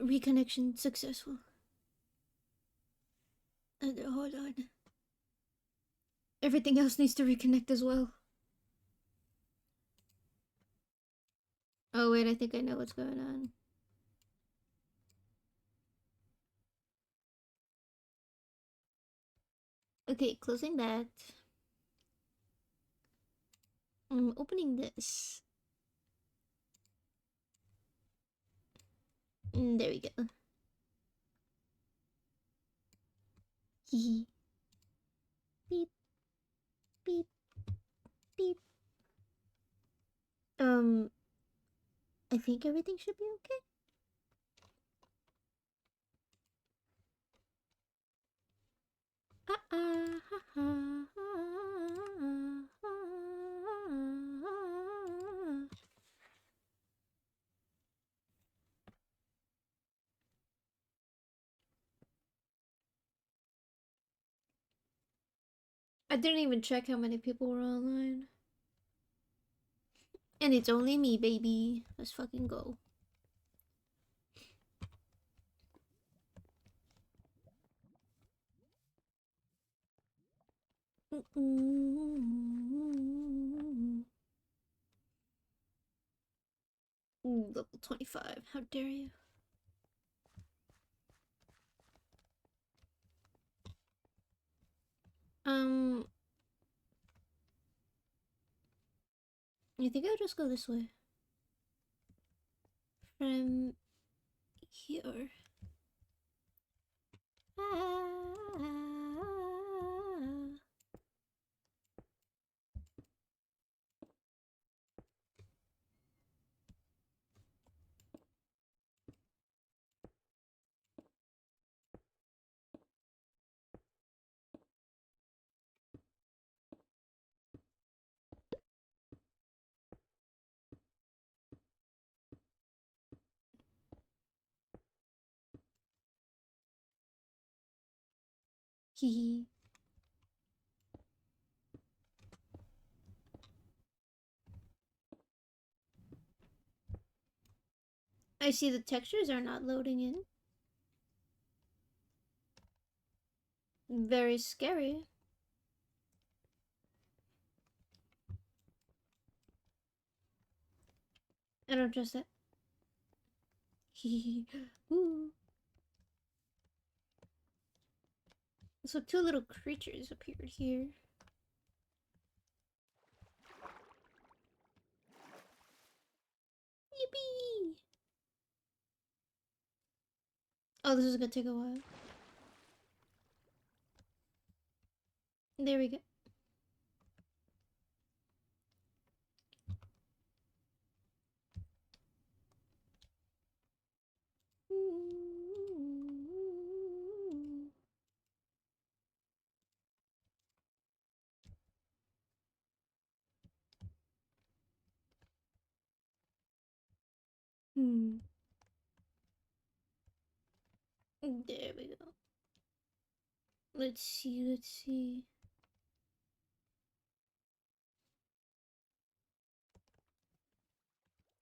Reconnection successful. Hold on. Everything else needs to reconnect as well. Oh wait, I think I know what's going on. Okay, closing that. I'm opening this. There we go. Hee beep beep beep. I think everything should be okay. I didn't even check how many people were online. And it's only me, baby. Let's fucking go. Level 25. How dare you? I think I'll just go this way. From here. Hee. I see the textures are not loading in. Very scary. I don't trust that. Hee. Ooh. So two little creatures appeared here. Yippee! Oh, this is gonna take a while. There we go. Hmm. There we go. Let's see, let's see.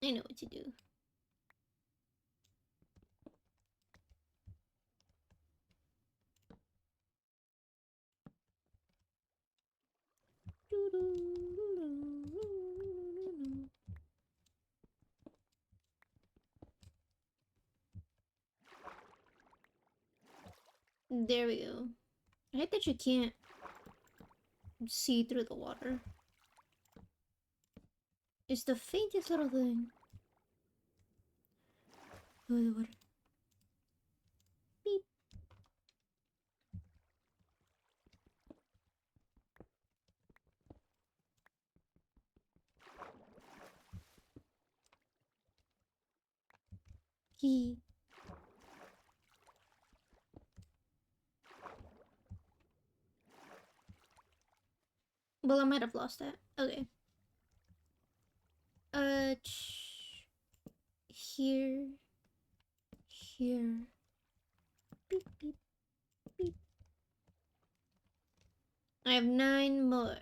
I know what to do. There we go. I hate that you can't see through the water. It's the faintest little thing. Oh, the water. Beep. Hee. Well, I might have lost that. Okay. Uh, here, here. Beep, beep, beep. I have 9 more.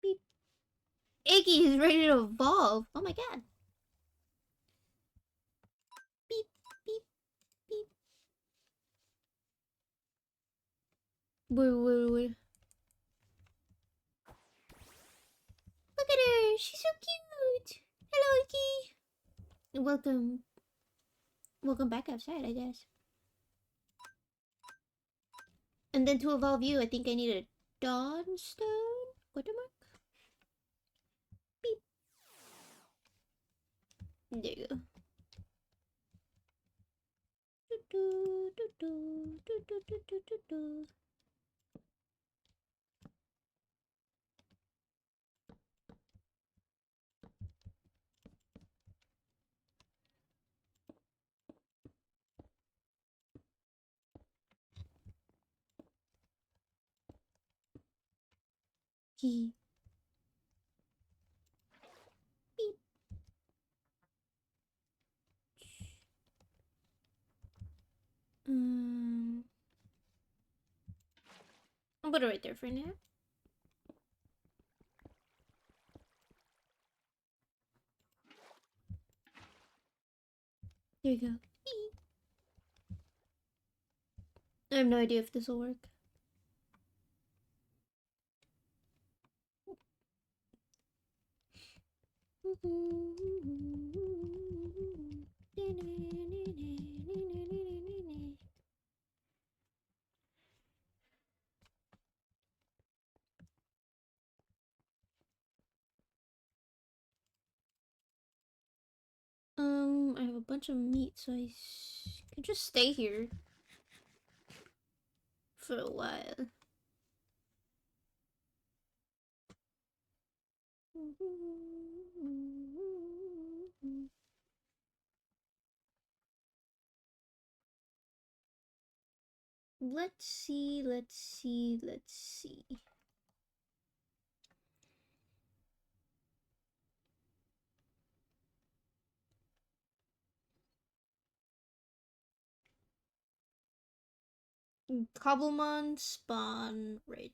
Beep. Iggy is ready to evolve. Oh my god. Beep, beep, beep. Wait. Look at her. She's so cute. Hello, Iggy. Welcome. Welcome back outside, I guess. And then to evolve you, I think I need a Dawnstone? Question mark? Beep. There you go. Do, do, do, do, do, do, do, do, do. He. Beep. I'll put it right there for now. There you go. I have no idea if this will work. I have a bunch of meat, so I can just stay here for a while. Let's see. Cobblemon spawn right.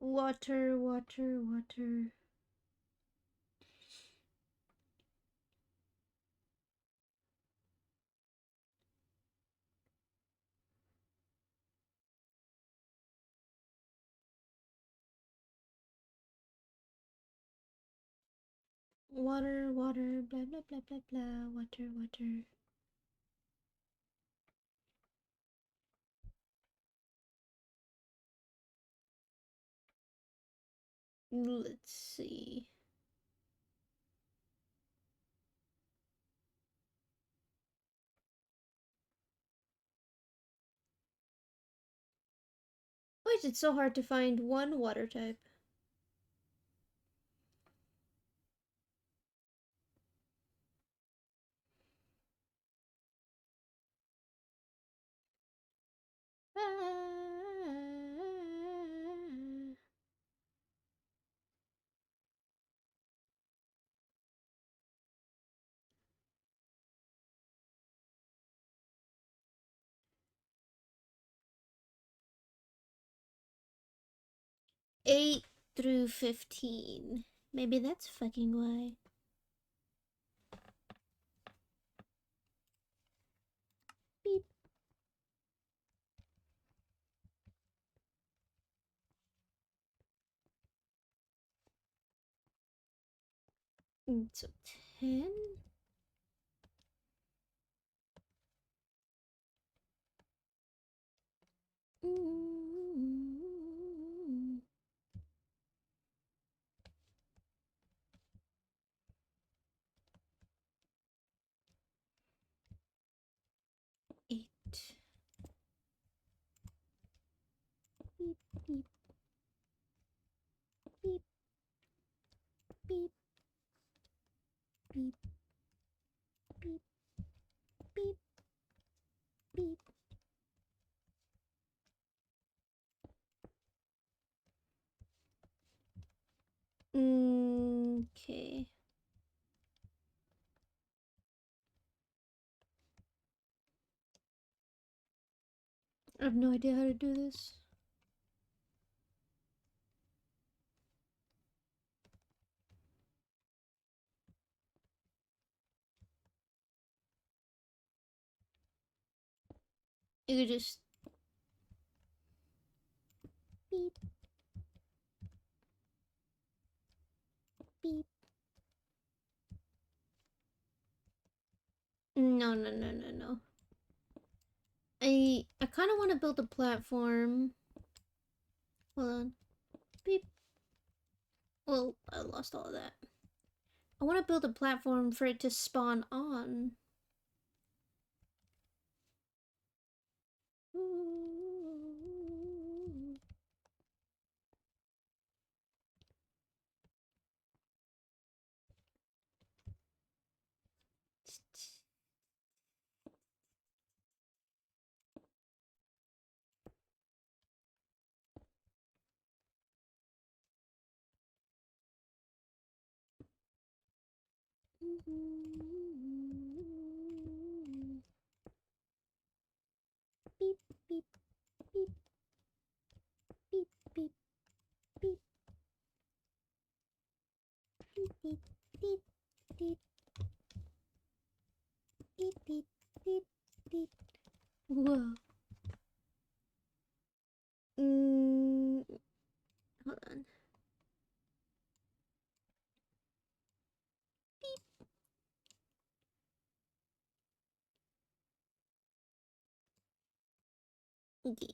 Water. Water, blah blah, water. Let's see. Why is it so hard to find one water type? Ah. 8 through 15. Maybe that's fucking why. Beep. So 10. Okay. I have no idea how to do this. You could just beep beep. No, no, no, no, no. I kind of want to build a platform. Hold on. Beep. Well, I lost all of that. I want to build a platform for it to spawn on. Beep, beep, beep, beep, beep, beep, beep, beep, beep, beep, beep, beep, beep, beep. Whoa. Hold on. Okay.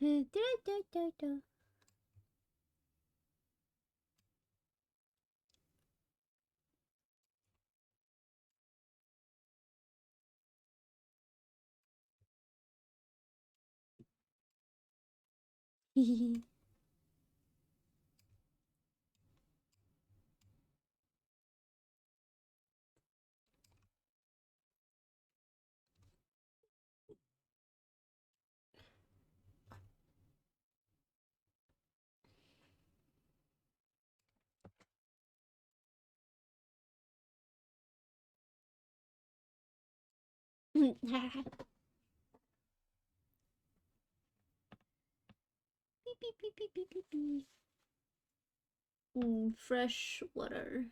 Beep, beep, beep, beep, beep, beep, beep. Fresh water.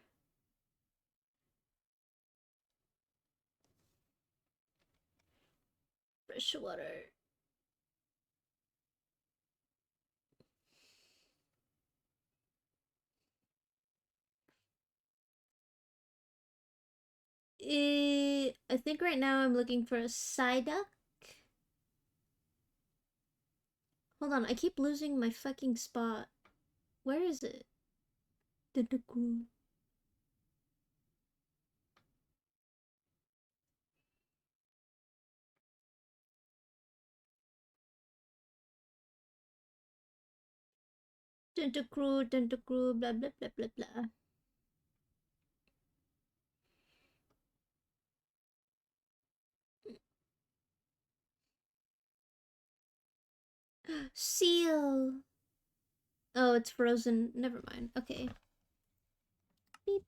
Fresh water. I think right now I'm looking for a Psyduck. Hold on, I keep losing my fucking spot. Where is it? Tentacle. Tentacruel, Tentacruel, blah blah blah blah blah. Seal. Oh, it's frozen. Never mind. Okay. Beep.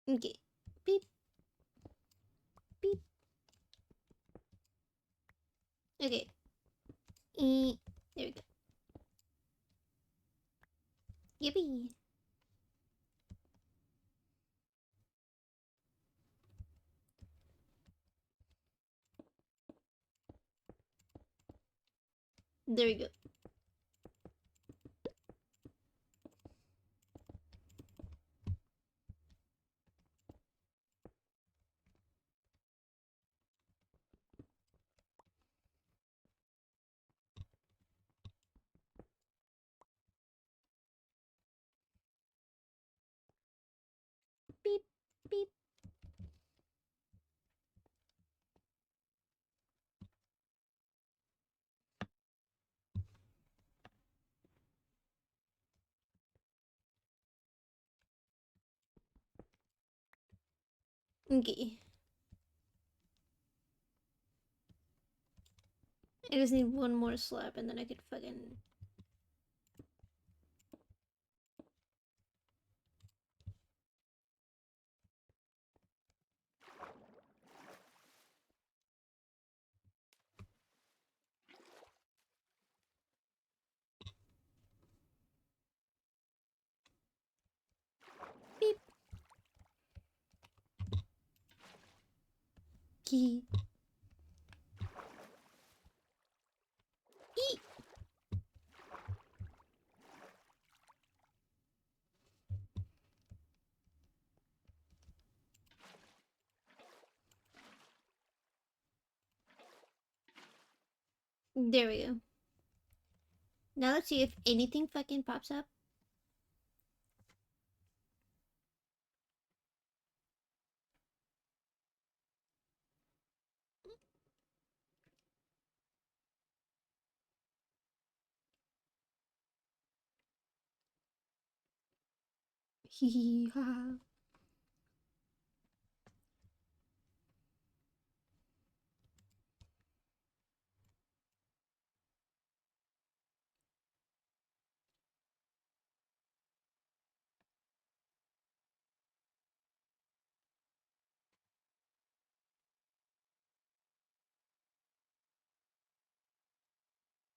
Okay. Beep. Beep. Okay. There we go. Yippee. There we go. Okay. I just need one more slab and then I could fucking... Beep. Key. Eat. There we go. Now let's see if anything fucking pops up. Hee hee ha ha.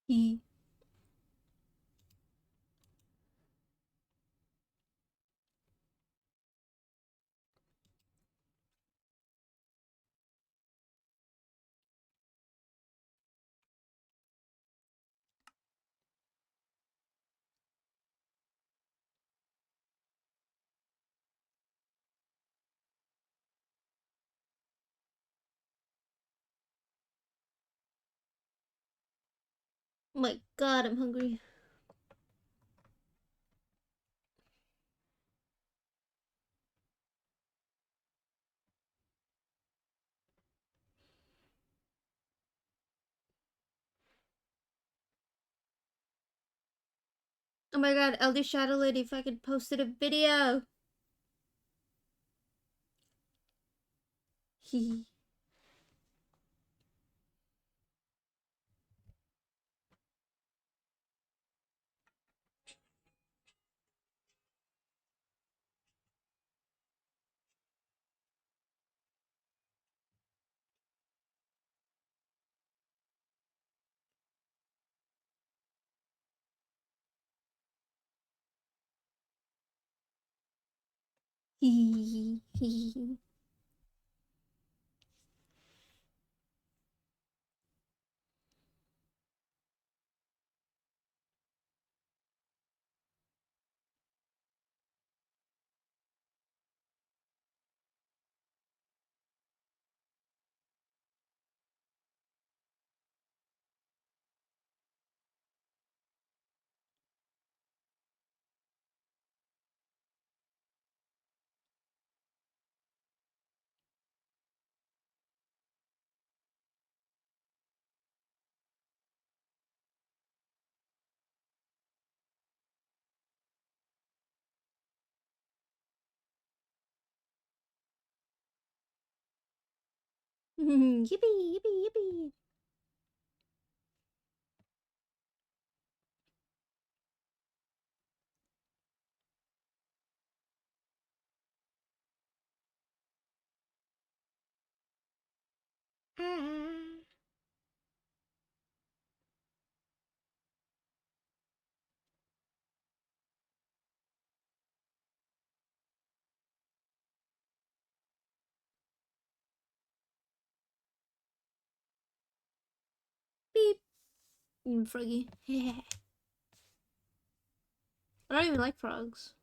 Hee. Oh my god, I'm hungry. Oh my god, Elder Shadow Lady fucking posted a video. Hee. Hee hee. Yippee, yippee, yippee. Ah. Beep. Froggy. I don't even like frogs.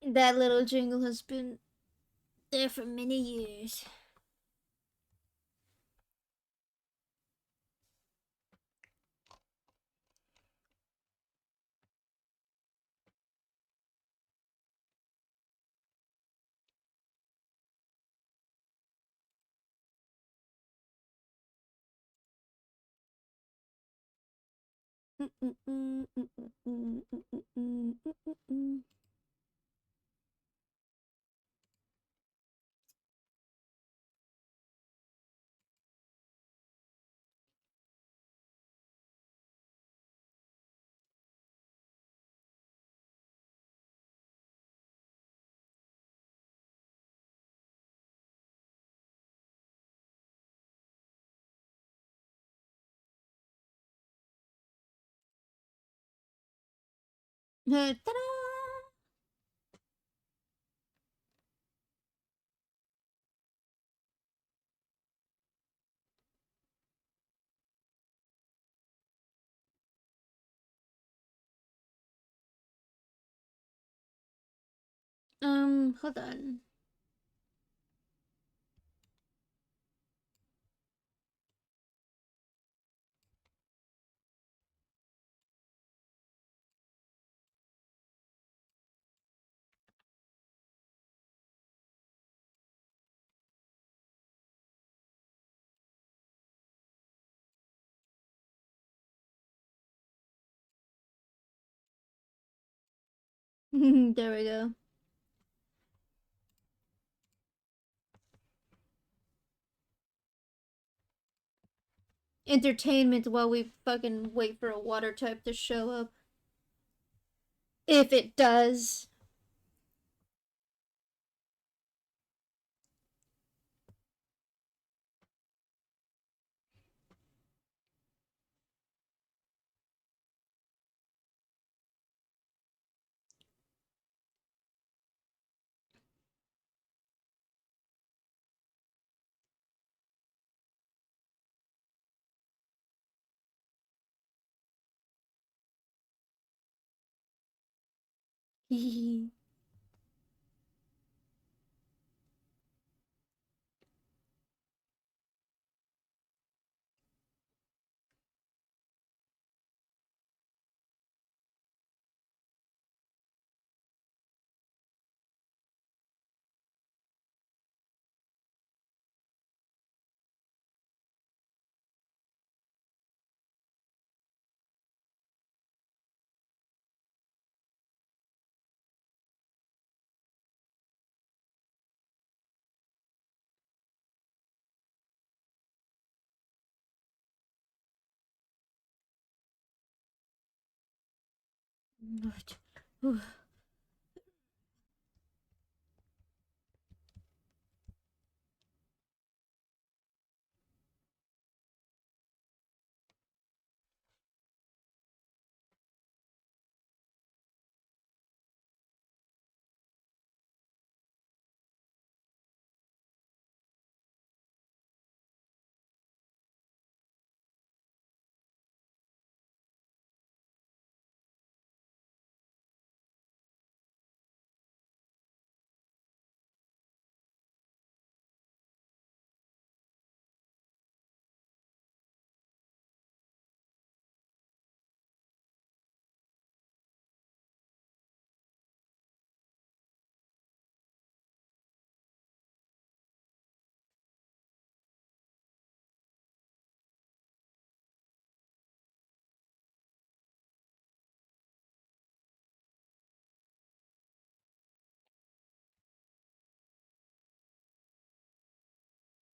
That little jingle has been there for many years. Ta-da! Hold on. There we go. Entertainment while we fucking wait for a water type to show up. If it does.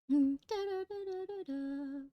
Da-da-da-da-da-da.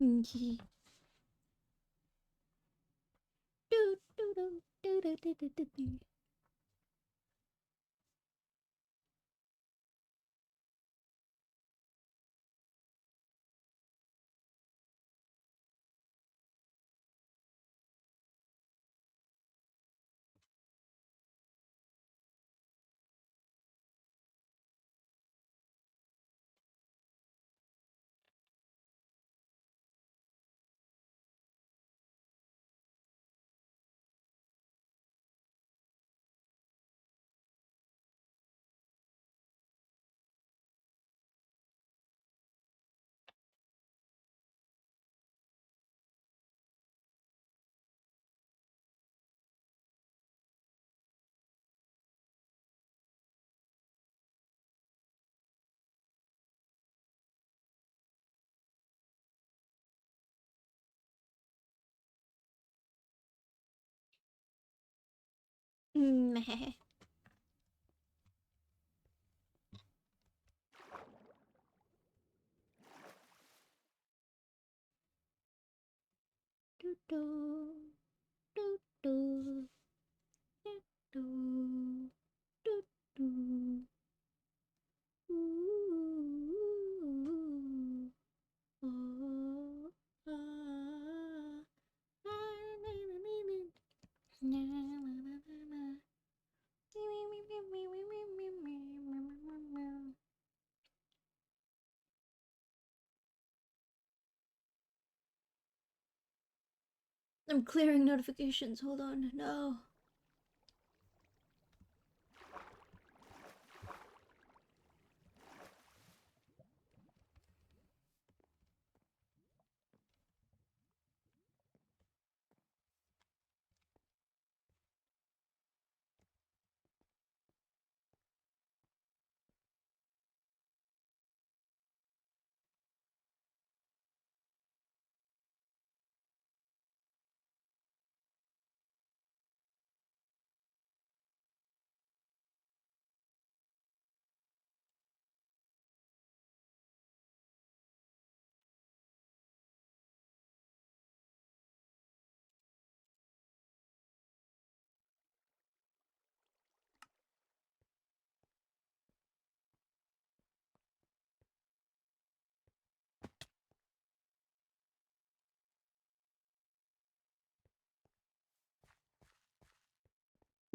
Do, do, do, do, do, do, do, do, do. Meh. Do, do, do, do, do, do, do, do. Ooh, oh, I'm clearing notifications. Hold on. No.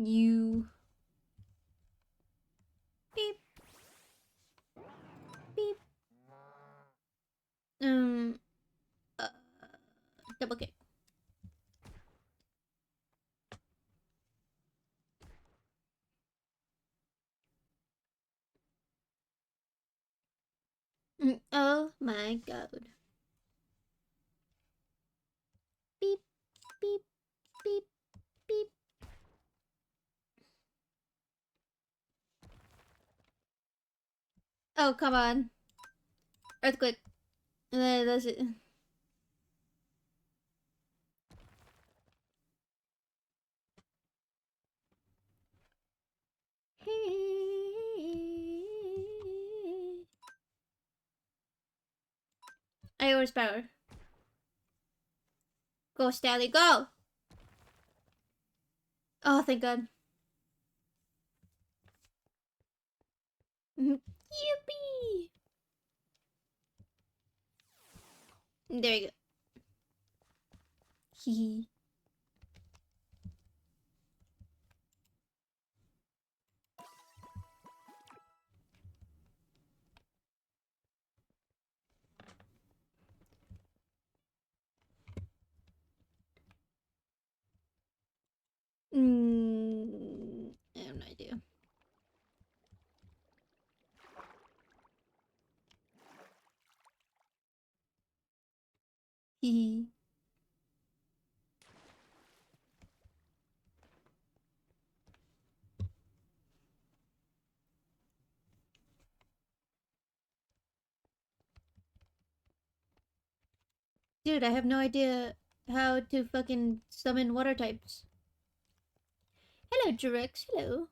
You. Beep. Beep. Um. Uh, double kick. Oh my god. Beep. Beep. Beep. Beep. Oh, come on. Earthquake. That's it. Iris power. Go, Stally, go! Oh, thank god. Yippee! There you go. Hee. I have no idea. Hee. Dude, I have no idea how to fucking summon water types. Hello, Jurex. Hello.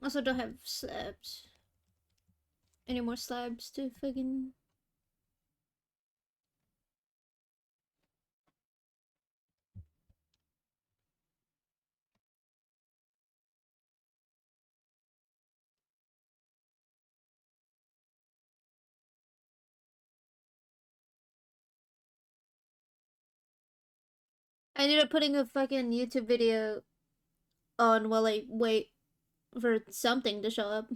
Also, don't have slabs. Any more slabs to fucking I ended up putting a fucking YouTube video on while I wait for something to show up.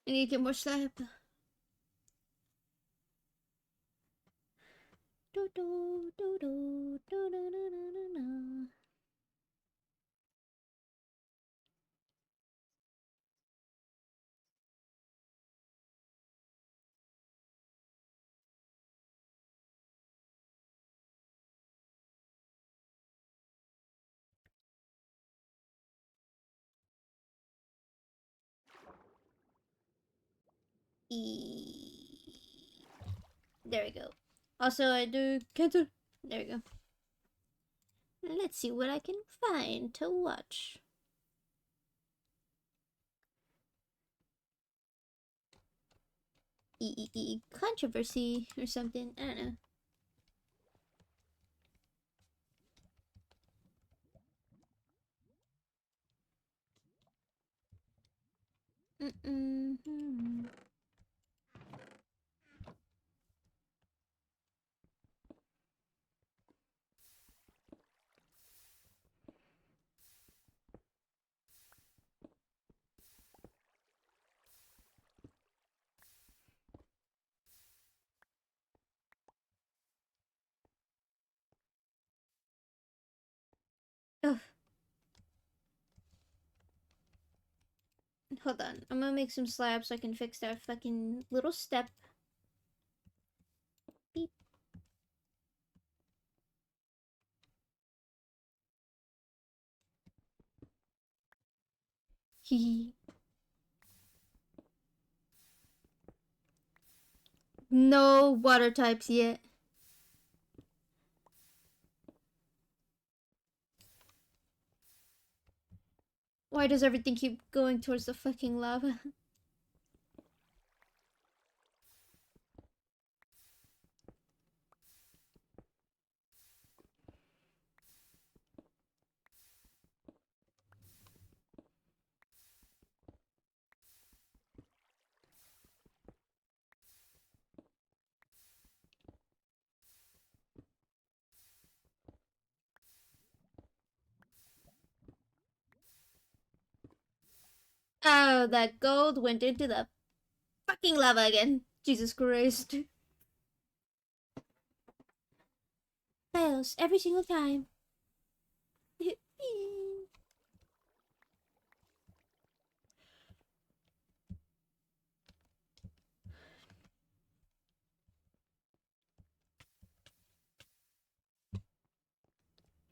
I need to get more slab. Do do do do do do do do do. There we go. Also, I do cancel. There we go. Let's see what I can find to watch. Controversy or something. I don't know. Mm-mm-hmm. Ugh. Hold on. I'm gonna make some slabs so I can fix that fucking little step. Beep. Hee. No water types yet. Why does everything keep going towards the fucking lava? Oh, that gold went into the fucking lava again. Jesus Christ. Fails every single time.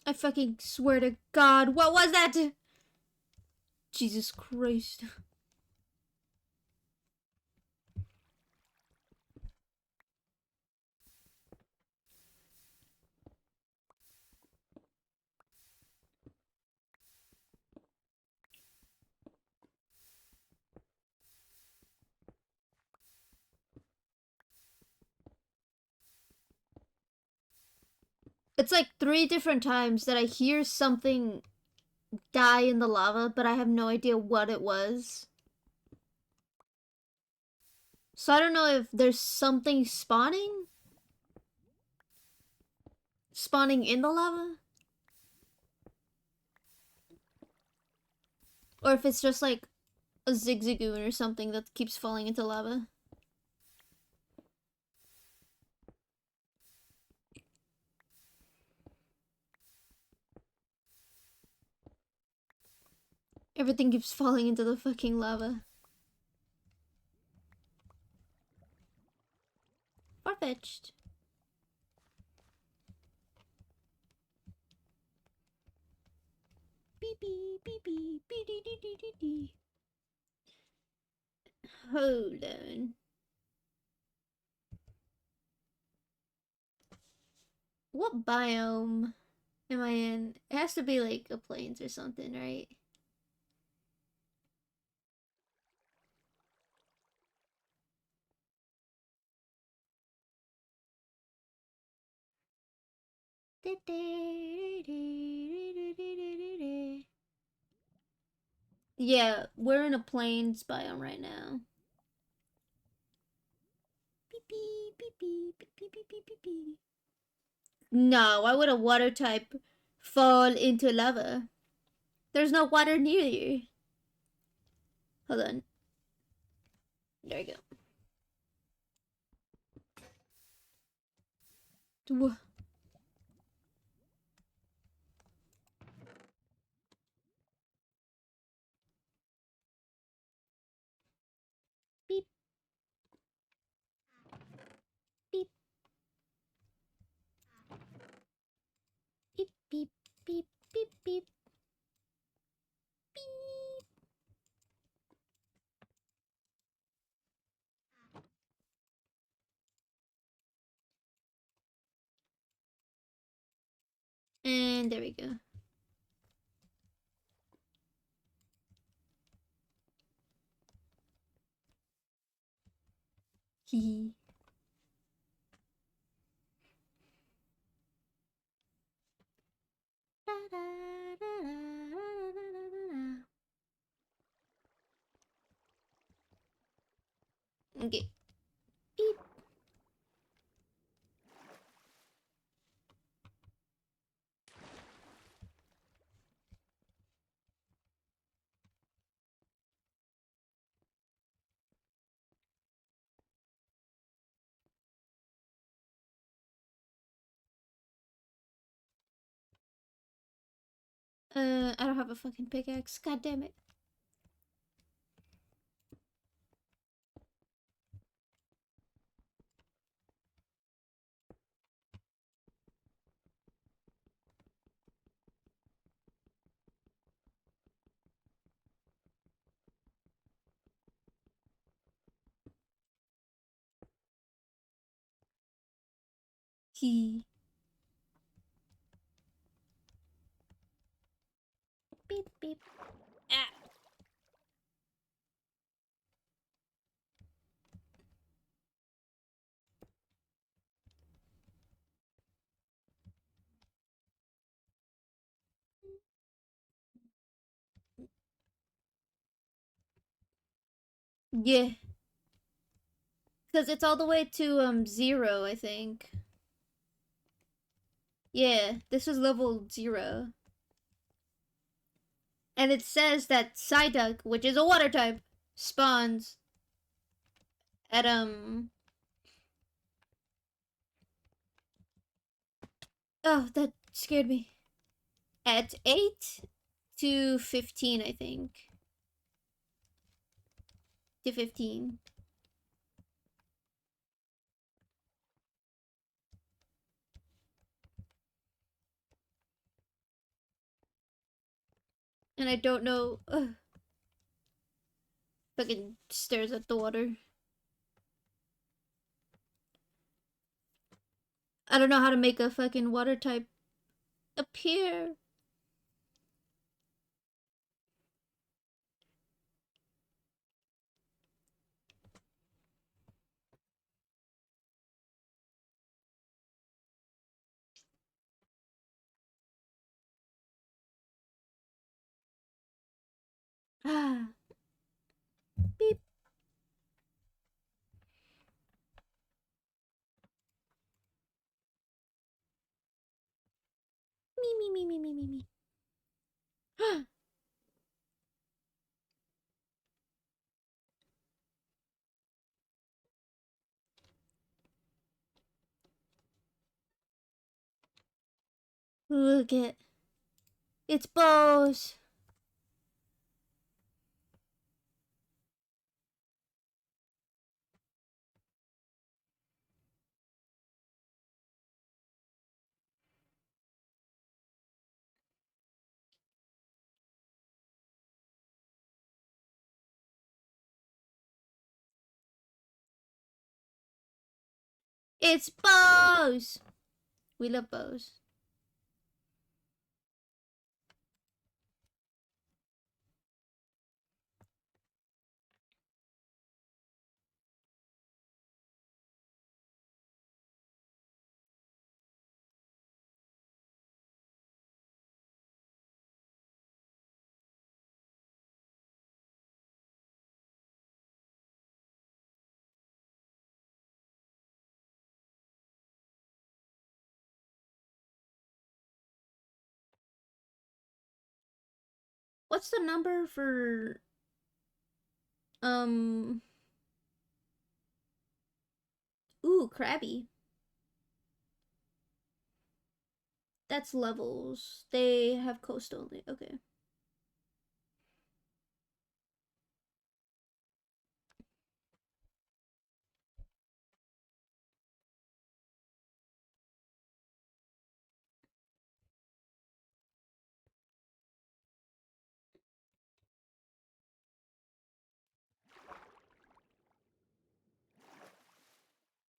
I fucking swear to God, what was that? Jesus Christ. It's like 3 different times that I hear something die in the lava, but I have no idea what it was. So I don't know if there's something spawning in the lava, or if it's just like a zigzagoon or something that keeps falling into lava. Everything keeps falling into the fucking lava. Far-fetched. Beep beep beep beep beep dee dee dee dee dee. Hold on. What biome am I in? It has to be like a plains or something, right? Yeah, we're in a plains biome right now. Beep, beep, beep, beep, beep, beep, beep, beep, beep. No, why would a water type fall into lava? There's no water near you. Hold on. There you go. Beep, beep, beep, beep, beep, beep, beep, beep. And there we go. Hee. Okay. Beep. I don't have a fucking pickaxe. God damn it. Hee. Beep, beep. Ah. Yeah. Because it's all the way to 0, I think. Yeah, this is level 0. And it says that Psyduck, which is a water type, spawns at oh, that scared me. At 8 to 15, I think. To 15. And I don't know. Fucking stares at the water. I don't know how to make a fucking water type appear. Ah. Beep. Me, me, me, me, me, me, me. Look at it's bows. It's bows. We love bows. What's the number for um ooh, crabby. That's levels. They have coast only. Okay.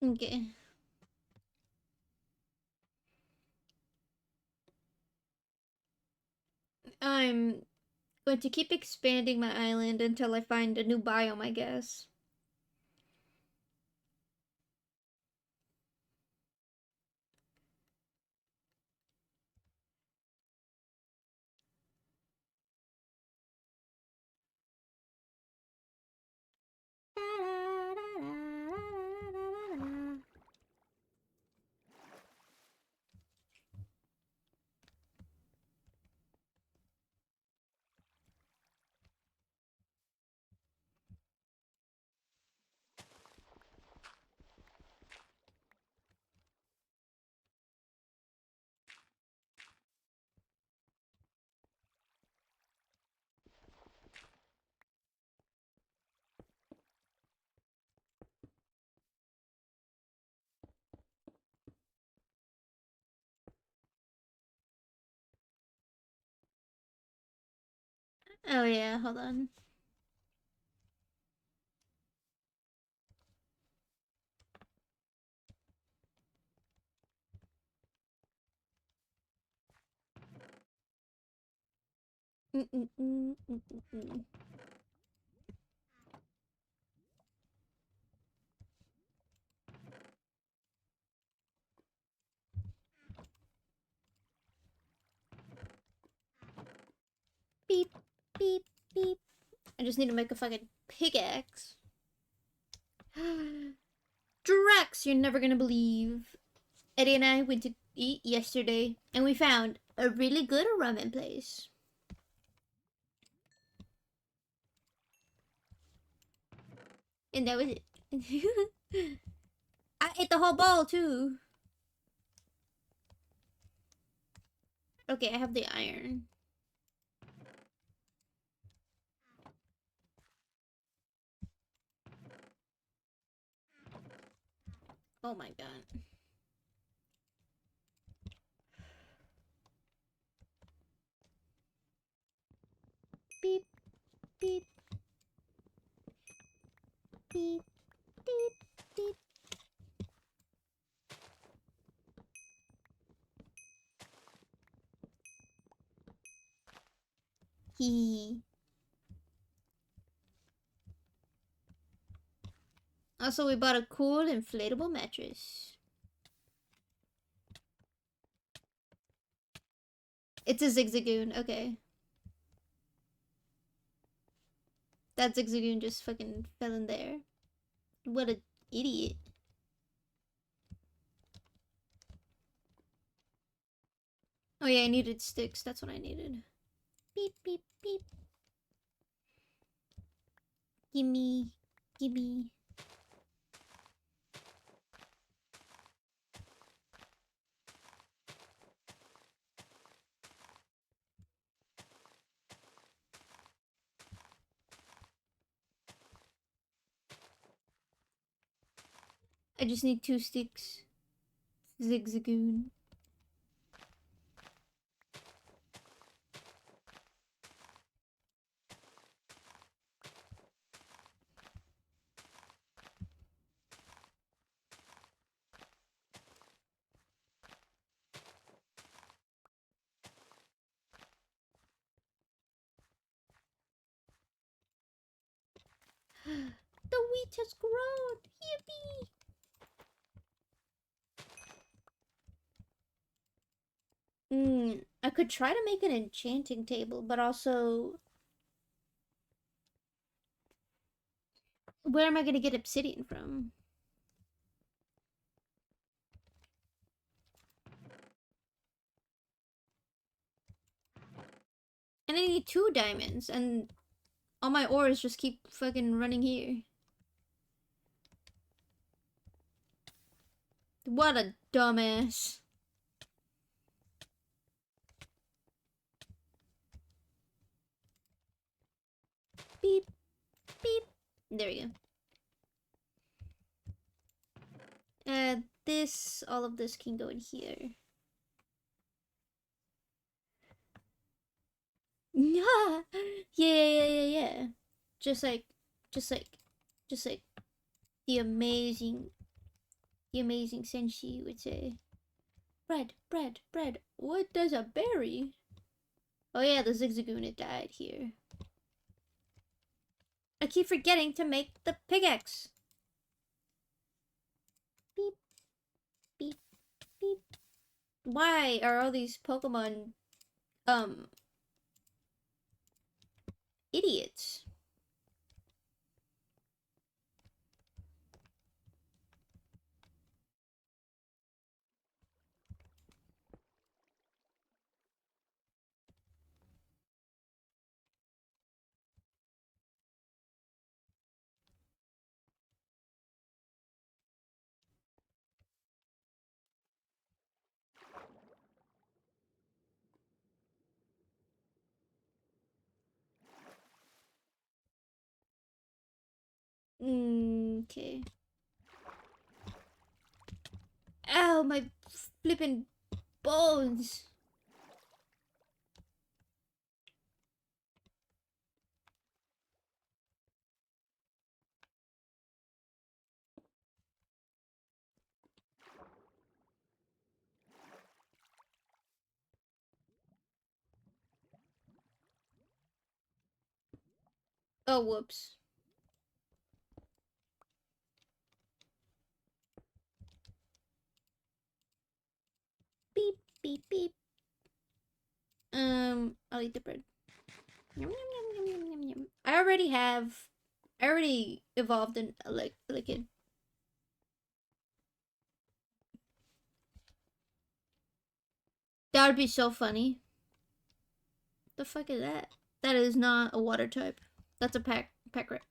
Okay. I'm going to keep expanding my island until I find a new biome, I guess. Oh yeah, hold on. Beep, beep, beep. I just need to make a fucking pickaxe. Drax, you're never gonna believe. Eddie and I went to eat yesterday, and we found a really good ramen place. And that was it. I ate the whole bowl too. Okay, I have the iron. Oh my god. Beep, beep, beep, beep, beep. Hee. Also, we bought a cool inflatable mattress. It's a zigzagoon, okay. That zigzagoon just fucking fell in there. What an idiot. Oh yeah, I needed sticks. That's what I needed. Beep, beep, beep. Gimme. Gimme. I just need 2 sticks. Zigzagoon. The wheat has grown! Yippee! I could try to make an enchanting table, but also... Where am I gonna get obsidian from? And I need 2 diamonds, and all my ores just keep fucking running here. What a dumbass. Beep, beep. There we go. All of this can go in here. Yeah, yeah. Just like, just like, just like the amazing Senshi would say. Bread. What does a berry? Oh yeah, the Zigzagoon died here. I keep forgetting to make the pickaxe. Beep, beep, beep. Why are all these Pokemon, idiots? Okay. Ow, my flippin' bones. Oh, whoops. Beep, beep, beep. I'll eat the bread. Yum, yum, yum, yum, yum, yum, yum. I already evolved in a Lickid. That would be so funny. The fuck is that? That is not a water type. That's a pack rat.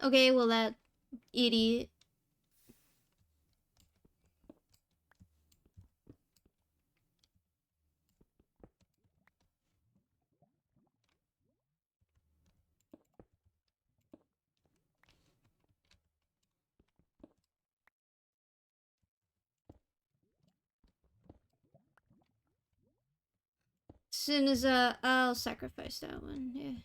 Okay, well that idiot. Soon as I'll sacrifice that one. Yeah.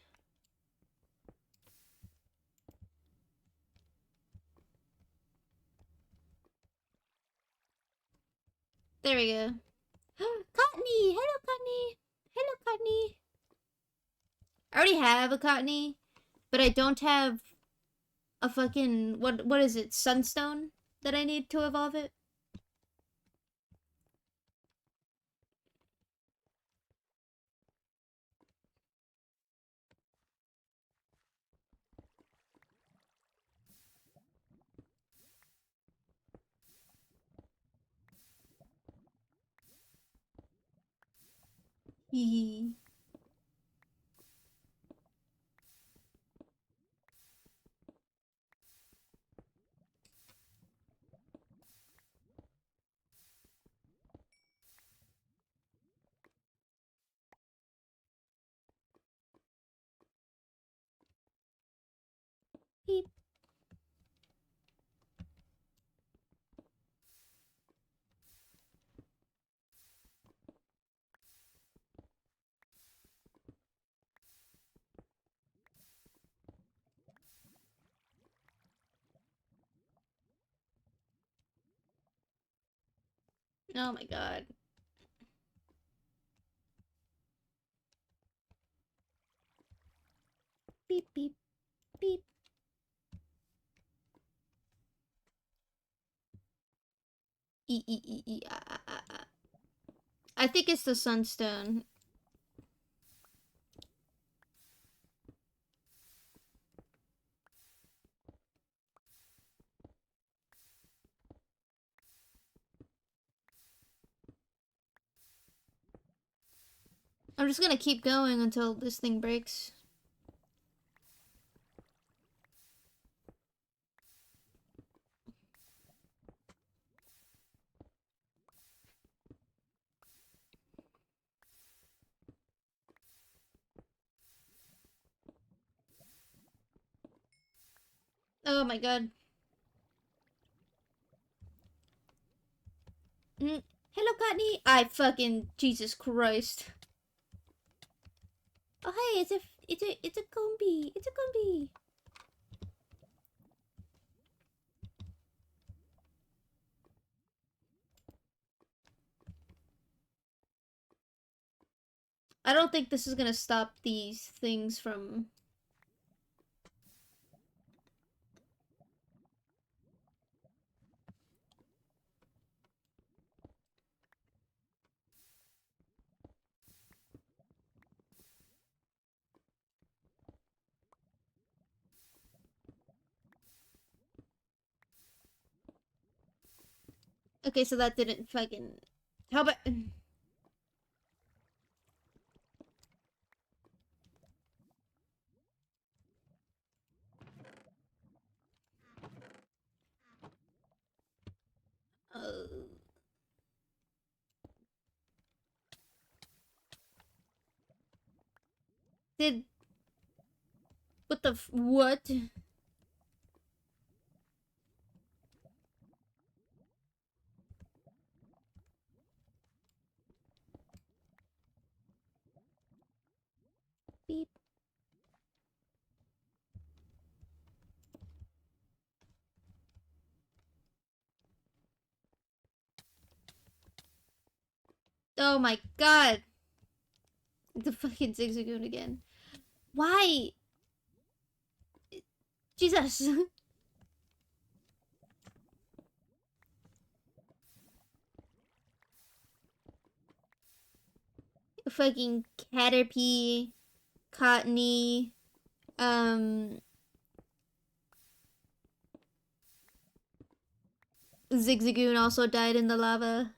There we go. Cottony! Hello, Cottony! Hello, Cottony! I already have a Cottony, but I don't have a fucking what is it? Sunstone that I need to evolve it. Hee. Beep. Oh my god. Beep, beep, beep. Ah. I think it's the sunstone. I'm just gonna keep going until this thing breaks. Oh my god. Hello, Courtney. I fucking Jesus Christ. Oh hey, it's a combi. It's a combi. I don't think this is gonna stop these things from. Okay, so that didn't fucking. How about? Uh, did what the what? Beep. Oh my god. The fucking Zigzagoon again. Why? Jesus. Fucking Caterpie, Cottony, um, Zigzagoon also died in the lava.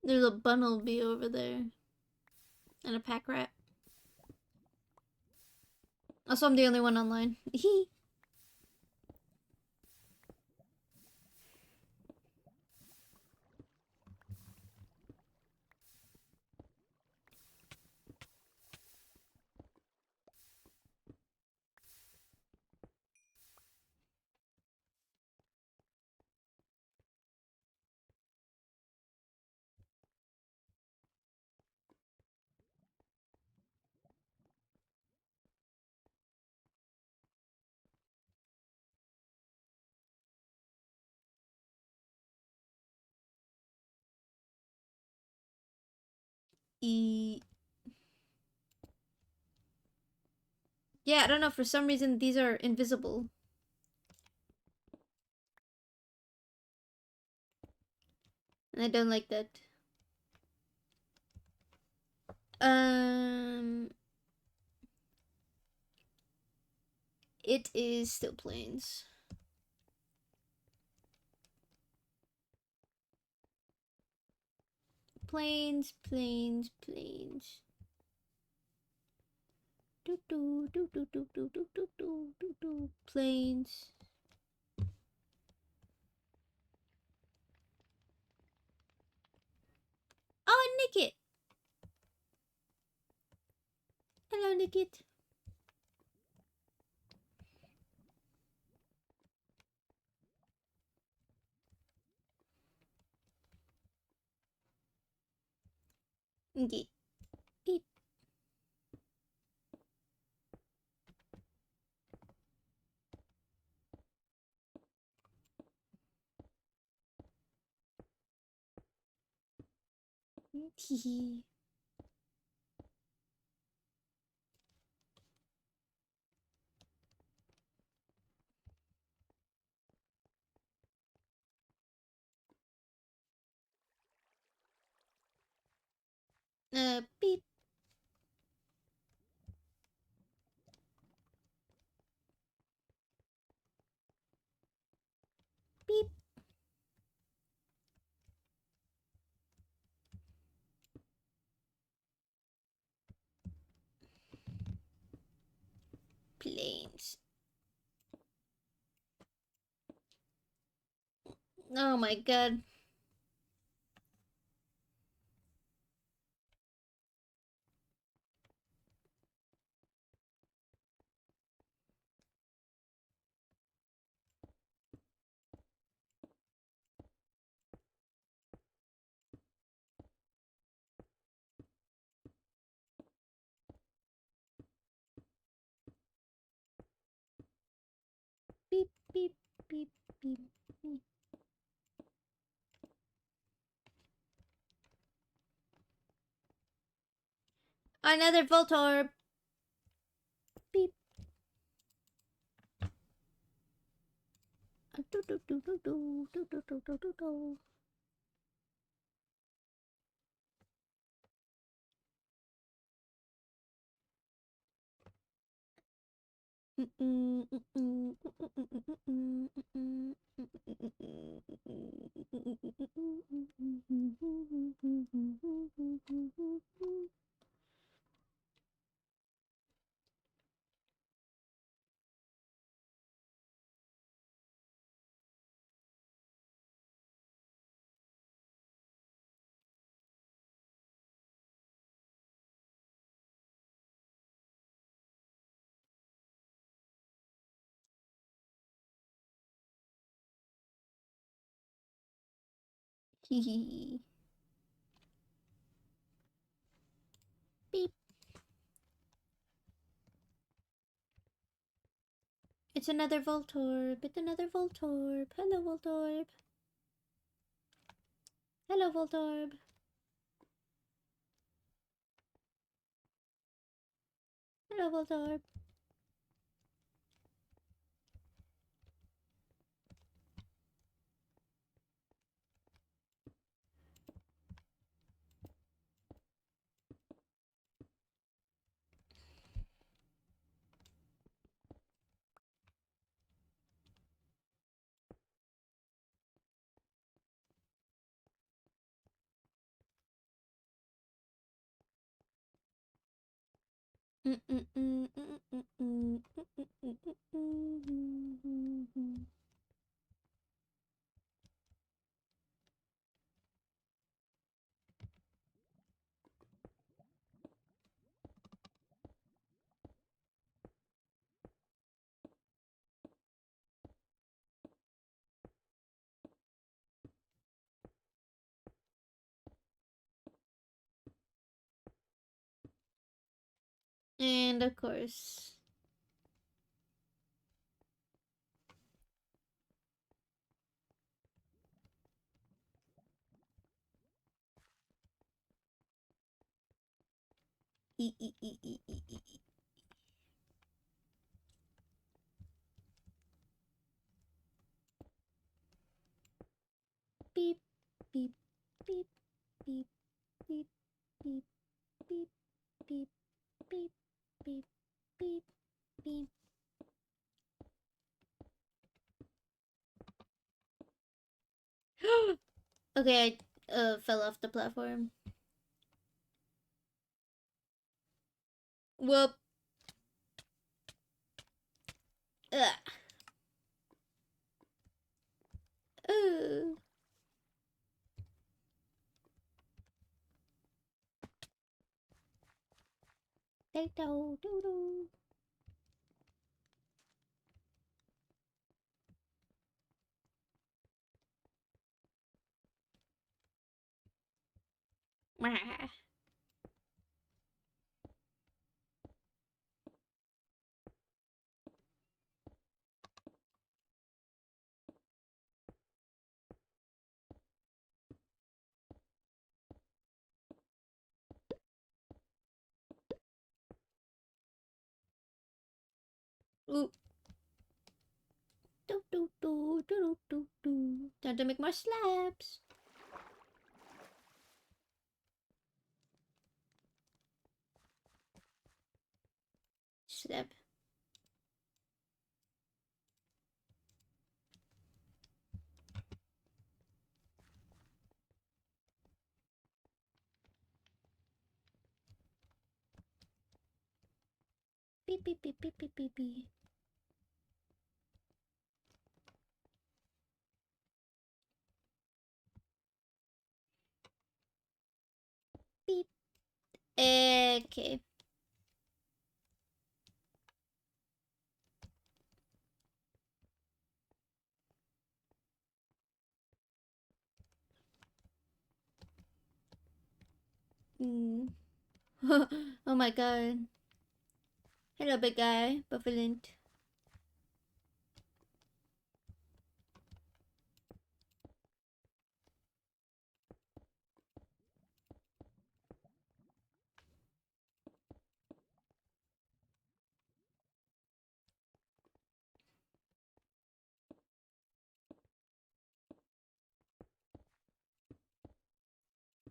There's a Bunnelby over there. And a pack rat. Also, I'm the only one online. E Yeah, I don't know, for some reason these are invisible. And I don't like that. Um, it is still plains. Plains, plains, plains. Do do do do do do do do do do do. Plains. Oh, Nickit. Hello, Nickit. Okay. Beep. Hee. Beep. Beep. Plains. Oh my god. Beep, beep, beep, beep, beep. Another Voltorb. Beep. Do do do do do do do do do do do. Beep. It's another Voltorb. It's another Voltorb. Hello, Voltorb. Hello, Voltorb. Hello, Voltorb. And of course. Beep, beep, beep, beep, beep, beep, beep. Okay, I fell off the platform. Whoop. Ugh. Ooh. Potato doodoo. Mwah. Ooh. Do do do do do do. Time to make more slabs. Slab. Beep beep beep beep beep beep beep. Beep. Okay. Mm. Oh my god. Hello, big guy. Buffalint.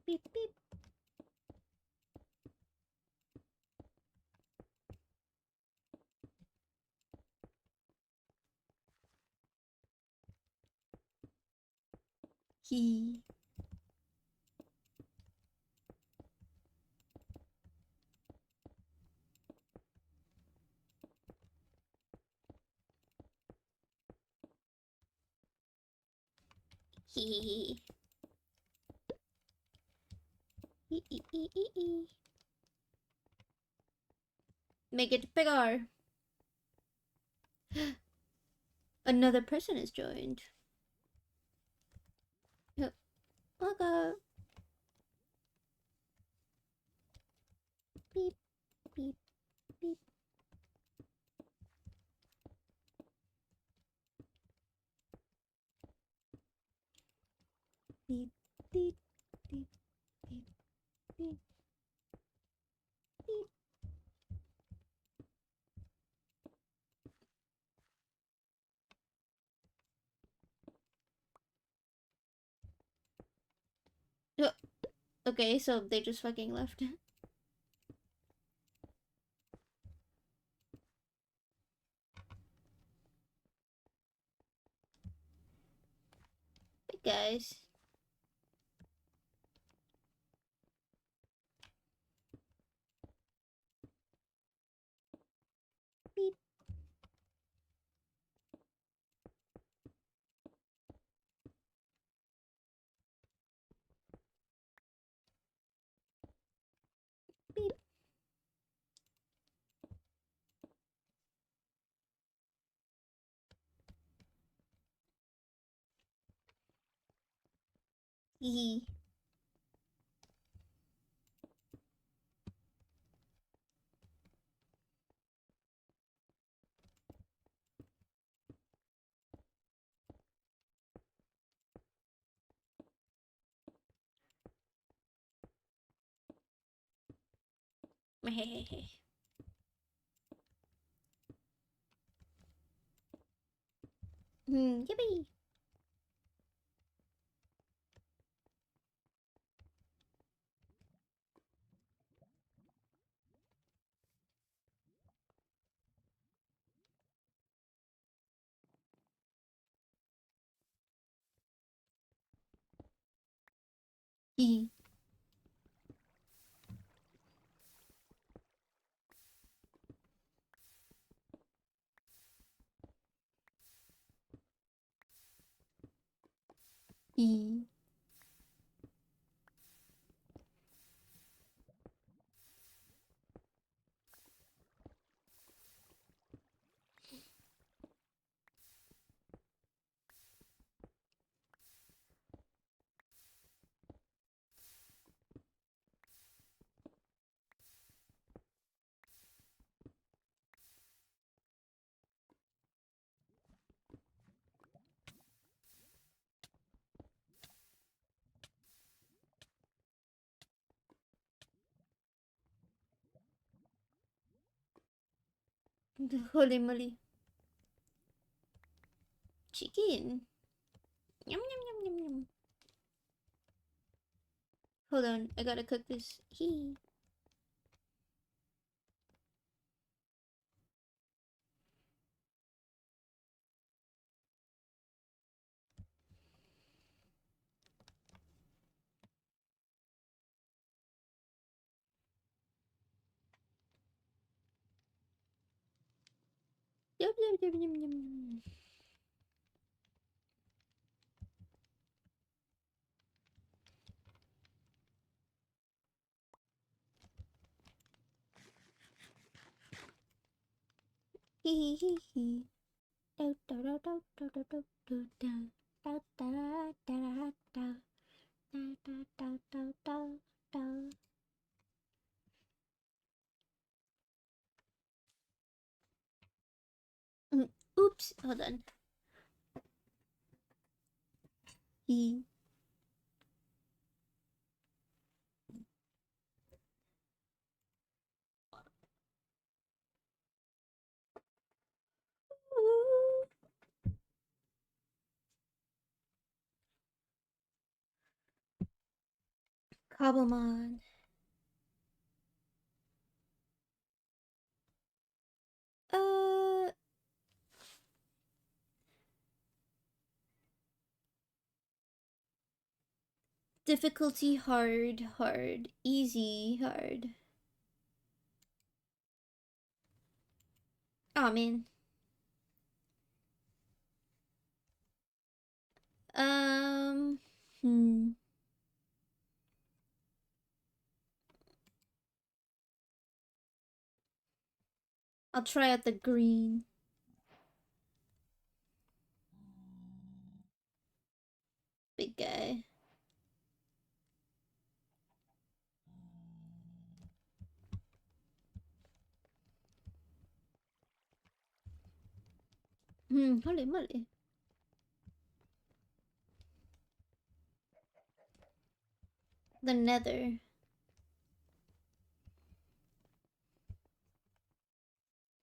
Beep beep. He. He. He. Make it bigger. Another person has joined. Okay. Beep beep beep. Beep beep beep beep beep beep. Okay, so they just fucking left. Hey guys. Beep beep. Hee. Hehehe. Yippee. Hee. Hee. Holy moly. Chicken. Yum yum yum yum yum. Hold on, I gotta cook this. Hee. Yum yum yum yum yum yum. Hee hee hee. Do do do do do do do do do. Da da da da da. Da da da da da da. Oops, hold on. Hee. Cobblemon. Uh, difficulty hard, hard, easy, hard. Oh man. Um, hmm. I'll try out the green. Big guy. Holy moly. The nether.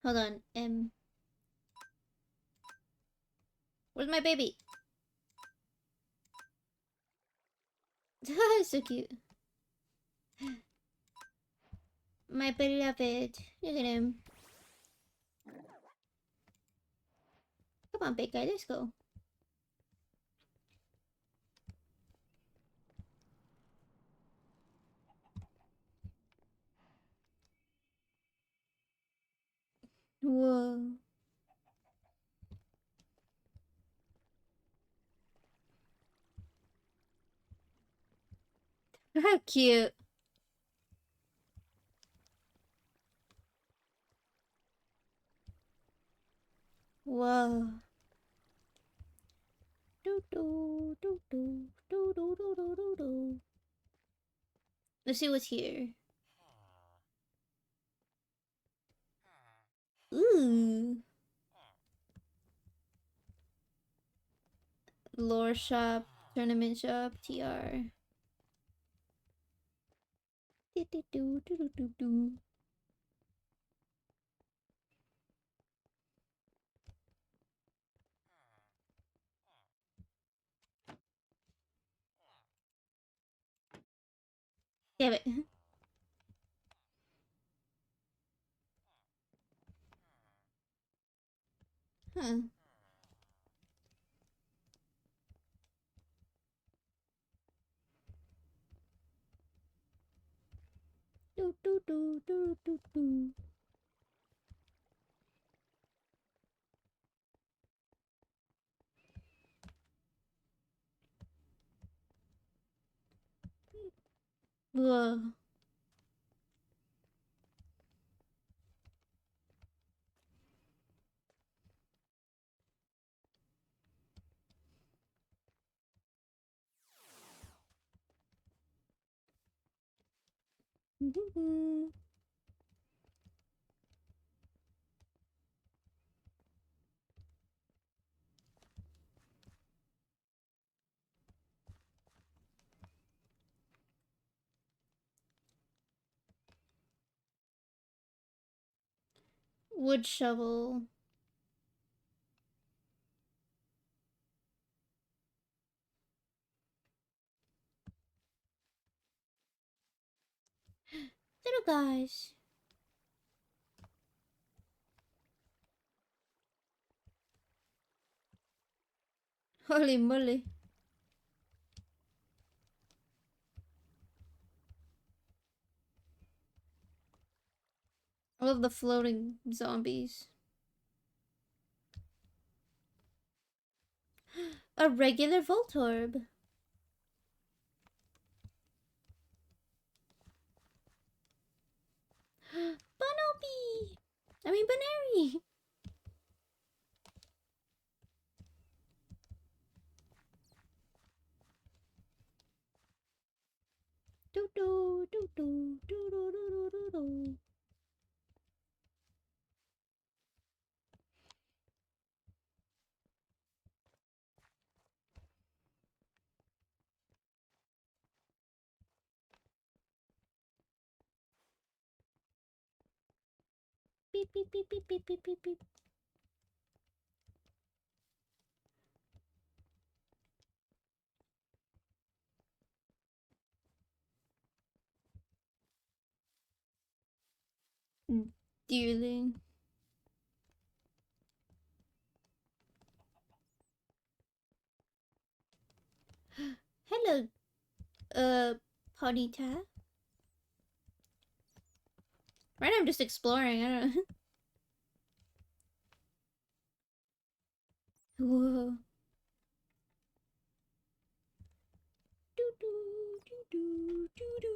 Hold on, where's my baby? So cute. My beloved. Look at him. Come on, big guy, let's go. Whoa. How cute. Whoa. Do do do do do do do do do do. Let's see what's here. Ooh. Lore shop, tournament shop, TR. Do do do do do do do. Damn it. Huh. do do do do do do. Whoa. Wood shovel. Little guys. Holy moly. I love the floating zombies. A regular Voltorb. Bunnelby! I mean Banary! Do do do do do do do do do. Beep beep beep beep beep beep beep beep. Dearling. Hello, Ponyta. Right now I'm just exploring, I don't know. Whoa. Do do do do do do do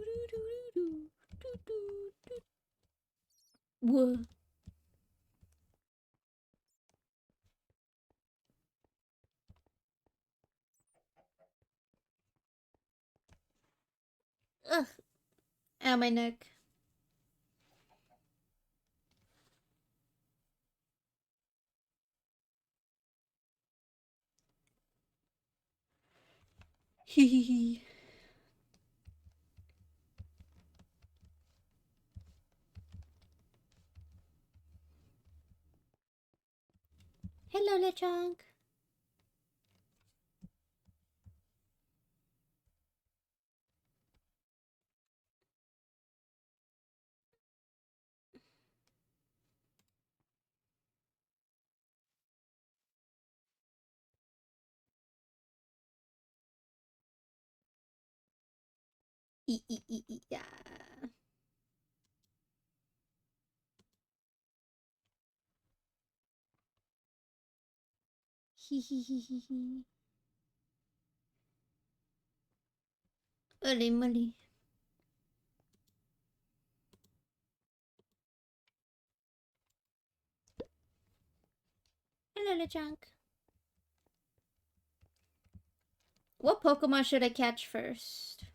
do do do do. Whoa. Ugh. Ow, my neck. Hee. Hello, Lechonk. Yeah. Hee. Holy moly. Hello, Lechonk. What Pokemon should I catch first?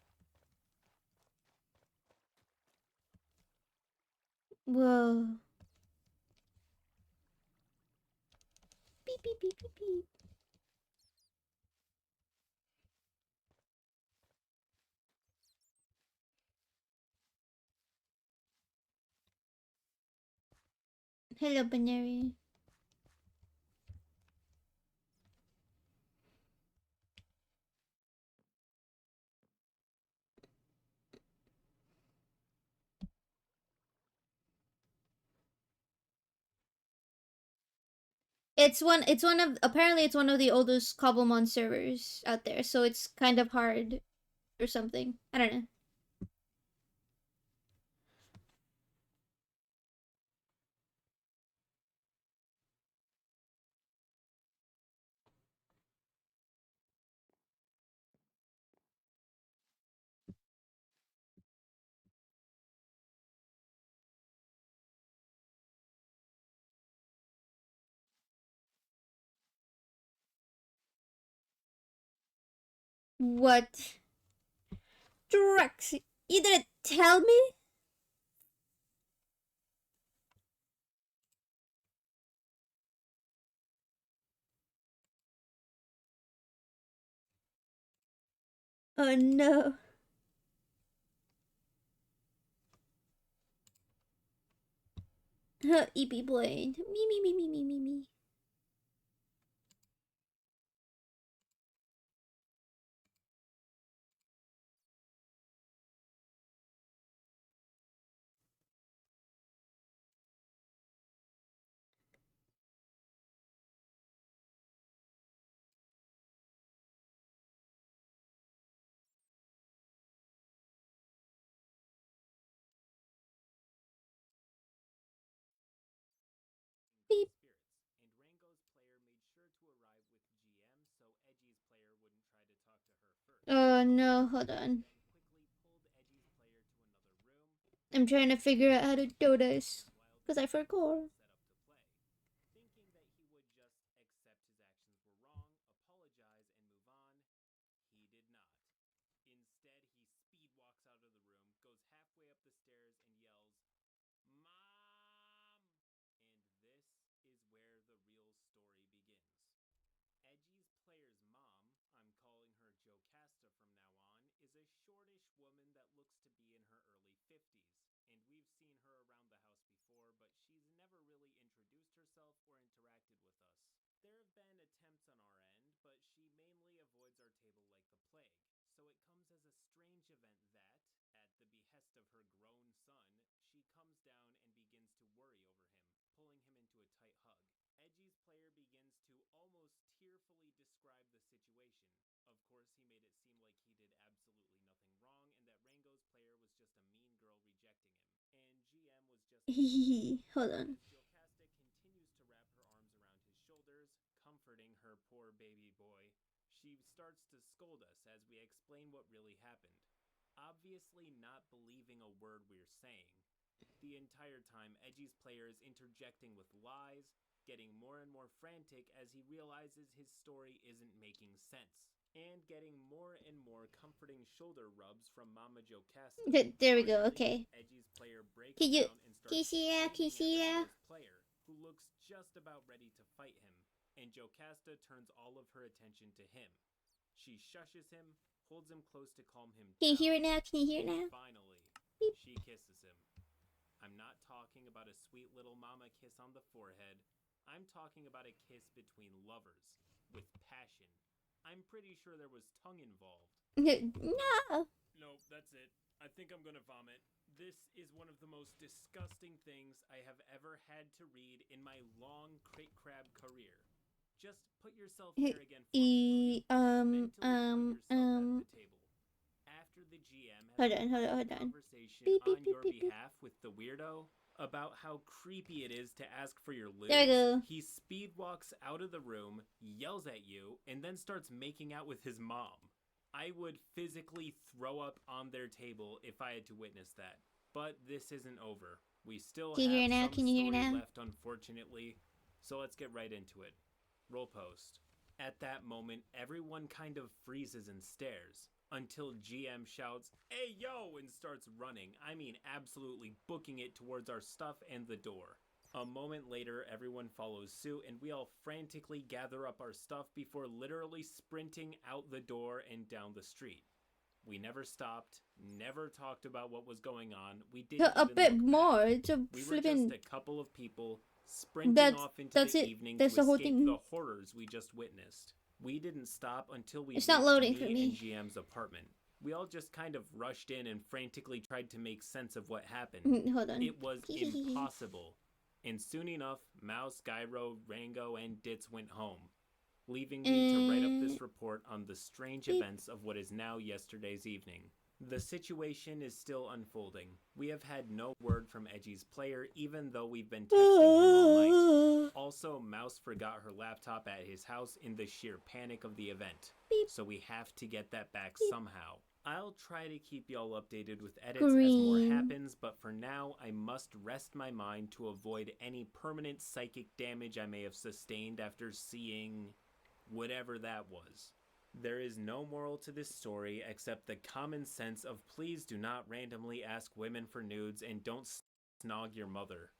Whoa. Beep beep beep beep beep. Hello, Banary. It's one of apparently it's one of the oldest Cobblemon servers out there, so it's kind of hard or something. I don't know. What? Drex, you didn't tell me? Oh no. EP Blaine. Me. Beep. And Rango's player made sure to arrive with GM so Edgy's player wouldn't try to talk to her first. Oh no, hold on. Then quickly pulled Edgy's player to another room. I'm trying to figure out how to do this. Because I forgot. Set up to play, thinking that he would just accept his actions were wrong, apologize, and move on. He did not. Instead, he speed walks out of the room, goes halfway up the stairs, and yells, "Mom!" And this is where the real story begins. Edgy's player's mom, I'm calling her Jocasta from now on, is a shortish woman that looks to be in her early 50s, and we've seen her around the house before, but she's never really introduced herself or interacted with us. There have been attempts on our end, but she mainly avoids our table like the plague, so it comes as a strange event that, at the behest of her grown son, she comes down and begins to worry over him, pulling him into a tight hug. Edgy's player begins to almost tearfully describe the situation. Of course, he made it seem like he did absolutely nothing wrong and that Rango's player was just a mean girl rejecting him. And GM was just Hold on. as Jocasta continues to wrap her arms around his shoulders, comforting her poor baby boy, she starts to scold us as we explain what really happened. Obviously not believing a word we're saying. The entire time, Edgy's player is interjecting with lies, getting more and more frantic as he realizes his story isn't making sense, and getting more and more comforting shoulder rubs from Mama Jocasta. There we go, okay. Edgy's player breaks Can you down and starts see that? Can you see that? Rango's player, who looks just about ready to fight him, and Jocasta turns all of her attention to him. She shushes him, holds him close to calm him down. Can you hear it now? Can you hear it now? Finally, Beep. she kisses him. I'm not talking about a sweet little mama kiss on the forehead. I'm talking about a kiss between lovers, with passion. I'm pretty sure there was tongue involved. No. Nope, that's it. I think I'm gonna vomit. This is one of the most disgusting things I have ever had to read in my long crate crab career. Just put yourself here again for me, mentally put yourself at the table. After the GM has Hold on. Conversation Beep, beep, on beep, your beep, beep. behalf with the weirdo about how creepy it is to ask for your lube, There we go. he speed walks out of the room, yells at you, and then starts making out with his mom. I would physically throw up on their table if I had to witness that. But this isn't over. We still Can you hear have now? some Can you hear story now? left, unfortunately. So let's get right into it. Roll post. At that moment, everyone kind of freezes and stares until GM shouts, "Hey yo!" and starts running. I mean, absolutely booking it towards our stuff and the door. A moment later, everyone follows suit, and we all frantically gather up our stuff before literally sprinting out the door and down the street. We never stopped, never talked about what was going on. We didn't A even bit look more. back. It's a We were flippin'. just a couple of people sprinting That's- off into that's the it. evening That's to the whole escape thing. the horrors we just witnessed. We didn't stop until we It's not reached loading me for and me. GM's apartment. We all just kind of rushed in and frantically tried to make sense of what happened. Hold on. It was impossible. And soon enough, Mouse, Gyro, Rango, and Ditz went home, leaving me to write up this report on the strange events of what is now yesterday's evening. The situation is still unfolding. We have had no word from Edgy's player, even though we've been texting him all night. Also, Mouse forgot her laptop at his house in the sheer panic of the event. Beep. So we have to get that back Beep. somehow. I'll try to keep y'all updated with edits as more happens, but for now, I must rest my mind to avoid any permanent psychic damage I may have sustained after seeing whatever that was. There is no moral to this story except the common sense of please do not randomly ask women for nudes and don't snog your mother.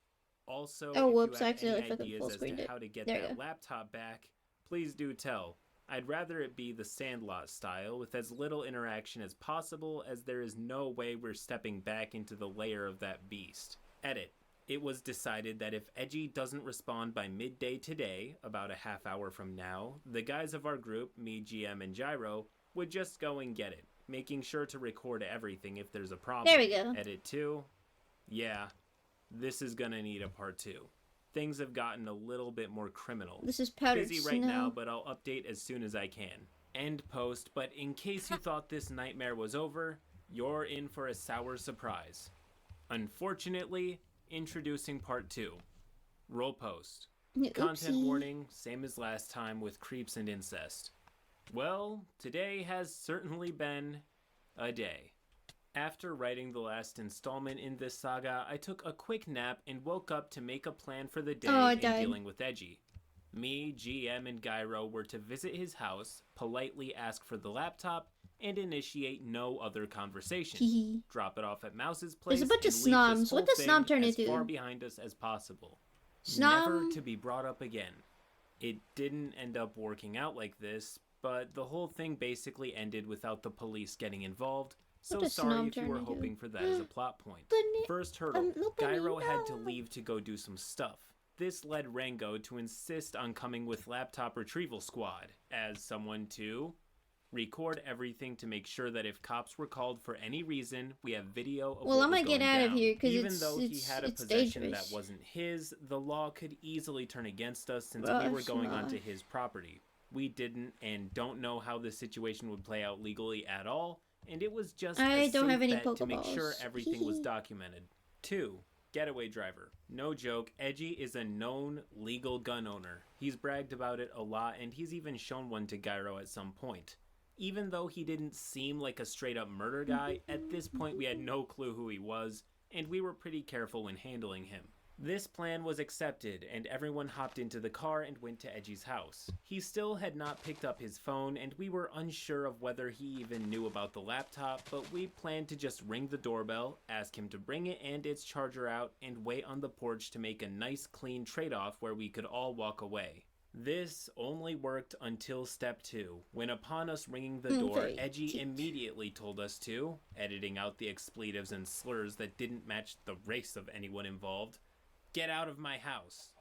Also, Oh, if you whoops! I have accidentally any fucking full ideas as to screened it. how to get There you that go. laptop back, please do tell. I'd rather it be the Sandlot style with as little interaction as possible, as there is no way we're stepping back into the lair of that beast. Edit. It was decided that if Edgy doesn't respond by midday today, about a half hour from now, the guys of our group, me, GM, and Gyro, would just go and get it, making sure to record everything if there's a problem. There we go. Edit 2. Yeah, this is gonna need a part 2. Things have gotten a little bit more criminal. This is powdered Busy right snow. now, but I'll update as soon as I can. End post, but in case you thought this nightmare was over, you're in for a sour surprise. Unfortunately, introducing part 2. Roll post. Content Oopsie. warning, same as last time with creeps and incest. Well, today has certainly been a day. After writing the last installment in this saga, I took a quick nap and woke up to make a plan for the day I in died. dealing with Edgy. Me, GM, and Gyro were to visit his house, politely ask for the laptop, and initiate no other conversation. Hee. Drop it off at Mouse's place. There's a bunch of and leave snobs. this What whole does thing snob turn as into? far behind us as possible. Snob. Never to be brought up again. It didn't end up working out like this, but the whole thing basically ended without the police getting involved. So does sorry snob if you turn were into? hoping for that as a plot point. Bunny- First hurdle, nobody Gyro had to knows. leave to go do some stuff. This led Rango to insist on coming with Laptop Retrieval Squad as someone to record everything to make sure that if cops were called for any reason, we have video of Well, what I'm was gonna get going out of down. here, 'cause Even it's- though he it's- had a it's possession dangerous. that wasn't his, the law could easily turn against us since we Rush were going law. onto his property. We didn't and don't know how this situation would play out legally at all, and it was just I a don't safe have any bet to make sure Pokeballs. everything was documented. 2. Getaway driver. No joke, Edgy is a known legal gun owner. He's bragged about it a lot, and he's even shown one to Gyro at some point. Even though he didn't seem like a straight up murder guy, at this point we had no clue who he was, and we were pretty careful when handling him. This plan was accepted, and everyone hopped into the car and went to Edgy's house. He still had not picked up his phone, and we were unsure of whether he even knew about the laptop, but we planned to just ring the doorbell, ask him to bring it and its charger out, and wait on the porch to make a nice clean trade-off where we could all walk away. This only worked until step 2, when upon us ringing the door, very Edgy cute. immediately told us to, editing out the expletives and slurs that didn't match the race of anyone involved, "Get out of my house,"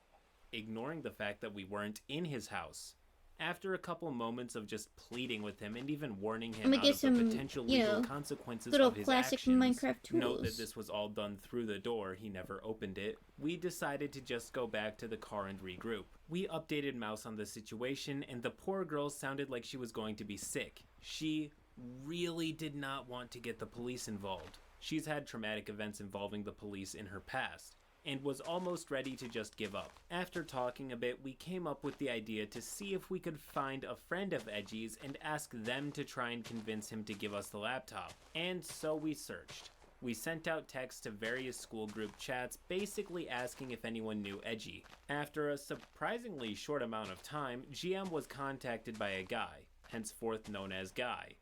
ignoring the fact that we weren't in his house. After a couple moments of just pleading with him and even warning him I'ma out get of the some, potential you legal know, consequences little of his classic actions, Minecraft note that tools. this was all done through the door, he never opened it, we decided to just go back to the car and regroup. We updated Mouse on the situation, and the poor girl sounded like she was going to be sick. She really did not want to get the police involved. She's had traumatic events involving the police in her past, and was almost ready to just give up. After talking a bit, we came up with the idea to see if we could find a friend of Edgy's and ask them to try and convince him to give us the laptop. And so we searched. We sent out texts to various school group chats, basically asking if anyone knew Edgy. After a surprisingly short amount of time, GM was contacted by a guy, henceforth known as Guy.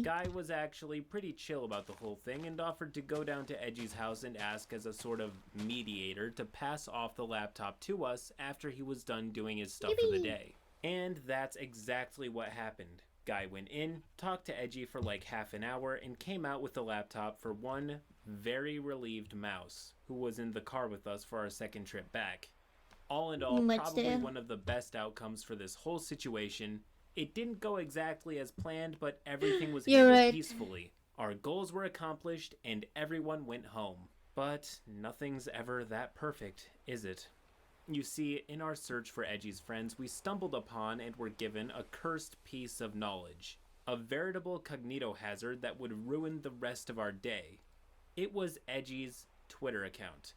Guy was actually pretty chill about the whole thing and offered to go down to Edgy's house and ask as a sort of mediator to pass off the laptop to us after he was done doing his stuff for the Yippee. day. And that's exactly what happened. Guy went in, talked to Edgy for like half an hour, and came out with the laptop for one very relieved Mouse, who was in the car with us for our second trip back. All in all, Let's probably do. one of the best outcomes for this whole situation. It didn't go exactly as planned, but everything was You're handled right. peacefully. Our goals were accomplished, and everyone went home. But nothing's ever that perfect, is it? You see, in our search for Edgy's friends, we stumbled upon and were given a cursed piece of knowledge. A veritable cognito hazard that would ruin the rest of our day. It was Edgy's Twitter account.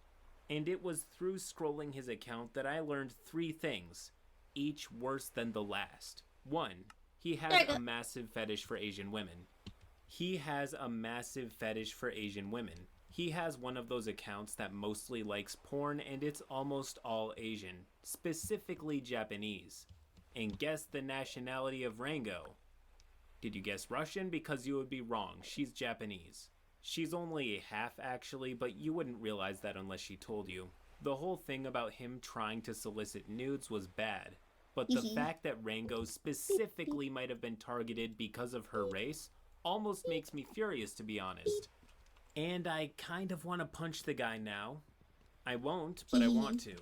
And it was through scrolling his account that I learned 3 things, each worse than the last. 1. He There has you go. a massive fetish for Asian women. He has a massive fetish for Asian women. He has one of those accounts that mostly likes porn, and it's almost all Asian, specifically Japanese. And guess the nationality of Rango? Did you guess Russian? Because you would be wrong. She's Japanese. She's only half actually, but you wouldn't realize that unless she told you. The whole thing about him trying to solicit nudes was bad, but the fact that Rango specifically might have been targeted because of her race almost makes me furious, to be honest. And I kind of want to punch the guy now. I won't, but I want to.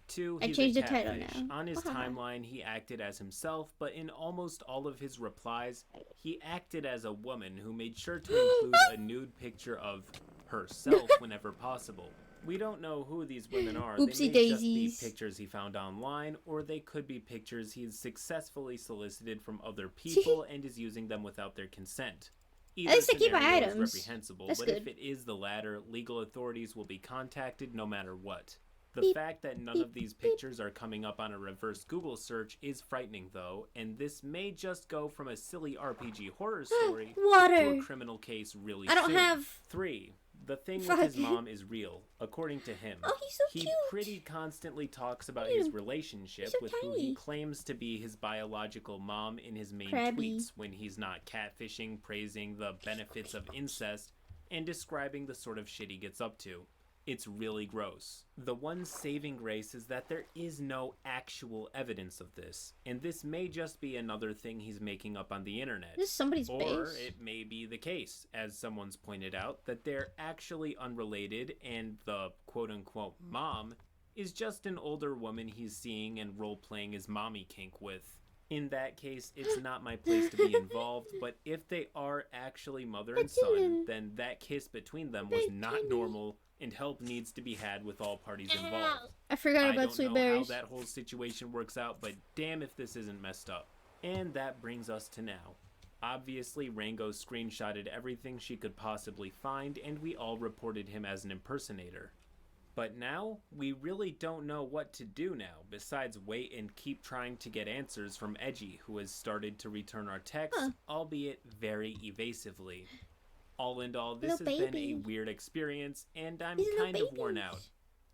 2, I he's changed a the title catfish. now. On his timeline, he acted as himself, but in almost all of his replies, he acted as a woman who made sure to include a nude picture of herself whenever possible. We don't know who these women are. Oopsie They may daisies. just be pictures he found online, or they could be pictures he's successfully solicited from other people and is using them without their consent. Either At least I keep my scenario is items. reprehensible, That's but good. if it is the latter, legal authorities will be contacted no matter what. The fact that none of these pictures are coming up on a reverse Google search is frightening though, and this may just go from a silly RPG horror story to Water. a criminal case really I don't soon. have. 3. The thing with Fuck. his mom is real, according to him. Oh, he's so He cute. pretty constantly talks about Look at his him. relationship He's so with who he tiny. claims to be his biological mom in his main Crabby. tweets when he's not catfishing, praising the benefits of incest, and describing the sort of shit he gets up to. It's really gross. The one saving grace is that there is no actual evidence of this, and this may just be another thing he's making up on the internet. This is somebody's Or base. it may be the case, as someone's pointed out, that they're actually unrelated and the quote-unquote mom is just an older woman he's seeing and role-playing his mommy kink with. In that case, it's not my place to be involved, but if they are actually mother and son, then that kiss between them was not normal, and help needs to be had with all parties involved. I forgot I about don't sweet know berries. how that whole situation works out, but damn if this isn't messed up. And that brings us to now. Obviously, Rango screenshotted everything she could possibly find, and we all reported him as an impersonator. But now, we really don't know what to do now, besides wait and keep trying to get answers from Edgy, who has started to return our texts, albeit very evasively. All in all, this has Little been a baby. weird experience, and I'm He's a little kind of baby. worn out.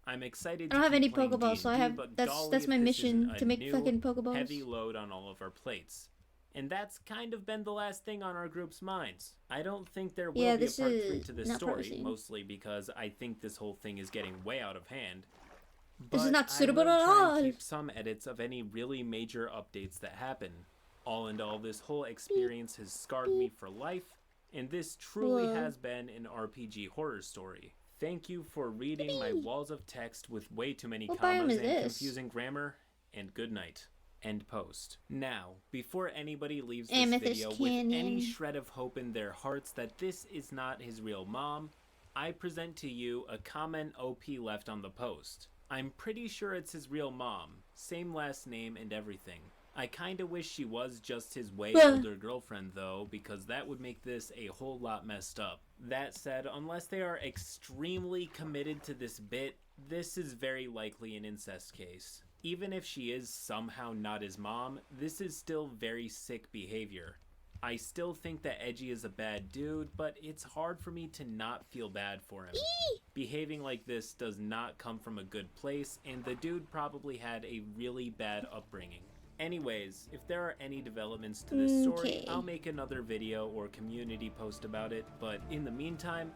I'm excited I don't have to any keep playing Pokeballs, so I D&D, have but that's golly, my if this mission isn't to a make new, fucking Pokeballs. heavy load on all of our plates. And that's kind of been the last thing on our group's minds. I don't think there will Yeah, be a this part 3 is to this not story, promising. mostly because I think this whole thing is getting way out of hand. This is But not suitable I will at try all. and keep some edits of any really major updates that happen. All in all, this whole experience has scarred me for life, and this truly Whoa. has been an RPG horror story. Thank you for reading my walls of text with way too many What biome commas is and this? confusing grammar, and good night. End post. Now, before anybody leaves this Amethyst video with any Canyon. shred of hope in their hearts that this is not his real mom, I present to you a comment OP left on the post. I'm pretty sure it's his real mom, same last name and everything. I kinda wish she was just his way older girlfriend though, because that would make this a whole lot messed up. That said, unless they are extremely committed to this bit, this is very likely an incest case. Even if she is somehow not his mom, this is still very sick behavior. I still think that Edgy is a bad dude, but it's hard for me to not feel bad for him. Behaving like this does not come from a good place, and the dude probably had a really bad upbringing. Anyways, if there are any developments to this story, Okay. I'll make another video or community post about it, but in the meantime,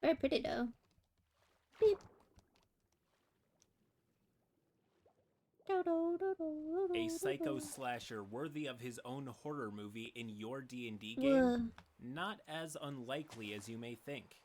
Very pretty though. Beep. a psycho slasher worthy of his own horror movie in your D&D game, Whoa. not as unlikely as you may think.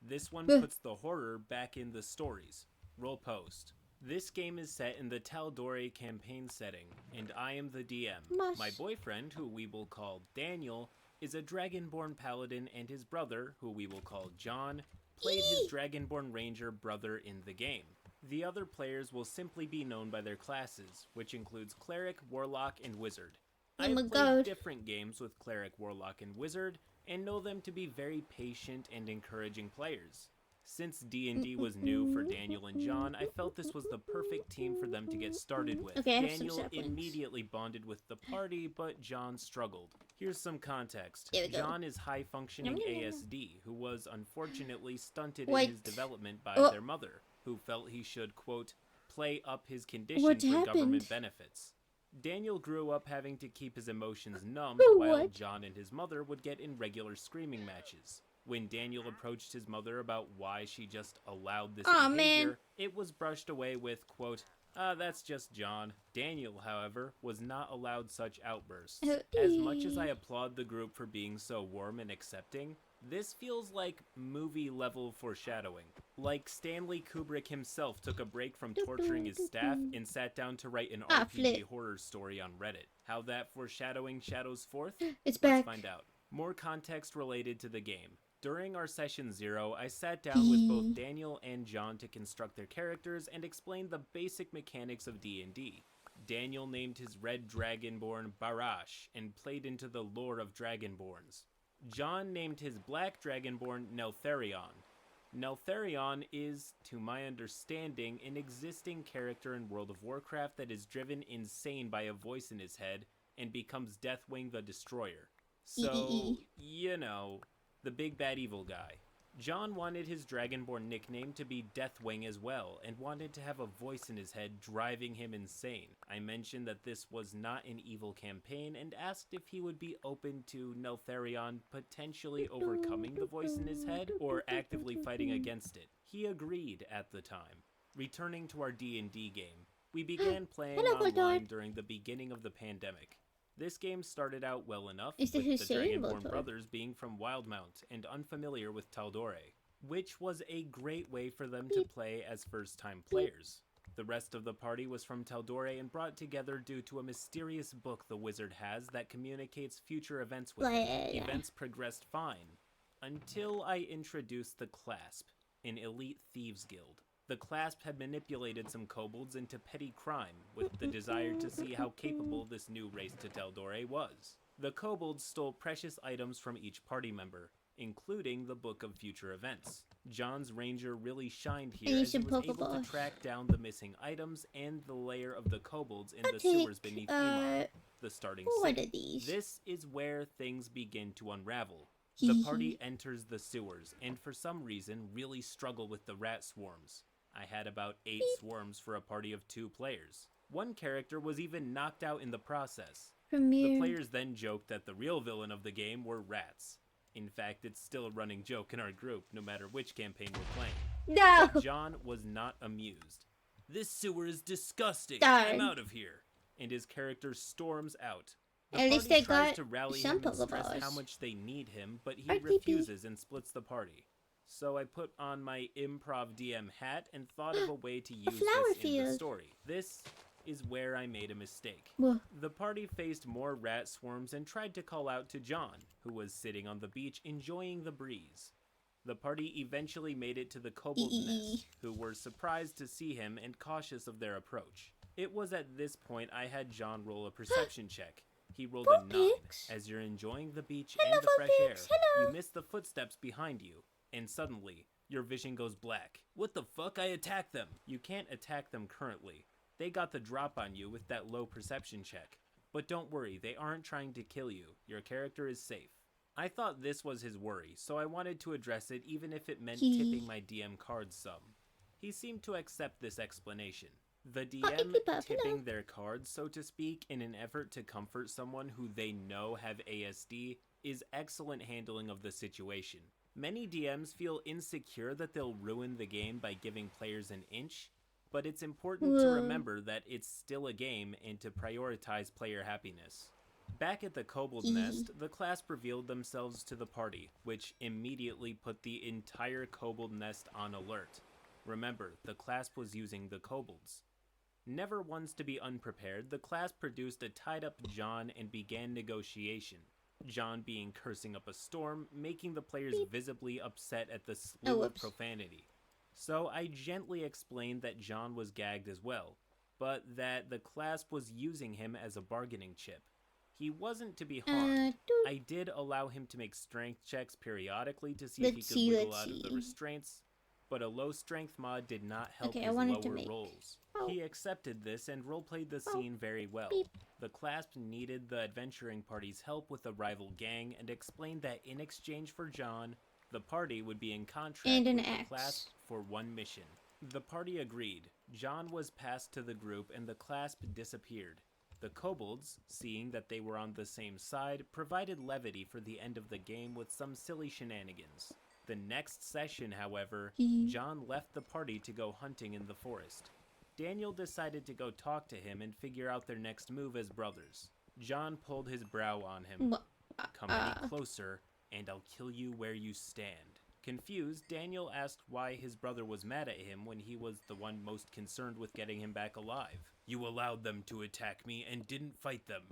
This one Ugh. puts the horror back in the stories. Roll post. This game is set in the Tal'Dorei campaign setting, and I am the DM. Mush. My boyfriend, who we will call Daniel, is a Dragonborn paladin, and his brother, who we will call John, played his Dragonborn ranger brother in the game. The other players will simply be known by their classes, which includes Cleric, Warlock, and Wizard. Oh I've my played God. different games with Cleric, Warlock, and Wizard, and know them to be very patient and encouraging players. Since D&D was new for Daniel and John, I felt this was the perfect team for them to get started with. Okay, I have some Daniel saplings. immediately bonded with the party, but John struggled. Here's some context. There we go. John is high-functioning Yum, yum, yum, yum. ASD, who was unfortunately stunted Wait. in his development by Oh. their mother, who felt he should, quote, play up his condition What for government happened? benefits. Daniel grew up having to keep his emotions numbed For while what? John and his mother would get in regular screaming matches. When Daniel approached his mother about why she just allowed this Aw, behavior, man. it was brushed away with, quote, that's just John. Daniel, however, was not allowed such outbursts. As much as I applaud the group for being so warm and accepting, this feels like movie-level foreshadowing. Like Stanley Kubrick himself took a break from torturing his staff and sat down to write an Ah, RPG flip. horror story on Reddit. How that foreshadowing shadows forth? It's Let's back. find out. More context related to the game. During our session 0, I sat down with both Daniel and John to construct their characters and explain the basic mechanics of D&D. Daniel named his red dragonborn Barash and played into the lore of dragonborns. John named his black dragonborn Neltharion. Neltharion is, to my understanding, an existing character in World of Warcraft that is driven insane by a voice in his head and becomes Deathwing the Destroyer. So, you know, the big bad evil guy. John wanted his dragonborn nickname to be Deathwing as well, and wanted to have a voice in his head driving him insane. I mentioned that this was not an evil campaign, and asked if he would be open to Neltharion potentially overcoming the voice in his head, or actively fighting against it. He agreed at the time. Returning to our D&D game, we began playing online during the beginning of the pandemic. This game started out well enough, with the Dragonborn brothers being from Wildmount and unfamiliar with Tal'Dorei, which was a great way for them to play as first-time players. The rest of the party was from Tal'Dorei and brought together due to a mysterious book the wizard has that communicates future events with him. Events progressed fine, until I introduced the Clasp, an elite thieves guild. The Clasp had manipulated some kobolds into petty crime, with the desire to see how capable this new race to Tal'Dorei was. The kobolds stole precious items from each party member, including the Book of Future Events. John's ranger really shined here as he was able to track down the missing items and the lair of the kobolds in the sewers beneath Emon, the starting city. This is where things begin to unravel. The party enters the sewers, and for some reason really struggle with the rat swarms. I had about 8 swarms for a party of 2 players. One character was even knocked out in the process. The players then joked that the real villain of the game were rats. In fact, it's still a running joke in our group, no matter which campaign we're playing. No! But John was not amused. This sewer is disgusting. I'm out of here. And his character storms out. The At least party they tries got to rally some him and stress Pokeballs. how much they need him, but he RTP. refuses and splits the party. So I put on my improv DM hat and thought of a way to use this in the story. This is where I made a mistake. The party faced more rat swarms and tried to call out to John, who was sitting on the beach enjoying the breeze. The party eventually made it to the kobold nest, who were surprised to see him and cautious of their approach. It was at this point I had John roll a perception check. He rolled a 9. As you're enjoying the beach and the fresh air, you miss the footsteps behind you, and suddenly, your vision goes black. What the fuck? I attacked them! You can't attack them currently. They got the drop on you with that low perception check. But don't worry, they aren't trying to kill you. Your character is safe. I thought this was his worry, so I wanted to address it even if it meant tipping my DM cards some. He seemed to accept this explanation. The DM tipping their cards, so to speak, in an effort to comfort someone who they know have ASD is excellent handling of the situation. Many DMs feel insecure that they'll ruin the game by giving players an inch, but it's important to remember that it's still a game and to prioritize player happiness. Back at the kobold nest, the Clasp revealed themselves to the party, which immediately put the entire kobold nest on alert. Remember, the Clasp was using the kobolds. Never once to be unprepared, the Clasp produced a tied-up John and began negotiation. John being cursing up a storm, making the players visibly upset at the slew of profanity. So I gently explained that John was gagged as well, but that the Clasp was using him as a bargaining chip. He wasn't to be harmed. I did allow him to make strength checks periodically to see if he could wiggle out of the restraints, but a low strength mod did not help his lower rolls. He accepted this and roleplayed the scene very well. The Clasp needed the adventuring party's help with a rival gang and explained that in exchange for John, the party would be in contract with the Clasp for one mission. The party agreed. John was passed to the group and the Clasp disappeared. The kobolds, seeing that they were on the same side, provided levity for the end of the game with some silly shenanigans. The next session, however, John left the party to go hunting in the forest. Daniel decided to go talk to him and figure out their next move as brothers. John pulled his brow on him. Come any closer, and I'll kill you where you stand. Confused, Daniel asked why his brother was mad at him when he was the one most concerned with getting him back alive. You allowed them to attack me and didn't fight them.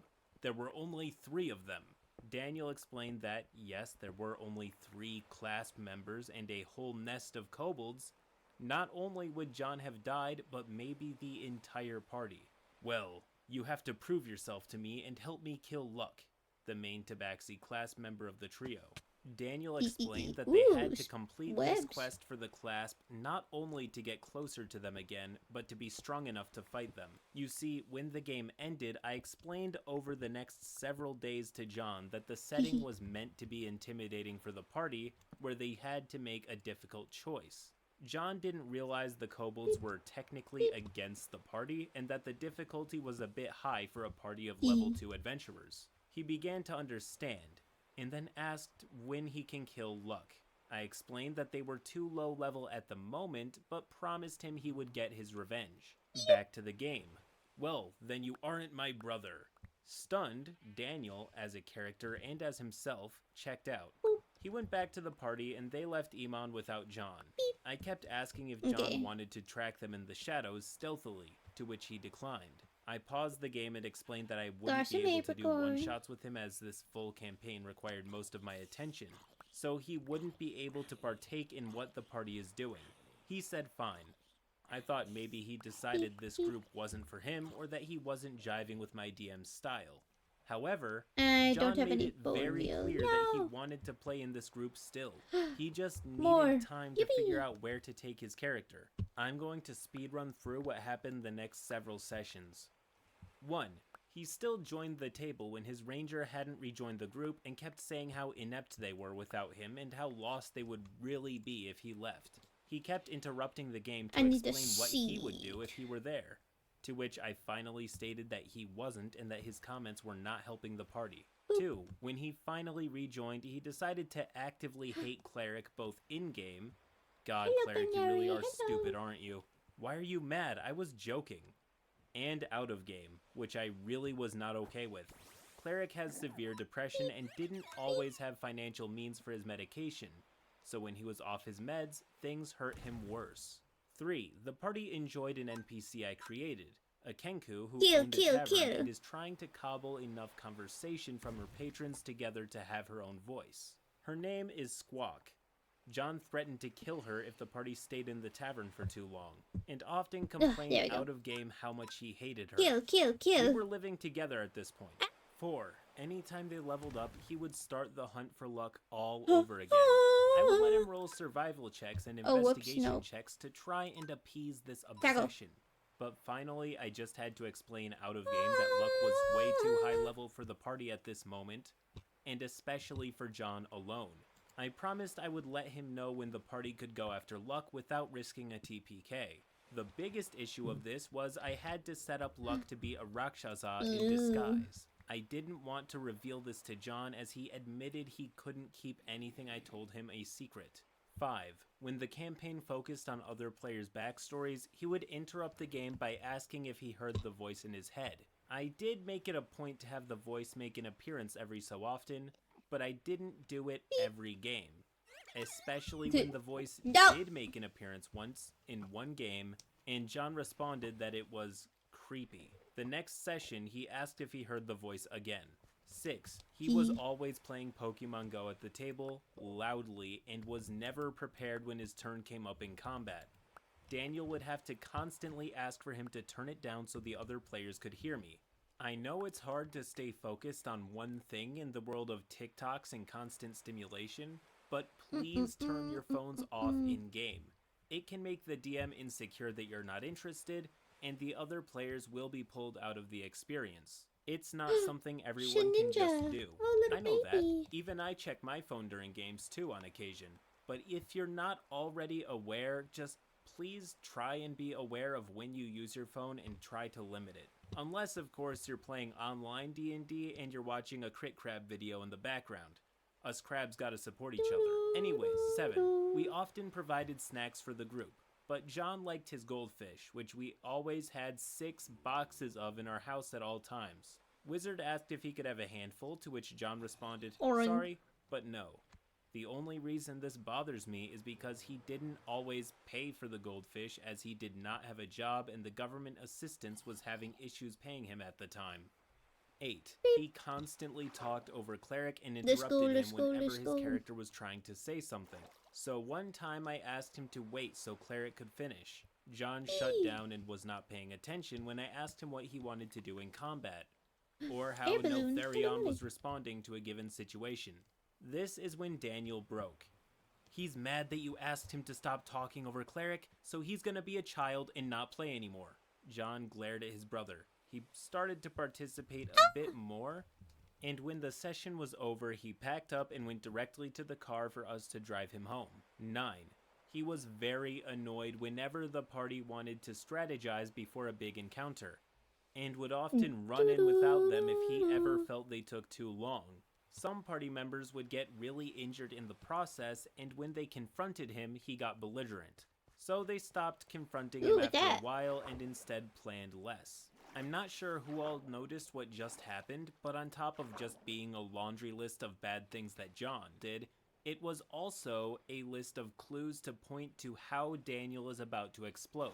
There were only 3 of them. Daniel explained that, yes, there were only 3 class members and a whole nest of kobolds. Not only would John have died, but maybe the entire party. Well, you have to prove yourself to me and help me kill Luck, the main Tabaxi class member of the trio. Daniel explained that they had to complete this quest for the clasp not only to get closer to them again, but to be strong enough to fight them. You see, when the game ended, I explained over the next several days to John that the setting was meant to be intimidating for the party, where they had to make a difficult choice. John didn't realize the kobolds were technically against the party, and that the difficulty was a bit high for a party of level 2 adventurers. He began to understand, and then asked when he can kill Luck. I explained that they were too low level at the moment, but promised him he would get his revenge. Back to the game. Well, then you aren't my brother. Stunned, Daniel, as a character and as himself, checked out. He went back to the party and they left Iman without John. I kept asking if John wanted to track them in the shadows stealthily, to which he declined. I paused the game and explained that I wouldn't be able to do one-shots with him as this full campaign required most of my attention, so he wouldn't be able to partake in what the party is doing. He said fine. I thought maybe he decided this group wasn't for him or that he wasn't jiving with my DM's style. However, John made it very clear that he wanted to play in this group still. He just needed time to figure out where to take his character. I'm going to speedrun through what happened the next several sessions. 1. He still joined the table when his ranger hadn't rejoined the group and kept saying how inept they were without him and how lost they would really be if he left. He kept interrupting the game to explain what he would do if he were there, to which I finally stated that he wasn't and that his comments were not helping the party. 2. When he finally rejoined, he decided to actively hate Cleric both in-game— God, Cleric, you really are stupid, aren't you? Why are you mad? I was joking. And out of game, which I really was not okay with. Cleric has severe depression and didn't always have financial means for his medication, so when he was off his meds, things hurt him worse. 3. The party enjoyed an NPC I created, a Kenku who owned a tavern and is trying to cobble enough conversation from her patrons together to have her own voice. Her name is Squawk. John threatened to kill her if the party stayed in the tavern for too long, and often complained out of game how much he hated her. They were living together at this point. 4. Anytime they leveled up, he would start the hunt for Luck all over again. I would let him roll survival checks and investigation checks to try and appease this obsession. But finally, I just had to explain out of game that Luck was way too high level for the party at this moment, and especially for John alone. I promised I would let him know when the party could go after Luck without risking a TPK. The biggest issue of this was I had to set up Luck to be a Rakshasa in disguise. I didn't want to reveal this to John as he admitted he couldn't keep anything I told him a secret. 5. When the campaign focused on other players' backstories, he would interrupt the game by asking if he heard the voice in his head. I did make it a point to have the voice make an appearance every so often, but I didn't do it every game, especially when the voice did make an appearance once in one game, and John responded that it was creepy. The next session, he asked if he heard the voice again. 6. He was always playing Pokemon Go at the table, loudly, and was never prepared when his turn came up in combat. Daniel would have to constantly ask for him to turn it down so the other players could hear me. I know it's hard to stay focused on one thing in the world of TikToks and constant stimulation, but please turn your phones off in-game. It can make the DM insecure that you're not interested, and the other players will be pulled out of the experience. It's not something everyone can just do. I know that. Even I check my phone during games too on occasion. But if you're not already aware, just please try and be aware of when you use your phone and try to limit it. Unless, of course, you're playing online D&D and you're watching a Crit Crab video in the background. Us crabs gotta support each other. Anyways, 7. We often provided snacks for the group, but John liked his goldfish, which we always had 6 boxes of in our house at all times. Wizard asked if he could have a handful, to which John responded, Orange. sorry, but no. The only reason this bothers me is because he didn't always pay for the goldfish, as he did not have a job and the government assistance was having issues paying him at the time. 8. He constantly talked over Cleric and interrupted him whenever his character was trying to say something. So one time I asked him to wait so Cleric could finish. John shut down and was not paying attention when I asked him what he wanted to do in combat, or how Neltharion was responding to a given situation. This is when Daniel broke. He's mad that you asked him to stop talking over Cleric, so he's gonna be a child and not play anymore. John glared at his brother. He started to participate a bit more, and when the session was over, he packed up and went directly to the car for us to drive him home. 9. He was very annoyed whenever the party wanted to strategize before a big encounter, and would often run in without them if he ever felt they took too long. Some party members would get really injured in the process, and when they confronted him, he got belligerent. So they stopped confronting him after a while and instead planned less. I'm not sure who all noticed what just happened, but on top of just being a laundry list of bad things that John did, it was also a list of clues to point to how Daniel is about to explode.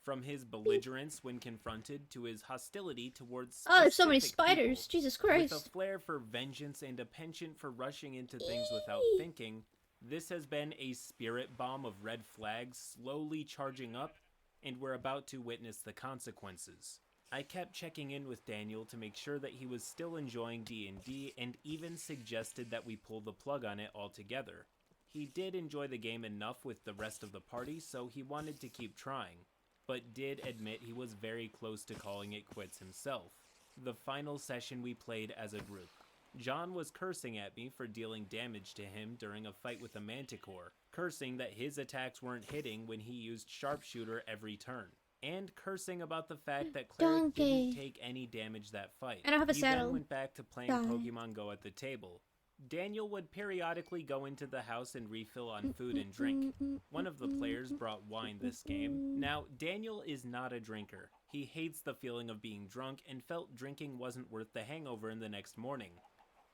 From his belligerence when confronted to his hostility towards Oh, there's so many specific spiders. people. Jesus Christ. With a flair for vengeance and a penchant for rushing into things without thinking, this has been a spirit bomb of red flags slowly charging up, and we're about to witness the consequences. I kept checking in with Daniel to make sure that he was still enjoying D&D and even suggested that we pull the plug on it altogether. He did enjoy the game enough with the rest of the party, so he wanted to keep trying, but did admit he was very close to calling it quits himself. The final session we played as a group. John was cursing at me for dealing damage to him during a fight with a manticore, cursing that his attacks weren't hitting when he used sharpshooter every turn, and cursing about the fact that Cleric didn't take any damage that fight. I don't have a He saddle. then went back to playing Pokemon Go at the table. Daniel would periodically go into the house and refill on food and drink. One of the players brought wine this game. Now, Daniel is not a drinker. He hates the feeling of being drunk and felt drinking wasn't worth the hangover in the next morning.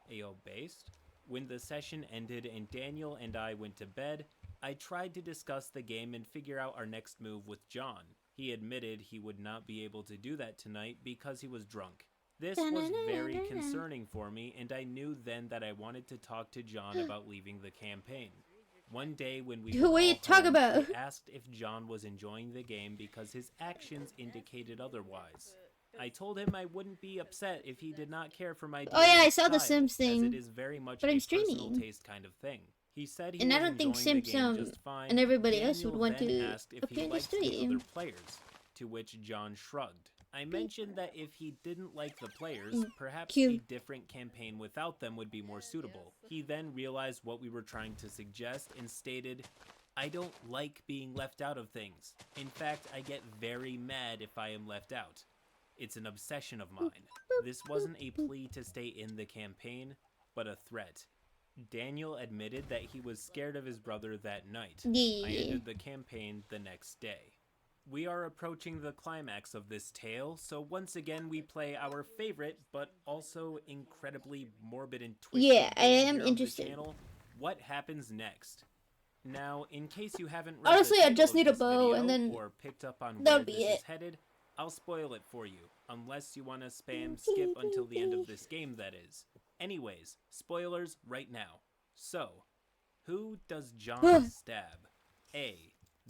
AO based? When the session ended and Daniel and I went to bed, I tried to discuss the game and figure out our next move with John. He admitted he would not be able to do that tonight because he was drunk. This was very concerning for me, and I knew then that I wanted to talk to John about leaving the campaign. One day when we were all home, I asked if John was enjoying the game because his actions indicated otherwise. I told him I wouldn't be upset if he did not care for my Oh yeah, I saw style, the Sims as thing. it is very much But a I'm personal streaming. taste kind of thing. He said he And I was don't think enjoying the Sim game just fine. and everybody else Daniel would want then to asked if appear he in the liked the stream. other players, to which John shrugged. I mentioned that if he didn't like the players, perhaps a different campaign without them would be more suitable. He then realized what we were trying to suggest and stated, I don't like being left out of things. In fact, I get very mad if I am left out. It's an obsession of mine. This wasn't a plea to stay in the campaign, but a threat. Daniel admitted that he was scared of his brother that night. I ended the campaign the next day. We are approaching the climax of this tale, so once again we play our favorite, but also incredibly morbid and twisted Yeah, I game am here on the interested. channel, What Happens Next? Now, in case you haven't read Honestly, the I title just of need a this bow, video and then or picked up on that'll where be this it. is headed, I'll spoil it for you, unless you want to spam skip until the end of this game, that is. Anyways, spoilers right now. So, who does John stab? A,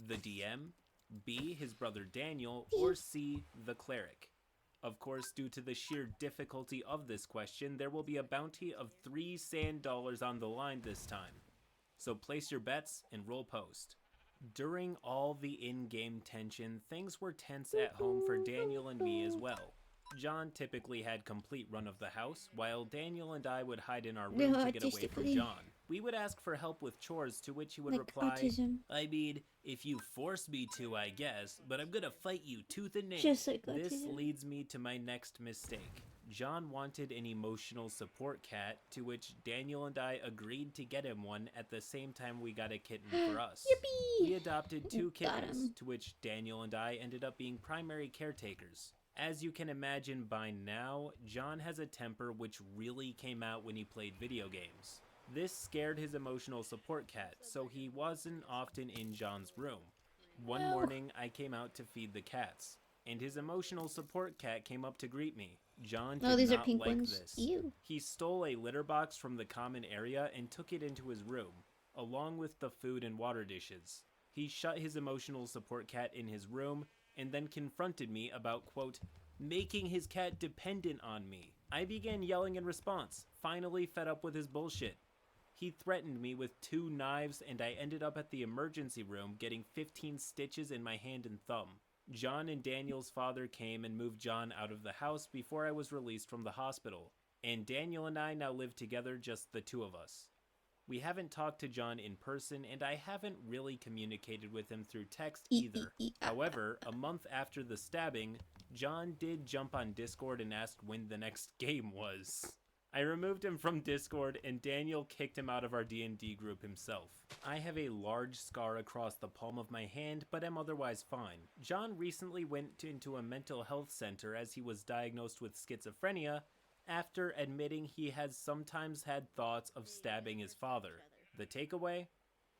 the DM, B, his brother Daniel, or C, the cleric? Of course, due to the sheer difficulty of this question, there will be a bounty of 3 sand dollars on the line this time. So place your bets and roll post. During all the in-game tension, things were tense at home for Daniel and me as well. John typically had complete run of the house, while Daniel and I would hide in our room to get away from John. We would ask for help with chores, to which he would Like reply, autism. I mean, if you force me to, I guess, but I'm gonna fight you tooth and nail. Just like This autism. leads me to my next mistake. John wanted an emotional support cat, to which Daniel and I agreed to get him one at the same time we got a kitten for us. We Yippee! adopted 2 Got kittens, him. to which Daniel and I ended up being primary caretakers. As you can imagine by now, John has a temper which really came out when he played video games. This scared his emotional support cat, so he wasn't often in John's room. One No. morning, I came out to feed the cats, and his emotional support cat came up to greet me. John did Oh, these are not pink like ones. this. Ew. He stole a litter box from the common area and took it into his room, along with the food and water dishes. He shut his emotional support cat in his room and then confronted me about, quote, making his cat dependent on me. I began yelling in response, finally fed up with his bullshit. He threatened me with 2 knives, and I ended up at the emergency room getting 15 stitches in my hand and thumb. John and Daniel's father came and moved John out of the house before I was released from the hospital, and Daniel and I now live together, just the 2 of us. We haven't talked to John in person, and I haven't really communicated with him through text either. However, a month after the stabbing, John did jump on Discord and asked when the next game was. I removed him from Discord, and Daniel kicked him out of our D&D group himself. I have a large scar across the palm of my hand, but am otherwise fine. John recently went into a mental health center as he was diagnosed with schizophrenia, after admitting he has sometimes had thoughts of stabbing his father. The takeaway?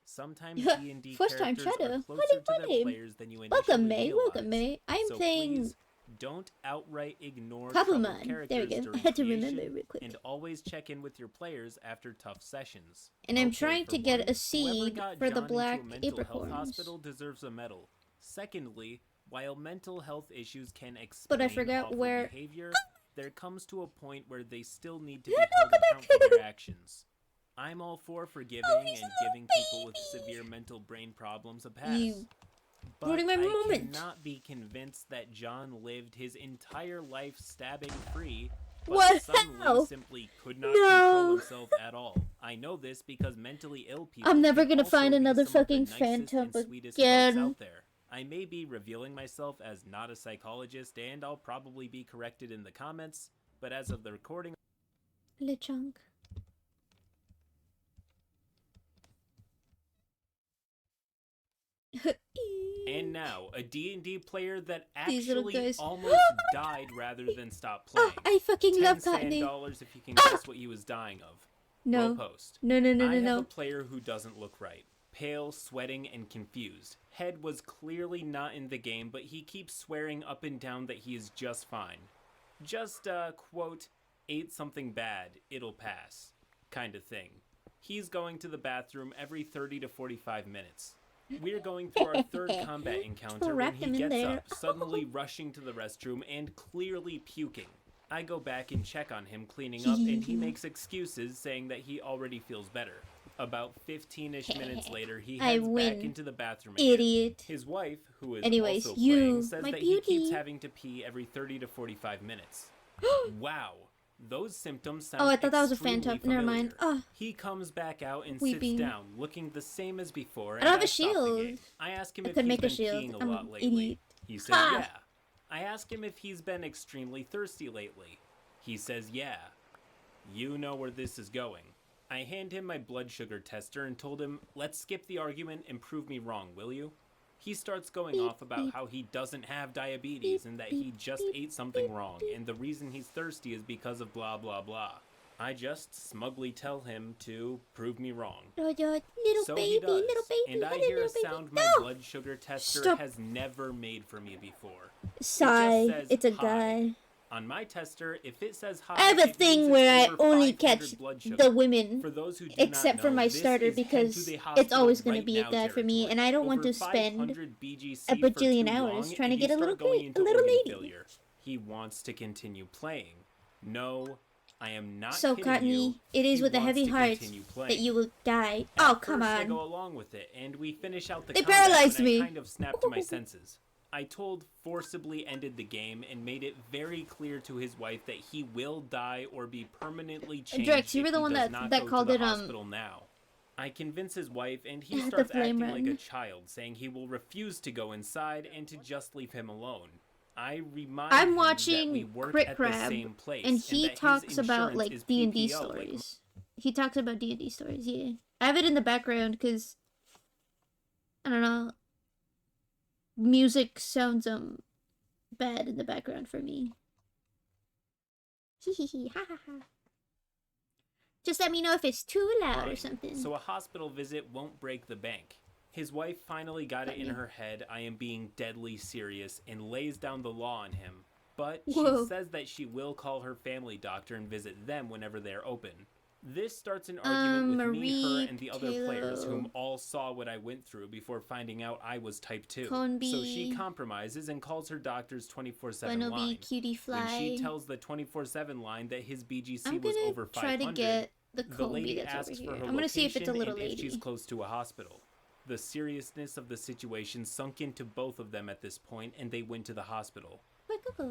Sometimes D&D First time characters Shadow. are What closer is to my their name? players than you initially Welcome, May. realize. Welcome, May. I'm So playing please, don't outright ignore troubled Cobblemon. characters There we go. I during had to remember creation, real quick. and always check in with your players after tough sessions. And I'm Okay, trying for to get one, a whoever seed got for the John into black a mental health apricorns. hospital deserves a medal. Secondly, while mental health issues can But I explain forgot awful where- behavior, there comes to a point where they still need to be Yeah, no, held come account back. for their actions. I'm all for forgiving he's a and little giving people with baby. severe mental brain problems a pass. You But ruining my I moment. cannot be convinced that John lived his entire life stabbing free, but What? suddenly How? simply could not No. control himself at all. I know this because mentally ill people I'm never can gonna also find be another some of the fucking nicest phantom and sweetest again. folks out there. I may be revealing myself as not a psychologist, and I'll probably be corrected in the comments, but as of the recording, Lechonk. and now a D&D player that These little actually guys. almost died rather than stop Oh, playing. I fucking 10 love sand Courtney. dollars if you can guess what he was dying of. Roll No. post. No, no, no, I no, have no. a player who doesn't look right. Pale, sweating, and confused. Head was clearly not in the game, but he keeps swearing up and down that he is just fine. Just, quote, ate something bad, it'll pass, kind of thing. He's going to the bathroom every 30 to 45 minutes. We're going through our third combat encounter when Wrapped he him in gets there. up, suddenly rushing to the restroom and clearly puking. I go back and check on him cleaning up, and he makes excuses saying that he already feels better. About 15-ish minutes later, he I heads back win. into the bathroom again. Idiot. His wife, who is Anyways, also you, playing, says my that he keeps beauty. having to pee every 30 to 45 minutes. Wow. Those symptoms sound Oh, I thought that was a extremely phantom. Never mind. familiar. Oh, He comes back out and Weeping. sits down, looking the same as before. I And don't have a stop the shield. game. I ask him I if could he's make a been shield. peeing a I'm lot an lately. idiot. He says, Ha! yeah. I ask him if he's been extremely thirsty lately. He says, yeah. You know where this is going. I hand him my blood sugar tester and told him, let's skip the argument and prove me wrong, will you? He starts going Beep, off about beep. how he doesn't have diabetes and that he beep, just beep, ate something beep, wrong, beep. and the reason he's thirsty is because of blah blah blah. I just smugly tell him to prove me wrong. little So baby, he does, little baby, and I hello, hear a little baby. sound my No! blood sugar tester Stop. has never made for me before. Sigh. says It's a hi. guy. On my tester, if it says hi, I have a it means thing it's where I over only 500 catch blood sugar. the women, For those who do except not for know, my this starter, is head to because the it's hospital always going to right be a now guy for me, territory. and I don't want Over to spend 500 BGC a for bajillion too hours long, trying to and get you a little start going kid, into a little organ lady. failure. He wants to continue playing. No, I am not So, kidding Courtney, you. it is He with a wants heavy to heart continue playing. that you will die. At Oh, come first, I go on. along with it, and we finish out the They combat paralyzed when me. I kind of snapped to my senses. I forcibly ended the game and made it very clear to his wife that he will die or be permanently changed Drex, you if were the he one does that- not that go called to it, the hospital now. I convince his wife, and he The starts flame acting like a run. child, saying he will refuse to go inside and to just leave him alone. I remind I'm him that we watching work Crit at the Crab, same place and and he that his talks about insurance like is D&D PPO like stories. He talks about D&D stories. Yeah, I have it in the background because I don't know. Music sounds bad in the background for me. Hehehe, ha ha ha. Just let me know if it's too loud or something. So a hospital visit won't break the bank. His wife finally got it in her head I am being deadly serious and lays down the law on him. But Whoa. she says that she will call her family doctor and visit them whenever they're open. This starts an argument with me, her, and the other players, whom all saw what I went through before finding out I was type 2. Conby. So she compromises and calls her doctor's 24/7 Buenobi, line. Cutie Fly. When she tells the 24/7 line that his BGC I'm was gonna over 500, try to get the the lady Conby that's over asks here. for her I'm gonna see if it's a location little and lady. if she's close to a hospital. The seriousness of the situation sunk into both of them at this point, and they went to the hospital.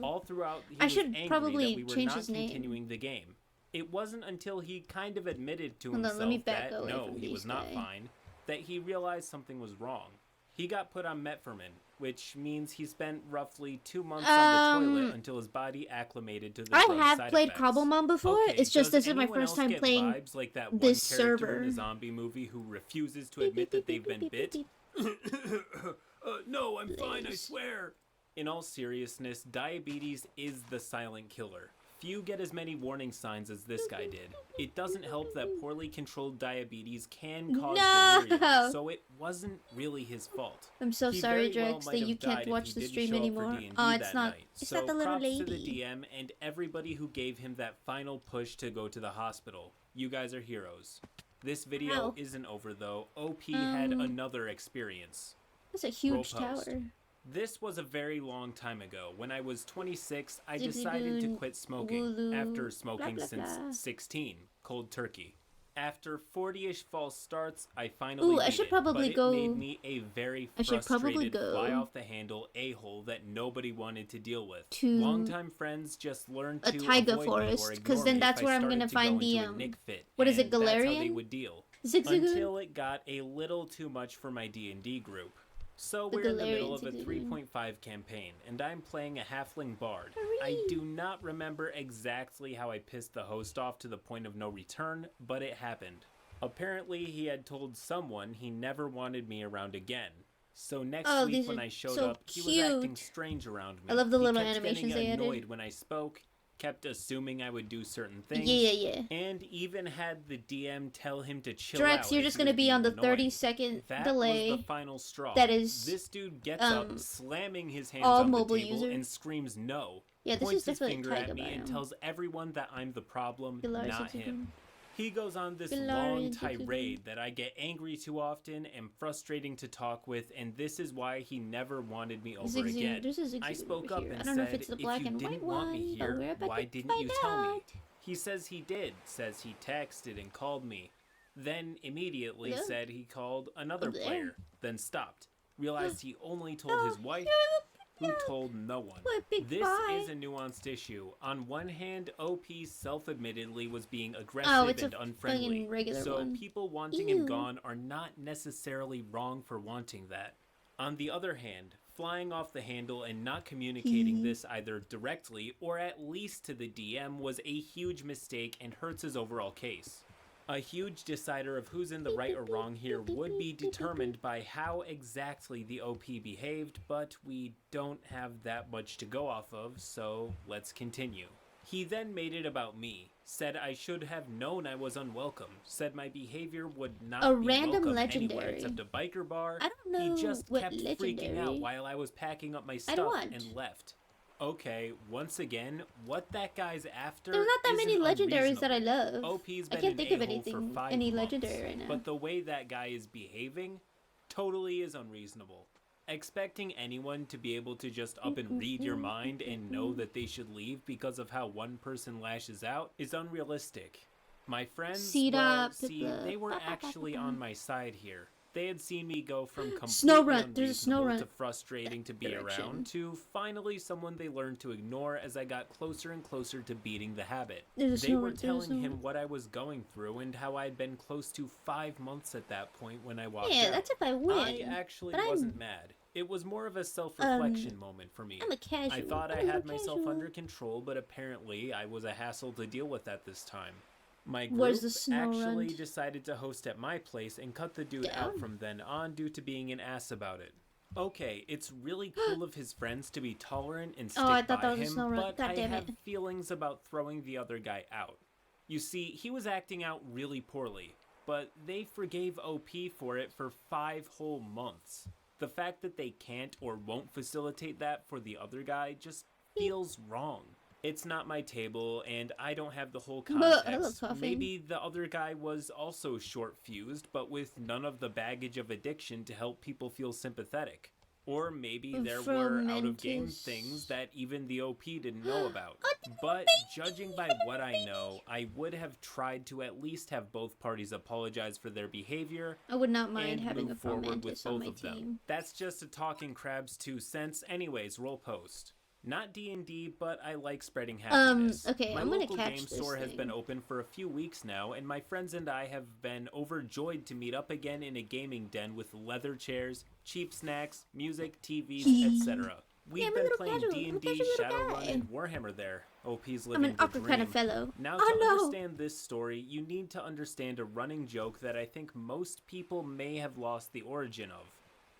All throughout, he was angry probably that we were change not his name. continuing the game. It wasn't until he kind of admitted to Hold on, himself let me back that away no, from he these was not guys. fine, that he realized something was wrong. He got put on metformin, which means he spent roughly 2 months on the toilet until his body acclimated to the I drug's have side played effects. Cobblemon before. Okay, It's just does this is my anyone first else time get playing vibes like that one this character server. in a zombie movie who refuses to Beep, admit beep, that they've beep, been beep, bit? beep, No, I'm fine, I Please. swear. In all seriousness, diabetes is the silent killer. Few get as many warning signs as this guy did. It doesn't help that poorly controlled diabetes can cause delirium, so it wasn't really his fault. I'm so He sorry, very well Drex, might that have you can't died if watch he the didn't stream show up for anymore. D&D Oh, it's that not. night. It's So not the little props lady. to the DM and everybody who gave him that final push to go to the hospital. You guys are heroes. This video Ow. isn't over though. OP had another experience. That's a huge Roll post. tower. This was a very long time ago. When I was 26, I Zibziboon, decided to quit smoking Wooloo, after smoking blah, blah, since blah. 16, cold turkey. After 40-ish false starts, I finally Ooh, beat I should it, probably but go- it made me a very I should probably frustrated, go fly-off-the-handle a-hole that nobody wanted to deal with. to Longtime friends just learned a to taiga avoid forest, me or 'cause ignore then me that's if where I I'm gonna started to find go the, into a Nick fit, what is it, and that's how they Galarian? would deal. Zigzagoon? Until it got a little too much for my D&D group. So The we're in the middle Galarian of a Zigzagoon. 3.5 campaign, and I'm playing a halfling bard. Hooray. I do not remember exactly how I pissed the host off to the point of no return, but it happened. Apparently, he had told someone he never wanted me around again. So next Oh, week these when are I showed so up, he was acting cute. strange around me. I love the He little kept animations getting they added. annoyed when I spoke, kept assuming I would do certain things, Yeah. and even had the DM tell him to chill Drex, out you're if just he gonna was be on the being annoying. 30-second That delay. was the final straw. That is, this dude gets up, slamming his hands all on the mobile table, users. and screams no. Yeah, this points is definitely his finger at taiga me and biome. tells everyone that I'm the problem, Galarian not him. Zigzagoon. He goes on this Galarian long Zigzagoon. tirade that I get angry too often and frustrating to talk with, and this is why he never wanted me over Zigzagoon. again. There's a Zigzagoon I spoke over up here. and I don't know if said, it's the black if you and didn't white want me one, but we're here, about why to didn't you find tell me? out. He says he did, says he texted and called me, then immediately Hello? said he called another There. player, then stopped. Realized he only told his wife, who told no one. What big This bye. is a nuanced issue. On one hand, OP self-admittedly was being Oh, aggressive it's a and unfriendly, fucking regular so one. people wanting Ew. him gone are not necessarily wrong for wanting that. On the other hand, flying off the handle and not communicating this either directly or at least to the DM was a huge mistake and hurts his overall case. A huge decider of who's in the right or wrong here would be determined by how exactly the OP behaved, but we don't have that much to go off of, so let's continue. He then made it about me, said I should have known I was unwelcome, said my behavior would not A be random welcome legendary. anywhere except a biker bar. I don't know He just what kept freaking out legendary. while I was packing up my I stuff don't want. and left. Okay, once again, what that guy's after There's not that many isn't legendaries that I unreasonable. love. OP's I been can't an think of a-hole anything, for 5 any months, legendary right now. but the way that guy is behaving totally is unreasonable. Expecting anyone to be able to just up and read your mind and know that they should leave because of how one person lashes out is unrealistic. My friends, Seed well, up, see, blah, they were blah, blah, actually blah. on my side here. They had seen me go from Snow completely run. There's a snow unreasonable run. to frustrating to be direction. around to finally someone they learned to ignore as I got closer and closer to beating the habit. There's a They snow were run. There's a telling snow him what I was going through and how I'd been close to 5 months at that point when I walked Yeah, out. that's if I win. I actually but I'm- wasn't mad. It was more of a self-reflection moment for me. I'm a casual. I thought I I'm a had myself casual. under control, but apparently I was a hassle to deal with at this time. My Where's group the snow actually run? decided to host at my place and cut the dude out Damn. from then on due to being an ass about it. Okay, it's really cool of his friends to be tolerant and stick I thought by that was a him, snow run. but God I damn have it. feelings about throwing the other guy out. You see, he was acting out really poorly, but they forgave OP for it for 5 whole months. The fact that they can't or won't facilitate that for the other guy just feels wrong. It's not my table, and I don't have the whole But I love context. coughing. Maybe the other guy was also short-fused, but with none of the baggage of addiction to help people feel sympathetic. Or maybe there were out-of-game Fermentous. things that even the OP didn't know about. But judging by what I know, I would have tried to at least have both parties apologize for their behavior I would not mind and having a move forward with Fermentus on both my of them. team. That's just a Talking Crab's 2 cents. Anyways, roll post. Not D&D, but I like spreading happiness. Okay, My I'm gonna local catch game this store has been thing. open for a few weeks now, and my friends and I have been overjoyed to meet up again in a gaming den with leather chairs, cheap snacks, music, TVs, etc. We've I'm a been little playing casual. I'm a D&D, casual little Shadowrun, guy. and Warhammer there. OP's I'm living an the awkward dream. kind of fellow. Now, Oh, to no. understand this story, you need to understand a running joke that I think most people may have lost the origin of.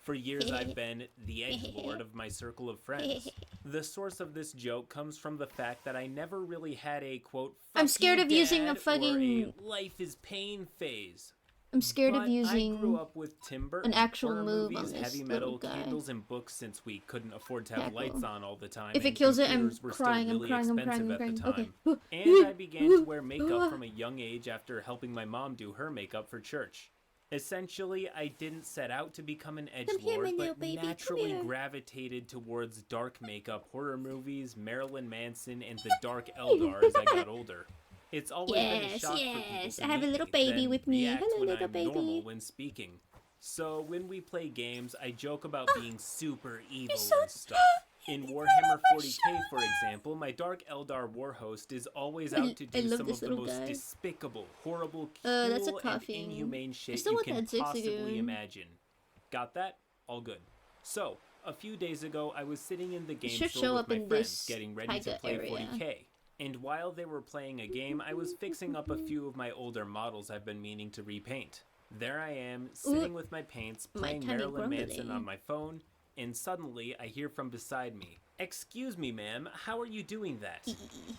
For years, I've been the edgelord of my circle of friends. The source of this joke comes from the fact that I never really had a, quote, I'm "Fuck scared you, of using a Dad," or fucking- life is pain phase. I'm scared But of using I grew up with Tim Burton, actual horror move movies, on this heavy little metal, guy. candles, and books since we couldn't afford to have Tackle. lights on all the time. If it and kills it, I'm computers were still crying, I'm really crying, I'm expensive crying, I'm at the crying. time. Okay. And I began to wear makeup from a young age after helping my mom do her makeup for church. Essentially, I didn't set out to become an Come here, my edgelord, little but baby, come naturally here. gravitated towards dark makeup, horror movies, Marilyn Manson, and the Dark Eldar as I got older. It's always been a Yes, shock for people yes. to I have a meet little me, baby then with me. react Hello, when little I'm baby. normal when speaking. So when we play games, I joke about being super evil so and stuff. In Warhammer 40k, for example, my Dark Eldar Warhost is always I out to love do some this of the little most guy. despicable, horrible, that's a cruel, and coughing. inhumane I shit still you want can that possibly Zigzagoon. imagine. Got that? All good. So, a few days ago, I was sitting in the game should store show with up my in friends, this getting ready to taiga play area. 40k. And while they were playing a game, I was fixing up a few of my older models I've been meaning to repaint. There I am, sitting with my paints, My playing tummy Marilyn Manson grumbling. on my phone, and suddenly I hear from beside me, "Excuse me, ma'am, how are you doing that?"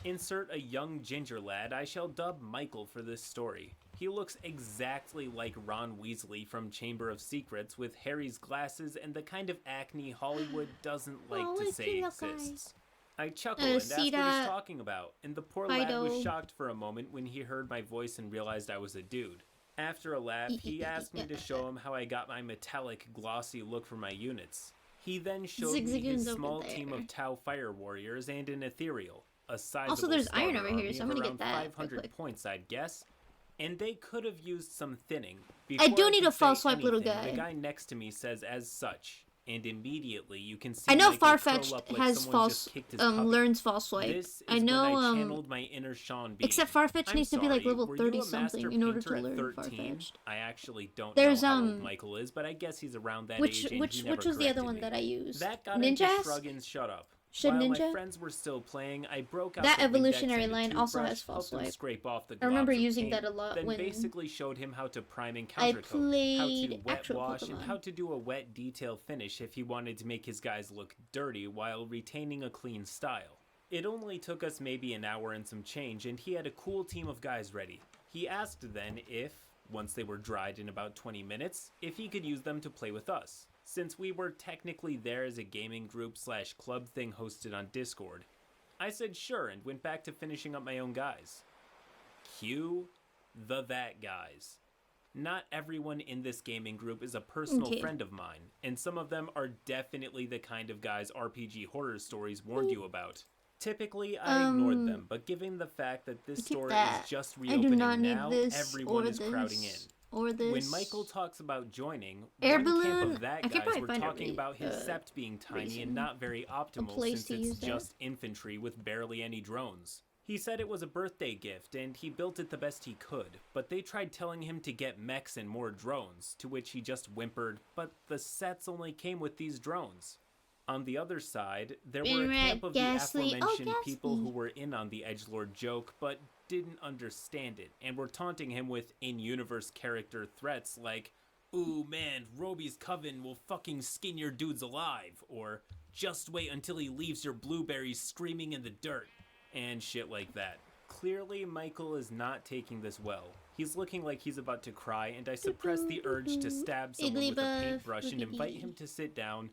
Insert a young ginger lad I shall dub Michael for this story. He looks exactly like Ron Weasley from Chamber of Secrets with Harry's glasses and the kind of acne Hollywood doesn't like Oh, to what a say cute little guy. exists. I chuckle and ask what see he's that? talking about, and the poor lad was Fido. shocked for a moment when he heard my voice and realized I was a dude. After a laugh, he asked me to show him how I got my metallic, glossy look for my units. He then showed me Zigzagoon's his over small there. team of Tau Fire Warriors and an Ethereal, a sizable there's iron starter over here, army so I'm of gonna get around that real 500 quick. points, I'd guess. And they could have used some thinning. I do Before need could a false say swipe little anything, guy. The guy next to me says as such, and immediately you can see I know Michael curl Farfetch'd up like has someone false, just kicked his puppy. learns false swipe. This is I know, when I channeled my inner Sean Bean. except Farfetch I'm needs to be like sorry, level were you 30 a master something in order to painter at learn 13? Farfetch'd. I actually don't There's, know how old Michael is, but I guess he's around that age, and he Which never was the other corrected one me. that I used? That got Ninjas? into Shrug and Shut Up. Should While Ninja? my friends were still playing, I broke out That the Windex evolutionary and a line also toothbrush, has false helped him swipe. scrape off the I remember globs of using paint, that a lot then when basically showed him how to prime and I countercoat, how to played wet actual wash, and Pokemon. how to do a wet detail finish if he wanted to make his guys look dirty while retaining a clean style. It only took us maybe an hour and some change, and he had a cool team of guys ready. He asked then if, once they were dried in about 20 minutes, if he could use them to play with us, since we were technically there as a gaming group / club thing hosted on Discord. I said sure and went back to finishing up my own guys. Cue the that guys. Not everyone in this gaming group is a personal Okay. friend of mine, and some of them are definitely the kind of guys RPG horror stories warned you about. Typically, I ignored them, but given the fact that this keep store that. is just I do reopening not need now, this everyone or is crowding in. this. Or this. When Michael talks about joining, Air one camp balloon, of that I could guys probably were find talking about his sept being tiny reason. and not very optimal place since to it's use that. just infantry with barely any drones. He said it was a birthday gift and he built it the best he could, but they tried telling him to get mechs and more drones, to which he just whimpered, but the sets only came with these drones. On the other side, there were a camp of the aforementioned people who were in on the edgelord joke, but didn't understand it, and were taunting him with in-universe character threats like, "Ooh man, Roby's coven will fucking skin your dudes alive," or "Just wait until he leaves your blueberries screaming in the dirt," and shit like that. Clearly, Michael is not taking this well. He's looking like he's about to cry, and I suppress the urge to stab someone with a paintbrush and invite him to sit down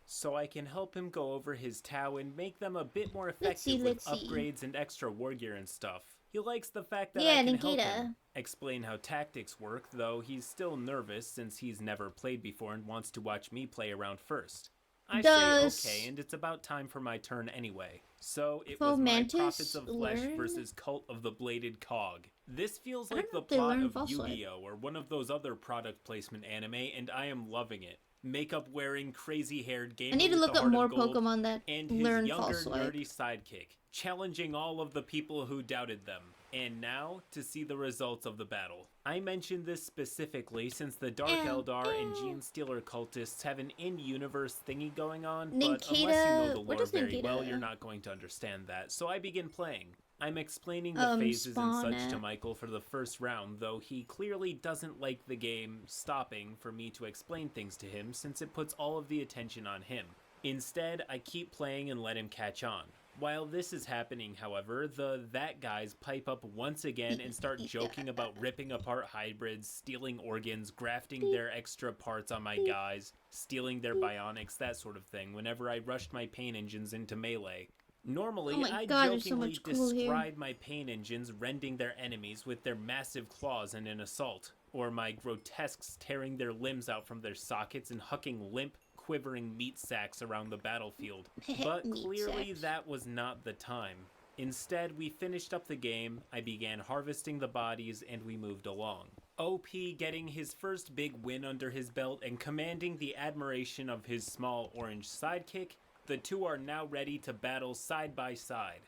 so I can help him go over his Tau and make them a bit more effective with upgrades and extra war gear and stuff. He likes the fact that I can help him explain how tactics work, though he's still nervous since he's never played before and wants to watch me play around first. I say okay, and it's about time for my turn anyway. So it was my Prophets of Flesh versus Cult of the Bladed Cog. This feels like the plot of Yu-Gi-Oh! Or one of those other product placement anime, and I am loving it. Makeup-wearing, crazy-haired gamer. I need to look up more Gold, Pokemon that and learn his younger, false swipe. nerdy sidekick, challenging all of the people who doubted them. And now, to see the results of the battle. I mention this specifically since the Dark Eldar and Genestealer cultists have an in-universe thingy going on, but unless you know the lore very well, you're not going to understand that, so I begin playing. I'm explaining the phases and such to Michael for the first round, though he clearly doesn't like the game stopping for me to explain things to him since it puts all of the attention on him. Instead, I keep playing and let him catch on. While this is happening, however, that guys pipe up once again and start joking about ripping apart hybrids, stealing organs, grafting their extra parts on my guys, stealing their bionics, that sort of thing, whenever I rushed my pain engines into melee. Normally, I jokingly describe my pain engines rending their enemies with their massive claws in an assault, or my grotesques tearing their limbs out from their sockets and hucking limp, quivering meat sacks around the battlefield. But clearly that was not the time. Instead, we finished up the game, I began harvesting the bodies, and we moved along. OP getting his first big win under his belt and commanding the admiration of his small orange sidekick, the two are now ready to battle side by side.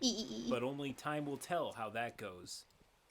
But only time will tell how that goes.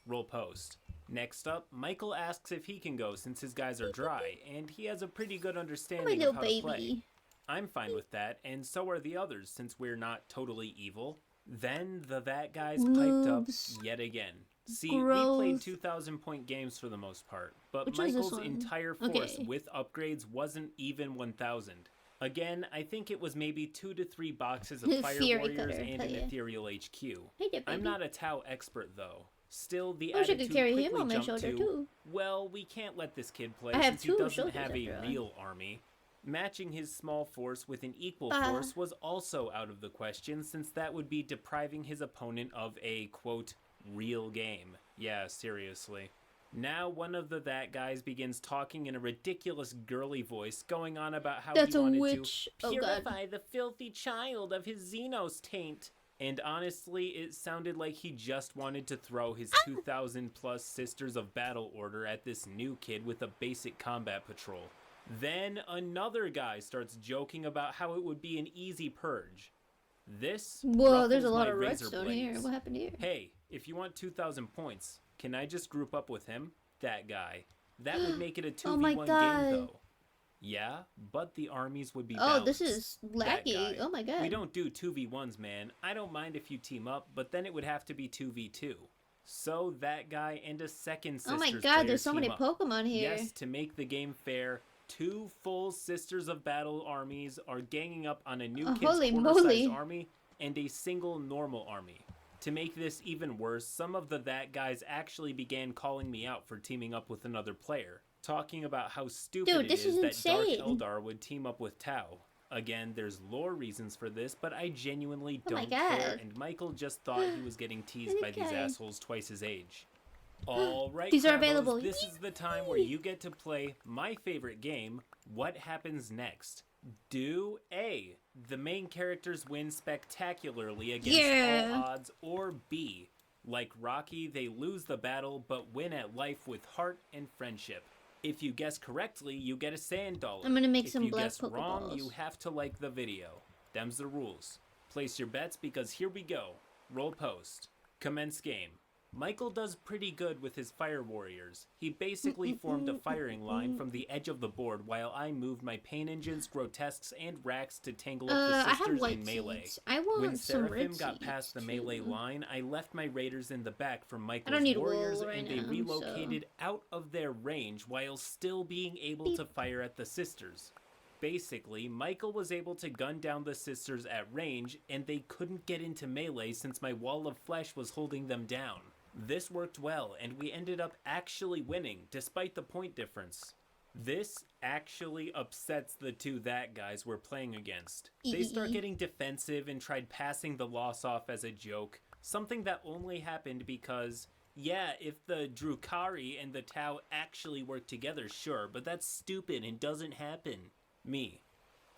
Roll post. Next up, Michael asks if he can go since his guys are dry, and he has a pretty good understanding of how to play. I'm fine with that, and so are the others since we're not totally evil. Then that guys piped up yet again. See, we played 2,000-point games for the most part, but Michael's entire force with upgrades wasn't even 1,000. Again, I think it was maybe 2 to 3 boxes of Fire Warriors and an Ethereal HQ. I'm not a Tau expert though. Still, the attitude quickly jumped to, well, we can't let this kid play since he doesn't have a real army. Matching his small force with an equal force was also out of the question since that would be depriving his opponent of a, quote, real game. Yeah, seriously. Now one of that guys begins talking in a ridiculous girly voice, going on about how he wanted to purify the filthy child of his Xenos taint. And honestly, it sounded like he just wanted to throw his 2,000 plus Sisters of Battle order at this new kid with a basic combat patrol. Then another guy starts joking about how it would be an easy purge. This there's a lot of redstone here. What happened here? Hey, if you want 2,000 points, can I just group up with him? That guy. That would make it a 2v1 game though. Yeah, but the armies would be balanced. Oh, this is laggy. Oh my god. We don't do 2v1s, man. I don't mind if you team up, but then it would have to be 2v2. So that guy and a second Sisters player. Oh my god, there's so many Pokemon here. Yes, to make the game fair, 2 full Sisters of Battle armies are ganging up on a new kid's quarter-sized army and a single normal army. To make this even worse, some of that guys actually began calling me out for teaming up with another player, talking about how stupid it is that Dark Eldar would team up with Tau. Again, there's lore reasons for this, but I genuinely don't care, and Michael just thought he was getting teased by these assholes twice his age. Alright, these are available. This is the time where you get to play my favorite game, What Happens Next. Do A, the main characters win spectacularly against all odds, or B, like Rocky, they lose the battle but win at life with heart and friendship. If you guess correctly, you get a sand dollar. I'm gonna make if some you black guess wrong, Pokeballs. you have to like the video. Them's the rules. Place your bets because here we go. Roll post. Commence game. Michael does pretty good with his fire warriors. He basically formed a firing line from the edge of the board while I moved my pain engines, grotesques, and racks to tangle up the I have sisters white in melee. seeds. I want When some red Seraphim got past the seeds, melee too. line, I left my raiders in the back from I don't Michael's need warriors wool right and they now, relocated out of their range while still being able Beep. to fire at the sisters. Basically, Michael was able to gun down the sisters at range, and they couldn't get into melee since my wall of flesh was holding them down. This worked well, and we ended up actually winning, despite the point difference. This actually upsets the two that guys we're playing against. They start getting defensive and tried passing the loss off as a joke, something that only happened because, yeah, if the Drukhari and the Tau actually work together, sure, but that's stupid and doesn't happen. Me.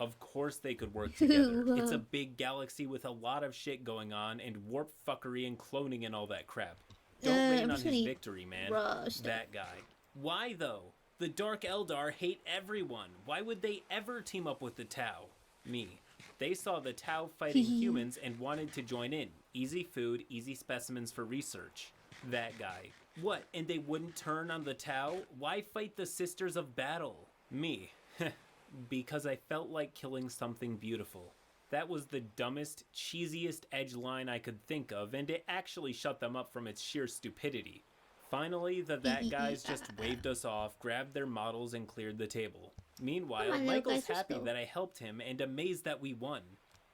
Of course they could work together. It's a big galaxy with a lot of shit going on and warp fuckery and cloning and all that crap. Don't rain I'm on just his gonna eat victory, man. raw stuff. That guy. Why though? The Dark Eldar hate everyone. Why would they ever team up with the Tau? Me. They saw the Tau fighting humans and wanted to join in. Easy food, easy specimens for research. That guy. What, and they wouldn't turn on the Tau? Why fight the Sisters of Battle? Me. Because I felt like killing something beautiful. That was the dumbest, cheesiest edge line I could think of, and it actually shut them up from its sheer stupidity. Finally, the that guys just waved us off, grabbed their models, and cleared the table. Meanwhile, Come on, little Michael's guys, let's happy go. that I helped him and amazed that we won.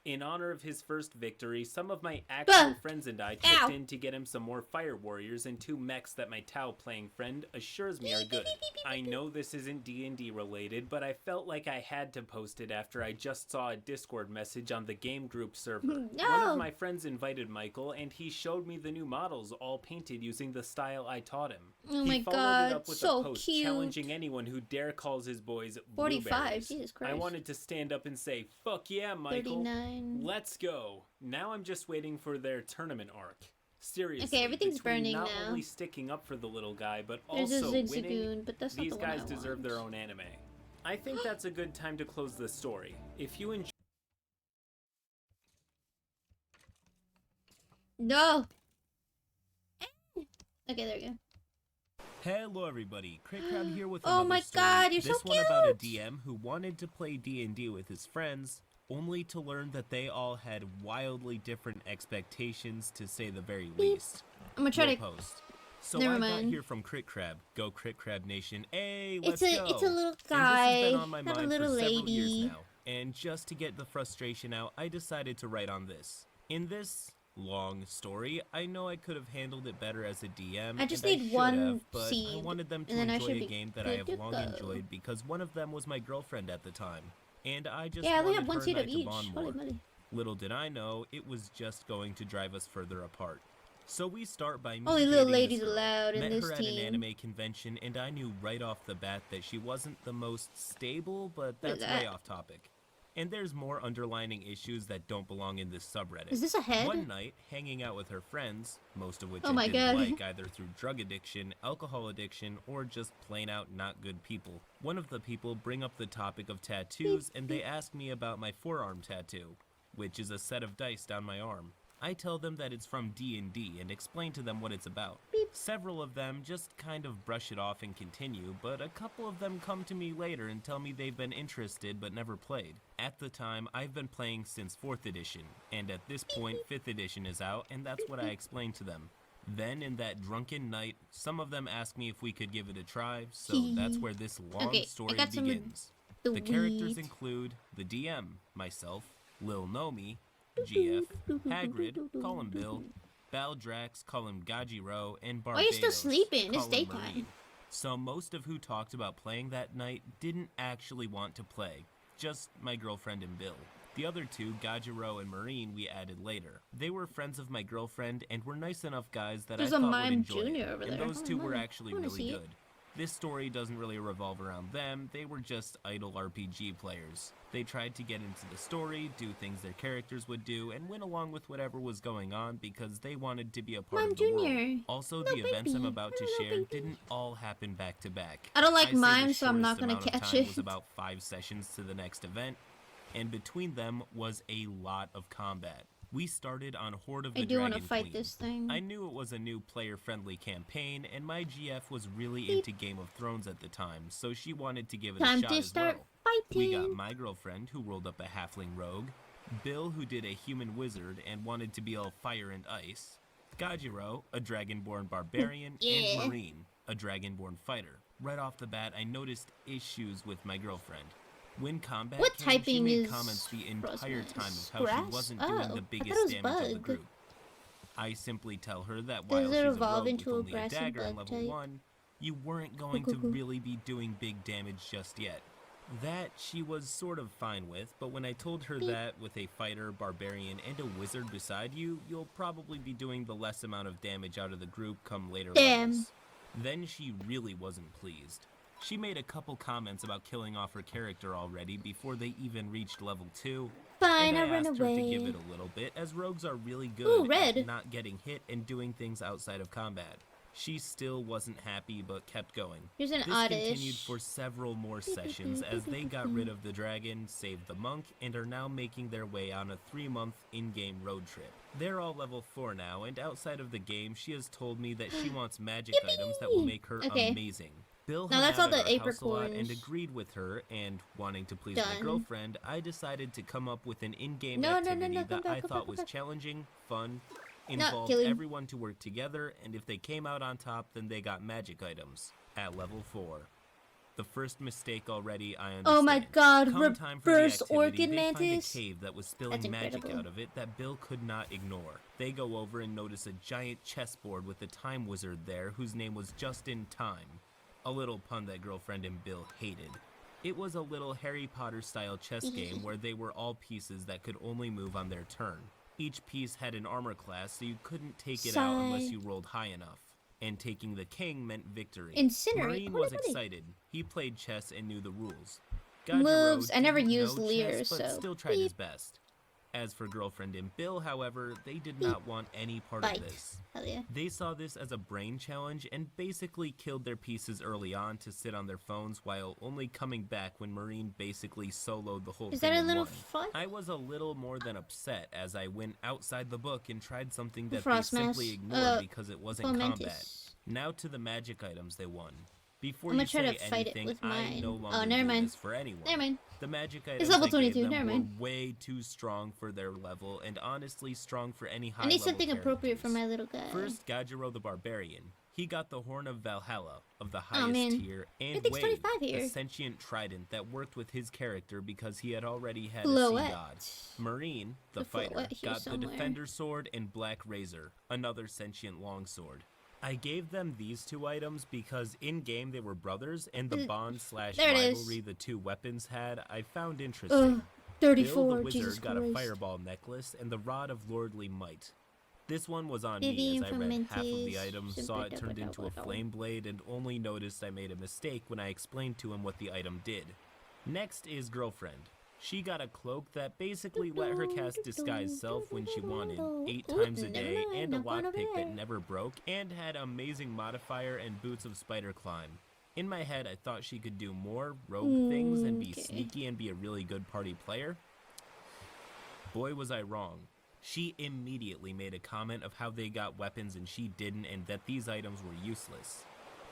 In honor of his first victory, some of my actual friends and I chipped Ow. in to get him some more fire warriors and 2 mechs that my Tau playing friend assures me are good. I know this isn't D&D related, but I felt like I had to post it after I just saw a Discord message on the game group server. One No. of my friends invited Michael, and he showed me the new models all painted using the style I taught him. Oh He my followed God, it up with so a post cute. challenging anyone who dare calls his boys 45, blueberries. Jesus I Christ. wanted to stand up and say, "Fuck yeah, Michael." 39. Let's go. Now I'm just waiting for their tournament arc. Seriously, Okay, everything's between burning not now. only sticking up for the little guy, but There's a also winning, Zigzagoon, but that's not these the one guys I deserve want. their own anime. I think that's a good time to close the story. If you enjoy No. Okay, there you go. Hello everybody, Crit Crab here with Oh another my story. God, you're so this one about a cute! DM who wanted to play D&D with his friends, only to learn that they all had wildly different expectations, to say the very least. I'm gonna try We'll to. post. So Never I got mind. here from Crit Crab. Go Crit Crab Nation. Hey, let's It's a go. it's a little And this guy, has been on my not a mind little for several lady. years now. And just to get the frustration out, I decided to write on this. In this long story, I know I could have handled it better as a DM. I just and need should one have, but I seed, wanted them to and then I enjoy should a be game that I good have to long go. enjoyed because one of them was my girlfriend at the time. And I just Yeah, I only wanted have one her seed and I of to each. bond Holy more. moly. Little did I know, it was just going to drive us further apart. So we start by me Only little dating ladies this girl. allowed in Met this her at team. an anime convention, and I knew right off the bat that she wasn't the most stable, but What is that's way that? off topic. And there's more underlining issues that don't belong in this subreddit. Is this a head? One night, hanging out with her friends, most of which Oh I my didn't God. like either through drug addiction, alcohol addiction, or just plain out not good people. One of the people bring up the topic of tattoos, and they ask me about my forearm tattoo, which is a set of dice down my arm. I tell them that it's from D&D and explain to them what it's about. Several of them just kind of brush it off and continue, but a couple of them come to me later and tell me they've been interested but never played. At the time, I've been playing since 4th edition, and at this point 5th edition is out, and that's what I explained to them. Then, in that drunken night, some of them asked me if we could give it a try, so that's where this long Okay, I story got some of begins. The The characters weed. include the DM, myself, Lil Nomi, GF, Hagrid, call him Bill, Baldrax, call him Gajiro, and Barbados, Why are you still sleeping? It's call him daytime. Marine. So most of who talked about playing that night didn't actually want to play, just my girlfriend and Bill. The other two, Gajiro and Marine, we added later. They were friends of my girlfriend and were nice enough guys that There's I a thought would Mime enjoy Jr. it, over and there. those Holy two were moly. actually I wanna really see it. good. This story doesn't really revolve around them, they were just idle RPG players. They tried to get into the story, do things their characters would do, and went along with whatever was going on because they wanted to be a part Mime of the world. Jr. Also, No the events I'm baby. about to No share baby. didn't all happen back to back. I don't like I'd say the mime, so I'm not shortest gonna amount of catch time it. was about 5 sessions to the next event, and between them was a lot of combat. We started on Horde of I the do want to Dragon fight Queen. this thing. I knew it was a new player-friendly campaign, and my GF was really Beep. into Game of Thrones at the time, so she wanted to give it Time a shot to as start well. fighting. We got my girlfriend, who rolled up a halfling rogue, Bill, who did a human wizard and wanted to be all fire and ice, Gajiro, a dragonborn barbarian, Yeah. and Marine, a dragonborn fighter. Right off the bat, I noticed issues with my girlfriend. When combat What came, she typing made is comments the entire Frostman's? time of how Grass? she wasn't Oh, doing I the thought it biggest was damage of the bug. group. I simply tell her that Does while it she's a evolve rogue with into a only a grass and dagger in bug level type? 1, you weren't going to really be doing big damage just yet. That she was sort of fine with, but when I told her that with a fighter, barbarian, and a wizard beside you, you'll probably be doing the less amount of damage out of the group come later Damn. levels. Then she really wasn't pleased. She made a couple comments about killing off her character already before they even reached level 2. Fine, And I I'll run asked her to give away. it a little bit, as rogues are really good Ooh, red. at not getting hit and doing things outside of combat. She still wasn't happy, but kept going. Here's an This continued oddish. for several more sessions as they got rid of the dragon, saved the monk, and are now making their way on a 3-month in-game road trip. They're all level 4 now, and outside of the game, she has told me that she wants magic items that will make her Okay. amazing. Bill Now hung that's out all at the our house a lot and apricorns. agreed with her, and wanting to please my Done. girlfriend, I decided to come up with an in-game No, no, no, activity no, come that back, I come thought back, come was back. challenging, fun, Not involved killing. everyone to work together, and if they came out on top, then they got magic items at level 4. The first mistake already, I understand. Oh my god, Come time for the reverse activity, orchid they mantis. find a cave that was That's spilling magic incredible. out of it that Bill could not ignore. They go over and notice a giant chessboard with a time wizard there whose name was Just in Time. A little pun that girlfriend and Bill hated. It was a little Harry Potter style chess game where they were all pieces that could only move on their turn. Each piece had an armor class, so you couldn't take it out unless Sigh. you rolled high enough. And taking the king meant victory. Incinerate? Marine Holy was moly. excited. He played chess and knew the rules. Moves, I never didn't used know Lear, chess, but so still tried his beep. best. As for girlfriend and Bill, however, they did not want any part Bite. of this. Hell yeah. They saw this as a brain challenge and basically killed their pieces early on to sit on their phones while only coming back when Marine basically soloed the whole Is thing that a in little one. fun? I was a little more than upset as I went outside the book and tried something that they Frost simply mask. ignored because it wasn't combat. Fomentis. Now to the magic items they won. Before I'm you gonna try say to fight it anything, with I mine. no Oh, longer never do mind. this for anyone. Never mind. The magic items level I gave 22, them never were mind. way too strong for their level, and honestly strong for any high I need level something appropriate for characters. my little guy. First, Gajiro the Barbarian. He got the Horn of Valhalla, of the Oh, highest man. tier, and Everything's Wade, 25 here. a sentient trident that worked with his character because he had already had Floette. a sea god. Marine, the The fighter, Floette here got the somewhere. Defender Sword and Black Razor, another sentient longsword. I gave them these two items because in-game they were brothers, and the There it is. bond/rivalry the two weapons had, I found interesting. Ugh, Bill 34, the Wizard Jesus got a Christ. fireball necklace and the Rod of Lordly Might. This one was on me Vivian as I read half of the Fomentis, item, saw it turned into a flame blade, and only noticed I made a mistake when I explained to him what the item did. Next is Girlfriend. She got a cloak that basically let her cast Disguise Self when she wanted, 8 Ooh, times a never day, mind, and a not going over lockpick that there. never broke, and had amazing modifier and boots of spider climb. In my head, I thought she could do more rogue things and be Okay. sneaky and be a really good party player. Boy, was I wrong. She immediately made a comment of how they got weapons and she didn't, and that these items were useless.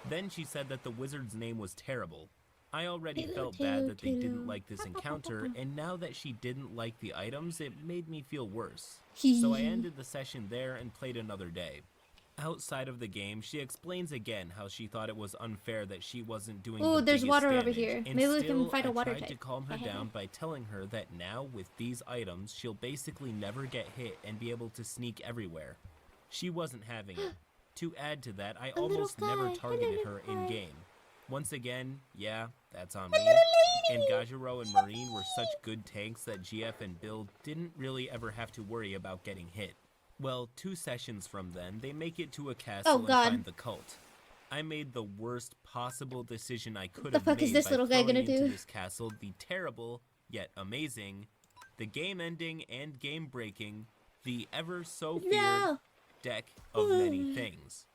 Then she said that the wizard's name was terrible. I already Hello, felt hello, bad that they hello. didn't like this encounter, and now that she didn't like the items, it made me feel worse. So I ended the session there and played another day. Outside of the game, she explains again how she thought it was unfair that she wasn't doing Ooh, the there's biggest water over damage, here. and Maybe we can still, fight a I water tried to type. calm her down by telling her that now, with these items, she'll basically never get hit and be able to sneak everywhere. She wasn't having it. To add to that, I A little almost never guy, targeted hello, her little guy. in-game. Once again, yeah, that's on me. And Gajiro and Marine were such good tanks that GF and Bill didn't really ever have to worry about getting hit. Well, 2 sessions from then, they make it to a castle Oh, and God. find the cult. I made the worst possible decision I could The have fuck is made this by little guy throwing gonna into do? this castle the terrible, yet amazing, the game-ending and game-breaking, the ever-so-feared No. deck of many things.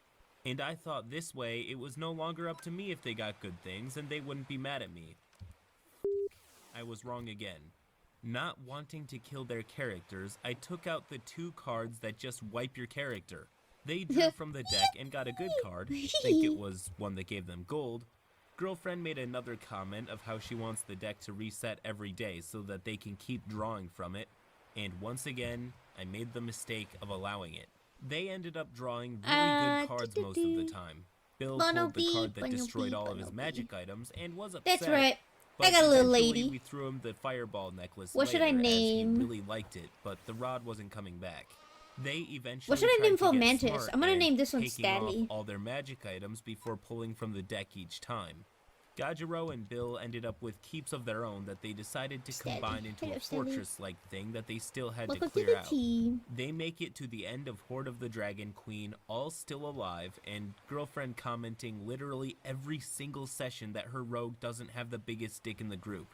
And I thought this way it was no longer up to me if they got good things and they wouldn't be mad at me. I was wrong again. Not wanting to kill their characters, I took out the 2 cards that just wipe your character. They drew from the deck and got a good card, think it was one that gave them gold. Girlfriend made another comment of how she wants the deck to reset every day so that they can keep drawing from it, and once again, I made the mistake of allowing it. They ended up drawing really good cards most of the time. Bill pulled the card that destroyed all of his magic items and was upset. That's right. But I got a little eventually lady. we threw him the fireball necklace What should I later, as he name? really liked it, but the rod wasn't coming back. They eventually What should I tried name to get Fomantis? smart I'm gonna and name this one taking off Statly. all their magic items before pulling from the deck each time. Gajiro and Bill ended up with keeps of their own that they decided to Statly. combine into Hello, a Statly. fortress-like thing that they still had Welcome to to clear the out. team. They make it to the end of Horde of the Dragon Queen, all still alive, and Girlfriend commenting literally every single session that her rogue doesn't have the biggest stick in the group.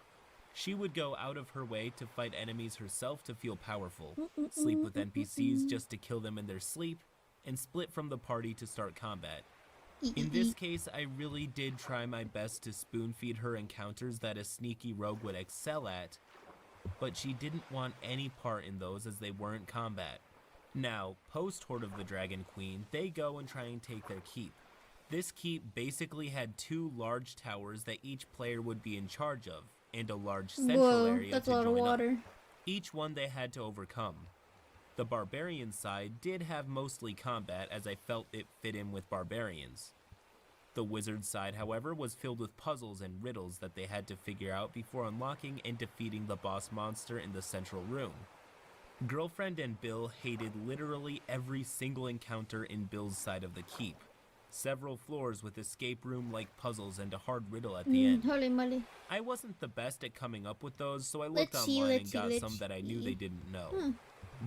She would go out of her way to fight enemies herself to feel powerful, sleep with NPCs just to kill them in their sleep, and split from the party to start combat. In this case, I really did try my best to spoon-feed her encounters that a sneaky rogue would excel at, but she didn't want any part in those as they weren't combat. Now, post Horde of the Dragon Queen, they go and try and take their keep. This keep basically had 2 large towers that each player would be in charge of, and a large central Whoa, area that's to a lot of join up. water. Each one they had to overcome. The barbarian side did have mostly combat as I felt it fit in with barbarians. The wizard side, however, was filled with puzzles and riddles that they had to figure out before unlocking and defeating the boss monster in the central room. Girlfriend and Bill hated literally every single encounter in Bill's side of the keep. Several floors with escape room-like puzzles and a hard riddle at the end. Holy moly. I wasn't the best at coming up with those, so I looked Let's see, online let's and see, got let's some that I knew see. they didn't know.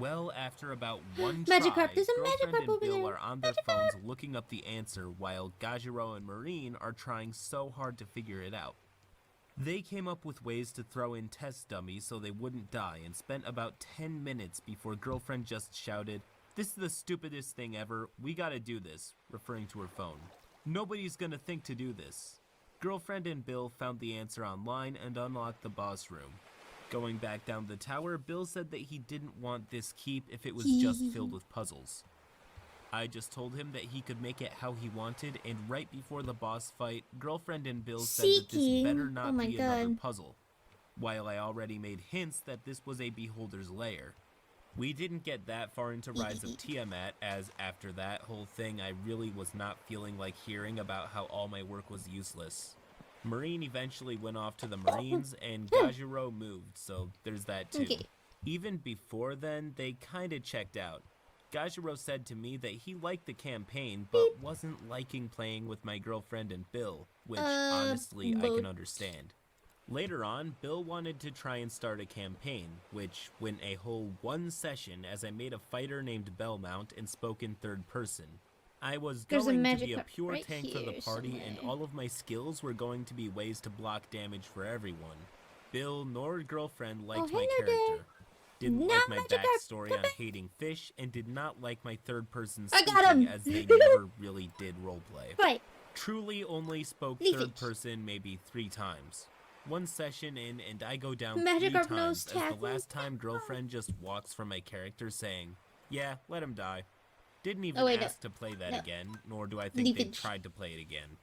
Well, after about one Magic try, carp. There's a magic Girlfriend carp and over Bill there. are on their phones looking up the answer while Gajiro and Marine are trying so hard to figure it out. They came up with ways to throw in test dummies so they wouldn't die and spent about 10 minutes before Girlfriend just shouted, "This is the stupidest thing ever, we gotta do this," referring to her phone. "Nobody's gonna think to do this." Girlfriend and Bill found the answer online and unlocked the boss room. Going back down the tower, Bill said that he didn't want this keep if it was just filled with puzzles. I just told him that he could make it how he wanted, and right before the boss fight, Girlfriend and Bill said that this Seeking. better Oh not my be another God. puzzle, while I already made hints that this was a Beholder's Lair. We didn't get that far into Rise of Tiamat, as after that whole thing I really was not feeling like hearing about how all my work was useless. Marine eventually went off to the Marines, and Gajiro moved, so there's that too. Okay. Even before then, they kinda checked out. Gajiro said to me that he liked the campaign, but wasn't liking playing with my girlfriend and Bill, which honestly I both. can understand. Later on, Bill wanted to try and start a campaign, which went a whole 1 session as I made a fighter named Belmont and spoke in third person. I was There's a going to magic be a carp pure right tank for the here party, and somewhere. all of my skills were going to be ways to block damage for everyone. Bill nor Girlfriend liked my hello there. character. Didn't No like my magic carp, backstory come on back. hating fish, and did not like my third-person I got speaking him. as they never really did roleplay. Right. Truly only spoke Leave third it. person maybe 3 times. 1 session in and I go down Magic 3 Carp times knows as the tackle. last time Girlfriend just walks from my character saying, "Yeah, let him die." Didn't even Oh, wait, no. ask to play that No. again, nor do I think Leave they it. tried to play it again.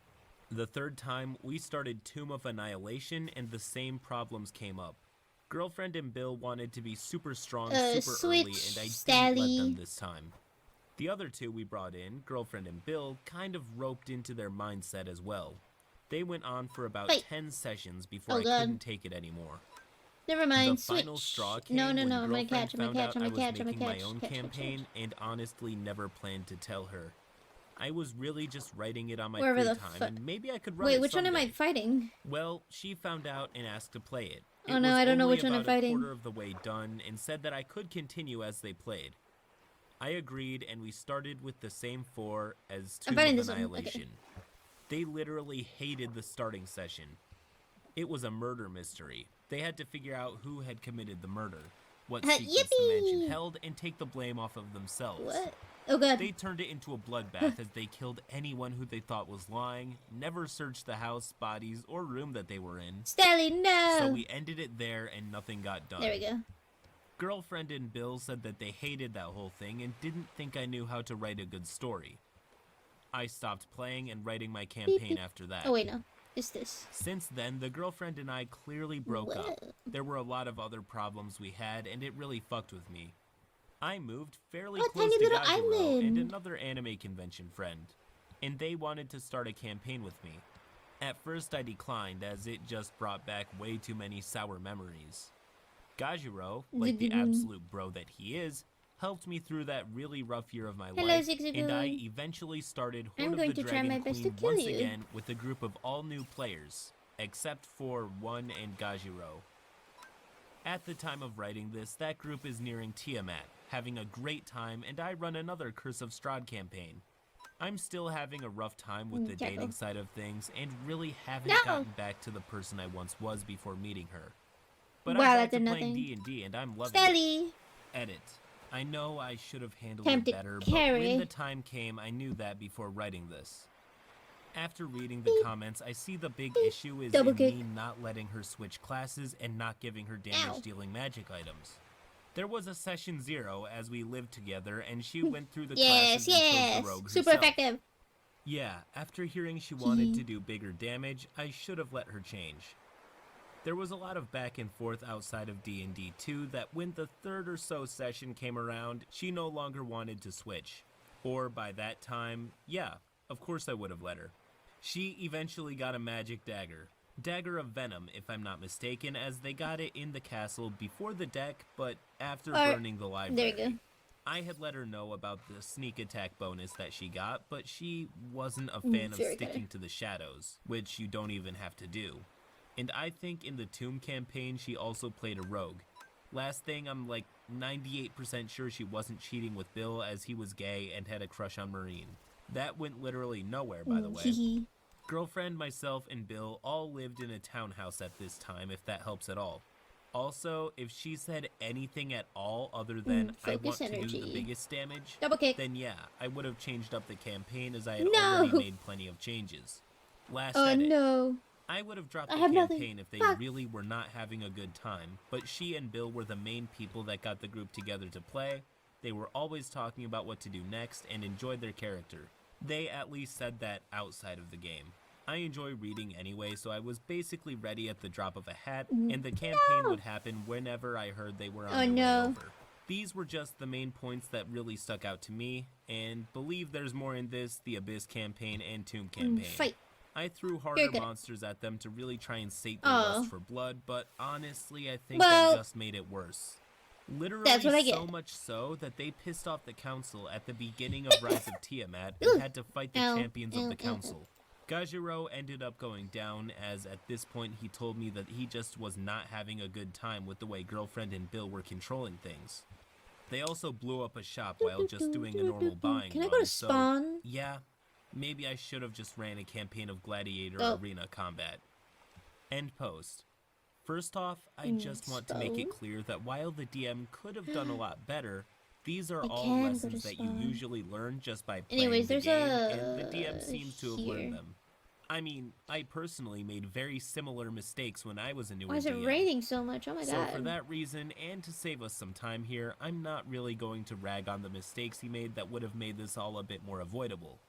The third time, we started Tomb of Annihilation and the same problems came up. Girlfriend and Bill wanted to be super strong super early, switch, and I didn't let Sally. them this time. The other 2 we brought in, Girlfriend and Bill, kind of roped into their mindset as well. They went on for about Wait. 10 sessions before Oh, I God. couldn't take it anymore. Never The mind. final Switch. straw came No, when I'm gonna Girlfriend catch, I'm found gonna out catch, I I'm was gonna catch, I'm making gonna my catch, own catch, catch, campaign and honestly never planned to tell her. I was really just writing it on my Wherever free the time, fu- and maybe I could run Wait, it which one am I someday. fighting? Well, she found out and asked to play it. Oh, no, was I don't know only which one I'm about a fighting. quarter of the way done and said that I could continue as they played. I agreed, and we started with the same 4 as I'm Tomb fighting of this one, okay. Annihilation. They literally hated the starting session. It was a murder mystery. They had to figure out who had committed the murder, what secrets the mansion Yippee! held, and take the blame off of themselves. What? Oh god. They turned it into a bloodbath as they killed anyone who they thought was lying, never searched the house, bodies, or room that they were in. Stelly, no! So we ended it there and nothing got done. There we go. Girlfriend and Bill said that they hated that whole thing and didn't think I knew how to write a good story. I stopped playing and writing my campaign beep. after that. Oh wait, no. It's this. Since then, the girlfriend and I clearly broke up. What? There were a lot of other problems we had, and it really fucked with me. I moved fairly Oh, close tiny to little Gajuro and island. another anime convention friend, and they wanted to start a campaign with me. At first I declined, as it just brought back way too many sour memories. Gajuro, like the absolute bro that he is, helped me through that really rough year of my Hello, life, Zigzagoon. and I eventually started I'm Horde going of the to try Dragon my best to Queen kill once you. again with a group of all new players, except for one and Gajuro. At the time of writing this, that group is nearing Tiamat, having a great time, and I run another Curse of Strahd campaign. I'm still having a rough time with the Careful. dating side of things, and really haven't No! gotten back to the person I once was before meeting her. But Wow, I'm that back to did playing nothing. D&D, and I'm loving it. Stelly! Edit. I know I should have handled Time it to better, but carry. when the time came, I knew that before writing this. After reading the comments, I see the big issue is Double in kick. me not letting her switch classes and not giving her Ow. damage-dealing magic items. There was a session 0 as we lived together, and she went through the Yes, classes and chose yes! the rogue Super herself. effective. Yeah, after hearing she wanted to do bigger damage, I should have let her change. There was a lot of back and forth outside of D&D 2 that when the third or so session came around, she no longer wanted to switch. Or by that time, yeah, of course I would have let her. She eventually got a magic dagger. Dagger of Venom, if I'm not mistaken, as they got it in the castle before the deck, but after burning the library. There you go. I had let her know about the sneak attack bonus that she got, but she wasn't a fan of very sticking good. to the shadows, which you don't even have to do. And I think in the Tomb campaign she also played a rogue. Last thing, I'm like 98% sure she wasn't cheating with Bill as he was gay and had a crush on Marine. That went literally nowhere, by the way. Hehe. Girlfriend, myself, and Bill all lived in a townhouse at this time, if that helps at all. Also, if she said anything at all other than I want focus to do energy. the biggest damage, Double kick. then yeah, I would have changed up the campaign as I had No! already made plenty of changes. Last Oh edit. no. I would have dropped I the have nothing. campaign if they Fuck. really were not having a good time, but she and Bill were the main people that got the group together to play. They were always talking about what to do next and enjoyed their character. They at least said that outside of the game. I enjoy reading anyway, so I was basically ready at the drop of a hat, and the campaign would happen whenever I heard they were on Oh, their way no. over. These were just the main points that really stuck out to me, and believe there's more in this, the Abyss campaign and Tomb campaign. Fight. I threw harder good. monsters at them to really try and sate their Aw. lust for blood, but honestly, I think Well, that just made it worse. Literally that's what I so get. much so that they pissed off the council at the beginning of Rise of Tiamat and had to fight the Ow, champions ow, of ow, the council. Gajuro ended up going down, as at this point he told me that he just was not having a good time with the way Girlfriend and Bill were controlling things. They also blew up a shop while just doing a normal buying Can I run, go to so spawn? yeah, maybe I should have just ran a campaign of gladiator Oh. arena combat. End post. First off, I just want to make it so? clear that while the DM could have done a lot better, these are I all can go to lessons that you spawn. usually learn just by playing Anyways, the there's game, a and the DM seems to have here. learned them. I mean, I personally made very similar mistakes when I was a newer Why is it DM. raining so much? Oh my So god. for that reason, and to save us some time here, I'm not really going to rag on the mistakes he made that would have made this all a bit more avoidable.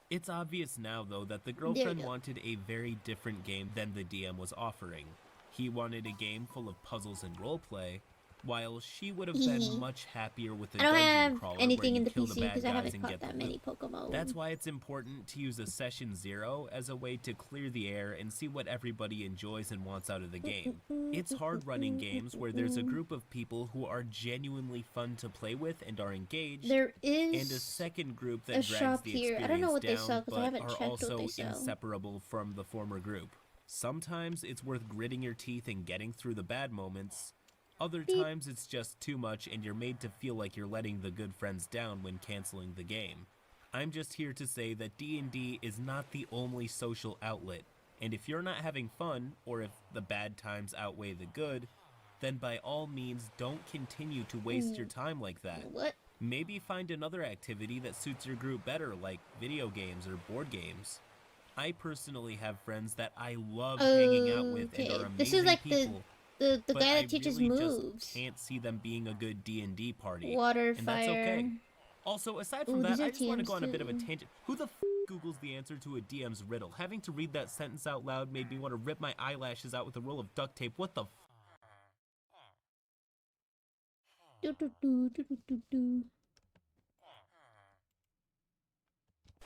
It's obvious now, though, that the girlfriend go. wanted a very different game than the DM was offering. He wanted a game full of puzzles and roleplay, while she would have been much happier with a I don't dungeon have crawler anything where in you the kill the PC bad because I guys haven't and caught get the that many loot. Pokemon. That's why it's important to use a session 0 as a way to clear the air and see what everybody enjoys and wants out of the game. It's hard running games where there's a group of people who are genuinely fun to play with and are engaged, There and a is second group a that drags shop the here. experience I don't know what they down, sell 'cause I but haven't are checked what also they sell. inseparable from the former group. Sometimes it's worth gritting your teeth and getting through the bad moments. Other times it's just too much and you're made to feel like you're letting the good friends down when canceling the game. I'm just here to say that D&D is not the only social outlet, and if you're not having fun, or if the bad times outweigh the good, then by all means don't continue to waste your time like that. What? Maybe find another activity that suits your group better, like video games or board games. I personally have friends that I love hanging out with and Okay, are amazing this is like people, the but guy I that teaches really moves. just can't see them being a good D&D party. Water, and fire. that's okay. Also, aside from Ooh, that, these are I just want to go on a bit of a TMs tangent. Who the Googles the answer to a DM's riddle? Having to read that sentence out loud made me want to rip my eyelashes out with a roll of duct tape. What the Do, do, do, do, do, do, do.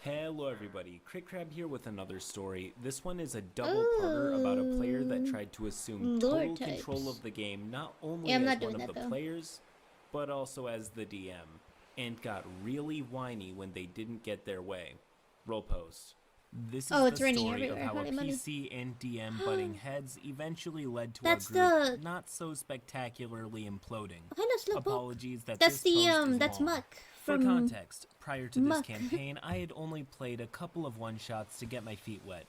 Hello everybody, Crit Crab here with another story. This one is a double-parter about a player that tried to assume lore total control types. of the game, not only Yeah, I'm as not one doing of that, the though. players, but also as the DM, and got really whiny when they didn't get their way. Roll post. This is Oh, it's the raining story of everywhere. how a Money, money. PC and DM butting heads eventually led to That's our group the- not so spectacularly imploding. What kind of slowpoke? Apologies that That's this the post is that's long. Muck For from. context, prior to this Muck. campaign, I had only played a couple of one-shots to get my feet wet.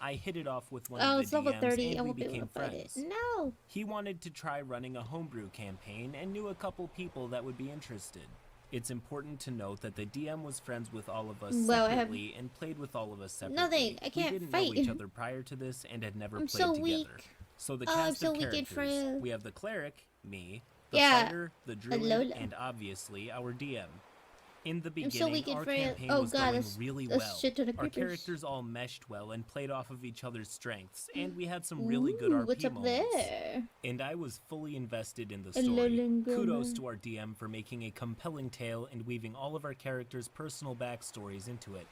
I hit it off with one Oh, of it's the level DMs 30. and I we won't be able became to fight friends. it. No. He wanted to try running a homebrew campaign and knew a couple people that would be interested. It's important to note that the DM was friends with all of us Well, I have separately and played with all of us separately. nothing. I can't we didn't fight. know each other prior to this and had never I'm played so together. weak. So the Oh, I'm cast so of weak and characters, frail. we have the cleric, me, the Yeah, fighter, the druid, Lola. and obviously our DM. In the I'm beginning, so weak and our frail. campaign Oh was god, going that's really that's well. shit ton of Our creepers. characters all meshed well and played off of each other's strengths, and we had some really good Ooh, RP what's up moments. there? And I was fully invested in the Hello, story. Lingoma. Kudos to our DM for making a compelling tale and weaving all of our characters' personal backstories into it.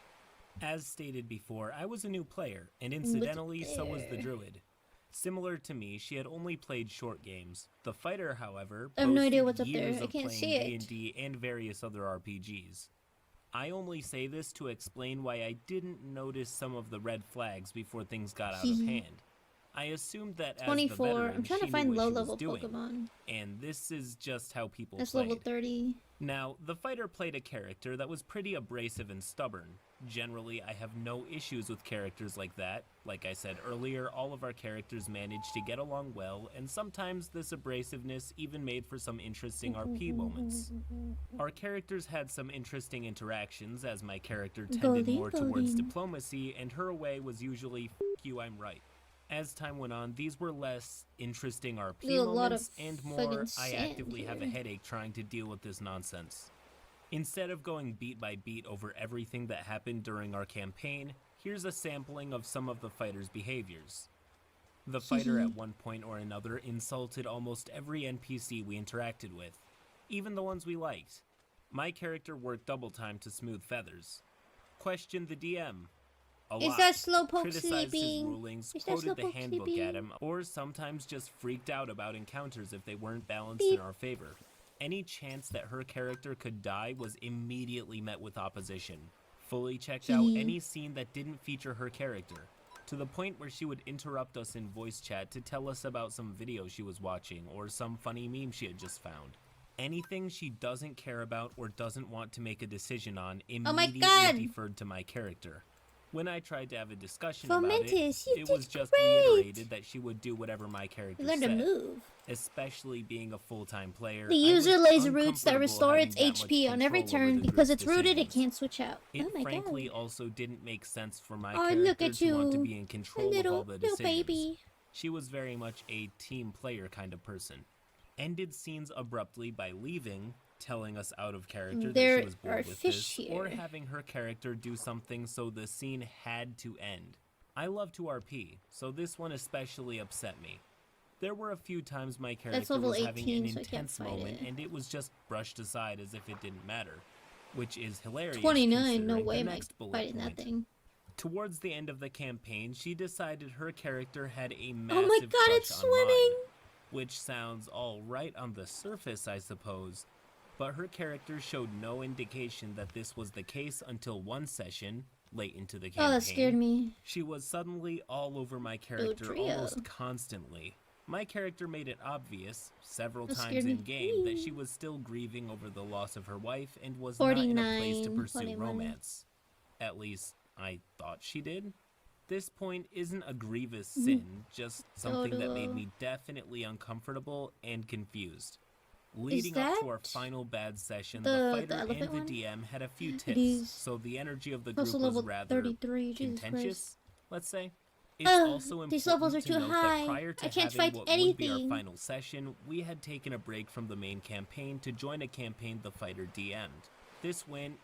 As stated before, I was a new player, and incidentally, so was the there? druid. Similar to me, she had only played short games. The fighter, however, I have no idea boasted what's up there. years I of can't playing see it. D&D and various other RPGs. I only say this to explain why I didn't notice some of the red flags before things got out of hand. I assumed that as the 24. veteran, I'm trying she to knew find what low she was level doing, Pokemon. and this is just how people That's played. level 30. Now, the fighter played a character that was pretty abrasive and stubborn. Generally, I have no issues with characters like that. Like I said earlier, all of our characters managed to get along well, and sometimes this abrasiveness even made for some interesting RP moments. Our characters had some interesting interactions, as my character tended Goldie, more towards Goldie. diplomacy, and her way was usually, "F you, I'm right." As time went on, these were less interesting RP There's a lot of moments, and more, fucking I sand actively have a here. headache trying to deal with this nonsense. Instead of going beat by beat over everything that happened during our campaign, here's a sampling of some of the fighter's behaviors. The fighter at one point or another insulted almost every NPC we interacted with, even the ones we liked. My character worked double time to smooth feathers. Questioned the DM. A Is lot. that Slowpoke Criticized his sleeping? rulings, Is that quoted the Slowpoke handbook sleeping? at him, or sometimes just freaked out about encounters if they weren't balanced Beep. in our favor. Any chance that her character could die was immediately met with opposition. Fully checked out any scene that didn't feature her character, to the point where she would interrupt us in voice chat to tell us about some video she was watching or some funny meme she had just found. Anything she doesn't care about or doesn't want to make a decision on Oh my immediately God. deferred to my character. When I tried to have a discussion Fomentis, you about it, it was did just great. reiterated that she would do whatever my character You learned to said. move. Especially being a full-time player, The I was user lays roots that uncomfortable restore having its that much HP on every control over turn the because group's it's rooted, it decisions. can't switch out. It Oh my frankly god. also didn't make sense for my Oh, character look at to want to you. be in A control of all little, the little decisions. baby. She was very much a team player kind of person. Ended scenes abruptly by leaving, telling us out of character that There she was are bored with fish this, or here. having her character do something so the scene had to end. I love to RP, so this one especially upset me. There were a few times my character level was having 18, an so I can't intense fight moment it. and it was just brushed aside as if it didn't matter, which is hilarious 29, no considering way the am I next bullet fighting point. that thing. Towards the end of the campaign, she decided her character had a Oh massive my god, crush it's on swimming! mine, which sounds all right on the surface, I suppose, but her character showed no indication that this was the case until one session, late into the campaign. Oh, that scared me. She was suddenly all over my character trio. almost constantly. My character made it obvious, several That times scared me. in game, that she was still grieving over the loss of her wife and was not in a place to 49. pursue Money, money. romance. At least, I thought she did. This point isn't a grievous sin, just something that made me definitely uncomfortable and confused. Leading up to our that final bad session, the the fighter and elephant the one? DM had a few It tips, is. so the energy of the Also group was level rather 33. Jesus Christ. contentious, let's say. It's Ugh, also these important levels are to too note high. that prior to I can't having fight what would be our anything. final session, we had taken a break from the main campaign to join a campaign the fighter DM'd. This went,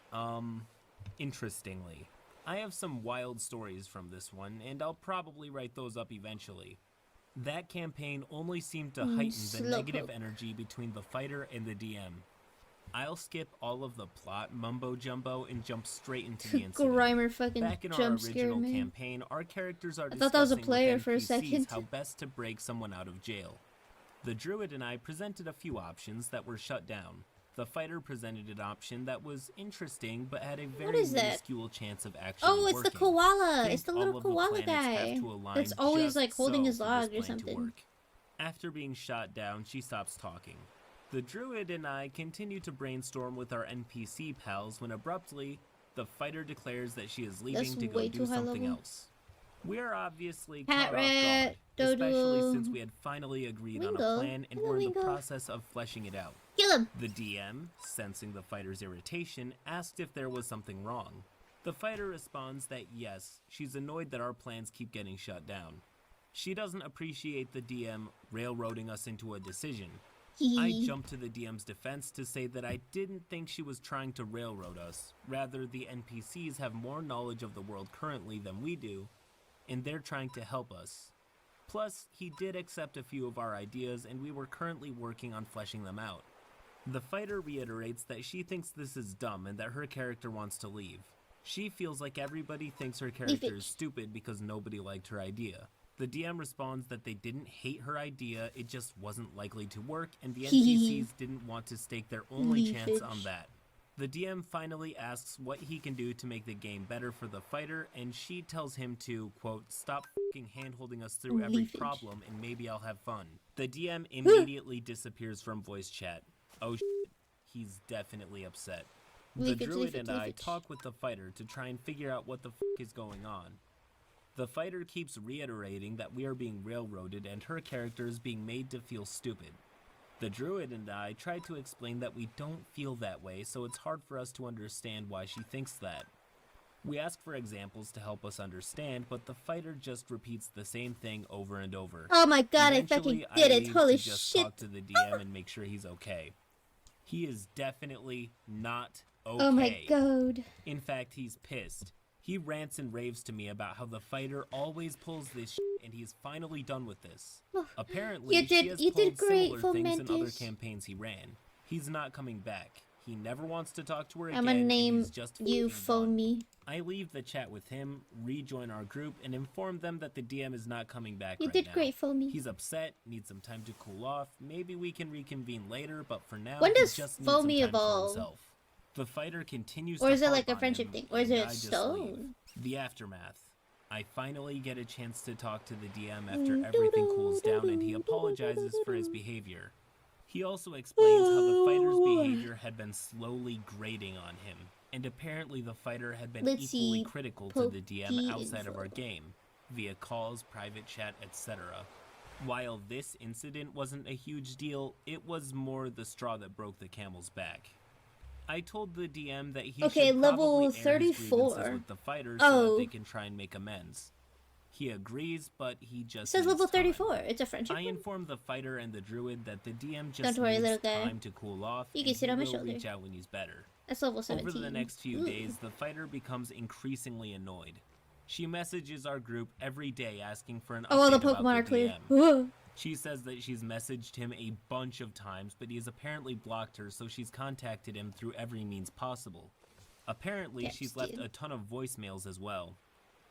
interestingly. I have some wild stories from this one, and I'll probably write those up eventually. That campaign only seemed to heighten the Slowpoke. negative energy between the fighter and the DM. I'll skip all of the plot mumbo jumbo and jump straight into the incident. Grimer fucking Back in our jump scared original me. campaign, our characters are I thought that was a discussing player with for a NPCs second. how best to break someone out of jail. The druid and I presented a few options that were shut down. The fighter presented an option that was interesting but had a very is that? minuscule chance of actually Oh, it's working. the koala. Think It's the all little of the koala planets have guy. to align That's always just like holding so his for this log or plan to something. work. After being shot down, she stops talking. The druid and I continue to brainstorm with our NPC pals when abruptly, the fighter declares that she is leaving That's to go way do too high something level. else. We are obviously Cat caught rat, off guard, especially dodo. since we had finally agreed on a Wingo. plan and Hello, were in the Wingo. process of fleshing it out. Kill him. The DM, sensing the fighter's irritation, asked if there was something wrong. The fighter responds that yes, she's annoyed that our plans keep getting shut down. She doesn't appreciate the DM railroading us into a decision. I jumped to the DM's defense to say that I didn't think she was trying to railroad us. Rather, the NPCs have more knowledge of the world currently than we do, and they're trying to help us. Plus, he did accept a few of our ideas, and we were currently working on fleshing them out. The fighter reiterates that she thinks this is dumb and that her character wants to leave. She feels like everybody thinks her character is stupid because nobody liked her idea. The DM responds that they didn't hate her idea, it just wasn't likely to work, and the NPCs didn't want to stake their only chance on that. The DM finally asks what he can do to make the game better for the fighter, and she tells him to, quote, stop fucking hand-holding us through every problem and maybe I'll have fun. The DM immediately disappears from voice chat. Oh shit, he's definitely upset. The druid and I talk with the fighter to try and figure out what the fuck is going on. The fighter keeps reiterating that we are being railroaded and her character is being made to feel stupid. The druid and I try to explain that we don't feel that way, so it's hard for us to understand why she thinks that. We ask for examples to help us understand, but the fighter just repeats the same thing over and over. Oh my god, Eventually, I fucking did it. leave Holy to just shit. talk to the DM and make sure he's okay. He is definitely not okay. Oh my god. In fact, he's pissed. He rants and raves to me about how the fighter always pulls this shit and he's finally done with this. Apparently, You he has did pulled great, similar things in other Fomentis. campaigns he ran. He's not coming back. He never wants to talk to her I'm again, gonna and name he's just you fucking phone done. me. I leave the chat with him, rejoin our group, and inform them that the DM is not coming back You right did now. great, phone me. He's upset, needs some time to cool off. Maybe we can reconvene later, but for now, When he does just needs Foamy some time for evolve? himself. The fighter continues Or to is it harp like a on friendship him, thing? Or is and it I just stone? leave. The aftermath. I finally get a chance to talk to the DM after everything cools down, and he apologizes for his behavior. He also explains how the fighter's behavior had been slowly grating on him, and apparently the fighter had been Let's equally see, critical to the DM Pokey outside of our info. game, via calls, private chat, etc. While this incident wasn't a huge deal, it was more the straw that broke the camel's back. I told the DM that he Okay, should level probably air his 34. grievances with the fighter so Oh. that they can try and make amends. He agrees, but he It just says needs level time. 34. It's a friendship I one? informed the fighter and the druid that the DM just Don't worry, needs little guy. time to cool off, You and can sit he on my will shoulder. reach out when he's better. That's level 17. Over the next few Ooh. days, the fighter becomes increasingly annoyed. She messages our group every day asking for an update Oh, all the about Pokemon are the clear. DM. She says that she's messaged him a bunch of times, but he has apparently blocked her, so she's contacted him through every means possible. Apparently, Yeah, she's just left kidding. a ton of voicemails as well.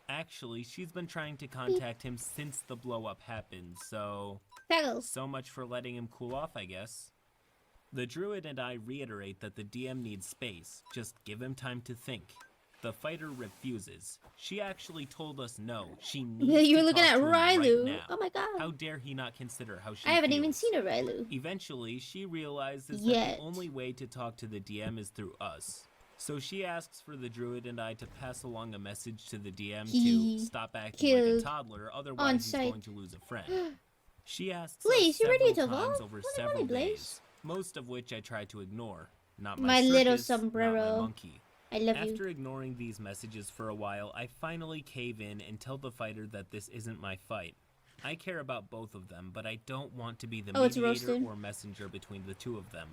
Actually, she's been trying to contact him since the blow-up happened, so Taggles. much for letting him cool off, I guess. The druid and I reiterate that the DM needs space, just give him time to think. The fighter refuses. She actually told us no, she needs You were to looking talk at to him right Rylu. now. Oh my god. How dare he not consider how she I haven't even feels. seen a Rylu. Eventually, she realizes that Yet. the only way to talk to the DM is through us. So she asks for the druid and I to pass along a message to the DM He to stop acting like a killed toddler, on otherwise he's sight. going to lose a friend. She asks Blaze, us you ready several to times evolve? over What do you several want, Blaze? days, most of which I try to ignore. Not My my little circus, not sombrero. my monkey. I love After you. ignoring these messages for a while, I finally cave in and tell the fighter that this isn't my fight. I care about both of them, but I don't want to be the Oh, it's mediator roasted. or messenger between the two of them.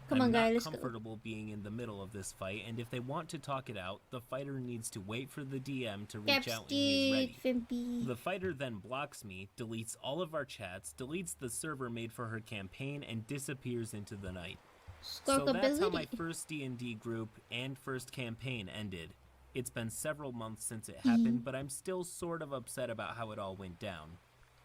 Come I'm on, guy, not let's go. comfortable being in the middle of this fight, and if they want to talk it out, the fighter needs to wait for the DM to reach out when he's ready. Capstick, Fimpy. The fighter then blocks me, deletes all of our chats, deletes the server made for her campaign, and disappears into the night. So that's how my Squawkability. first D&D group and first campaign ended. It's been several months since it happened, but I'm still sort of upset about how it all went down.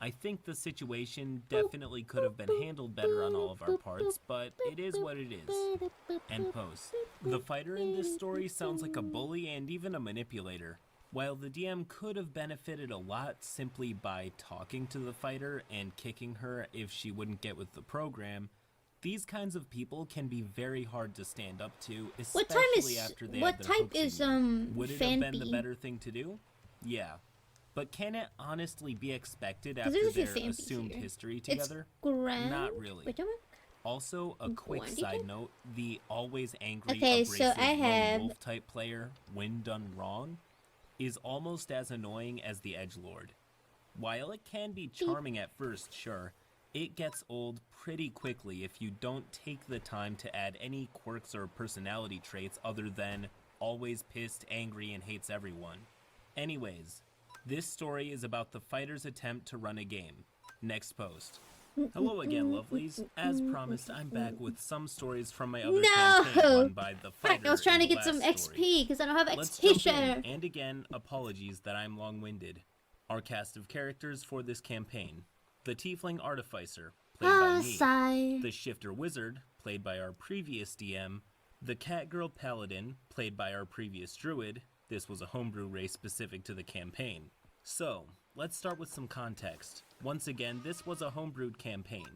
I think the situation definitely could have been handled better on all of our parts, but it is what it is. End post. The fighter in this story sounds like a bully and even a manipulator. While the DM could have benefited a lot simply by talking to the fighter and kicking her if she wouldn't get with the program, these kinds of people can be very hard to stand up to, What especially time is after they what have their type hooks in is you. Would it have been the Fampy? better thing to do? Yeah. But can it honestly be expected 'Cause after there's a few their Fampies assumed here. history It's together? grand. Not really. Wait, don't Also, a quick Quantity? side note, the always angry, Okay, so abrasive I lone have- wolf type player, when done wrong, is almost as annoying as the edgelord. While it can be charming at first, sure, it gets old pretty quickly if you don't take the time to add any quirks or personality traits other than always pissed, angry, and hates everyone. Anyways, this story is about the fighter's attempt to run a game. Next post. Hello again, lovelies. As promised, I'm back with some stories from my other campaign No! run by the fighter. Fuck, I was trying to in the get some last story. XP because I don't have Let's XP jump in, share. and again, apologies that I'm long-winded. Our cast of characters for this campaign: the Tiefling Artificer, played by me; Sigh. the Shifter Wizard, played by our previous DM; the Catgirl Paladin, played by our previous Druid. This was a homebrew race specific to the campaign. So, let's start with some context. Once again, this was a homebrewed campaign.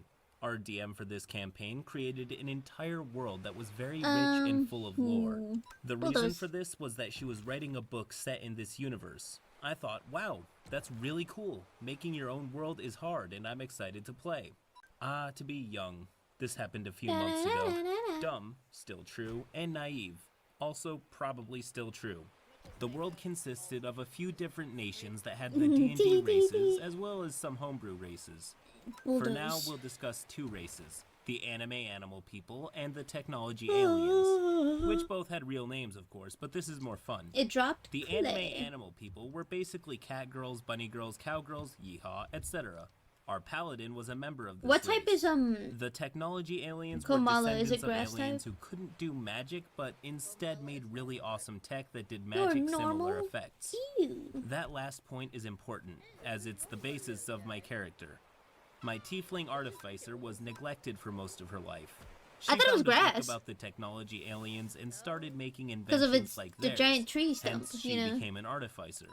Our DM for this campaign created an entire world that was very rich and full of lore. The reason Bulldoze. for this was that she was writing a book set in this universe. I thought, wow, that's really cool. Making your own world is hard, and I'm excited to play. Ah, to be young. This happened a few months ago. Dumb, still true, and naive, also probably still true. The world consisted of a few different nations that had the D&D races, as well as some homebrew races. For now, Bulldoze. we'll discuss two races, the anime animal people and the technology aliens, which both had real names, of course, but this is more fun. It dropped. The play. anime animal people were basically cat girls, bunny girls, cowgirls, yeehaw, etc. Our paladin was a member of this What type race. is The technology aliens Komala, were is descendants it grass of aliens type? who couldn't do magic, but instead made really awesome tech that did You're magic similar normal? effects. Ew. That last point is important, as it's the basis of my character. My tiefling artificer was neglected for most of her life. She I thought it was found a book grass. about the technology aliens and started making Because inventions of its like the theirs. giant tree stump, Hence, you she know. became an artificer.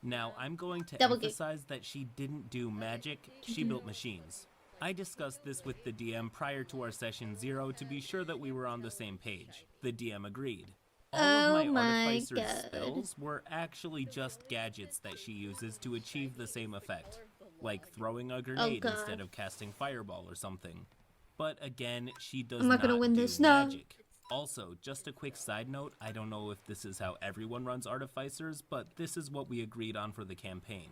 Now, I'm going to Double gate. emphasize that she didn't do magic, she built machines. I discussed this with the DM prior to our session 0 to be sure that we were on the same page. The DM agreed. All Oh of my my artificer's God. spells were actually just gadgets that she uses to achieve the same effect, like throwing a grenade God. instead of casting fireball or something. But again, she does I'm not gonna win do this, no. magic. Also, just a quick side note, I don't know if this is how everyone runs artificers, but this is what we agreed on for the campaign,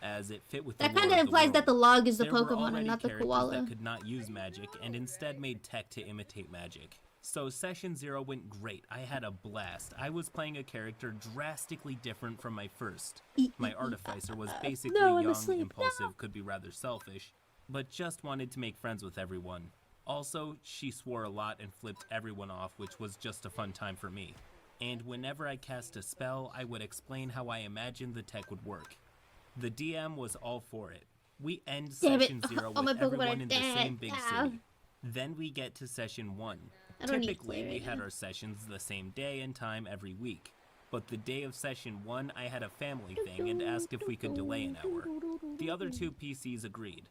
as it fit with the That lore kind of of the implies that the world. log is the There were Pokemon and already not the characters koala. that could not use magic and instead made tech to imitate magic. So session 0 went great. I had a blast. I was playing a character drastically different from my first. My artificer was basically No, I'm young, asleep. impulsive, could be rather selfish, but just wanted to make friends with everyone. Also, she swore a lot and flipped everyone off, which was just a fun time for me. And whenever I cast a spell, I would explain how I imagined the tech would work. The DM was all for it. We end Damn it. session 0 All my with Pokemon everyone are in the dead. same big Ow. city. Then we get to session 1. I don't need Typically, play we right had now. our sessions the same day and time every week. But the day of session 1, I had a family thing and asked if we could delay an hour. The other two PCs agreed.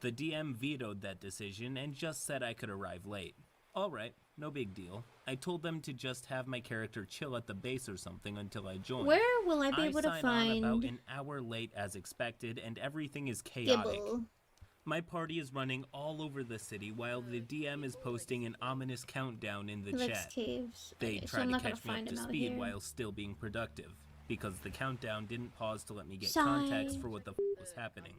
The DM vetoed that decision and just said I could arrive late. Alright, no big deal. I told them to just have my character chill at the base or something until I joined. Where will I be I able to sign on about find an hour late as expected, and everything is chaotic. Gibble? My party is running all over the city while the DM is posting an ominous countdown in the He likes chat. caves. They Okay, so try I'm to not gonna catch me up find to him out speed here. while still being productive, because the countdown didn't pause to let me get Sigh. context for what the was happening.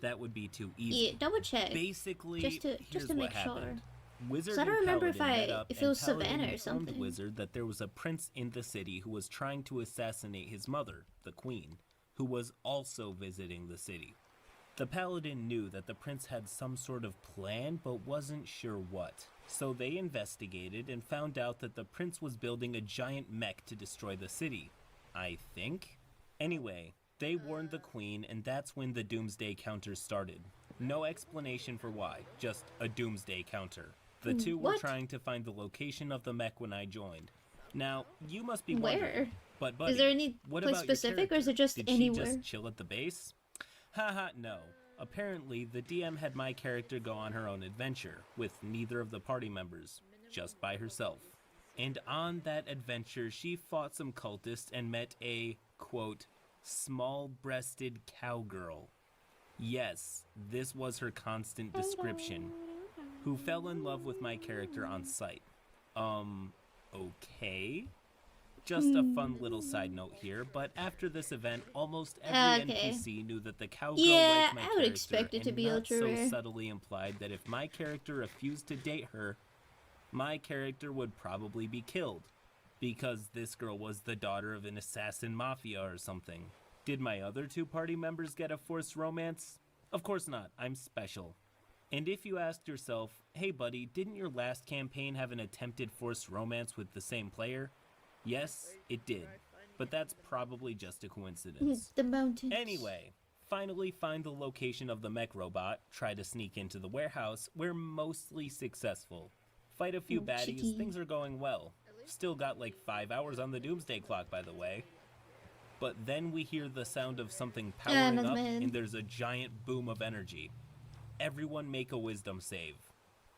That would be too easy. Yeah, double check. Basically, just to here's make what sure. happened. Wizard So I don't and remember Paladin met if up, it and was Paladin Savannah or informed something. Wizard that there was a prince in the city who was trying to assassinate his mother, the queen, who was also visiting the city. The Paladin knew that the prince had some sort of plan, but wasn't sure what. So they investigated and found out that the prince was building a giant mech to destroy the city. I think? Anyway, they warned the queen, and that's when the doomsday counter started. No explanation for why, just a doomsday counter. The two were What? trying to find the location of the mech when I joined. Now, you must be Where? wondering, but buddy, Is there any what place about your specific, or is character? it just Did anywhere? she just chill at the base? Haha, no. Apparently, the DM had my character go on her own adventure, with neither of the party members, just by herself. And on that adventure, she fought some cultists and met a, quote, small-breasted cowgirl. Yes, this was her constant description, who fell in love with my character on sight. Okay? Just a fun little side note here, but after this event, almost every Okay. NPC knew that the cowgirl Yeah, liked my I would character, expect it to and be not ultra so rare. subtly implied that if my character refused to date her, my character would probably be killed, because this girl was the daughter of an assassin mafia or something. Did my other two party members get a forced romance? Of course not, I'm special. And if you asked yourself, hey buddy, didn't your last campaign have an attempted forced romance with the same player? Yes, it did. But that's probably just a coincidence. The mountains. Anyway, finally find the location of the mech robot, try to sneak into the warehouse, we're mostly successful. Fight a few Oh, baddies, chitty. things are going well. Still got like 5 hours on the doomsday clock, by the way. But then we hear the sound of something powering that's up, my head. and there's a giant boom of energy. Everyone make a wisdom save.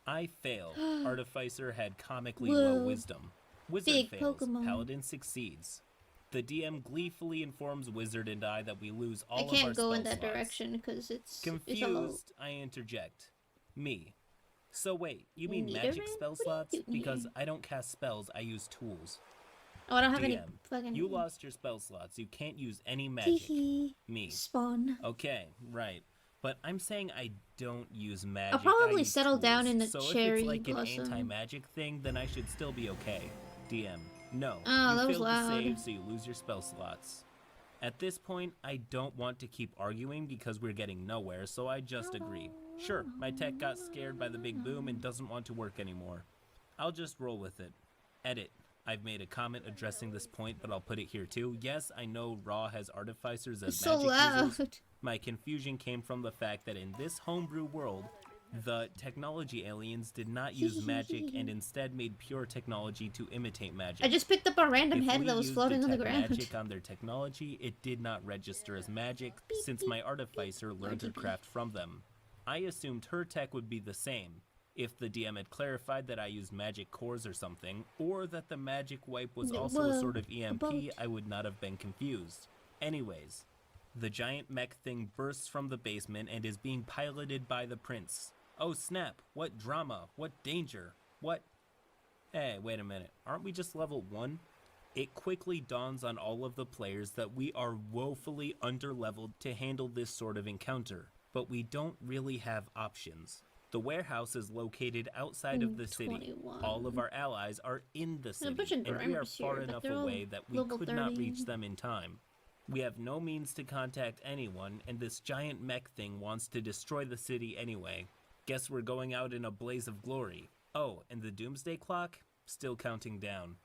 I fail. Artificer had comically low Whoa. wisdom. Wizard Big fails. Pokemon. Paladin succeeds. The DM gleefully informs Wizard and I that we lose all I of our can't go in spell that slots. direction because it's all. Confused, I interject. Me. So wait, you mean Nidoran? magic spell What are you slots? doing Because here? I don't cast spells, I use tools. Oh, I don't have any DM, fucking. you lost your spell slots. You can't use any magic. Hee Me. Spawn. Okay, right. But I'm saying I don't use magic. probably I use settle down tools. in the so cherry if it's like blossom. an anti-magic thing, then I should still be okay. DM, no. Oh, you that was failed loud. to save, so you lose your spell slots. At this point, I don't want to keep arguing because we're getting nowhere, so I just agree. Sure, my tech got scared by the big boom and doesn't want to work anymore. I'll just roll with it. Edit. I've made a comment addressing this point, but I'll put it here too. Yes, I know Raw has artificers as It's so magic loud. users. My confusion came from the fact that in this homebrew world, the technology aliens did not use magic and instead made pure technology to imitate magic. I just picked up a random If head we that was used floating on the detect ground. magic on their technology, it did not register as magic, since my artificer learned her craft from them. I assumed her tech would be the same, if the DM had clarified that I used magic cores or something, or that the magic wipe was also a sort of EMP, boat. I would not have been confused. Anyways, the giant mech thing bursts from the basement and is being piloted by the prince. Oh snap, what drama, what danger, what... Hey, wait a minute, aren't we just level 1? It quickly dawns on all of the players that we are woefully underleveled to handle this sort of encounter, but we don't really have options. The warehouse is located outside of the city. 21. All of our allies are in the a bunch city, of and we are Grimmers far here, but enough they're all away that we level could not 30. reach them in time. We have no means to contact anyone, and this giant mech thing wants to destroy the city anyway. Guess we're going out in a blaze of glory. Oh, and the doomsday clock? Still counting down.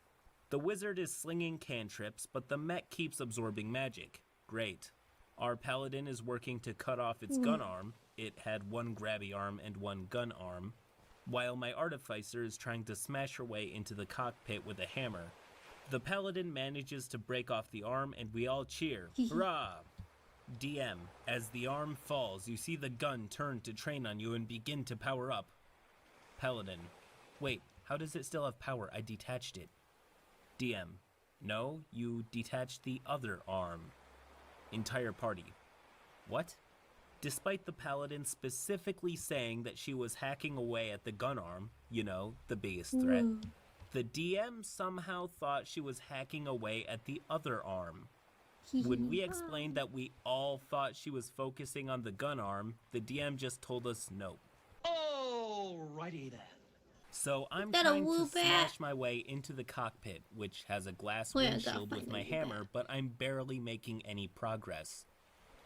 The wizard is slinging cantrips, but the mech keeps absorbing magic. Great. Our paladin is working to cut off its gun arm. It had one grabby arm and one gun arm. While my artificer is trying to smash her way into the cockpit with a hammer. The paladin manages to break off the arm and we all cheer. Hurrah! DM, as the arm falls, you see the gun turn to train on you and begin to power up. Paladin, wait, How does it still have power? I detached it. DM. No, you detached the other arm. Entire party. What? Despite the paladin specifically saying that she was hacking away at the gun arm, you know, the biggest threat, Ooh. the DM somehow thought she was hacking away at the other arm. When we explained that we all thought she was focusing on the gun arm, the DM just told us no. Alrighty then. So I'm Got a trying to woo bat. smash my way into the cockpit, which has a glass Oh, yeah, I windshield gotta with find my a woo hammer, bat. but I'm barely making any progress.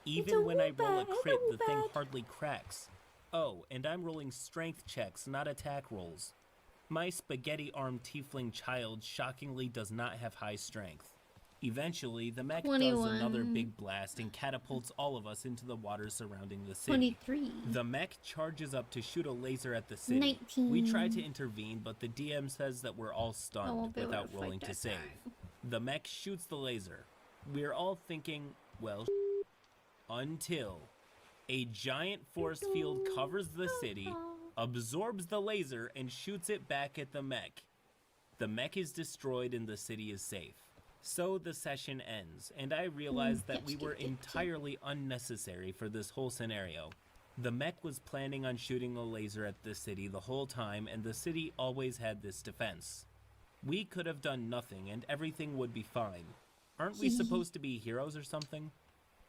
a Even when I woo roll a bat, it's a crit, woo the thing bat. hardly cracks. Oh, and I'm rolling strength checks, not attack rolls. My spaghetti-armed tiefling child shockingly does not have high strength. Eventually, the mech does 21. another big blast and catapults all of us into the water surrounding the city. 23. The mech charges up to shoot a laser at the city. We 19. try to intervene, but the DM says that we're all I stunned won't be able without to fight rolling to that save. guy. The mech shoots the laser. We're all thinking, well, until a giant force field covers the city, absorbs the laser, and shoots it back at the mech. The mech is destroyed and the city is safe. So the session ends, and I realized that we were entirely unnecessary for this whole scenario. The mech was planning on shooting a laser at the city the whole time, and the city always had this defense. We could have done nothing, and everything would be fine. Aren't we supposed to be heroes or something?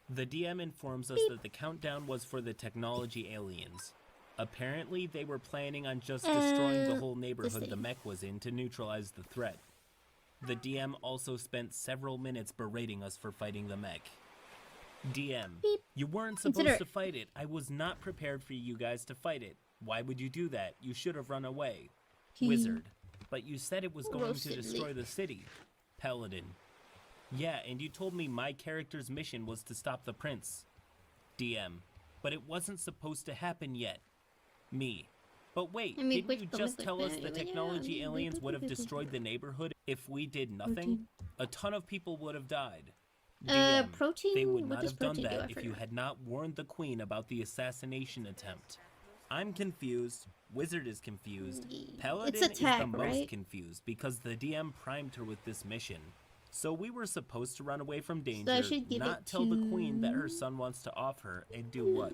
The DM informs us that the countdown was for the technology aliens. Apparently, they were planning on just destroying the whole neighborhood the thing. mech was in to neutralize the threat. The DM also spent several minutes berating us for fighting the mech. DM, Beep. you weren't Consider supposed it. to fight it. I was not prepared for you guys to fight it. Why would you do that? You should have run away. Wizard, but you said it was going to Roasted destroy leaf. the city. Paladin, yeah, and you told me my character's mission was to stop the prince. DM, but it wasn't supposed to happen yet. Me, but wait, I mean, didn't you which just comic tell book us fan? the Yeah, technology yeah. aliens would have destroyed the neighborhood if we did nothing? A ton of people would have died. DM, protein? they would What not does have done protein do? that I if you forgot. had not warned the queen about the assassination attempt. I'm confused. Wizard is confused. Paladin attack, is the most right? confused because the DM primed her with this mission. So we were supposed to run away from danger, should give not it tell the queen that her to- son wants to off her, and do what?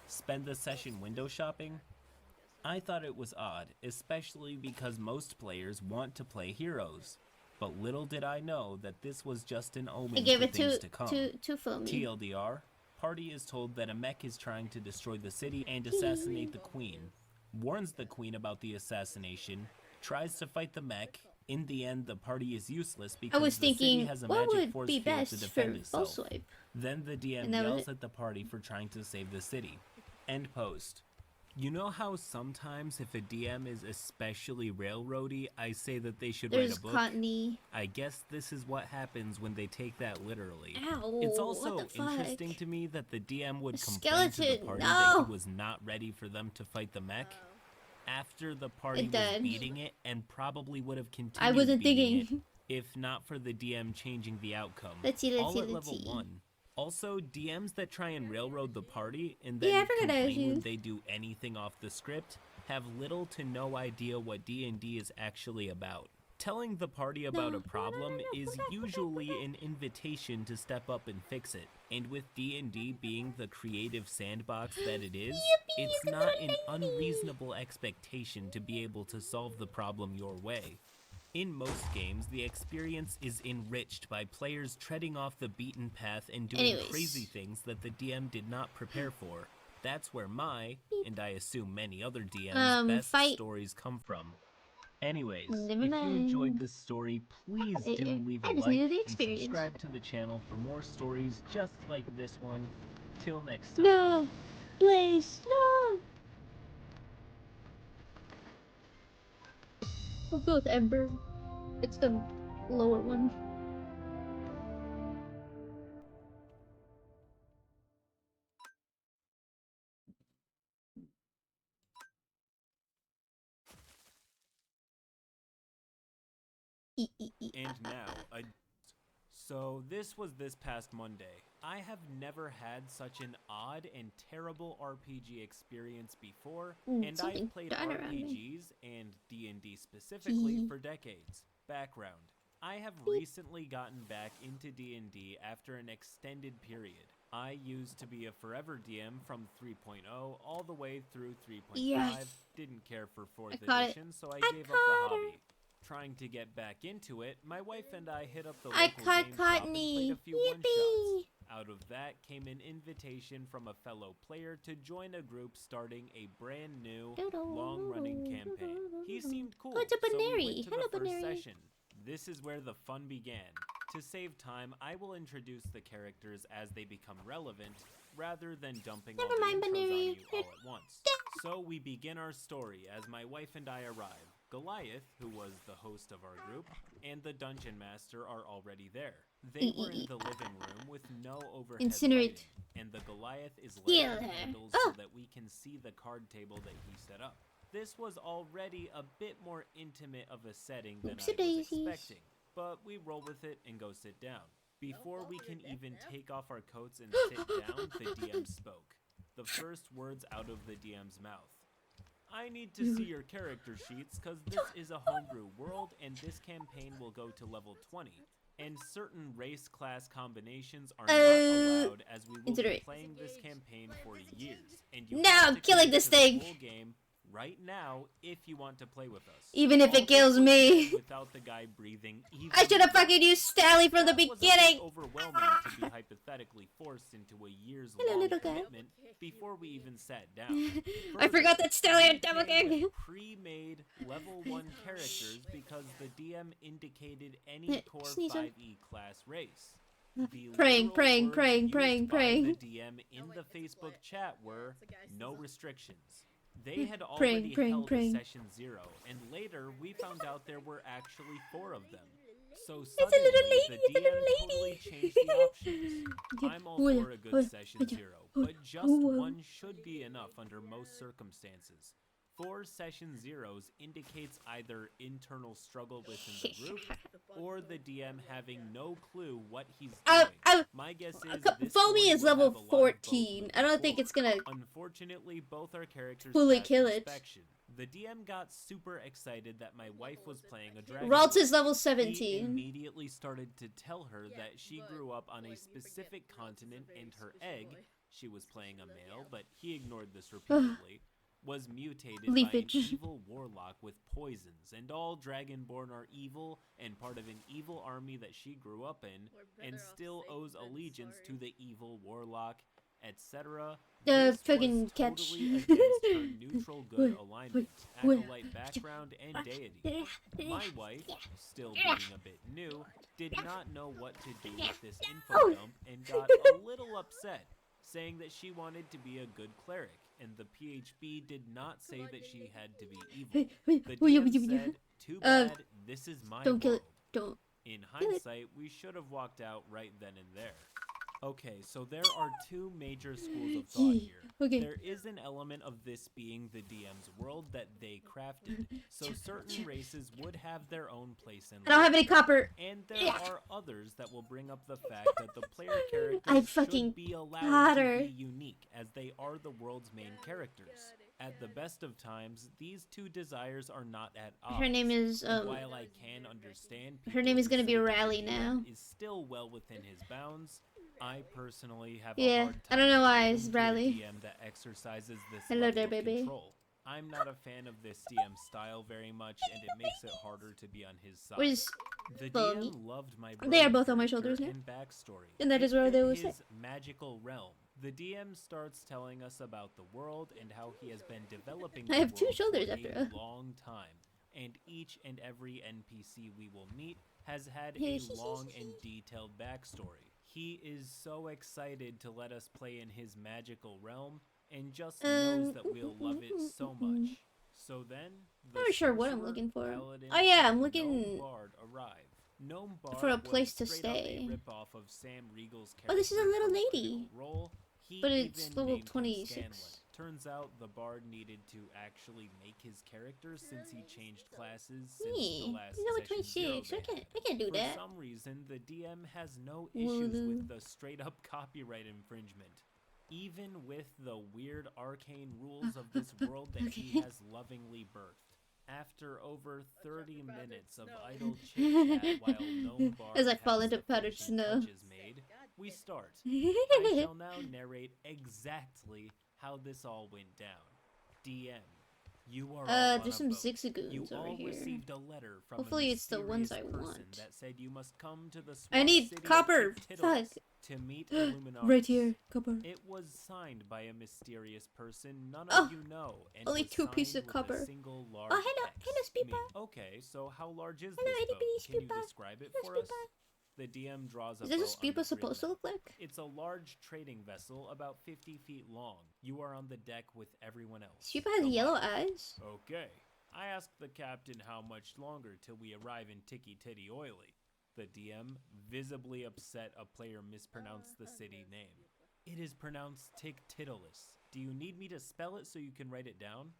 Spend the session window shopping? I thought it was odd, especially because most players want to play heroes. But little did I know that this was just an omen I gave for it things to to come. to Foamy. TLDR, party is told that a mech is trying to destroy the city and assassinate the queen. Warns the queen about the assassination, tries to fight the mech. In the end, the party is useless I because was the city thinking, has a what magic would force be field to best for defend ball itself. swipe? Then the DM And that was yells it. at the party for trying to save the city. End post. You know how sometimes if a DM is especially railroady, I say that they should There's write a book? Cottony. I guess this is what happens when they take that literally. Ow, It's what also the fuck? interesting to me that the DM would A complain to the skeleton, party that no! he was not ready for them to fight the mech after the party It was did. beating it and probably would have continued I wasn't beating thinking. it if not for the DM changing the outcome. Let's see, let's All see, at let's level see. 1. Also, DMs that try and railroad the party and Yeah, I then figured that was complain you. when they do anything off the script have little to no idea what D&D is actually about. Telling the party about No, a problem no, is forget. usually an invitation to step up and fix it. And with D&D being the creative sandbox that it is, it's not an unreasonable expectation to be able to solve the problem your way. In most games, the experience is enriched by players treading off the beaten path and doing Anyways. crazy things that the DM did not prepare for. That's where my, and I assume many other DMs' best Fight. stories come from. Anyways, Live if a you enjoyed man. this story, please I- do I- leave I a just like needed the and experience. subscribe to the channel for more stories just like this one. Till next time. No, please, no. We'll go with Ember. It's the lower one. And now, So this was this past Monday. I have never had such an odd and terrible RPG experience before, and something I've played died around me. RPGs and D&D specifically Hee. for decades. Background. I have recently gotten back into D&D after an extended period. I used to be a forever DM from 3.0 all the way through 3.5. Yes. Didn't care for 4th caught it. edition, so I I gave up the caught her. hobby. Trying to get back into it, my wife and I hit up the I local caught game shop and played Courtney. a few one-shots. Yippee! Out of that came an invitation from a fellow player to join a group starting a brand new, long-running campaign. He seemed cool, Oh, it's a so we Baneri. went to Hello, the first Baneri. session. This is where the fun began. To save time, I will introduce the characters as they become relevant, rather than dumping all Never the mind, intros on Baneri. you all at once. So we begin our story as my wife and I arrive. Goliath, who was the host of our group, and the Dungeon Master are already there. They were in the living room with no overhead Incinerate. lighting, and the Goliath is Heal lighting her. candles Oh. so that we can see the card table that he set up. This was already a bit more intimate of a setting than I was Oopsie-daisies. expecting, but we roll with it and go sit down. Before we can even take off our coats and sit down, the DM spoke. The first words out of the DM's mouth. I need to see your character sheets, cause this is a homebrew world and this campaign will go to level 20. And certain race class combinations are not allowed as we will be Incinerate. playing this campaign for years. And you No, have I'm to killing commit this to the thing. full game right now if you want to play with us. Even if All it kills this was me. done without the guy breathing even I should have once. fucking used Stally from the That was a bit beginning. overwhelming to be hypothetically forced into a years Hello, long little guy. commitment before we even sat down. I forgot that Stally we had double came game. with pre-made level 1 characters because the DM indicated any core Sneeze on. 5e class race. The Praying, literal praying, words praying, used praying, by praying. The DM in the Facebook chat were no restrictions. They had Praying, already praying, held praying. a session 0, and later we found out there were actually 4 of them. So It's a little suddenly, lady, the it's a little DM totally lady. changed the options. I'm all for a good session 0, but just one should be enough under most circumstances. 4 session 0s indicates either internal struggle within the group, or the DM having no clue what he's doing. My guess is this Foamy story is will level have a lot of both 14. moving I don't think forward. it's gonna. Unfortunately, both our characters Fully passed kill it. inspection. The DM got super excited that my wife was playing a dragon. Ralt is level He 17. immediately started to tell her that she grew up on a specific continent and her egg, she was playing a male, but he ignored this repeatedly, was mutated by an Leafage. evil warlock with poisons, and all Dragonborn are evil and part of an evil army that she grew up in, and still owes allegiance to the evil warlock, etc. Fucking was catch. totally against her neutral good alignment, acolyte background, and deity. My wife, still being a bit new, did not know what to do with this info dump and got a little upset, saying that she wanted to be a good cleric, and the PHB did not say that she had to be evil. The DM said, "Too bad, this is my Don't kill it. world." Don't. In Kill it. hindsight, we should have walked out right then and there. Okay, so there are 2 major schools of thought here. Okay. There is an element of this being the DM's world that they crafted, so certain races would have their own place in I don't have life. any copper. And there are others that will bring up the fact that the player characters I fucking should be allowed got to her. be unique, as they are the world's main characters. At the best of times, these 2 desires are not at odds. Her name is, And while I can understand her people name is who gonna be say that the Rally DM now. is still well within his bounds, I personally have Yeah, a hard I time don't know why relating it's to a Rally. DM that exercises this Hello level there, of baby. control. I'm not a fan of this DM style very much, and it makes it harder to be on his side. Where's The Foamy? DM loved my They are rogue both on my character shoulders now. and backstory. And that It is where fit they will his sit. magical realm. The DM starts telling us about the world and how he has been developing I the have 2 world shoulders for after a all. long time, and each and every NPC we will meet has had Yeah, a long and detailed backstory. He is so excited to let us play in his magical realm, and just knows that we'll love it so much. So then, the Not sure what I'm sorcerer, looking for. paladin, Oh yeah, I'm and looking gnome bard arrive. Gnome Bard for a was place to straight up stay. a rip-off of Sam Riegel's Oh, this is a character little from lady. Critical Role. He But it's even level named him 26. Scanlan. Turns out the bard needed to actually make his character since he changed classes since the Me, last it's level session 0 26. they I can't do For that. some reason, the DM has no issues Wooloo. with the straight-up copyright infringement, even with the weird arcane rules of this world that he Okay. has lovingly birthed. After over 30 minutes of idle chit-chat while Gnome Bard As I has fall into the powdered finishing snow. touches made, we start. I shall now narrate exactly how this all went down. DM, you are all on there's a some boat. You Zigzagoons over all here. received a letter from Hopefully a it's the ones mysterious I person want. that said you must come to the I swamp need city copper. of Tic-Titulus Fuck. to meet Illuminatus. Right here, copper. It was signed by a mysterious person none Oh, of you know, and only was 2 pieces signed of with a copper. single large hello, X. hello, Speedbot. Me. Okay, so how large is Hello, this itty boat? bitty Can you Speedbot. describe it Hello, for us? Speedbot. The DM draws a Is this boat what on Speedbot's the grid supposed to map. look like? It's a large trading vessel about 50 feet long. You are on the deck with everyone else. Speedbot has The yellow wife. eyes. Okay. I asked the captain how much longer till we arrive in Tiki Titty Oily. The DM, visibly upset a player mispronounced the city name. It is pronounced Tic-Titulus. Do you need me to spell it so you can write it down?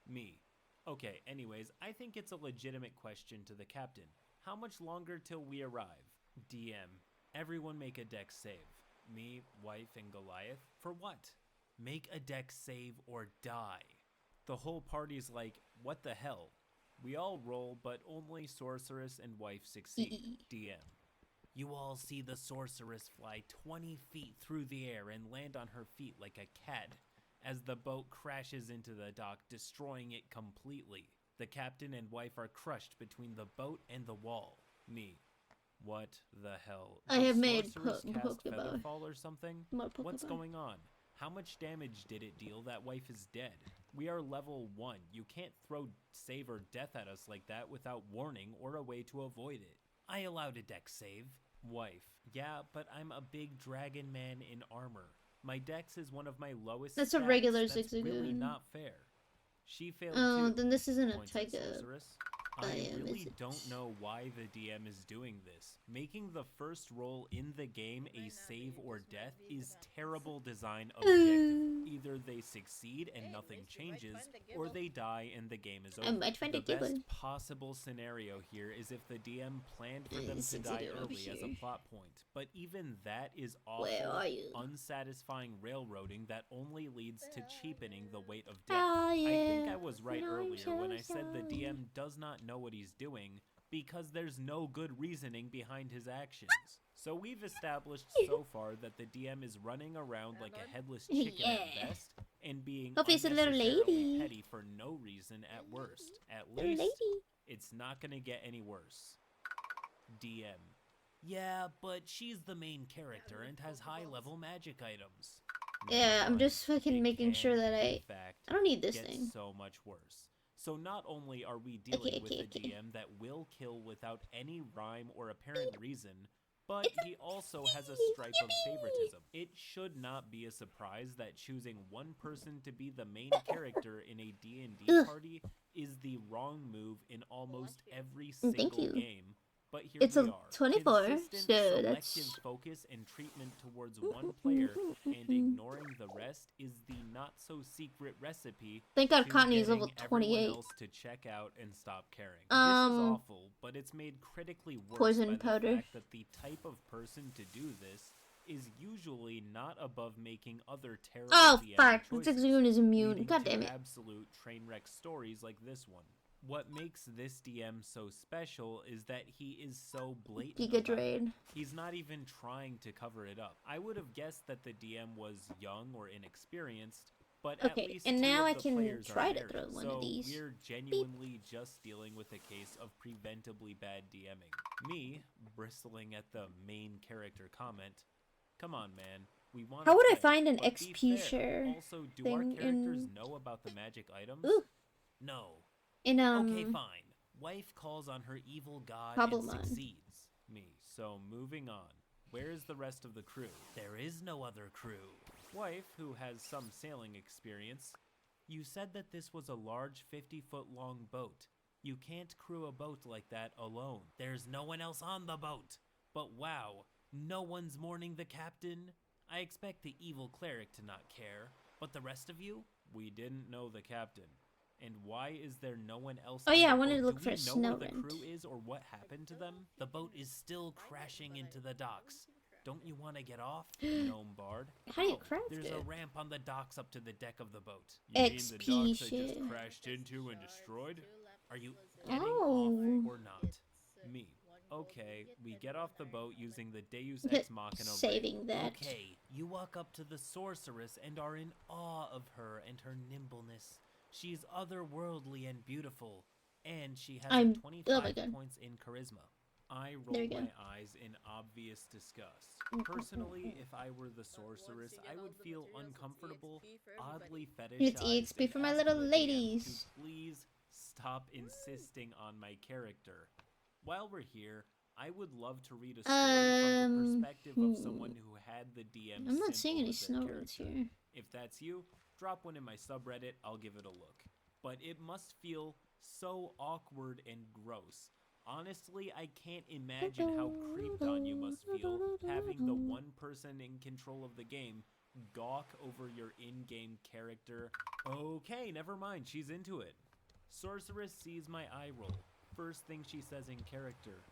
Me. Okay, anyways, I think it's a legitimate question to the captain. How much longer till we arrive? DM. Everyone make a dex save. Me, wife, and Goliath. For what? Make a dex save or die. The whole party's like, what the hell? We all roll, but only sorceress and wife succeed. DM. You all see the sorceress fly 20 feet through the air and land on her feet like a cat as the boat crashes into the dock, destroying it completely. The captain and wife are crushed between the boat and the wall. Me. What the hell? I Did have made sorceress cast Pokeball. Featherfall or something? More What's Pokeball. going on? How much damage did it deal? That wife is dead. We are level 1. You can't throw save or death at us like that without warning or a way to avoid it. I allowed a dex save. Wife. Yeah, but I'm a big dragon man in armor. My dex is one of my lowest. That's a stats. regular That's really Zigzagoon. not fair. She failed Oh, too. then this isn't a Points at Tyga. sorceress. I I am, really is it? don't know why the DM is doing this. Making the first roll in the game a save or death is terrible design objective. Either they succeed and nothing changes, or they die and the game is over. I might find the a good best one. possible scenario here is if the DM planned for them to Since die they're over early as a here. plot point, but even that is awful, Where are you? unsatisfying railroading that only leads to cheapening the weight of death. Oh, I think yeah. I was right No, I'm earlier when so I said the sorry. DM does not know what he's doing because there's no good reasoning behind his actions. So we've established so far that the DM is running around like a headless chicken at Yeah. best and being Hope it's a little unnecessarily lady. petty for no reason at worst. At Little least, lady. it's not gonna get any worse. DM. Yeah, but she's the main character and has high-level magic items. Yeah, Never I'm mind. just fucking It making sure can, that in fact, I don't need this gets thing. so much worse. So not only are we dealing with a okay. DM that will kill without any rhyme or apparent reason, but he also has a stripe of favoritism. It should not be a surprise that choosing one person to be the main character in a D&D Ugh. party is the wrong move in almost every Thank single you. game. But here It's we a are. 24, Consistent, so selective that's- focus and treatment towards one player and ignoring the rest is the not-so-secret recipe Thank God to Courtney is getting level everyone 28. else to check out and stop caring. This is awful, but it's made critically worse Poison by the powder. fact that the type of person to do this is usually not above making other terrible Oh, DM fuck. The choices, Zigzagoon is immune. leading God to damn it. absolute train wreck stories like this one. What makes this DM so special is that he is so blatant Giga about it. Drain. He's not even trying to cover it up. I would have guessed that the DM was young or inexperienced, but at Okay, least and two now of I the can players are try to married, throw one so of these. we're genuinely just dealing with a case of preventably bad DMing. Me, bristling at the main character comment, come on man, we want How to would I play, find an but be XP fair. share Also, do our thing characters in- know about the magic items? Ooh. No. In, Okay, fine. Wife calls on her evil god and Cobblemon. succeeds. Me. So moving on. Where is the rest of the crew? There is no other crew. Wife, who has some sailing experience. You said that this was a large 50-foot long boat. You can't crew a boat like that alone. There's no one else on the boat. But wow, no one's mourning the captain? I expect the evil cleric to not care, but the rest of you? We didn't know the captain. And why is there no one else Oh on yeah, the I wanted boat? to look Do for we a know snow where the vent. crew is or what happened to them? The boat is still crashing into the docks. Don't you want to get off, Gnome Bard? How do you craft There's it? a ramp on the docks up to the deck of the boat. You mean the XP docks I shit. just crashed into and destroyed? Are you getting Oh. off or not? Me. Okay, we get off the boat using the Deus Okay, Ex Machina ray. saving that. Okay, you walk up to the sorceress and are in awe of her and her nimbleness. She's otherworldly and beautiful, and she has I'm- a oh my 25 God. points in charisma. I There roll you go. my eyes in obvious disgust. Personally, if I were the sorceress, I would feel uncomfortable, oddly fetishized, It's EXP and for my ask little the DM ladies. to please stop insisting on my character. While we're here, I would love to read a story from the perspective of someone who had the DM I'm not seeing simple any as their snow vents character. here. If that's you, drop one in my subreddit, I'll give it a look. But it must feel so awkward and gross. Honestly, I can't imagine how creeped on you must feel having the one person in control of the game gawk over your in-game character. Okay, never mind, she's into it. Sorceress sees my eye roll. First thing she says in character.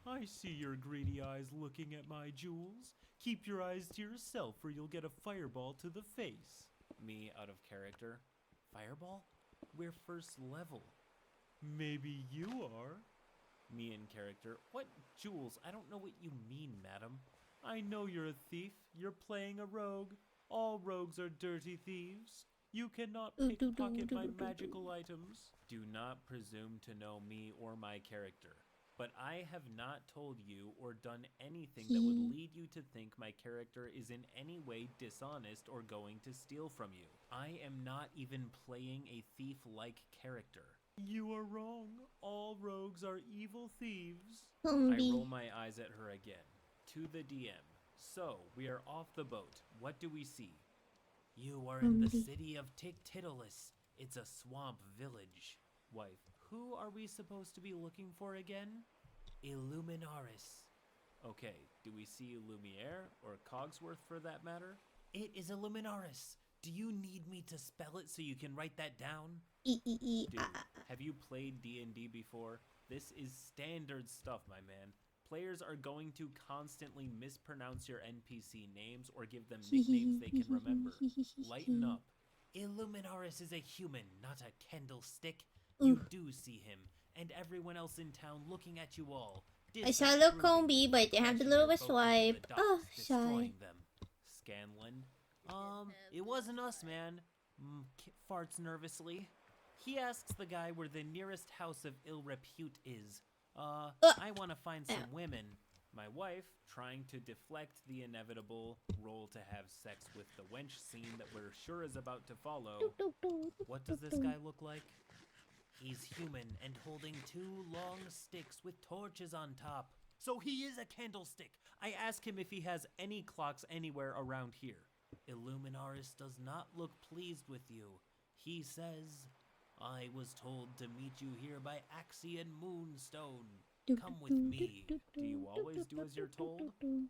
I see your greedy eyes looking at my jewels. Keep your eyes to yourself or you'll get a fireball to the face. Me out of character. Fireball? We're first level. Maybe you are. Me in character. What jewels? I don't know what you mean, madam. I know you're a thief. You're playing a rogue. All rogues are dirty thieves. You cannot pickpocket my magical items. Do not presume to know me or my character. But I have not told you or done anything that would lead you to think my character is in any way dishonest or going to steal from you. I am not even playing a thief-like character. You are wrong. All rogues are evil thieves. I roll my eyes at her again. To the DM. So, we are off the boat. What do we see? You are in the city of Tictitilus. It's a swamp village. Wife, who are we supposed to be looking for again? Illuminaris. Okay, do we see Lumiere or Cogsworth for that matter? It is Illuminaris. Do you need me to spell it so you can write that down? Dude, have you played D&D before? This is standard stuff, my man. Players are going to constantly mispronounce your NPC names or give them nicknames they can remember. Lighten up. Illuminaris is a human, not a candlestick. You do see him, and everyone else in town looking at you all. I saw a little disapproving, combi, but they have the crashing little your boat into swipe. the Oh, docks, shy. destroying them. Scanlan. It wasn't us, man. Farts nervously. He asks the guy where the nearest house of ill repute is. I want to find some women. My wife, trying to deflect the inevitable roll to have sex with the wench scene that we're sure is about to follow. What does this guy look like? He's human and holding two long sticks with torches on top. So he is a candlestick. I ask him if he has any clocks anywhere around here. Illuminaris does not look pleased with you. He says, I was told to meet you here by Axian Moonstone. Come with me. Do you always do as you're told? DM,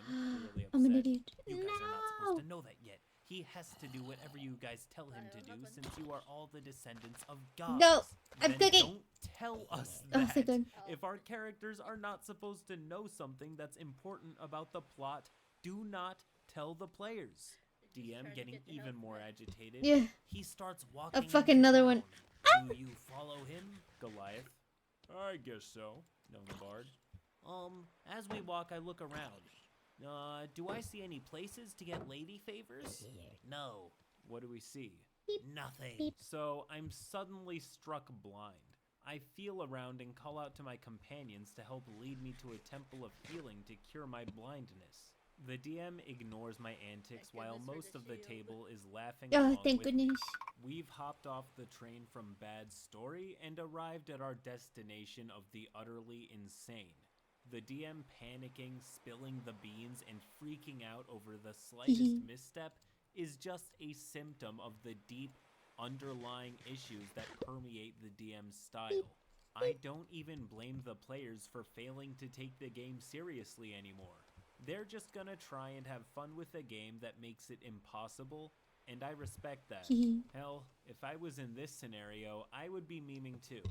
clearly upset. I'm an idiot. You guys are not supposed to know that yet. He has to do whatever you guys tell him to do since you are all the descendants of gods. No, I'm Then cooking. Don't tell us Oh, that. thank God. If our characters are not supposed to know something that's important about the plot, do not tell the players. DM getting even more agitated. Yeah. He starts walking. fucking into another one. town. Do you follow him, Goliath? I guess so. Bard. As we walk, I look around. Do I see any places to get lady favors? No. What do we see? Nothing. So I'm suddenly struck blind. I feel around and call out to my companions to help lead me to a temple of healing to cure my blindness. The DM ignores my antics while most of the table is laughing Oh, along thank with me. goodness. We've hopped off the train from Bad Story and arrived at our destination of the utterly insane. The DM panicking, spilling the beans, and freaking out over the slightest misstep is just a symptom of the deep, underlying issues that permeate the DM's style. I don't even blame the players for failing to take the game seriously anymore. They're just gonna try and have fun with a game that makes it impossible, and I respect that. Hell, if I was in this scenario, I would be memeing too.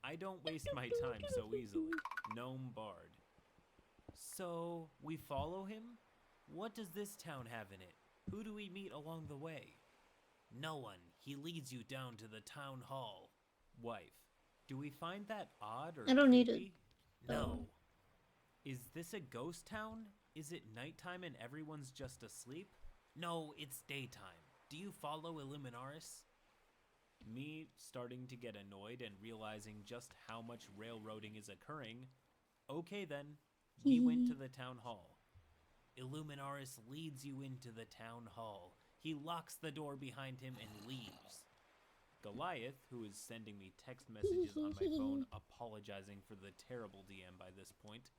I don't waste my time so easily. Gnome Bard. So, we follow him? What does this town have in it? Who do we meet along the way? No one. He leads you down to the town hall. Wife, do we find that odd or I don't need it. creepy? No. Is this a ghost town? Is it nighttime and everyone's just asleep? No, it's daytime. Do you follow Illuminaris? Me starting to get annoyed and realizing just how much railroading is occurring. Okay then, we went to the town hall. Illuminaris leads you into the town hall. He locks the door behind him and leaves. Goliath, who is sending me text messages on my phone apologizing for the terrible DM by this point.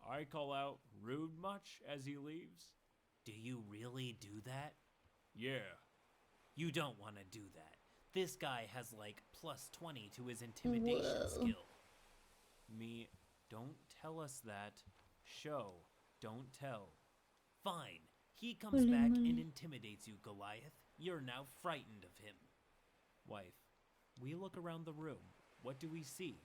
I call out, rude much, as he leaves. Do you really do that? Yeah. You don't want to do that. This guy has like plus 20 to his intimidation Whoa. skill. Me, don't tell us that. Show, don't tell. Fine. He comes Holy back moly. and intimidates you, Goliath. You're now frightened of him. Wife, we look around the room. What do we see?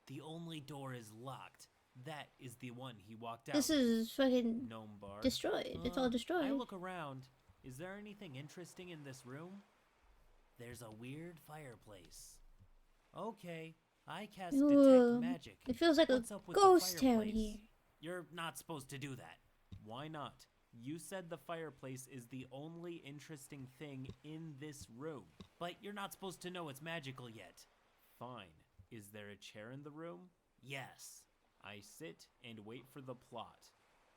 The only door is locked. That is the one he walked out. This is fucking Gnome Bard. destroyed. It's all destroyed. I look around. Is there anything interesting in this room? There's a weird fireplace. Okay, I cast Ooh, detect magic. It feels like What's a up with the ghost town fireplace? here. You're not supposed to do that. Why not? You said the fireplace is the only interesting thing in this room, but you're not supposed to know it's magical yet. Fine. Is there a chair in the room? Yes. I sit and wait for the plot.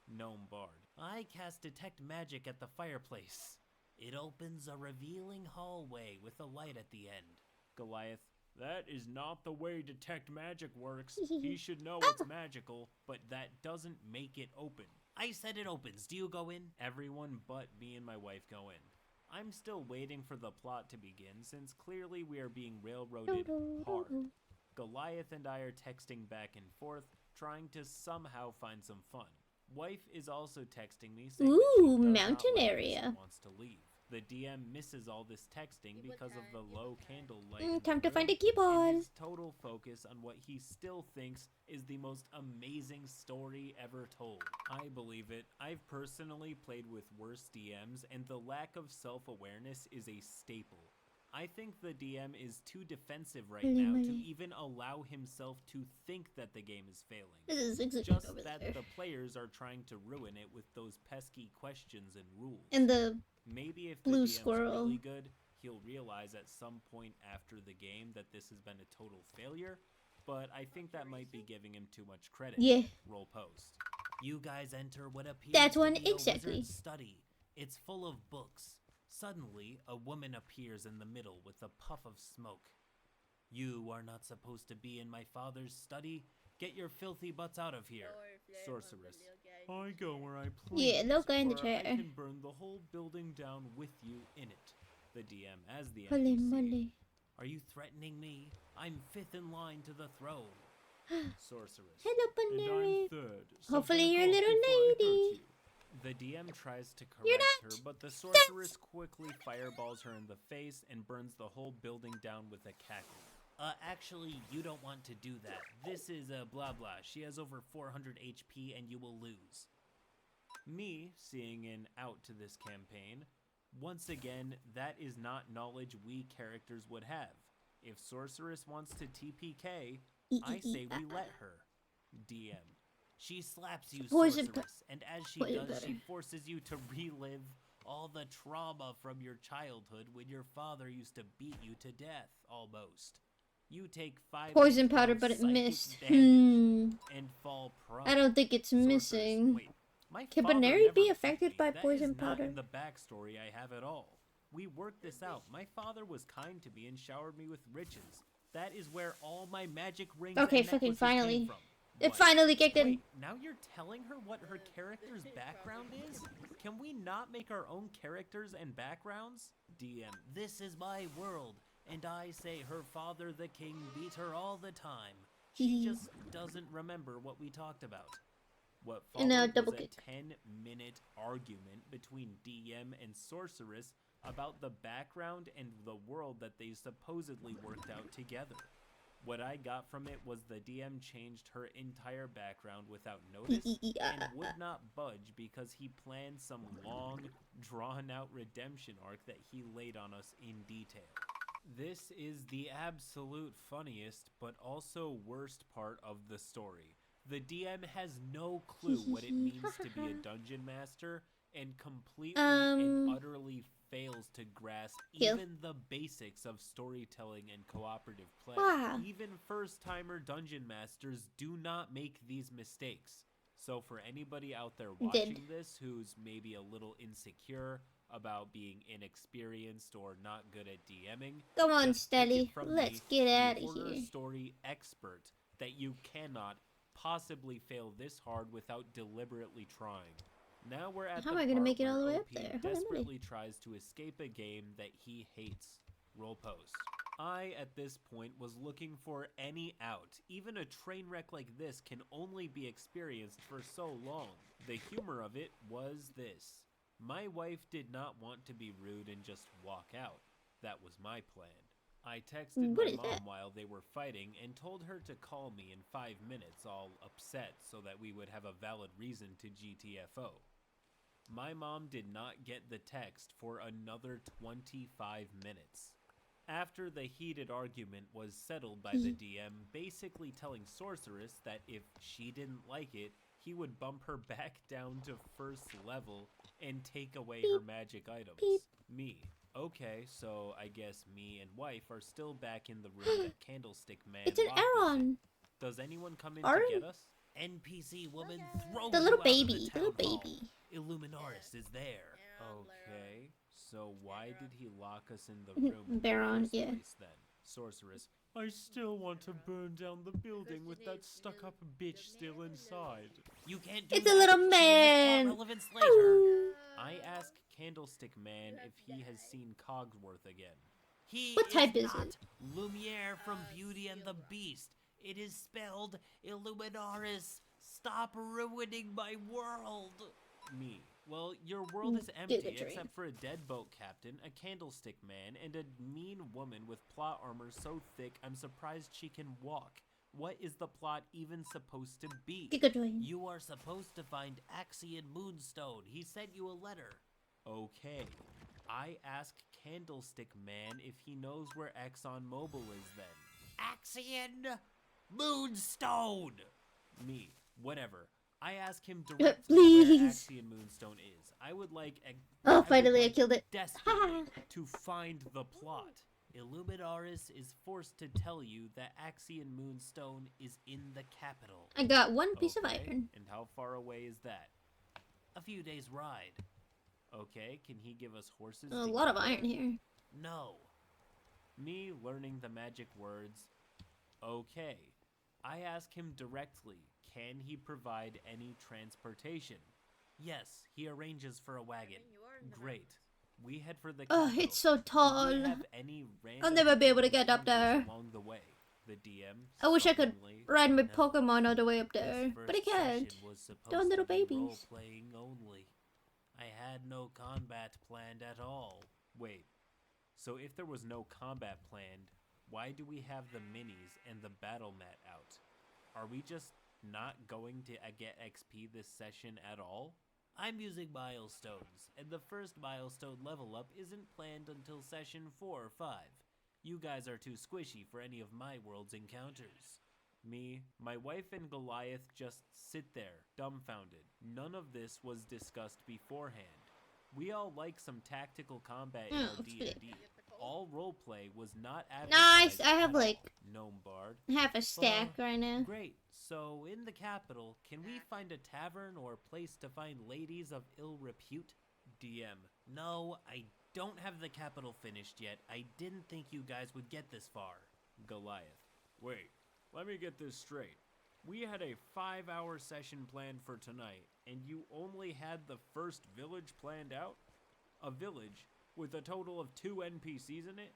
Gnome Bard. I cast detect magic at the fireplace. It opens a revealing hallway with a light at the end. Goliath. That is not the way detect magic works. He should know it's magical, but that doesn't make it open. I said it opens. Do you go in? Everyone but me and my wife go in. I'm still waiting for the plot to begin since clearly we are being railroaded hard. Goliath and I are texting back and forth, trying to somehow find some fun. Wife is also texting me saying that she Ooh, does not mountain like this area. and wants to leave. The DM misses all this texting because of the low candle light. in the Time to find room a keyboard. and his total focus on what he still thinks is the most amazing story ever told. I believe it. I've personally played with worse DMs, and the lack of self-awareness is a staple. I think the DM is too defensive right Holy now to moly. even allow himself to think that the game is failing. This is exhibit Just over that there. the players are trying to ruin it with those pesky questions and rules. And the Maybe if blue the DM's squirrel. really good, he'll realize at some point after the game that this has been a total failure, but I think that might be giving him too much credit. Yeah. Roll post. You guys enter what appears That's to one be a exactly. wizard's study. It's full of books. Suddenly, a woman appears in the middle with a puff of smoke. You are not supposed to be in my father's study. Get your filthy butts out of here. Sorceress. I go where I please. Yeah, they'll go in the or chair. I can burn the whole building down with you in it. The DM as the holy NPC. moly. Are you threatening me? I'm fifth in line to the throne. Sorceress. Hello, Pandari. third. Hopefully back you're a off little before I hurt lady. you. The DM tries to You're correct her, not. but the sorceress quickly fireballs her in the face and burns the whole building down with a cackle. Actually, you don't want to do that. This is blah blah. She has over 400 HP and you will lose. Me, seeing an out to this campaign, once again, that is not knowledge we characters would have. If Sorceress wants to TPK, I say we let her. DM. She slaps you, Poison Sorceress, and as she poison does, she powder. forces you to relive all the trauma from your childhood when your father used to beat you to death, almost. You take 5 Poison powder, but it psychic missed. damage and fall prone. I don't think it's Sorceress, missing. wait, my Can father Baneri be never affected beat by me. That poison is not powder? in the backstory I have at all. We worked this out. My father was kind to me and showered me with riches. That is where all my magic rings Okay, and fucking necklaces finally. came from. It What? finally kicked in. Wait, now you're telling her what her character's background is? Can we not make our own characters and backgrounds? DM, this is my world, and I say her father the king beat her all the time. She just doesn't remember what we talked about. What And now followed double was a kick. 10-minute argument between DM and Sorceress about the background and the world that they supposedly worked out together. What I got from it was the DM changed her entire background without notice and would not budge because he planned some long, drawn-out redemption arc that he laid on us in detail. This is the absolute funniest, but also worst part of the story. The DM has no clue what it means to be a dungeon master and completely and utterly fails to grasp Kill. even the basics of storytelling and cooperative play. Wow. Even first-timer dungeon masters do not make these mistakes. So for anybody out there watching this who's maybe a little insecure about being inexperienced or not good at DMing, Come on, just take it Steady. from Let's me, get the out of horror here. story expert, that you cannot possibly fail this hard without deliberately trying. Now we're at How the am I gonna part make it all where the way up OP there? Hold on, buddy. desperately tries to escape a game that he hates. Roll post. I, at this point, was looking for any out. Even a train wreck like this can only be experienced for so long. The humor of it was this. My wife did not want to be rude and just walk out. That was my plan. I texted What my is mom that? while they were fighting and told her to call me in 5 minutes, all upset, so that we would have a valid reason to GTFO. My mom did not get the text for another 25 minutes. After the heated argument was settled by the DM, basically telling Sorceress that if she didn't like it, he would bump her back down to first level and take away her magic items. Me. Okay, so I guess me and wife are still back in the room that Candlestick Man It's an locked us in. Aaron. Does anyone come in Aaron? to get us? NPC woman throws The you little out of baby. The town little hall. baby. Illuminaris is there. Okay, so why did he lock us in the room in Baron, the first yeah. place then? Sorceress. I still want to burn down the building with that stuck-up bitch still inside. You can't do It's that. a little She has man. plot relevance later. Ooh. I ask Candlestick Man if he has seen Cogsworth again. He What type is not it? Lumiere from Beauty and the Beast. It is spelled Illuminaris. Stop ruining my world. Me. Well, your world is empty Get the train. except for a dead boat captain, a candlestick man, and a mean woman with plot armor so thick I'm surprised she can walk. What is the plot even supposed to be? Get the train. You are supposed to find Axion Moonstone. He sent you a letter. Okay. I ask Candlestick Man if he knows where ExxonMobil is then. Axion Moonstone! Me. Whatever. I ask him directly where Please. Axion Moonstone is. I would like... Oh, would finally I like killed it. desperately to find the plot. Illuminaris is forced to tell you that Axion Moonstone is in the capital. I got one piece of Okay, iron. And how far away is that? A few days' ride. Okay, can he give us horses? A to lot of get iron there? here. No. Me learning the magic words. Okay. I ask him directly, can he provide any transportation? Yes, he arranges for a wagon. Great. We head for the Oh, capital. it's so Do tall. we have any I'll never be able to random get up there. encounters along the way? The DM I wish I could stubbornly, ride my "No, Pokemon all the way up there, this but I first can't. session was supposed They're little to be babies. role-playing only. I had no combat planned at all. Wait, so if there was no combat planned, why do we have the minis and the battle mat out? Are we just not going to get XP this session at all? I'm using milestones, and the first milestone level up isn't planned until session 4 or 5. You guys are too squishy for any of my world's encounters. Me, my wife, and Goliath just sit there, dumbfounded. None of this was discussed beforehand. We all like some tactical combat in Oh, our spit. D&D. All roleplay was not Nice, advertised I have, at like, all. Gnome Bard. Half a stack right now. Great. So, in the capital, can we find a tavern or place to find ladies of ill repute? DM. No, I don't have the capital finished yet. I didn't think you guys would get this far. Goliath. Wait, let me get this straight. We had a 5-hour session planned for tonight, and you only had the first village planned out? A village with a total of 2 NPCs in it?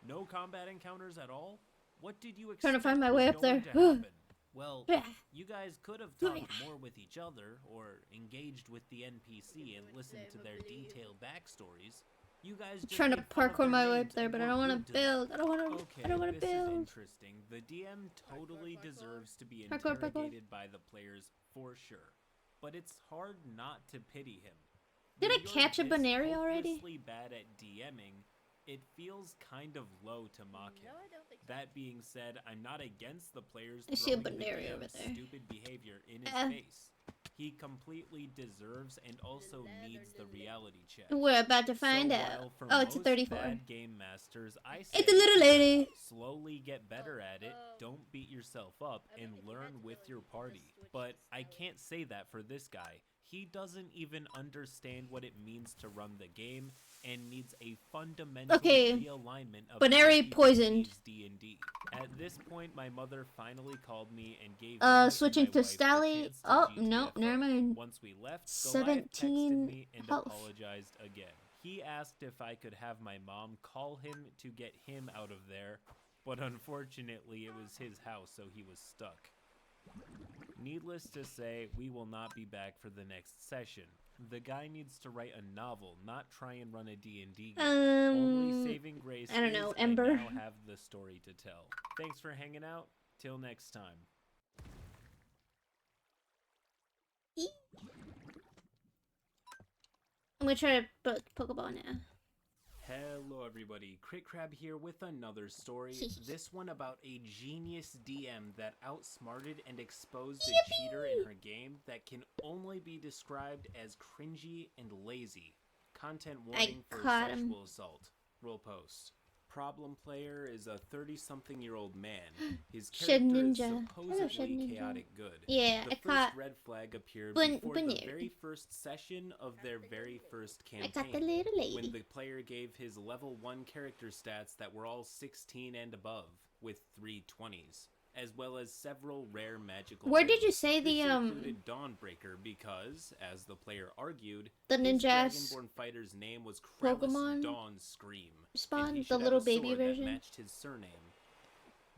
No combat encounters at all? What did you expect Trying to find my was way up going there. to happen? Well, Yeah. you guys could have Yeah. talked more with each other or engaged with the NPC and listened to their detailed backstories. You guys just Trying to made fun of parkour their my way names up there, and but I were don't want rude to them. build. I don't want to. Okay, I don't want to this is build. interesting. The DM totally deserves to be Parkour, parkour. interrogated by the players for sure, but it's hard not to pity him. Did When I you're catch a this Baneri already? hopelessly bad at DMing, it feels kind of low to mock him. That being said, I'm not against the players I see a throwing the Baneri over DM's there. stupid behavior in his Eh. face. He completely deserves and also needs the reality check. We're about to find So out. while for Oh, it's a most 34. bad game masters, I say It's a little lady. slowly get better at it, don't beat yourself up, and learn with your party. But I can't say that for this guy. He doesn't even understand what it means to run the game and needs a fundamental Okay. realignment of Baneri how he poisoned. perceives D&D. At this point, my mother finally called me and gave me and Switching my to wife the Stally. chance to Oh, GTFO. no, never mind. Once we left, Goliath texted 17 me and health. apologized again. He asked if I could have my mom call him to get him out of there, but unfortunately it was his house, so he was stuck. Needless to say, we will not be back for the next session. The guy needs to write a novel, not try and run a D&D game. Only saving grace I don't know, is Ember. I now have the story to tell. Thanks for hanging out. Till next time. I'm gonna try to put Pokeball now. Hello everybody, Crit Crab here with another story, this one about a genius DM that outsmarted and exposed a cheater in her game that can only be described as cringy and lazy. Content warning for caught him. sexual assault. Roll post. Problem player is a 30-something-year-old man. His Shed character is Ninja. Hello, Shed supposedly Ninja. chaotic good. Yeah, The I first caught. red flag appeared Bun- before the Baneri. very first session of their very first I campaign. got the little lady. When the player gave his level 1 character stats that were all 16 and above, with 3 20s, as well as several rare magical Where did items. you say This the included Dawnbreaker because, as the player argued, the his ninjas Dragonborn fighter's name was Krellis Pokemon Dawn Scream, and spawn? he The should have little a baby sword that version? matched his surname.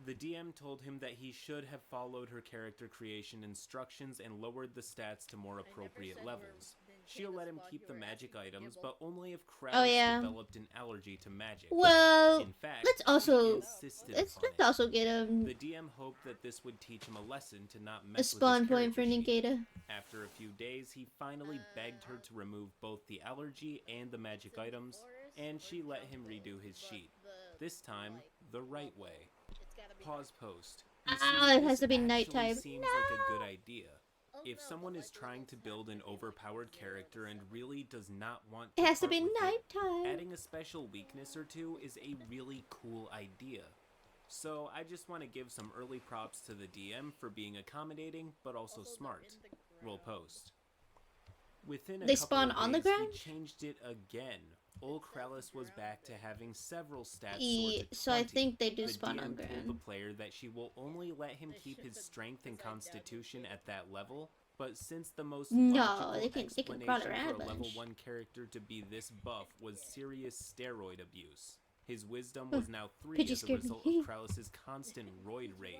The DM told him that he should have followed her character creation instructions and lowered the stats to more appropriate levels. She'll let him keep the magic items, but only if Krellis yeah. developed an allergy to magic. Well, In fact, let's he also insisted let's upon it. also get The DM hoped that this would teach him a lesson to not a mess spawn with his point for character sheet. Nikita. After a few days, he finally begged her to remove both the allergy and the magic items, and she let him redo his sheet. This time, the right way. Pause post. You see, Oh, it has this to be actually nighttime. Seems like a good idea. If someone is trying to build an overpowered character and really does not want to It has to part be with it, nighttime. adding a special weakness or two is a really cool idea. So I just want to give some early props to the DM for being accommodating, but also smart. Roll post. Within a They couple spawn of on the days, ground? He changed it again. Old Krellis was back to having several stats E- soared to so I 20. think they do The spawn on DM told the ground. player that she will only let him keep his strength and constitution at that level, but since the most No, logical they can crawl explanation around a for a level bunch. 1 character to be this buff was serious steroid abuse. His wisdom was now 3 Pidgey as a scared me. result of Krellis' constant roid rage.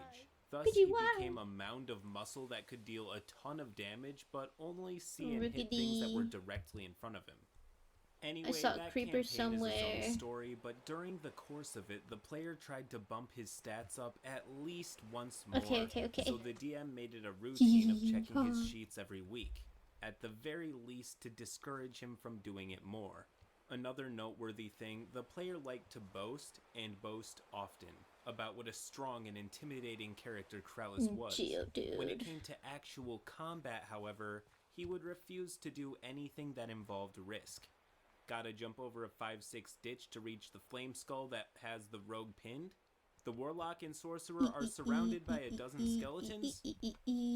Thus, Pidgey, he why? became a mound of muscle that could deal a ton of damage, but only see and hit things that were Rickety. directly in front of him. Anyway, saw that creepers campaign is somewhere. its own story, but during the course of it, the player tried to bump his stats up at least once more. Okay. So the DM made it a routine of checking his Yeehaw. sheets every week, at the very least to discourage him from doing it more. Another noteworthy thing, the player liked to boast, and boast often, about what a strong and intimidating character Krellis was. Geodude. When it came to actual combat, however, he would refuse to do anything that involved risk. Gotta jump over a 5-6 ditch to reach the flame skull that has the rogue pinned? The warlock and sorcerer are surrounded by a dozen skeletons?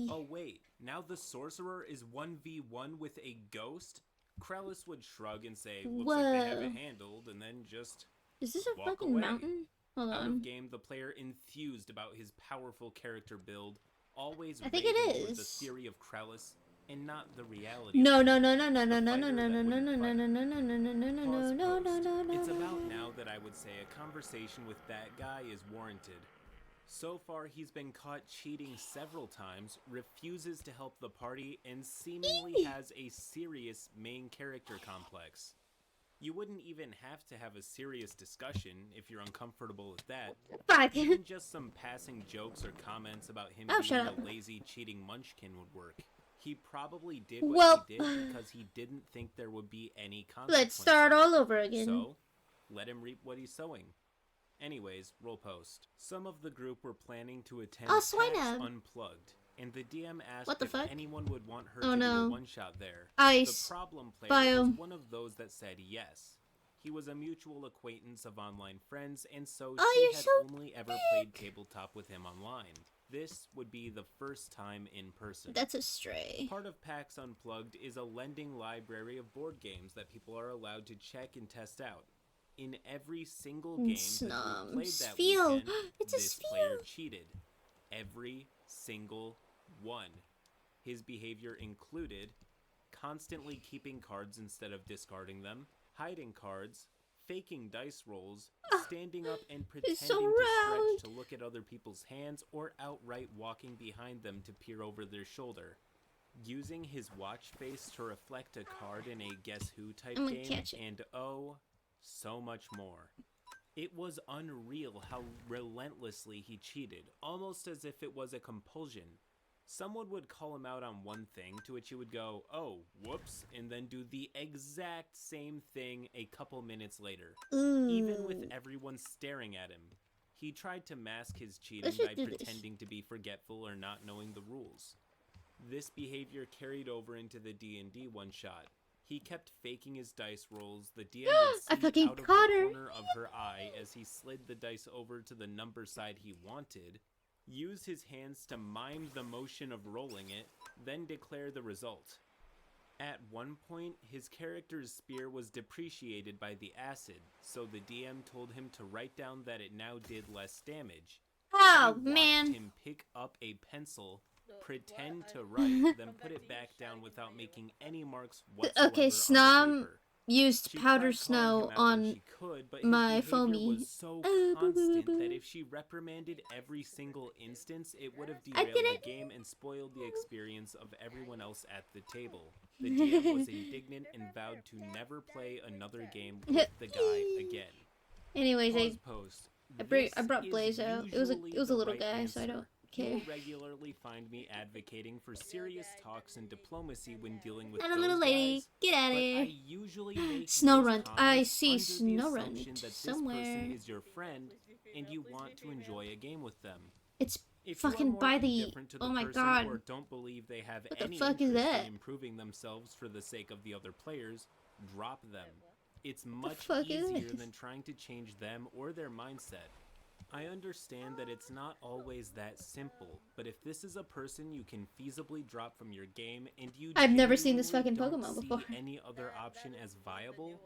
Oh wait, now the sorcerer is 1v1 with a ghost? Krellis would shrug and say, looks like they have it Whoa. handled, and then just Is this a walk fucking away. mountain? Hold out on. of game, the player enthused about his powerful character build, always I think it raving over the is. theory of Krellis, and not the reality. No, of no, it. no, no, no, no, The no, no, fighter no, that no, no, no, wouldn't no, fight. no, no, no, no, no, no, no, Pause no, no, post. no, no, It's no, about no. now that I would say a conversation with that guy is warranted. So far, he's been caught cheating several times, refuses to help the party, and seemingly has a serious main character complex. You wouldn't even have to have a serious discussion if you're uncomfortable with that. Fuck. Even just some passing jokes or comments about him Oh, shut being up. a lazy, cheating munchkin would work. He probably did Well- what he did because he didn't think there would be any consequences. Let's start all over again. So, let him reap what he's sowing. Anyways, roll post. Some of the group were planning to attend Oh, swine PAX up. Unplugged, and the DM asked What the if fuck? anyone would want her Oh, to do no. a one-shot there. Ice. The problem player biome. was one of those that said yes. He was a mutual acquaintance of online friends, and so Oh, she you're had so only ever played tabletop with him online. This would be the first time in person. That's a stray. Part of PAX Unplugged is a lending library of board games that people are allowed to check and test out. In every single game that we played that Spheal. weekend, It's a this player spheal. cheated. Every single one. His behavior included constantly keeping cards instead of discarding them, hiding cards, faking dice rolls, standing up and pretending so to round. stretch to look at other people's hands, or outright walking behind them to peer over their shoulder. Using his watch face to reflect a card in a Guess Who type I'm gonna game, catch it. and oh, so much more. It was unreal how relentlessly he cheated, almost as if it was a compulsion. Someone would call him out on one thing, to which he would go, oh, whoops, and then do the exact same thing a couple minutes later, Ooh. even with everyone staring at him. He tried to mask his cheating Let's just by do this. pretending to be forgetful or not knowing the rules. This behavior carried over into the D&D one-shot. He kept faking his dice rolls. The DM would I see fucking out of caught the her. corner of her eye as he slid the dice over to the number side he wanted, use his hands to mime the motion of rolling it, then declare the result. At one point, his character's spear was depreciated by the acid, so the DM told him to write down that it now did less damage. Oh, He watched man. him pick up a pencil, pretend to write, then put it back down without making any marks whatsoever Okay, on the Snom paper. used She powder tried calling snow him out where on she could, but his my behavior foamy. was so Oh, boo, boo, constant boo. that if she reprimanded every single instance, it would have I derailed did the it. game and spoiled the experience of everyone else at the table. The DM was indignant and vowed to never play another game with the guy again. Anyways, Pause post. I This brought is Blaze out. It was usually a the little right guy, so I answer. don't You care. will regularly find me advocating for serious talks and diplomacy when dealing with Not a those little lady. guys, Get out but of here. I usually make Snow those Runt. I comments see under the Snow assumption Runt that this somewhere. person is your friend and you want to enjoy a game with them. It's If you are fucking more by the. indifferent to the Oh my person god. or don't believe they have What the any fuck is interest that? in improving themselves for the sake of the other players, drop them. It's much fuck is easier this? than trying to change them or their mindset. I understand that it's not always that simple, but if this is a person you can feasibly drop from your game and you I've never seen this genuinely fucking don't Pokemon see before. any other option as viable,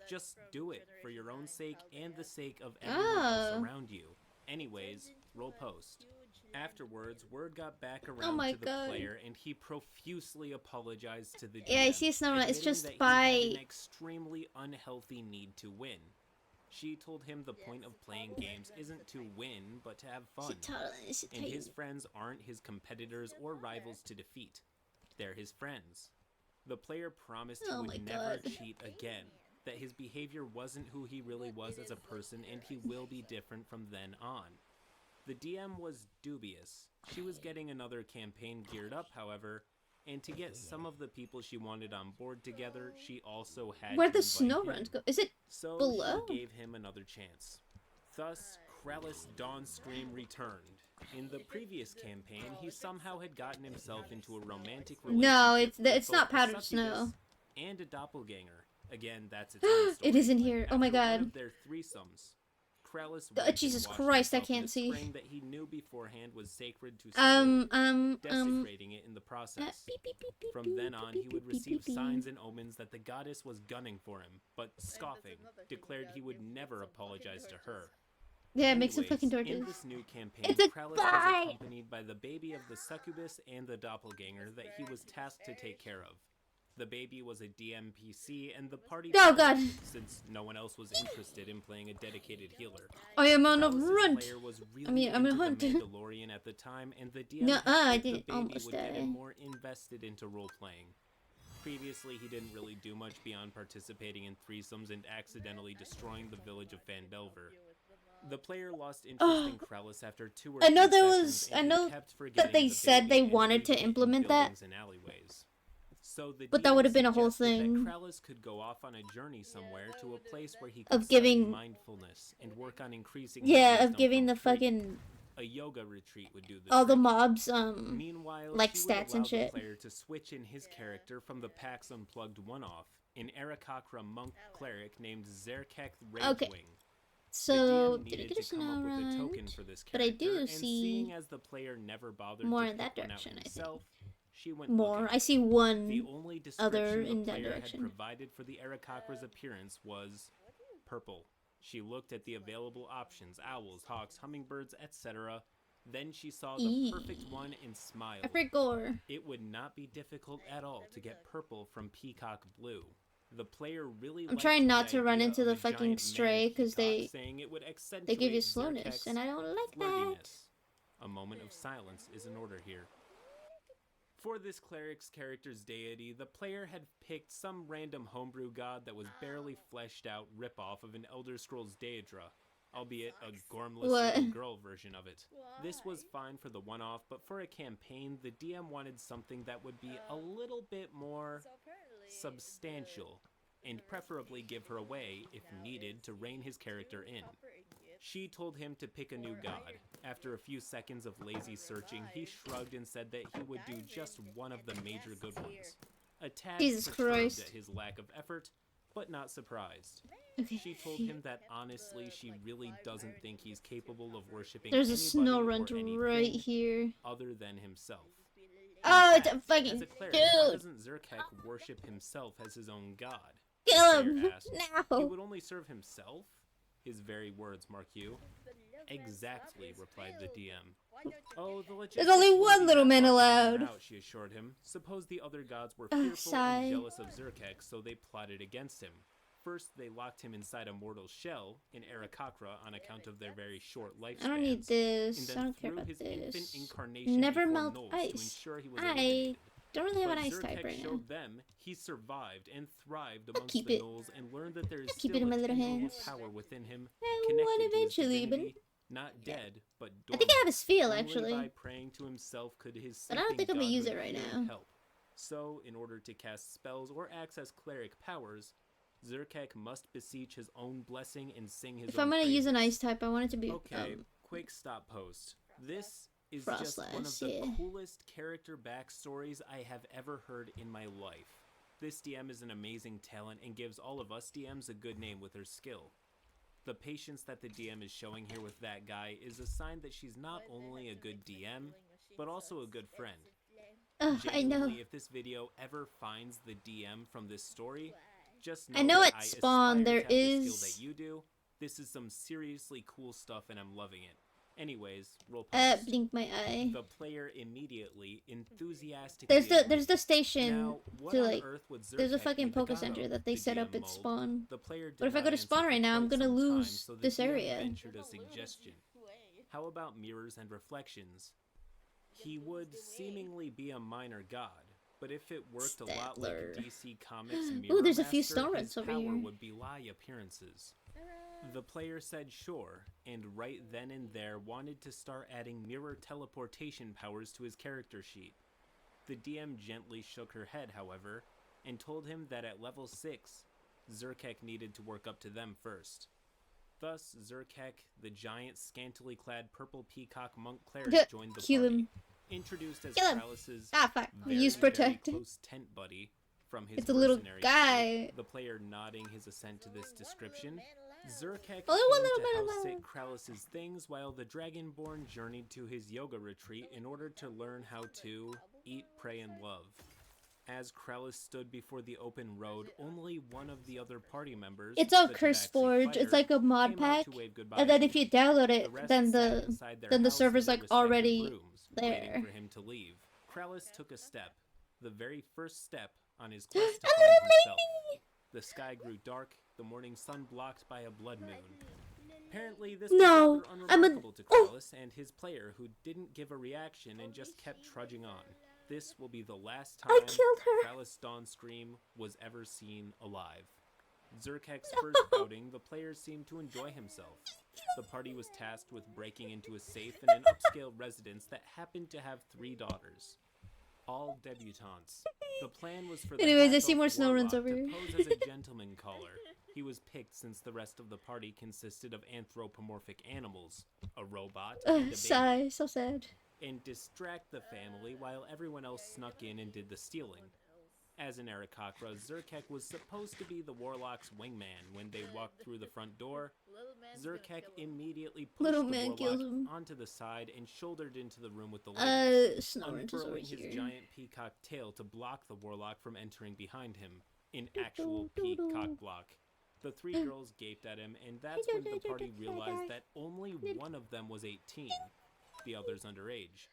just do it for your own sake and the sake of everyone else Oh. around you. Anyways, roll post. Afterwards, word got back around Oh my to the God. player, and he profusely apologized to the DM. Yeah, I see Snow Runt. It's admitting just that he by. had an extremely unhealthy need to win. She told him the point of playing games isn't to win, but to have fun. And his friends aren't his competitors or rivals to defeat. They're his friends. The player promised he Oh my would never God. cheat again, that his behavior wasn't who he really was as a person, and he will be different from then on. The DM was dubious. She was getting another campaign geared up, however, and to get some of the people she wanted on board together, she also had Where'd to the invite Snow him. Runt go? Is it So below? she gave him another chance. Thus, Krellis Dawnscream returned. In the previous campaign, he somehow had gotten himself into a romantic relationship No, it's with not both a powdered succubus snow. and a doppelganger. Again, that's its own story. It isn't here. Oh my After one god. of their threesomes, Krellis Oh, went and Jesus washed Christ, I himself in can't a see. spring that he knew beforehand was sacred to Saru, desecrating it in the process. beep, beep, beep, beep, From then beep, on, beep, he would beep, receive beep, signs beep. and omens that the goddess was gunning for him, but scoffing, declared he would never apologize to her. Yeah, make some Anyways, fucking torches. In this new campaign, It's a Krellis guy! was accompanied by the baby of the succubus and the doppelganger that he was tasked to take care of. The baby was a DMPC, and the party Oh, failed, God. since no one else was interested in playing a dedicated healer. I am on a Krallis' run. player was really I'm a into hunt. The Mandalorian at the time, and the DM Nuh-uh, had I hoped the didn't baby almost would get die. him more invested into role-playing. Previously, he didn't really do much beyond participating in threesomes and accidentally destroying the village of Phandelver. The player lost interest in Krallis after 2 or I know 3 there sessions, was- and I he know kept forgetting they the said they baby and wanted to leaving it in implement that. buildings and alleyways. So the But that DM would have been a whole suggested thing. that Krallis could go off on a journey somewhere to a place where he Of could study giving- mindfulness and work on increasing his Yeah, of wisdom giving from the free. fucking A yoga retreat would do the all the trick. mobs Meanwhile, like she would stats allow and the shit. player to switch in his character from the PAX Unplugged one-off, an Aarakocra monk cleric named Zerkek Ragewing. Okay. The So DM did I needed get a to come snow up with a run? token for this But I character, do and see seeing as the player never bothered more to in that pick one out direction, I think. himself, she went More. looking. I see The one only other description in the that player had direction. provided for the Aarakocra's appearance was purple. She looked at the available options: owls, hawks, hummingbirds, etc. Then she saw the perfect one and smiled. Afrigor. It would not be difficult at all to get purple from peacock blue. The player really I'm liked trying the not to run idea into of the a fucking giant stray, mana 'cause peacock, they- saying it would They give you accentuate slowness, Zerkek's and I don't like that. flirtiness. A moment of silence is in order here. For this cleric's character's deity, the player had picked some random homebrew god that was barely fleshed out ripoff of an Elder Scrolls Daedra, albeit a gormless What? little girl version of it. This was fine for the one-off, but for a campaign, the DM wanted something that would be a little bit more substantial, and preferably give her away, if needed, to rein his character in. She told him to pick a new god. After a few seconds of lazy searching, he shrugged and said that he would do just one of the major good ones. A tad Jesus perturbed Christ. at his lack of effort, but not surprised. Okay. She told him that honestly she really doesn't think he's capable of worshipping There's a anybody snow or run right anything here. other than himself. Oh, In it's a fact, fucking as a cleric, why dude. doesn't Zerkek worship himself as his own god? Kill The him player asked. He now. would only serve himself? His very words, mark you. Exactly, replied the DM. Oh, the logistics only wouldn't one be little that man hard to figure allowed. out, she assured him. Suppose the other gods were Ugh, fearful sigh. and jealous of Zerkek, so they plotted against him. First, they locked him inside a mortal shell in Aarakocra on account of their very short lifespans. I don't need And this. I then don't care threw about his infant this. incarnation Never before melt Knowles to ice. ensure he was I eliminated. don't really have But an ice Zerkek type right now. showed them he survived and thrived amongst keep the it. gnolls and learned that there is keep still it in my a little tendril of hands. power within him, I connected won to his eventually, but divinity, not dead, but I think I have dormant. his feel Only actually. by praying to himself could his But I don't sleeping think I'm gonna use it godhood right heal now. and help. So, in order to cast spells or access cleric powers, Zerkek must beseech his own blessing and sing his If own I'm gonna use an praises. ice type, I want it to be Okay, quick stop post. This is Frost just one of Lass, the yeah. coolest character backstories I have ever heard in my life. This DM is an amazing talent and gives all of us DMs a good name with her skill. The patience that the DM is showing here with that guy is a sign that she's not only a good DM, but also a good friend. Ugh, I know. Genuinely, if this video ever finds the DM from this story, just know I know that at I spawn aspire there to have the skill is- that you do. This is some seriously cool stuff and I'm loving it. Anyways, roll post. Blink my eye. The player immediately enthusiastically There's the station Now, what to on like. earth would There's a Zerkek fucking need the Poke god Center of? that they The set up DM at mulled. spawn. The player did But if I not go to answer spawn for right now, I'm quite gonna some time, lose so the this DM area. ventured a suggestion. How about mirrors and reflections? He would seemingly be a minor god, but if it worked a lot like Statler. DC Comics Mirror Ooh, there's a few Master, snow his runs over power here. would belie appearances. The player said sure, and right then and there wanted to start adding mirror teleportation powers to his character sheet. The DM gently shook her head, however, and told him that at level 6, Zerkek needed to work up to them first. Thus, Zerkek, the giant, scantily clad purple peacock monk cleric, joined the Kill party. him. Introduced as Kill him. Krallis's Ah, fuck. very, Use protect. very close tent buddy from his It's a little mercenary guy. state, the player nodding his assent to this description. Zerkek Only one came little to man house allowed. sit Krallis's things while the Dragonborn journeyed to his yoga retreat in order to learn how to eat, pray, and love. As Krallis stood before the open road, only one of the other party members, It's all the Curse Tabaxi Forge. fighter, It's like a mod came out pack, to wave goodbye and then to if you him. download The it, rest then sat inside their the house in server's their like respective already rooms, there. waiting for him to leave. Krallis took a step, the very first step on his quest to find himself. The sky grew dark, the morning sun blocked by a blood moon. Apparently, this No, was rather I'm a- unremarkable to oh. Krallis and his player, who didn't give a reaction and just kept trudging on. This will be the last time I killed her. Krallis Dawnscream was ever seen alive. Zerkek's first outing, the player seemed to enjoy himself. The party was tasked with breaking into a safe in an upscale residence that happened to have 3 daughters. All debutantes. The plan was for the Anyways, I half-elf see more snow runs warlock over to here. pose as a gentleman caller. He was picked since the rest of the party consisted of anthropomorphic animals, a robot, and a baby, Sigh, so sad. and distract the family while everyone else snuck in and did the stealing. As an Aarakocra, Zerkek was supposed to be the warlock's wingman. When they walked through the front door, Zerkek immediately pushed Little the man kills warlock him. onto the side and shouldered into the room with the ladies, Snow Ranch is over unfurling his here. giant peacock tail to block the warlock from entering behind him. An actual peacock block. The 3 girls gaped at him, and that's when the party realized that only one of them was 18, the others underage.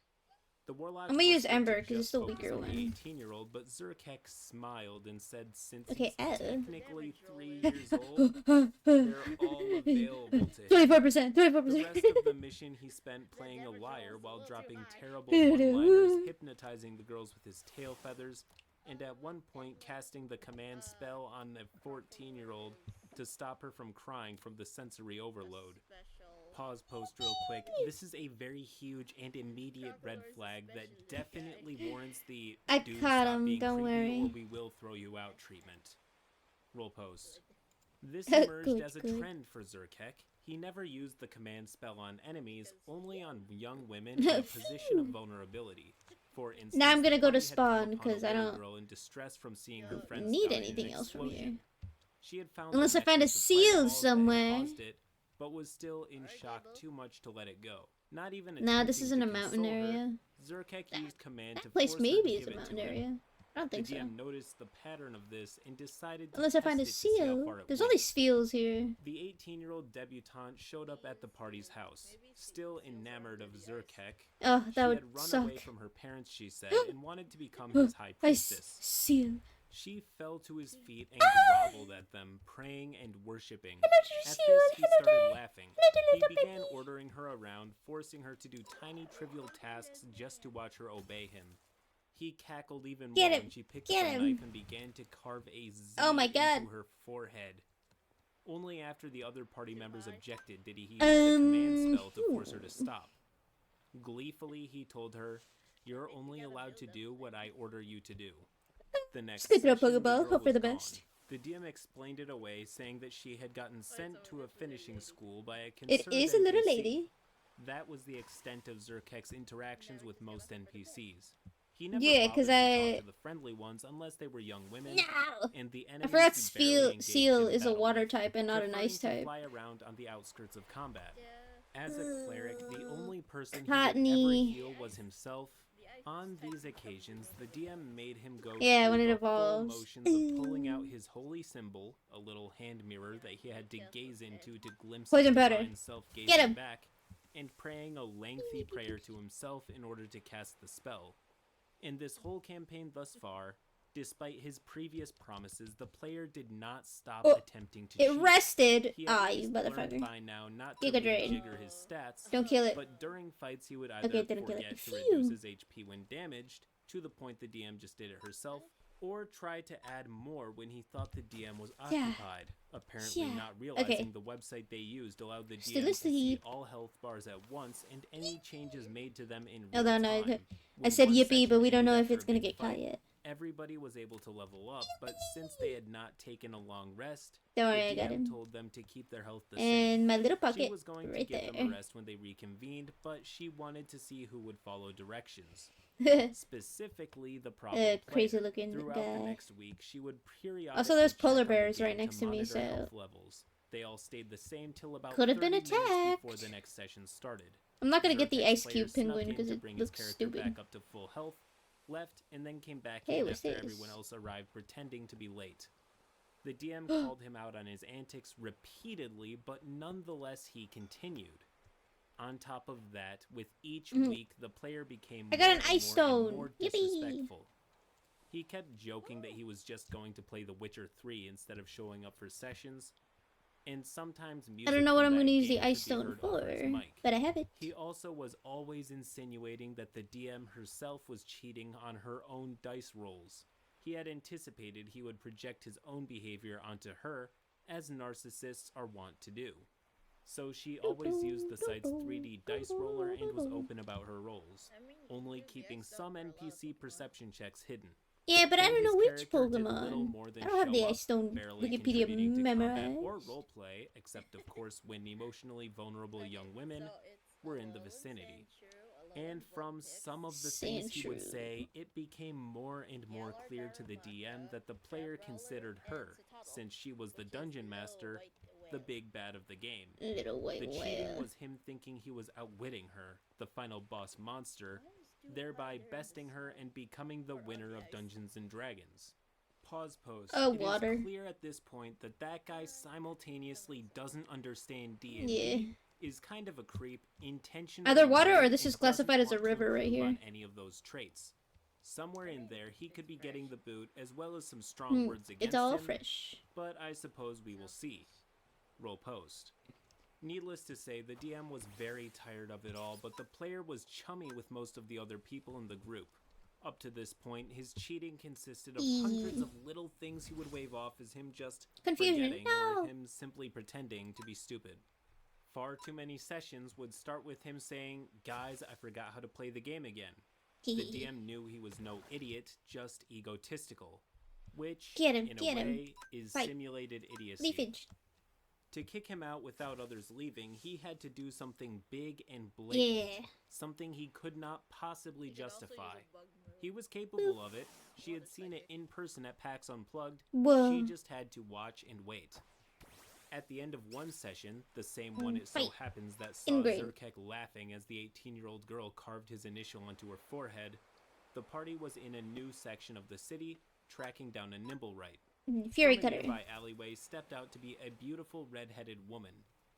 The warlock I'm gonna use whispered to Ember 'cause it's just the focus weaker on the one. 18-year-old, but Zerkek smiled and said since Okay, he's Ed. technically 3 years old, they're all available to him. 24%, The 24%. rest of the mission he spent playing a liar while dropping terrible one-liners, hypnotizing the girls with his tail feathers, and at one point casting the command spell on a 14-year-old to stop her from crying from the sensory overload. Pause post real quick. This is a very huge and immediate red flag that definitely warrants the I "dude, caught stop him, being don't creepy worry." or we will throw you out" treatment. Roll post. This emerged Good, as a good. trend for Zerkek. He never used the command spell on enemies, only on young women in a position of vulnerability. For instance, Now I'm gonna the go to party had come spawn, upon a 'cause I little don't girl in distress from seeing her friends need die in an anything else from explosion. here. She had found Unless the I find a necklace of seal fireballs that had somewhere. caused it, but was still in shock too much to let it go. Not even Nah, this attempting isn't to a mountain console her, area. Zerkek used command to That place force her maybe to is a give it mountain to him. area. I don't The think so. DM noticed the pattern of this and decided to Unless I find a test it to see how seal. far it There's went. only seals here. The 18-year-old debutante showed up at the party's house, still enamored of Zerkek. Oh, She that would had run suck. away from her parents, she said, and wanted to become his high priestess. Seal. She fell to his feet and Ah! groveled at them, praying and worshipping. dear At seal, this, he hello started dear. laughing. Hello, He little began baby. ordering her around, forcing her to do tiny, trivial tasks just to watch her obey him. He cackled even Get more him, when she picked get up a him. knife and began to carve a Z Oh my God. into her forehead. Only after the other party members objected did he use the command spell to force her to stop. Gleefully, he told her, "You're only allowed to do what I order you to do." The next Just throw a session, the Pokeball, girl hope for was the gone. best. The DM explained it away, saying that she had gotten sent to a finishing school by a It concerned is a little NPC. lady. That was the extent of Zerkek's interactions with most NPCs. He never Yeah, bothered 'cause to I- talk to the friendly ones unless they were young women, No! and the I enemies forgot he barely engaged seal in is a battle water with, type and not an preferring ice to type. fly around on the outskirts of combat. As a cleric, the only person he would Cottony. ever heal was himself. On these occasions, the DM made him go Yeah, through when it the full evolves. motions of pulling out his holy symbol, a little hand mirror that he had to gaze into to glimpse Poison his powder. divine self Get gazing him. back, and praying a lengthy prayer to himself in order to cast the spell. In this whole campaign thus far, despite his previous promises, the player did not stop Oh, attempting to It cheat. rested. He Ah, at you least learned motherfucker. by now not to Giga Drain. rejigger his stats, Don't kill it. but during fights he would either Okay, didn't kill it. forget to Phew. reduce his HP when damaged, to the point the DM just did it herself, or try to add more when he thought the DM was Yeah. occupied, apparently Yeah. not realizing Okay. the website they used allowed the Still DM to see asleep. all health bars at once and any changes made to them in real Hold on, no, time. I When said one yippee, section but we don't ended know if after it's a gonna big get caught fight, yet. everybody was able to level up, but since they had not taken a long rest, Don't the worry, I got DM him. told them to keep their health the same. And my little She pocket was going to right give them a there. rest when they reconvened, but she wanted to see who would follow directions. Specifically, the problem Crazy player. looking Throughout guy. the next week, she would periodically Also, there's check polar on the bears game right next to me, monitor so- health levels. They all stayed the same till about Could have been 30 minutes before attacked. the next session started. I'm not gonna get the Zertek's ice player cube snuck penguin in because to it bring his looks character stupid. back up to full health, left, and then came back Hey, in what's after this? everyone else arrived pretending to be late. The DM called him out on his antics repeatedly, but nonetheless he continued. On top of that, with each Mhm. week, the player became I got more an and ice more and stone. more Yippee. disrespectful. He kept joking that he was just going to play The Witcher 3 instead of showing up for sessions, and sometimes music I don't know what from I'm that gonna use game the could ice be stone heard over his for, mic. but I have it. He also was always insinuating that the DM herself was cheating on her own dice rolls. He had anticipated he would project his own behavior onto her, as narcissists are wont to do. So she always used the site's 3D dice roller and was open about her rolls, only keeping some NPC perception checks hidden. Yeah, but I And don't know his which character did little Pokemon. more than I don't have show the up, ice stone barely Wikipedia contributing to combat memorized. or roleplay, except of course when emotionally vulnerable young women were in the vicinity. And from some of the things he would Sandshrew. say, it became more and more clear to the DM that the player considered her, since she was the dungeon master, the big bad of the game. Little white The cheating whale. was him thinking he was outwitting her, the final boss monster, thereby besting her and becoming the winner of Dungeons and Dragons. Pause post. Oh, It water. is clear at this point that that guy simultaneously doesn't understand D&D, Yeah. is kind of a creep, intentionally Either water or rude, this and is classified as doesn't a want to river right improve here. on any of those traits. Somewhere in there, he could be getting the boot as well as some strong words against It's all him, fresh. but I suppose we will see. Roll post. Needless to say, the DM was very tired of it all, but the player was chummy with most of the other people in the group. Up to this point, his cheating consisted of hundreds of little things he would wave off as him just Confusion. forgetting No. or him simply pretending to be stupid. Far too many sessions would start with him saying, "Guys, I forgot how to play the game again." The DM knew he was no idiot, just egotistical, which, Get him, in get a him. way, is Fight. simulated idiocy. Leafage. To kick him out without others leaving, he had to do something big and blatant, Yeah. something he could not possibly justify. He was capable of it. She had seen it in person at PAX Unplugged. Whoa. She just had to watch and wait. At the end of one session, the same one it so Fight. happens that saw Ingrain. Zerkek laughing as the 18-year-old girl carved his initial onto her forehead, the party was in a new section of the city, tracking down a Nimblewright. Fury From a cutter. nearby alleyway stepped out to be a beautiful red-headed woman,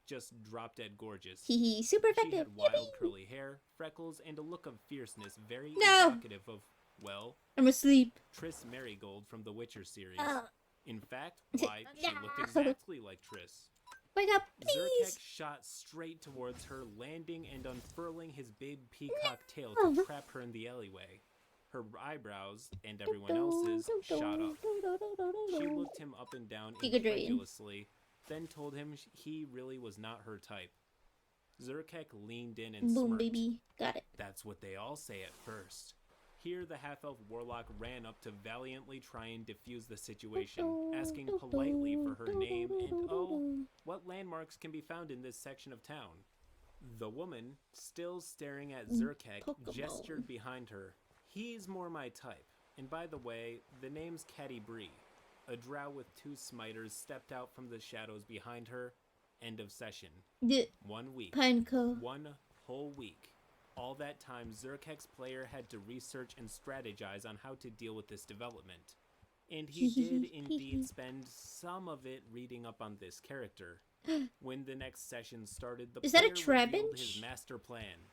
just drop-dead gorgeous. Hee hee. Super She effective. had wild Yippee. curly hair, freckles, and a look of fierceness very No! evocative of, well, I'm asleep. Triss Marigold from the Witcher series. Oh. In fact, why, she looked No. exactly like Triss. Wake up, Zerkek please. shot straight towards her, landing and unfurling his big peacock tail No. to trap her in the alleyway. Her eyebrows, and everyone else's, shot up. She looked him up and down Giga Drain. incredulously, then told him he really was not her type. Zerkek leaned in and Boom, smirked. baby. Got it. That's what they all say at first. Here, the half-elf warlock ran up to valiantly try and defuse the situation, asking politely for her name and, oh, what landmarks can be found in this section of town. The woman, still staring at Zerkek, Pokemon. gestured behind her. He's more my type. And by the way, the name's Catty Bree. A drow with two smiters stepped out from the shadows behind her. End of session. The 1 week. Pineco. 1 whole week. All that time, Zerkek's player had to research and strategize on how to deal with this development. And he did indeed spend some of it reading up on this character. When the next session started, the Is that a player revealed Trabinch? his master plan.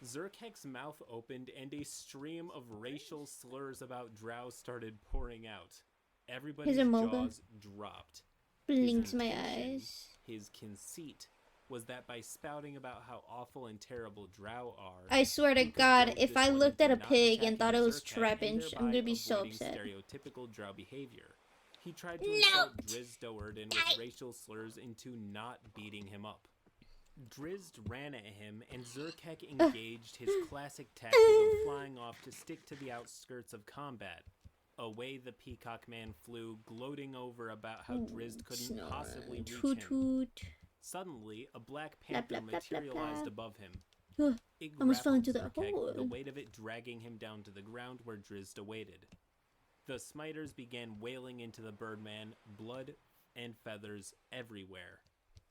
Zerkek's mouth opened and a stream of racial slurs about drow started pouring out. Everybody's Moga. jaws dropped. Blinked my intention, eyes. His conceit was that by spouting about how awful and terrible drow are, I swear to he could God, goad if this I woman looked at a to not pig and attacking thought it was Zerkek and Trapinch, I'm thereby gonna be so avoiding upset. stereotypical drow behavior. He tried to No! insult Drizzt Do'Urden with racial slurs into not beating him up. Drizzt ran at him, and Zerkek engaged his classic tactic of flying off to stick to the outskirts of combat. Away the Peacock Man flew, gloating over about how Drizzt couldn't possibly reach Toot him. toot. Suddenly, a black Blah, panther blah, blah, blah, materialized blah. above him. Ugh, It almost fell into grappled the Zerkek, the hole. weight of it dragging him down to the ground where Drizzt awaited. The smiters began wailing into the Birdman, blood and feathers everywhere.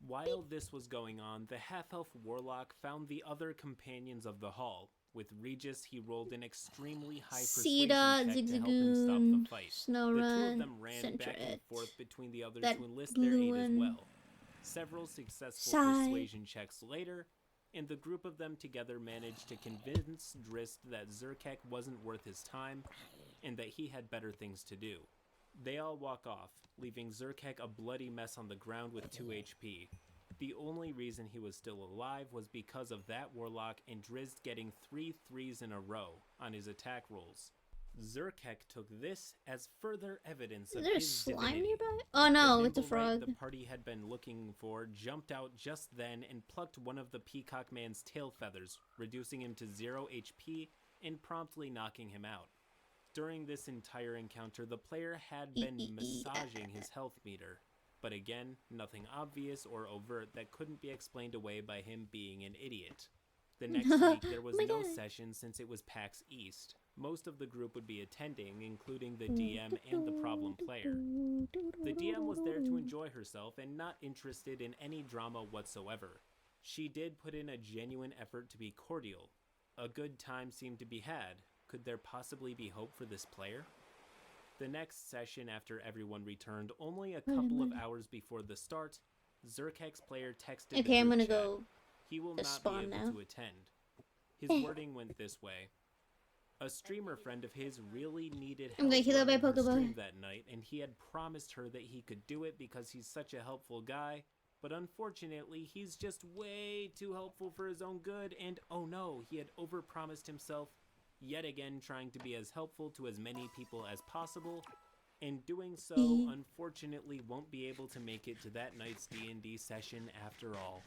While this was going on, the half-elf warlock found the other companions of the hall. With Regis, he rolled an extremely high persuasion Sita, check to help him stop the Zigzagoon, fight. Snow The two of Run, them ran back and Sentret. forth between the others That to enlist their blue aid as one. well. Several successful Sigh. persuasion checks later, and the group of them together managed to convince Drizzt that Zerkek wasn't worth his time, and that he had better things to do. They all walk off, leaving Zerkek a bloody mess on the ground with 2 HP. The only reason he was still alive was because of that Warlock and Drizzt getting 3 threes in a row on his attack rolls. Zerkek took this as further evidence Is of there a his slime divinity. nearby? Oh no, The it's a Nimblewright frog. the party had been looking for jumped out just then and plucked one of the Peacock Man's tail feathers, reducing him to 0 HP and promptly knocking him out. During this entire encounter, the player had been massaging his health meter, but again, nothing obvious or overt that couldn't be explained away by him being an idiot. The next week, there was my no God. session since it was PAX East. Most of the group would be attending, including the DM and the problem player. The DM was there to enjoy herself and not interested in any drama whatsoever. She did put in a genuine effort to be cordial. A good time seemed to be had. Could there possibly be hope for this player? The next session after everyone returned, only a couple of hours before the start, Zerkek's player texted the Okay, I'm group gonna chat. go. He will to not be spawn able now. to attend. His wording went this way. A streamer friend of his really needed I'm help gonna heal up my running her Pokeball. stream that night, and he had promised her that he could do it because he's such a helpful guy, but unfortunately, he's just way too helpful for his own good, and oh no, he had overpromised himself, yet again trying to be as helpful to as many people as possible, and doing so, unfortunately, won't be able to make it to that night's D&D session after all.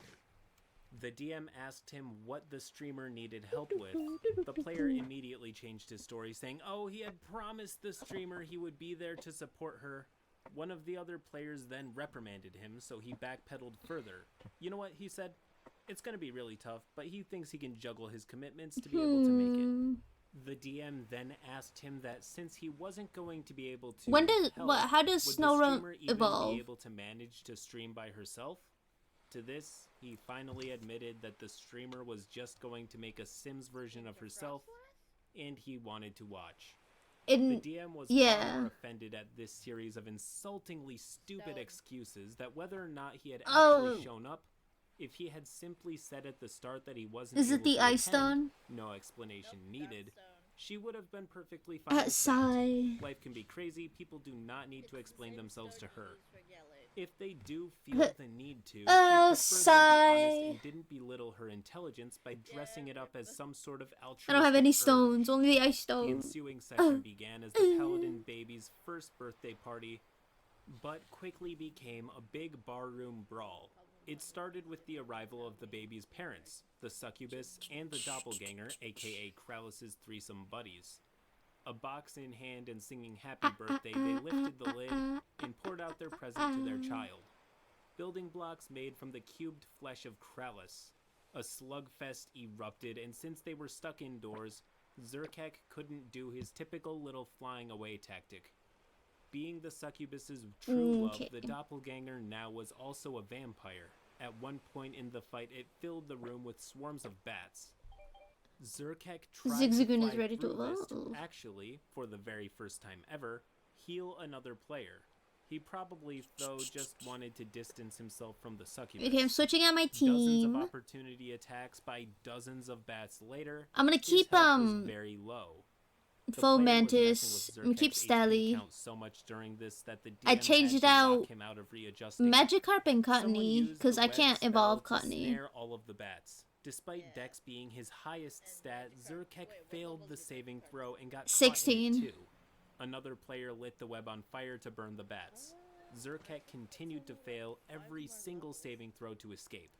The DM asked him what the streamer needed help with. The player immediately changed his story, saying, oh, he had promised the streamer he would be there to support her. One of the other players then reprimanded him, so he backpedaled further. You know what, he said? It's gonna be really tough, but he thinks he can juggle his commitments to be able to make it. The DM then asked him that since he wasn't going to be able to When does help, what? How does would Snow the Run streamer even evolve? be able to manage to stream by herself? To this, he finally admitted that the streamer was just going to make a Sims version of herself, and he wanted to watch. The In DM was yeah. far more offended at this series of insultingly stupid excuses that whether or not he had Oh. actually shown up, if he had simply said at the start that he wasn't Is able it the to ice attend, stone? no explanation needed, she would have been perfectly fine with that. Sigh. Life can be crazy, people do not need to explain themselves to her. If they do feel the need to, she Oh, preferred them be honest sigh. and didn't belittle her intelligence by dressing it up as some sort of altruistic I don't have any urge. stones. Only the ice The stone. ensuing session began as the Paladin baby's first birthday party, but quickly became a big barroom brawl. It started with the arrival of the baby's parents, the succubus, and the doppelganger, aka Krallus's threesome buddies. A box in hand and singing happy birthday, they lifted the lid and poured out their present to their child. Building blocks made from the cubed flesh of Krallus. A slugfest erupted, and since they were stuck indoors, Zerkek couldn't do his typical little flying away tactic. Being the succubus's true love, Okay. the doppelganger now was also a vampire. At one point in the fight, it filled the room with swarms of bats. Zerkek tried Zigzagoon to is fly ready to through this to evolve. actually, for the very first time ever, heal another player. He probably, though, just wanted to distance himself from the succubus. Okay, I'm switching out my Dozens of team. opportunity attacks by dozens of bats later. I'm gonna his keep health was very low. The Full player was Mantis. messing I'm gonna with keep Zerkek's HP Stally. count so much during this that the DM I changed had it to knock out him out of readjusting. Magikarp and Someone Cottony used because the I web can't spell evolve to Cottony. snare all of the bats. Despite Dex being his highest stat, Zerkek failed the saving throw and got 16. caught in it too. Another player lit the web on fire to burn the bats. Zerkek continued to fail every single saving throw to escape.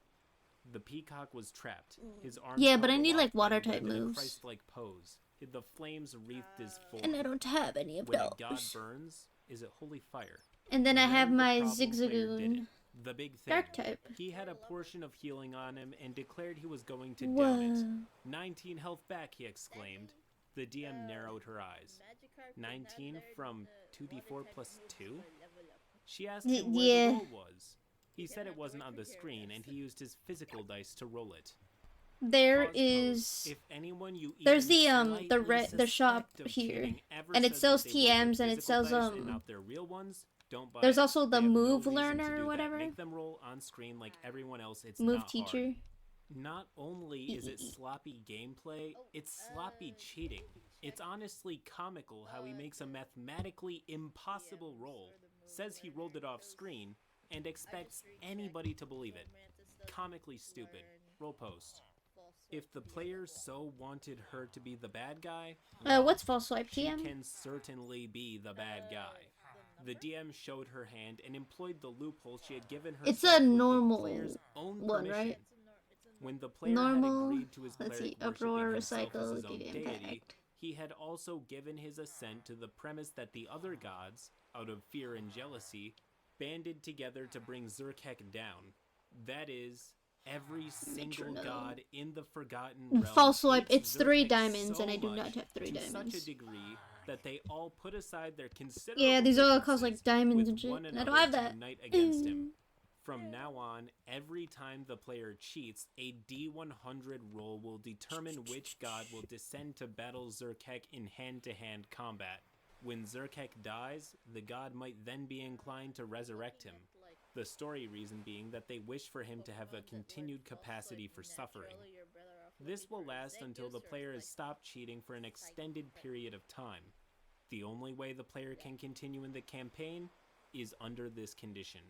The peacock was trapped. His arms Yeah, but held I need, like, aloft water in a type web in a moves. Christ-like pose. The flames wreathed his form. And I don't have any of When a god those. burns, is it holy fire? And then I have Then the my problem player did Zigzagoon. it. The big thing. Dark type. He had a portion of healing on him and declared he was going to down it. Whoa. 19 health back, he exclaimed. The DM narrowed her eyes. 19 from 2d4 plus 2? She asked him where Yeah. the roll was. He said it wasn't on the screen, and he used his physical dice to roll it. There Pause pose. is. If anyone you There's even the slightly the shop suspect of here, cheating ever and it says sells that they rolled their TMs and it physical sells dice and not their real ones, don't buy There's it. also the They have no move reason to learner do or that. whatever. Make them roll on screen like everyone else. It's Move not teacher. hard. Not only is it sloppy gameplay, it's sloppy cheating. It's honestly comical how he makes a mathematically impossible roll, says he rolled it off screen, and expects anybody to believe it. Comically stupid. Roll post. If the player so wanted her to be the bad guy, What's false swipe she TM? can certainly be the bad guy. The DM showed her hand and employed the loophole she had given herself It's a with normal the player's own one, permission. right? When the player Normal. had agreed to his Let's see. cleric Uproar, worshiping himself as recycle, his own give deity, impact. he had also given his assent to the premise that the other gods, out of fear and jealousy, banded together to bring Zerkek down. That is, every single Metronome. god in the Forgotten Realms False swipe. hates It's 3 Zerkek diamonds, so and I do not much, have 3 to diamonds. such a degree that they all put aside their considerable Yeah, these all cost like differences diamonds with and shit. one And I don't another have to that. unite against him. From now on, every time the player cheats, a D100 roll will determine which god will descend to battle Zerkek in hand-to-hand combat. When Zerkek dies, the god might then be inclined to resurrect him. The story reason being that they wish for him to have a continued capacity for suffering. This will last until the player has stopped cheating for an extended period of time. The only way the player can continue in the campaign is under this condition.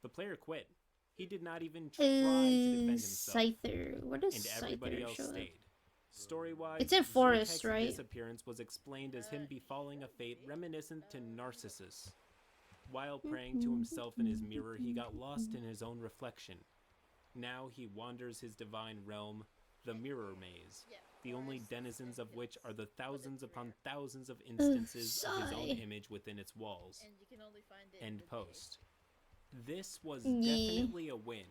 The player quit. He did not even try to defend himself, Scyther. What does and everybody Scyther else show up? stayed. Story-wise, It's in Forest, Zerkek's right? disappearance was explained as him befalling a fate reminiscent to Narcissus. While praying to himself in his mirror, he got lost in his own reflection. Now he wanders his divine realm, the Mirror Maze, the only denizens of which are the thousands upon thousands of instances of his own sigh. image within its walls. End post. This was Yee. definitely a win.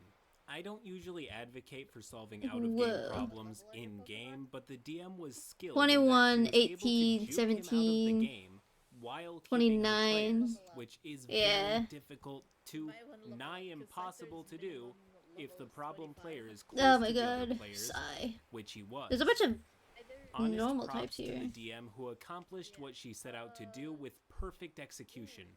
I don't usually advocate for solving out-of-game Whoa. problems in-game, but the DM was skilled 21, in that he was 18, able to juke him out of 17, the game while keeping the 29. players, which is Yeah. very difficult to, nigh impossible to do if the problem player is close Oh my to the other god. players, Sigh. which he was. There's a bunch of Honest normal props types to here. the DM who accomplished what she set out to do with perfect execution.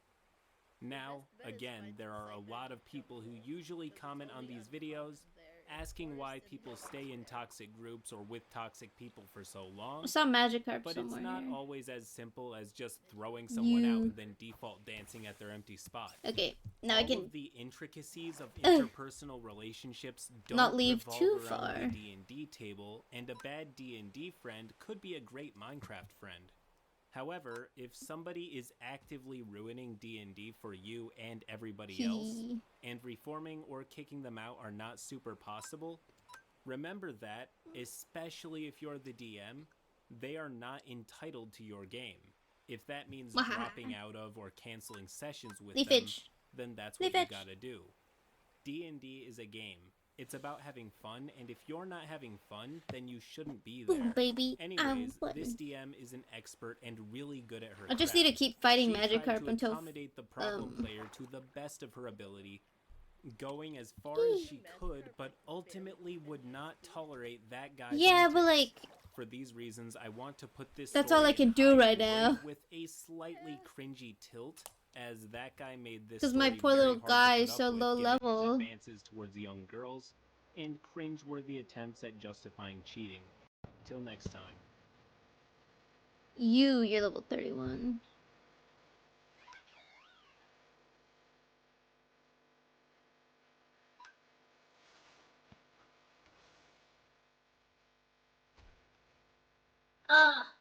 Now, again, there are a lot of people who usually comment on these videos asking why people stay in toxic groups or with toxic people for so long. I saw Magikarp But somewhere. it's not always as simple as just throwing someone out You- and then default dancing at their empty spot. Okay, now I All can. of the intricacies of interpersonal relationships don't Not leave revolve too around far. the D&D table, and a bad D&D friend could be a great Minecraft friend. However, if somebody is actively ruining D&D for you and everybody else, and reforming or kicking them out are not super possible, remember that, especially if you're the DM, they are not entitled to your game. If that means Wahaha. dropping out of or canceling sessions with them, Leafage. then that's what you Leafage. gotta do. D&D is a game. It's about having fun, and if you're not having fun, then you shouldn't be there. Ooh, baby. Anyways, button. this DM is an expert and really good at her I just craft. need to keep fighting She tried Magikarp to until. accommodate the problem um, player to the best of her ability, going as far as she could, but ultimately would not tolerate that guy's Yeah, but antics. like. For these reasons, I want to put this That's all I story can in do high right glory now. with a slightly cringy tilt, as that guy made this 'Cause my story poor very little hard to guy put is up so with, low given his level. advances towards young girls and cringeworthy attempts at justifying cheating. Till next time. You're level 31. Ah.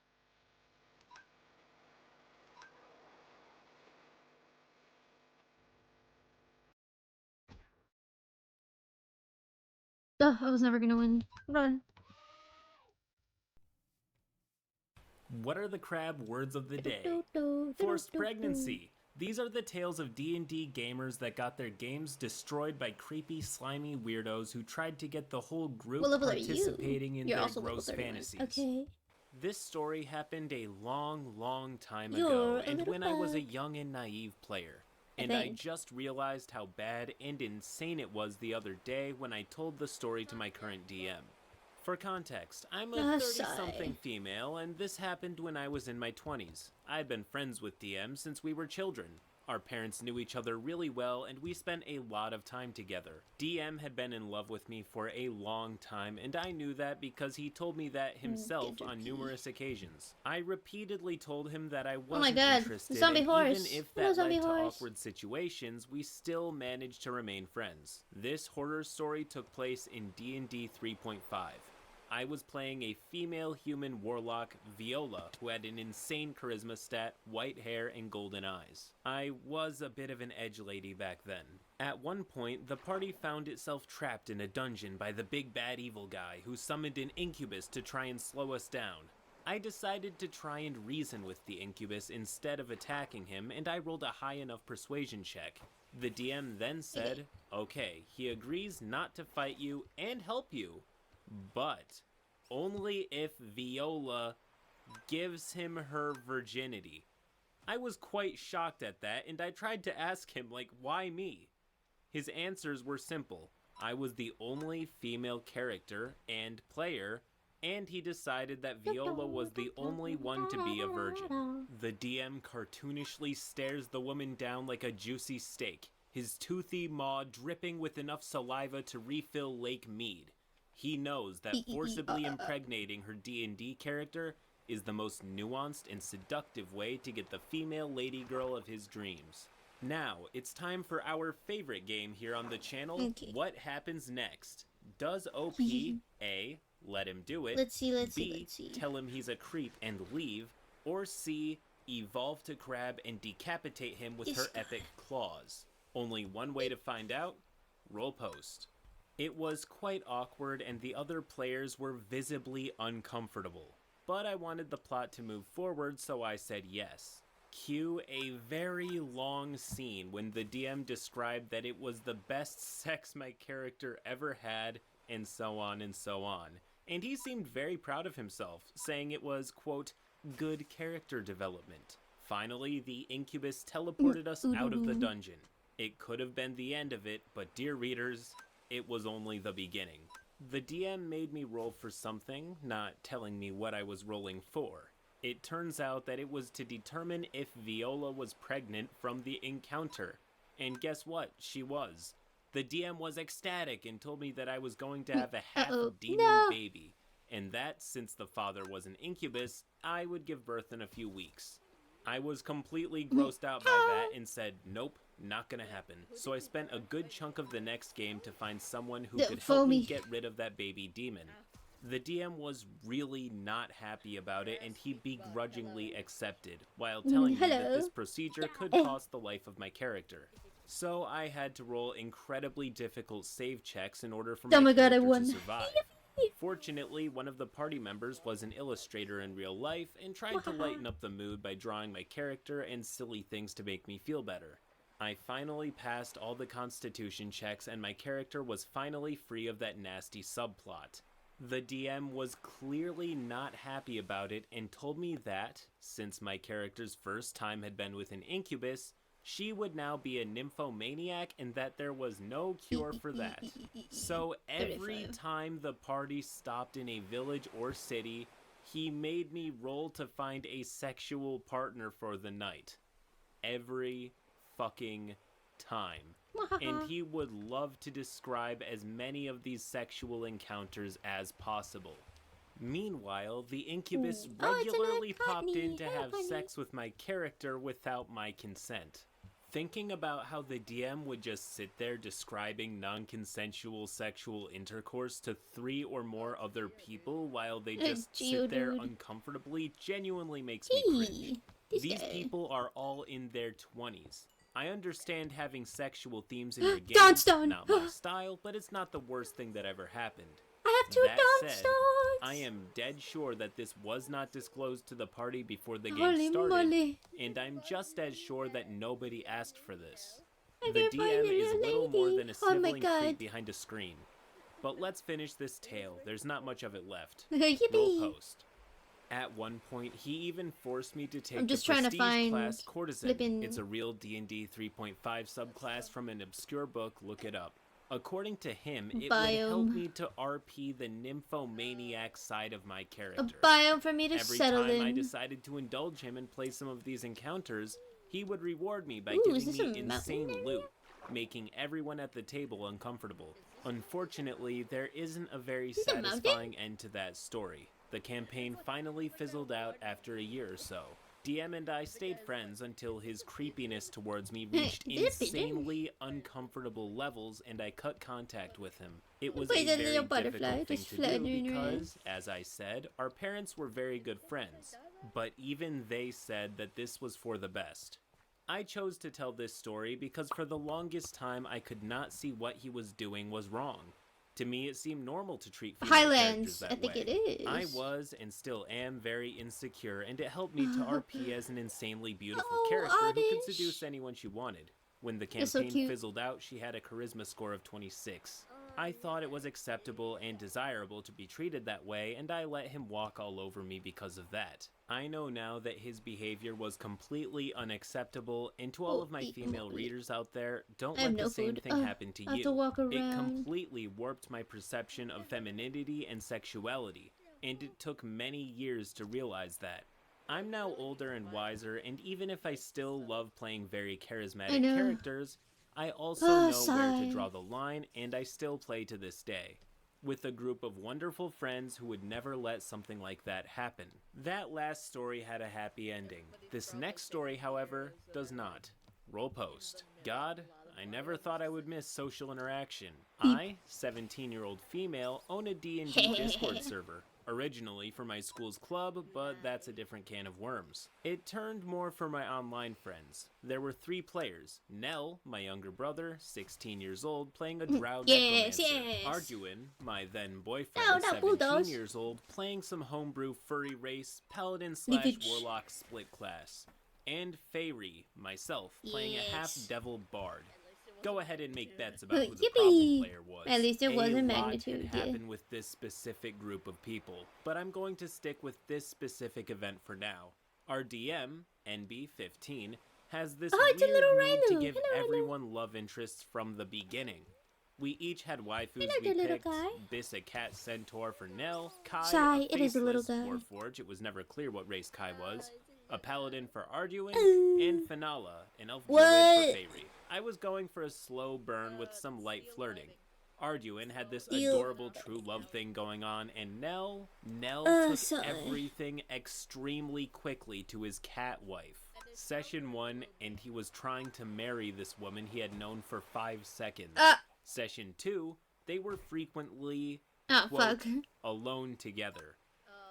Ugh, I was never gonna win. Run. What are the crab words of the day? Forced pregnancy. These are the tales of D&D gamers that got their games destroyed by creepy, slimy weirdos who tried to get the whole group What level are you? participating in You're their also level gross 31. fantasies. Okay. This story happened a long, long time You're ago, a and little when I was a bug. young and naive player. I And I think. just realized how bad and insane it was the other day when I told the story to my current DM. For context, I'm a Ah, 30-something sigh. female, and this happened when I was in my 20s. I'd been friends with DM since we were children. Our parents knew each other really well, and we spent a lot of time together. DM had been in love with me for a long time, and I knew that because he told me that himself on numerous occasions. I repeatedly told him that I wasn't God, interested, zombie and horse. even if Hello, that zombie led to horse. awkward situations, we still managed to remain friends. This horror story took place in D&D 3.5. I was playing a female human warlock, Viola, who had an insane charisma stat, white hair, and golden eyes. I was a bit of an edge lady back then. At one point, the party found itself trapped in a dungeon by the big bad evil guy who summoned an incubus to try and slow us down. I decided to try and reason with the incubus instead of attacking him, and I rolled a high enough persuasion check. The DM then said, okay, he agrees not to fight you and help you, but only if Viola gives him her virginity. I was quite shocked at that, and I tried to ask him, why me? His answers were simple. I was the only female character and player, and he decided that Viola was the only one to be a virgin. The DM cartoonishly stares the woman down like a juicy steak, his toothy maw dripping with enough saliva to refill Lake Mead. He knows that forcibly impregnating her D&D character is the most nuanced and seductive way to get the female lady girl of his dreams. Now, it's time for our favorite game here on the channel. Okay. What happens next? Does OP A, let him do it, Let's see. B, tell him he's a creep and leave, or C, evolve to Crab and decapitate him with her epic claws? Only one way to find out. Roll post. It was quite awkward and the other players were visibly uncomfortable. But I wanted the plot to move forward, so I said yes. Cue a very long scene when the DM described that it was the best sex my character ever had, and so on and so on. And he seemed very proud of himself, saying it was, quote, good character development. Finally, the incubus teleported us out of the dungeon. It could have been the end of it, but dear readers, it was only the beginning. The DM made me roll for something, not telling me what I was rolling for. It turns out that it was to determine if Viola was pregnant from the encounter. And guess what? She was. The DM was ecstatic and told me that I was going to have a half-demon baby. And that, since the father was an incubus, I would give birth in a few weeks. I was completely grossed out by that and said, nope, not gonna happen. So I spent a good chunk of the next game to find someone who could help me get rid of that baby demon. The DM was really not happy about it, and he begrudgingly accepted, while telling me that this procedure could cost the life of my character. So I had to roll incredibly difficult save checks in order for my character to survive. Fortunately, one of the party members was an illustrator in real life and tried to lighten up the mood by drawing my character and silly things to make me feel better. I finally passed all the constitution checks and my character was finally free of that nasty subplot. The DM was clearly not happy about it and told me that, since my character's first time had been with an incubus, she would now be a nymphomaniac and that there was no cure for that. So every time the party stopped in a village or city, he made me roll to find a sexual partner for the night. Every fucking time. And he would love to describe as many of these sexual encounters as possible. Meanwhile, the incubus regularly popped in to have sex with my character without my consent. Thinking about how the DM would just sit there describing non-consensual sexual intercourse to 3 or more other people while they just sit there uncomfortably genuinely makes me cringe. These people are all in their 20s. I understand having sexual themes in your game, not my style, but it's not the worst thing that ever happened. I have 2 That said, I am dead sure that this was not disclosed to the party before the game started, and I'm just as sure that nobody asked for this. The DM is little more than a sniveling creep behind a screen. But let's finish this tale, there's not much of it left. Roll post. At one point, he even forced me to take the prestige class Courtesan. It's a real D&D 3.5 subclass from an obscure book, look it up. According to him, it would help Biome. me to RP the nymphomaniac side of my A character. biome for me to Every settle time I in. decided to indulge him and play some of these encounters, he would reward me by Ooh, is giving this me a mountain insane area? loot, making everyone at the table uncomfortable. Unfortunately, there isn't a very Is it a mountain? satisfying end to that story. The campaign finally fizzled out after a year or so. DM and I stayed friends until his creepiness towards me reached This is insanely uncomfortable levels and I cut contact with him. It was Wait, a the very little butterfly difficult thing just to flying do around. because, as I said, our parents were very good friends. But even they said that this was for the best. I chose to tell this story because for the longest time I could not see what he was doing was wrong. To me, it seemed normal to treat female Highlands, characters that I think way. it is. I was and still am very insecure, and it helped me to RP as an insanely beautiful Oh, character who could Oddish. seduce anyone she wanted. When the You're so campaign cute. fizzled out, she had a charisma score of 26. I thought it was acceptable and desirable to be treated that way, and I let him walk all over me because of that. I know now that his behavior was completely unacceptable, and to all Oh, of my eat female more. readers out there, don't I have let the no same food. thing Ugh, happen to I have you. to walk It around. completely warped my perception of femininity and sexuality, and it took many years to realize that. I'm now older and wiser, and even if I still love playing very charismatic know. characters, I also Ah, know where to sigh. draw the line, and I still play to this day. With a group of wonderful friends who would never let something like that happen. That last story had a happy ending. This next story, however, does not. Roll post. God, I never thought I would miss social interaction. I, 17-year-old female, own a D&D Discord server. Originally for my school's club, but that's a different can of worms. It turned more for my online friends. There were 3 players. Nell, my younger brother, 16 years old, playing a drow Yes, necromancer. yes. Arduin, my then No, boyfriend, not 17 bulldogs. years old, playing some homebrew furry race, paladin Leafage. / warlock split class. And Feyre, myself, playing a Yes. half-devil bard. Go ahead and make bets about who the Yippee! problem player was. At least it wasn't A lot magnitude, had yeah. happened with this specific group of people, but I'm going to stick with this specific event for now. Our DM, NB15, has this Oh, it's a weird little need rhino. to give Hello, rhino. everyone love interests from the beginning. We each had waifus Hello we there, little picked. guy. This a cat centaur for Nell. Kai, Sigh, a it is a little faceless guy. Warforged. It was never clear what race Kai was. A paladin for Arduin, and Finala, an elf druid What? for Feyre. I was going for a slow burn with some light flirting. Arduin had this Ew. adorable true love thing going on, and Nell took sigh. everything extremely quickly to his cat wife. Session 1, and he was trying to marry this woman he had known for 5 seconds. Session 2, they were frequently Oh, quote, fuck. alone together.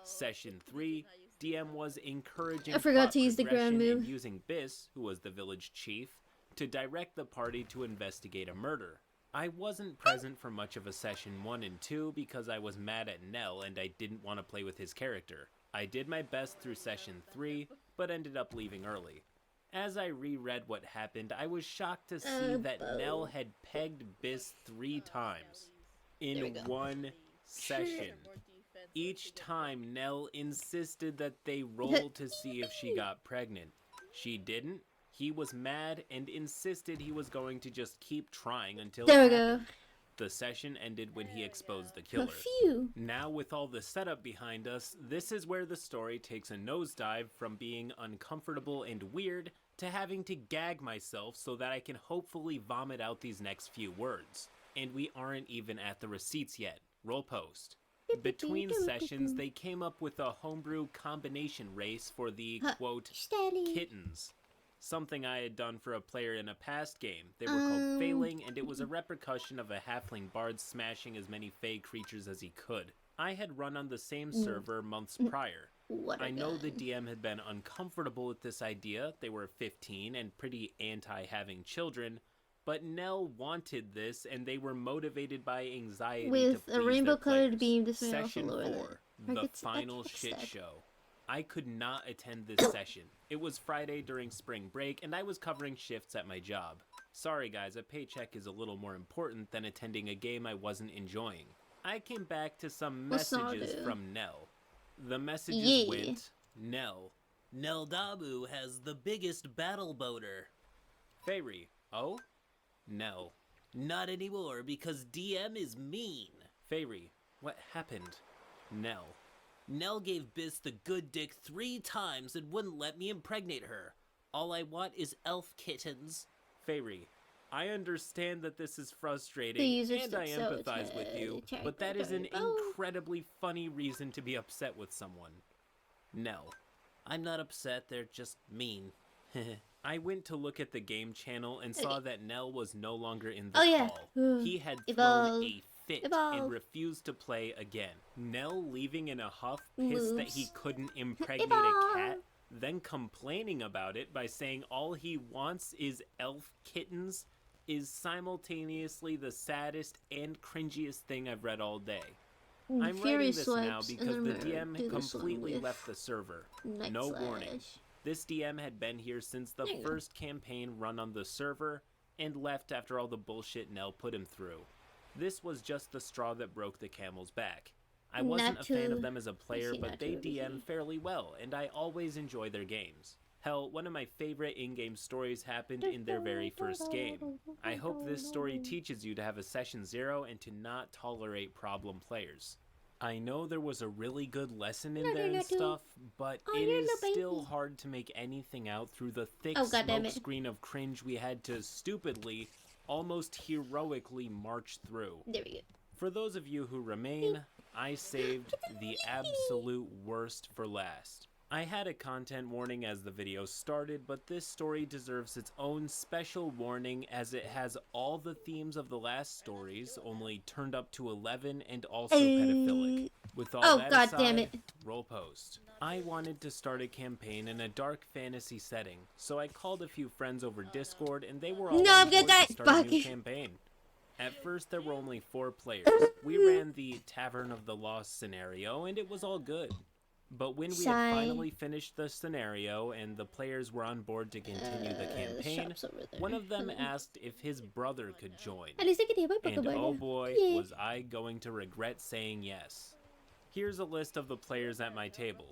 Session 3, DM was encouraging I forgot plot to use the ground progression and move. using Biss, who was the village chief, to direct the party to investigate a murder. I wasn't present for much of a session 1 and 2 because I was mad at Nell and I didn't want to play with his character. I did my best through session 3, but ended up leaving early. As I reread what happened, I was shocked to see that Nell had pegged Biss 3 times in one session. Each time, Nell insisted that they roll to see if she got pregnant. She didn't. He was mad and insisted he was going to just keep trying until There it we happened. go. The session ended when he exposed the A killer. few. Now, with all the setup behind us, this is where the story takes a nosedive from being uncomfortable and weird to having to gag myself so that I can hopefully vomit out these next few words. And we aren't even at the receipts yet. Roll post. Between sessions, they came up with a homebrew combination race for the, quote, Steady. kittens. Something I had done for a player in a past game. They were called Failing, and it was a repercussion of a halfling bard smashing as many fey creatures as he could. I had run on the same server months prior. What a I know gun. the DM had been uncomfortable with this idea. They were 15 and pretty anti-having children, but Nell wanted this, and they were motivated by anxiety With to a please rainbow-colored their players. beam, this may also Session lower 4, the the target's final attack shit stat. show. I could not attend this session. It was Friday during spring break, and I was covering shifts at my job. Sorry guys, a paycheck is a little more important than attending a game I wasn't enjoying. I came back to some What's all messages do? from Nell. The messages Yeah. went, Nell. Neldabu has the biggest battle boater. Feyre, oh? Nell. Not anymore because DM is mean. Fairy, what happened? Nell. Nell gave Biz the good dick 3 times and wouldn't let me impregnate her. All I want is elf kittens. Fairy, I understand that this is frustrating user and I sticks out empathize with you, to but that is an check the incredibly funny reason to be upset with someone. Nell. I'm not upset, they're just mean. I went to look at the game channel and saw that Nell was no longer in the Oh, yeah. call. He had Evolve. thrown a fit Evolve. and refused to play again. Nell leaving in a huff, pissed that he Moves. couldn't impregnate Evolve. a cat, then complaining about it by saying all he wants is elf kittens, is simultaneously the saddest and cringiest thing I've read all day. I'm Fury writing this now swipes, and because then the I'm gonna DM do had this one completely with left the server. Night No Slash. warning. This DM had been here since the There you go. first campaign run on the server, and left after all the bullshit Nell put him through. This was just the straw that broke the camel's back. I wasn't Not a fan too of them as a player, busy, but not they too busy. DM fairly well, and I always enjoy their games. Hell, one of my favorite in-game stories happened in their very first game. I hope this story teaches you to have a session 0 and to not tolerate problem players. I know there was a really good lesson in No, there no, and no, stuff, but Oh, it you're is no still baby. hard to make anything out through the thick Oh, goddamn smoke it. screen of cringe we had to stupidly, almost heroically march through. There we go. For those of you who remain, I saved the absolute worst for last. I had a content warning as the video started, but this story deserves its own special warning as it has all the themes of the last stories, only turned up to 11 and also pedophilic. With all Oh, that God aside, damn it. roll post. I wanted to start a campaign in a dark fantasy setting, so I called a few friends over Discord and they were all No, on I'm gonna board die. to start a new Fuck. campaign. At first, there were only 4 players. We ran the Tavern of the Lost scenario, and it was all good. But when we Sigh. had finally finished the scenario and the players were on board to continue the campaign, shop's over there. one of them asked if his brother could join. At least I can hear my And Pokemon. oh boy, Yeah. was I going to regret saying yes. Here's a list of the players at my table.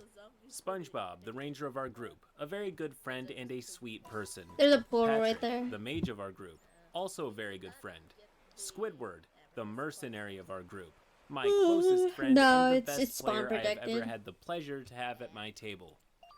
SpongeBob, the ranger of our group, a very good friend and a sweet person. There's a portal Patrick, right there. the mage of our group, also a very good friend. Squidward, the mercenary of our group, my closest friend No, and the it's best spawn player I have ever protected. had the pleasure to have at my table.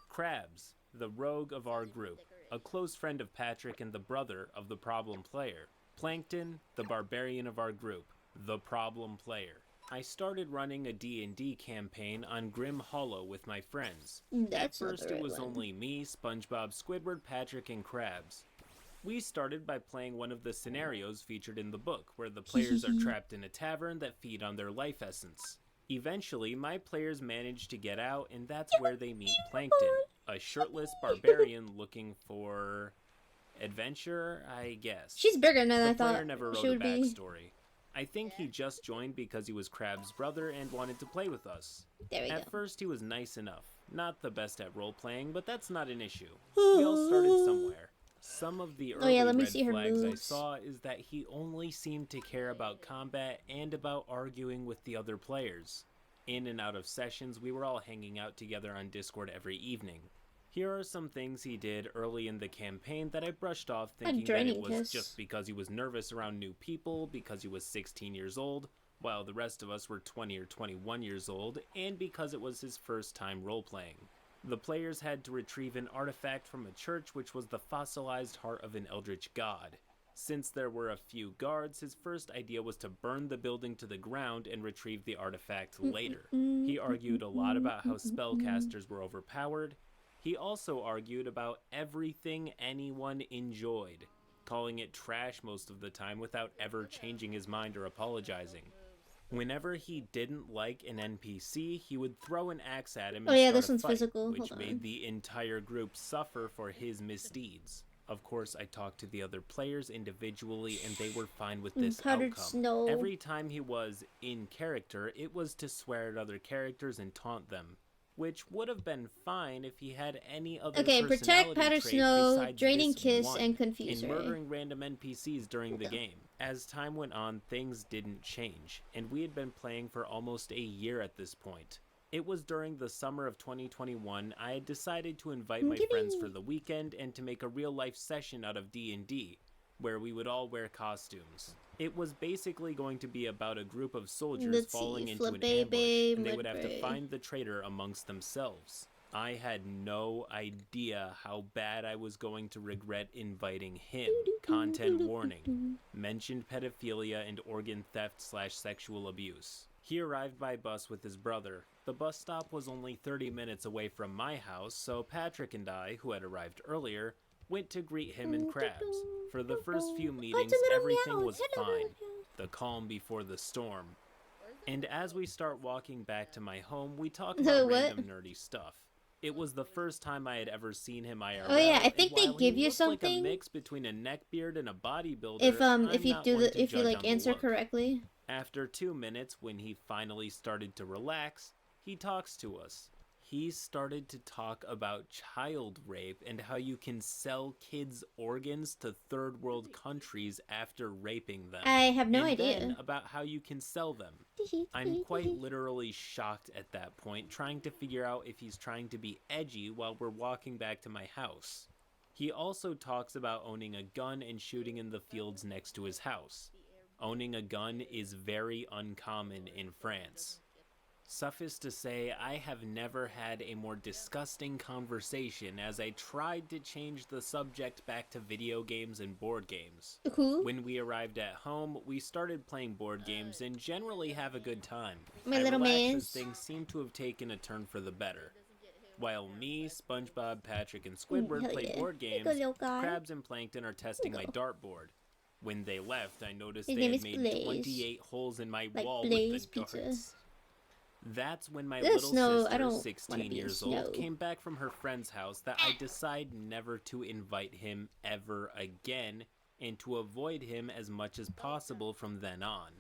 Krabs, the rogue of our group, a close friend of Patrick and the brother of the problem player. Plankton, the barbarian of our group, the problem player. I started running a D&D campaign on Grim Hollow with my friends. That's At not first the it right was one. only me, SpongeBob, Squidward, Patrick, and Krabs. We started by playing one of the scenarios featured in the book, where the players are trapped in a tavern that feed on their life essence. Eventually, my players manage to get out, and that's where they meet Plankton, a shirtless barbarian looking for adventure, I guess. She's bigger than The I player thought never she wrote a would be. backstory. I think he just joined because he was Krabs' brother and wanted to play with us. There we go. At first, he was nice enough. Not the best at role-playing, but that's not an issue. We all started somewhere. Some of the early let me red see her flags I moves. saw is that he only seemed to care about combat and about arguing with the other players. In and out of sessions, we were all hanging out together on Discord every evening. Here are some things he did early in the campaign that I brushed off thinking that it draining was kiss. just because he was nervous around new people, because he was 16 years old, while the rest of us were 20 or 21 years old, and because it was his first time role-playing. The players had to retrieve an artifact from a church which was the fossilized heart of an eldritch god. Since there were a few guards, his first idea was to burn the building to the ground and retrieve the artifact later. He argued a lot about how spellcasters were overpowered. He also argued about everything anyone enjoyed, calling it trash most of the time without ever changing his mind or apologizing. Whenever he didn't like an NPC, he would throw an axe at him and Oh, yeah, start this a one's fight, physical. which Hold made on. the entire group suffer for his misdeeds. Of course, I talked to the other players individually, and they were fine with this Powdered outcome. snow. Every time he was in character, it was to swear at other characters and taunt them, which would have been fine if he had any other Okay, protect, personality powder trait snow, besides draining this kiss, one, and confuse in her. murdering random NPCs during the game. As time went on, things didn't change, and we had been playing for almost a year at this point. It was during the summer of 2021 I had decided to invite my friends for the weekend and to make a real-life session out of D&D. where we would all wear costumes. It was basically going to be about a group of soldiers Let's falling see, into an Flabébé, ambush, and they would have to Mudbray. find the traitor amongst themselves. I had no idea how bad I was going to regret inviting him. Content warning. Mentioned pedophilia and organ theft / sexual abuse. He arrived by bus with his brother. The bus stop was only 30 minutes away from my house, so Patrick and I, who had arrived earlier, went to greet him in Crabs. For the first few meetings, everything was fine. The calm before the storm. And as we start walking back to my home, we talk about What? random nerdy stuff. It was the first time I had ever seen him IRL. Oh, yeah, I and think they while give he you looked like something a mix between a neckbeard and a bodybuilder. If I'm you not do one the to if you judge like on the answer look. correctly. After 2 minutes, when he finally started to relax, he talks to us. He started to talk about child rape and how you can sell kids' organs to third world countries after raping them. I have no and idea. Then about how you can sell them. I'm quite literally shocked at that point, trying to figure out if he's trying to be edgy while we're walking back to my house. He also talks about owning a gun and shooting in the fields next to his house. Owning a gun is very uncommon in France. Suffice to say, I have never had a more disgusting conversation as I tried to change the subject back to video games and board games. Who? When we arrived at home, we started playing board games and generally have a good time. My I little relaxed man. as things seem to have taken a turn for the better. While me, SpongeBob, Patrick, and Squidward hell play yeah. board Here you games, go, little guy. Krabs and Plankton are testing my dartboard. When they left, I noticed His they name had is made Blaze. 28 holes in my Like wall Blaze with the Pizza. darts. That's when my Ugh, little Snow, I sister, don't wanna 16 be in years snow. old, came back from her friend's house that I decide never to invite him ever again and to avoid him as much as possible from then on.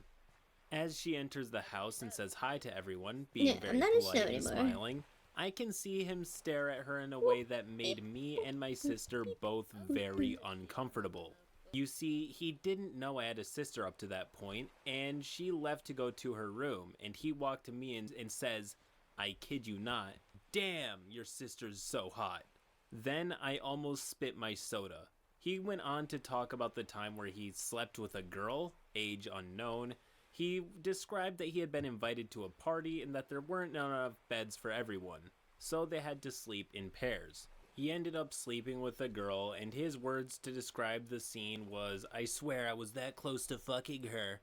As she enters the house and says hi to everyone, being Yeah, I'm very not in polite snow and anymore. smiling, I can see him stare at her in a way that made me and my sister both very uncomfortable. You see, he didn't know I had a sister up to that point, and she left to go to her room, and he walked to me and says, I kid you not, damn, your sister's so hot. Then I almost spit my soda. He went on to talk about the time where he slept with a girl, age unknown. He described that he had been invited to a party and that there weren't enough beds for everyone, so they had to sleep in pairs. He ended up sleeping with a girl, and his words to describe the scene was, I swear I was that close to fucking her.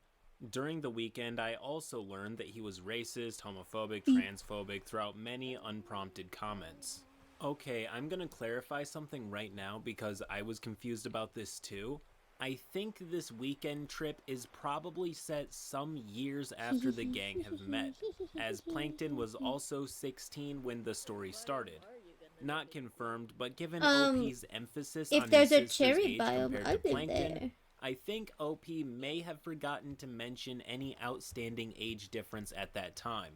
During the weekend, I also learned that he was racist, homophobic, transphobic throughout many unprompted comments. Okay, I'm gonna clarify something right now because I was confused about this too. I think this weekend trip is probably set some years after the gang have met, as Plankton was also 16 when the story started. Not confirmed, but given OP's emphasis If on there's his a sister's cherry age biome, compared to I've been Plankton, there. I think OP may have forgotten to mention any outstanding age difference at that time.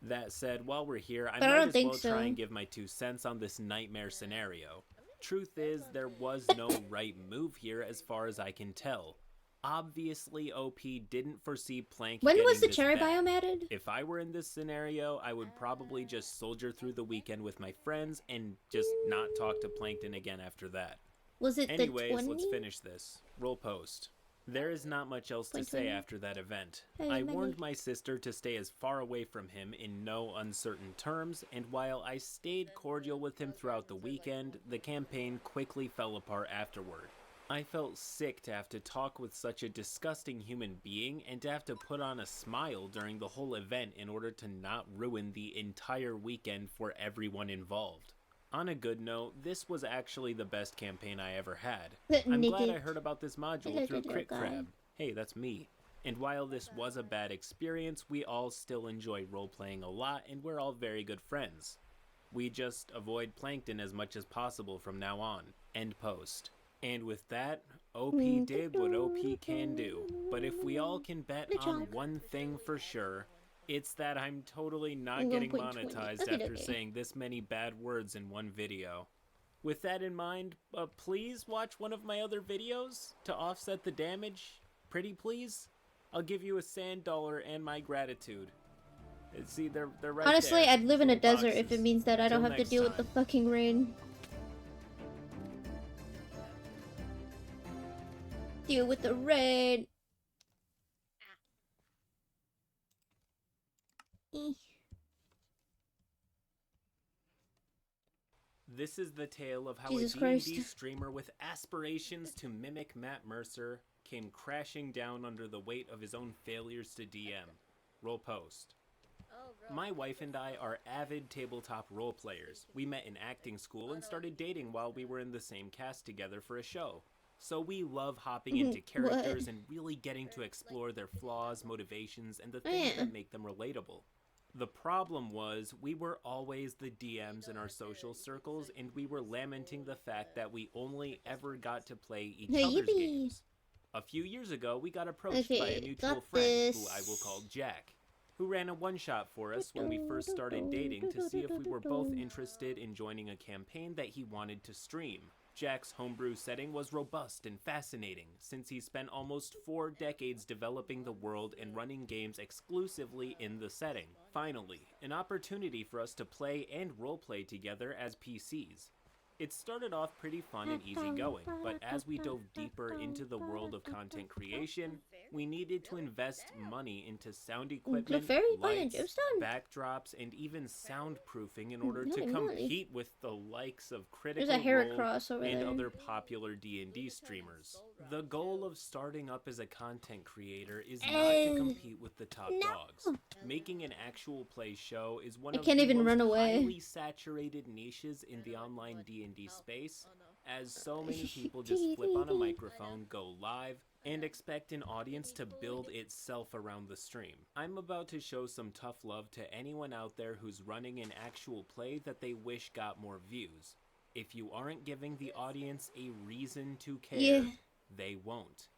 That said, while we're here, I But I might don't as think well so. try and give my 2 cents on this nightmare scenario. Truth is, there was no right move here as far as I can tell. Obviously, OP didn't foresee Plank When was getting the this cherry bad. biome added? If I were in this scenario, I would probably just soldier through the weekend with my friends and just not talk to Plankton again after that. Was it Anyways, the 20? let's finish this. Roll post. There is not much else to say 20? after that event. Hey, I Maggie. warned my sister to stay as far away from him in no uncertain terms, and while I stayed cordial with him throughout the weekend, the campaign quickly fell apart afterward. I felt sick to have to talk with such a disgusting human being and to have to put on a smile during the whole event in order to not ruin the entire weekend for everyone involved. On a good note, this was actually the best campaign I ever had. I'm glad I heard about this module Hello, through little Crit guy. Crab. Hey, that's me. And while this was a bad experience, we all still enjoy role-playing a lot and we're all very good friends. We just avoid Plankton as much as possible from now on. End post. And with that, OP did what OP can do. But if we all can bet Good on job. one thing for sure, it's that I'm totally not I'm getting 1.20. monetized Okay, after okay. saying this many bad words in one video. With that in mind, please watch one of my other videos to offset the damage. Pretty please? I'll give you a sand dollar and my gratitude. See, they're right Honestly, there. I'd live in a Little desert if it boxes. means that I don't Till have to next deal with the time. fucking rain. Deal with the rain. Eh. This is the tale of how Jesus a D&D Christ. streamer with aspirations to mimic Matt Mercer came crashing down under the weight of his own failures to DM. Roll post. My wife and I are avid tabletop role players. We met in acting school and started dating while we were in the same cast together for a show. So we love hopping into characters and really getting to explore their flaws, motivations, and the things that make them relatable. The problem was, we were always the DMs in our social circles, and we were lamenting the fact that we only ever got to play each other's Yippee. games. A few years ago, we got approached by a Okay, mutual got friend, this. who I will call Jack, who ran a one-shot for us when we first started dating to see if we were both interested in joining a campaign that he wanted to stream. Jack's homebrew setting was robust and fascinating, since he spent almost 4 decades developing the world and running games exclusively in the setting. Finally, an opportunity for us to play and roleplay together as PCs. It started off pretty fun and easygoing, but as we dove deeper into the world of content creation, we needed to invest money into sound equipment, Clefairy playing lights, Joestar? backdrops, and even soundproofing in order to Nutty, nutty. compete with the likes of Critical There's a Role Heracross over and there. other popular D&D streamers. The goal of starting up as a content creator is not to compete with the top dogs. Making an actual play show is one I of can't the even most run away. highly saturated niches in the online D&D space, as so many people just flip on a microphone, go live, and expect an audience to build itself around the stream. I'm about to show some tough love to anyone out there who's running an actual play that they wish got more views. If you aren't giving the audience a reason to care, Yeah. they won't.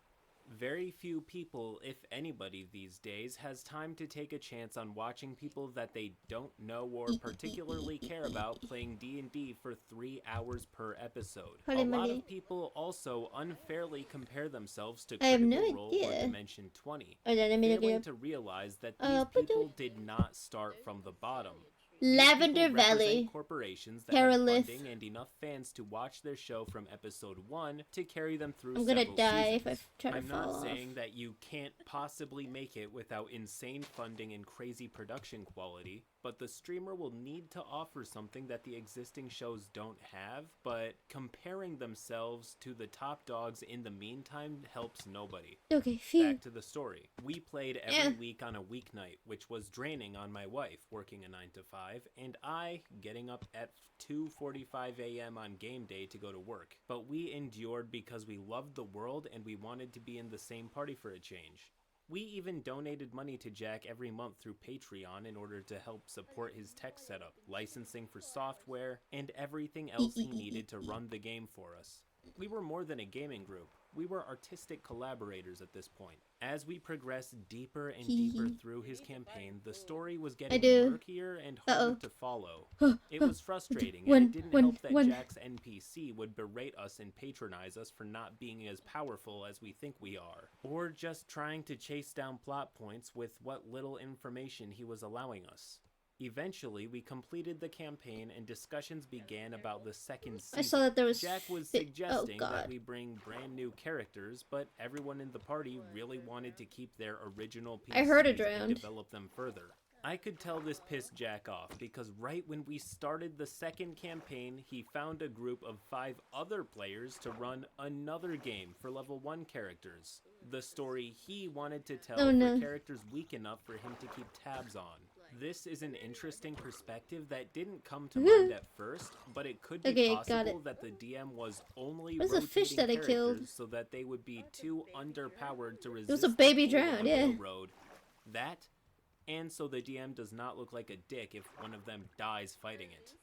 Very few people, if anybody these days, has time to take a chance on watching people that they don't know or particularly care about playing D&D for 3 hours per episode. Holy A lot moly. of people also unfairly compare themselves to I have Critical no Role or idea. Dimension 20, Oh, then I'm failing gonna to realize that Uh, these put the- people did not start from the bottom. These Lavender people represent Valley. corporations that have Paralith. funding and enough fans to watch their show from episode 1 to carry them through I'm gonna several die if seasons. I try to I'm fall not off. saying that you can't possibly make it without insane funding and crazy production quality, but the streamer will need to offer something that the existing shows don't have, but comparing themselves to the top dogs in the meantime helps nobody. Okay, phew. Back to the story. We played every Yeah. week on a weeknight, which was draining on my wife, working a 9 to 5, and I getting up at 2:45 a.m. on game day to go to work. But we endured because we loved the world and we wanted to be in the same party for a change. We even donated money to Jack every month through Patreon in order to help support his tech setup, licensing for software, and everything else he needed to run the game for us. We were more than a gaming group. We were artistic collaborators at this point. As we progressed deeper and deeper through his campaign, the story was getting do. murkier and harder to follow. It was frustrating, When- and it didn't when- help that when- Jack's NPC would berate us and patronize us for not being as powerful as we think we are, or just trying to chase down plot points with what little information he was allowing us. Eventually, we completed the campaign and discussions began about the second season. I saw that there was Jack was oh suggesting that god. we bring brand new characters, but everyone in the party really wanted to keep their original PCs I heard it and drowned. develop them further. I could tell this pissed Jack off because right when we started the second campaign, he found a group of 5 other players to run another game for level 1 characters. The story he wanted to tell Oh, for no. characters weak enough for him to keep tabs on. This is an interesting perspective that didn't come to mind at first, but it could be Okay, got possible it. that the DM was only Where's the fish rotating that I killed? characters so that they would be too underpowered to resist was a the baby pull of drowned, the yeah. railroad. That, and so the DM does not look like a dick if one of them dies fighting it.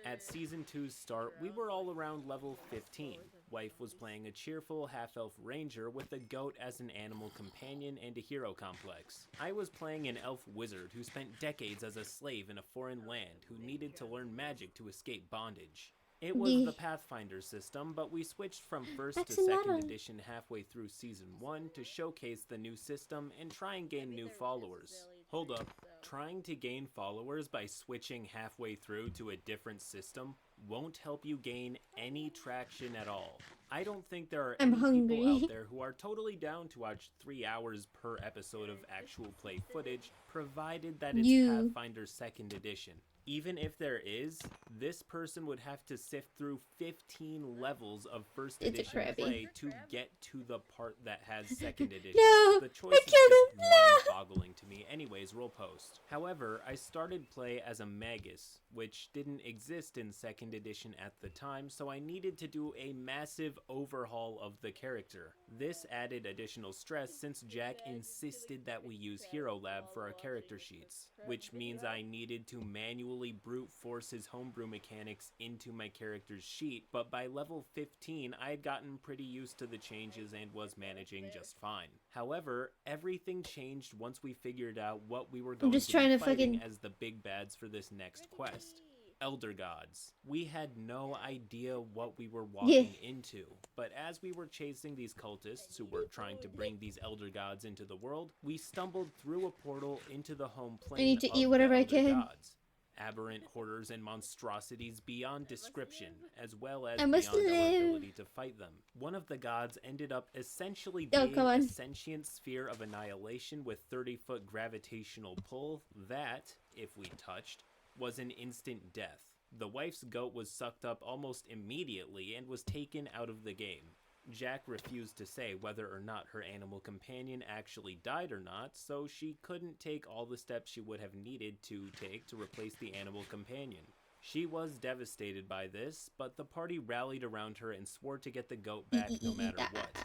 At Season 2's start, we were all around level 15. Wife was playing a cheerful half-elf ranger with a goat as an animal companion and a hero complex. I was playing an elf wizard who spent decades as a slave in a foreign land who needed to learn magic to escape bondage. It was Yeah. the Pathfinder system, but we switched from first That's to second another- edition halfway through Season 1 to showcase the new system and try and gain new followers. Hold up. Trying to gain followers by switching halfway through to a different system won't help you gain any traction at all. I don't think there are I'm any hungry. people out there who are totally down to watch 3 hours per episode of actual play footage, provided that it's You. Pathfinder 2nd Edition. Even if there is, this person would have to sift through 15 levels of first It's a edition Krabby. play to get to the part that has second edition. No, The choice I is killed just him. No. mind-boggling to me. Anyways, roll post. However, I started play as a Magus, which didn't exist in second edition at the time, so I needed to do a massive overhaul of the character. This added additional stress since Jack insisted that we use Hero Lab for our character sheets, which means I needed to manually brute force his homebrew mechanics into my character's sheet, but by level 15 I had gotten pretty used to the changes and was managing just fine. However, everything changed once we figured out what we were going just to trying be to fighting fucking- as the big bads for this next quest. Elder Gods. We had no idea what we were walking into, but as we were chasing these cultists who were trying to bring these Elder Gods into the world, we stumbled through a portal into the home plane need to of eat the whatever I Elder can. Gods. Aberrant horrors and monstrosities beyond description, as well as I must beyond our live. ability to fight them. One of the gods ended up essentially Oh, being come on. a sentient sphere of annihilation with 30-foot gravitational pull that, if we touched, was an instant death. The wife's goat was sucked up almost immediately and was taken out of the game. Jack refused to say whether or not her animal companion actually died or not, so she couldn't take all the steps she would have needed to take to replace the animal companion. She was devastated by this, but the party rallied around her and swore to get the goat back no matter what.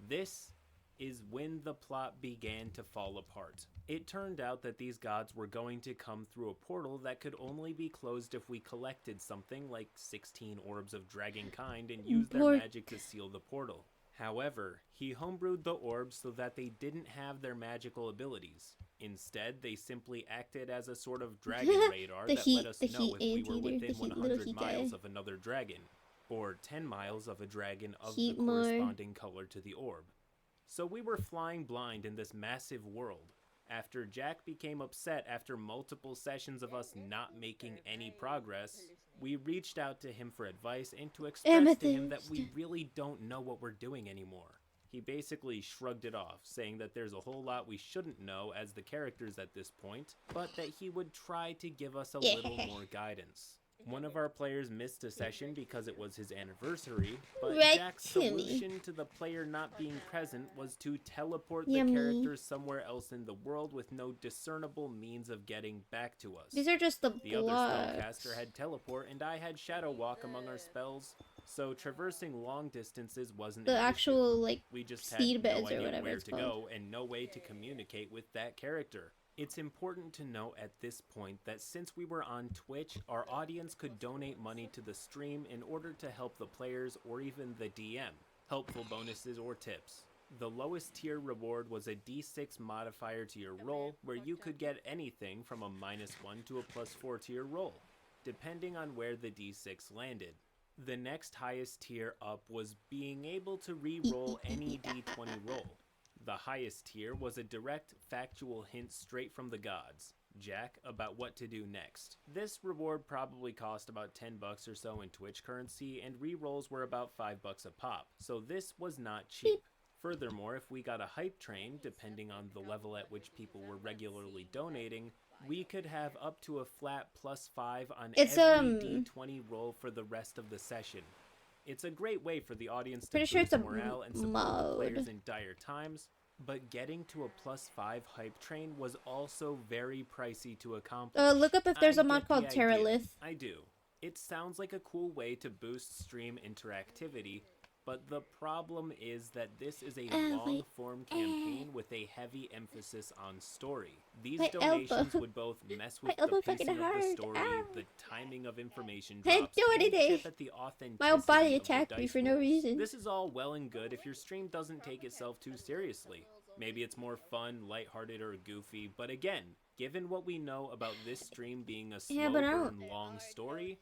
This is when the plot began to fall apart. It turned out that these gods were going to come through a portal that could only be closed if we collected something like 16 orbs of dragonkind and used their Poor- magic to seal the portal. However, he homebrewed the orbs so that they didn't have their magical abilities. Instead, they simply acted as a sort of dragon radar The that heat- let us the know heat if we were anteater, the within heat- little 100 heat miles guy. of another dragon, or 10 miles of a dragon of Heat the more. corresponding color to the orb. So we were flying blind in this massive world. After Jack became upset after multiple sessions of us not making any progress, we reached out to him for advice and to express to him that we Amethyst. really don't know what we're doing anymore. He basically shrugged it off, saying that there's a whole lot we shouldn't know as the characters at this point, but that he would try to give us a little more guidance. One of our players missed a session because it was his anniversary, but Right, Jack's Timmy. solution to the player not being present was to teleport the Yummy. character somewhere else in the world with no discernible means of getting back to us. These are just the The other blocks. spellcaster had teleport and I had shadow walk among our spells, so traversing long distances wasn't The an issue. actual, like, We just had seed no beds or idea whatever where it's to called. go and no way to communicate with that character. It's important to note at this point that since we were on Twitch, our audience could donate money to the stream in order to help the players or even the DM, helpful bonuses or tips. The lowest tier reward was a D6 modifier to your roll, where you could get anything from a -1 to a +4 to your roll, depending on where the D6 landed. The next highest tier up was being able to re-roll any D20 roll. The highest tier was a direct, factual hint straight from the gods, Jack, about what to do next. This reward probably cost about $10 or so in Twitch currency, and re-rolls were about $5 a pop, so this was not cheap. Furthermore, if we got a hype train, depending on the level at which people were regularly donating, we could have up to a flat +5 on It's, every D20 roll for the rest of the session. It's a great way for the audience to Pretty boost sure it's a morale and support the mode. players in dire times, but getting to a +5 hype train was also very pricey to accomplish. Look up if there's I a mod get called the idea. Terralith. I do. It sounds like a cool way to boost stream interactivity, but the problem is that this is a wait. long-form campaign with a heavy emphasis on story. These My donations elbow. would both mess My with the elbow pacing fucking of the hurt. story, Ow. the timing of information I didn't drops, do and anything. chip at the authenticity My old body of the attacked me dice for no rolls. reason. This is all well and good if your stream doesn't take itself too seriously. Maybe it's more fun, lighthearted, or goofy, but again, given what we know about this stream being a slow Yeah, but I don't- burn long story,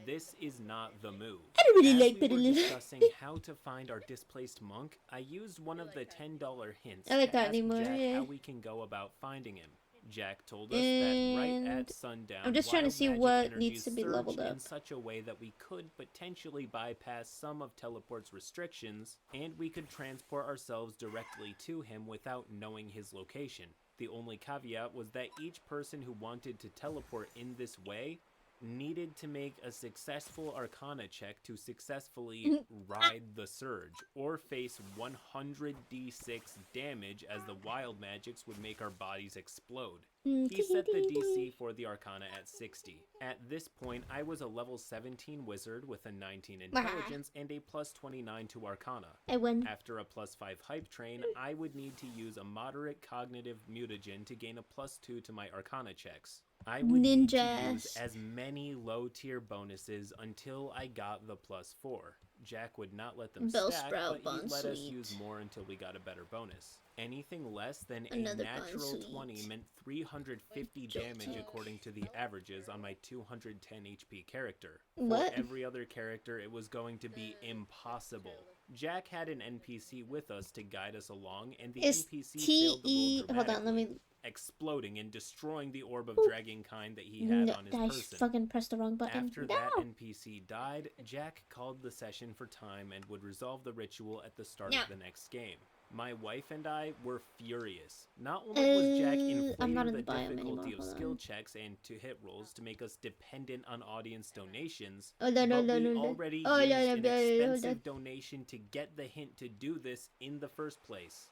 this is not the move. I don't really As like we that a were little. discussing how to find our displaced monk, I used one of the $10 hints I like to that ask anymore, Jack yeah. how we can go about finding him. Jack told us that right And at sundown, I'm just trying to wild see magic what energies needs to be leveled surged up. in such a way that we could potentially bypass some of Teleport's restrictions, and we could transport ourselves directly to him without knowing his location. The only caveat was that each person who wanted to teleport in this way needed to make a successful Arcana check to successfully ride the surge, or face 100d6 damage as the wild magics would make our bodies explode. He set the DC for the Arcana at 60. At this point, I was a level 17 wizard with a 19 intelligence and a plus 29 to Arcana. I win. After a plus 5 hype train, I would need to use a moderate cognitive mutagen to gain a plus 2 to my Arcana checks. I would need to use Ninjas. as many low tier bonuses until I got the plus 4. Jack would not let them stack, Bellsprout but he'd let us Bonsweet. use more until we got a better bonus. Anything less than Another a natural Bonsweet. 20 meant 350 damage Joltik. according to the averages on my 210 HP character. What? For every other character, it was going to be impossible. Jack had an NPC with us to guide us along, and the Is NPC failed T-E... to roll Hold on, let me... dramatically, exploding and destroying the orb of Oop. dragonkind that he had No, on his I person. fucking pressed the wrong button. After No! that NPC died, Jack called the session for time and would resolve the ritual at the start No. of the next game. My wife and I were furious. Not only was Jack I'm not inflating in the the biome difficulty anymore, of hold skill on. checks and to hit rolls to make us dependent on audience donations, Oh, no, no, but no, we no, no. already Oh, used no, no, an no, no, no, no. expensive donation to get the hint to do this in the first place.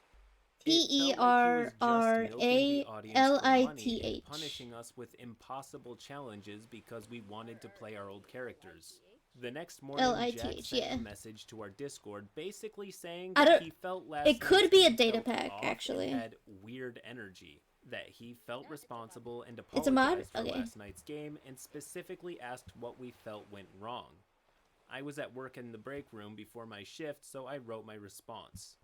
It felt like he was just milking the audience for money and T-E-R-R-A-L-I-T-H. punishing us with impossible challenges because we wanted to play our old characters. The next morning, Jack L-I-T-H, sent yeah. a message to our Discord basically saying I that don't- he felt last it could night's be a game data felt pack, off and actually. had weird energy, that he felt responsible and It's a mod? apologized for Okay. last night's game and specifically asked what we felt went wrong. I was at work in the break room before my shift, so I wrote my response.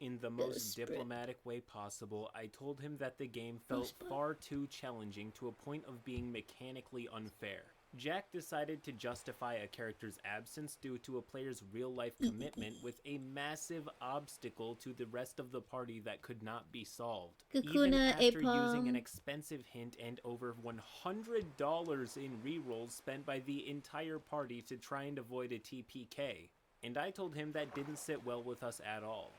In the most Spirit. diplomatic way possible, I told him that the game felt Spirit. far too challenging to a point of being mechanically unfair. Jack decided to justify a character's absence due to a player's real-life commitment with a massive obstacle to the rest of the party that could not be solved. Even Kakuna, after using an Apom. expensive hint and over $100 in rerolls spent by the entire party to try and avoid a TPK. And I told him that didn't sit well with us at all.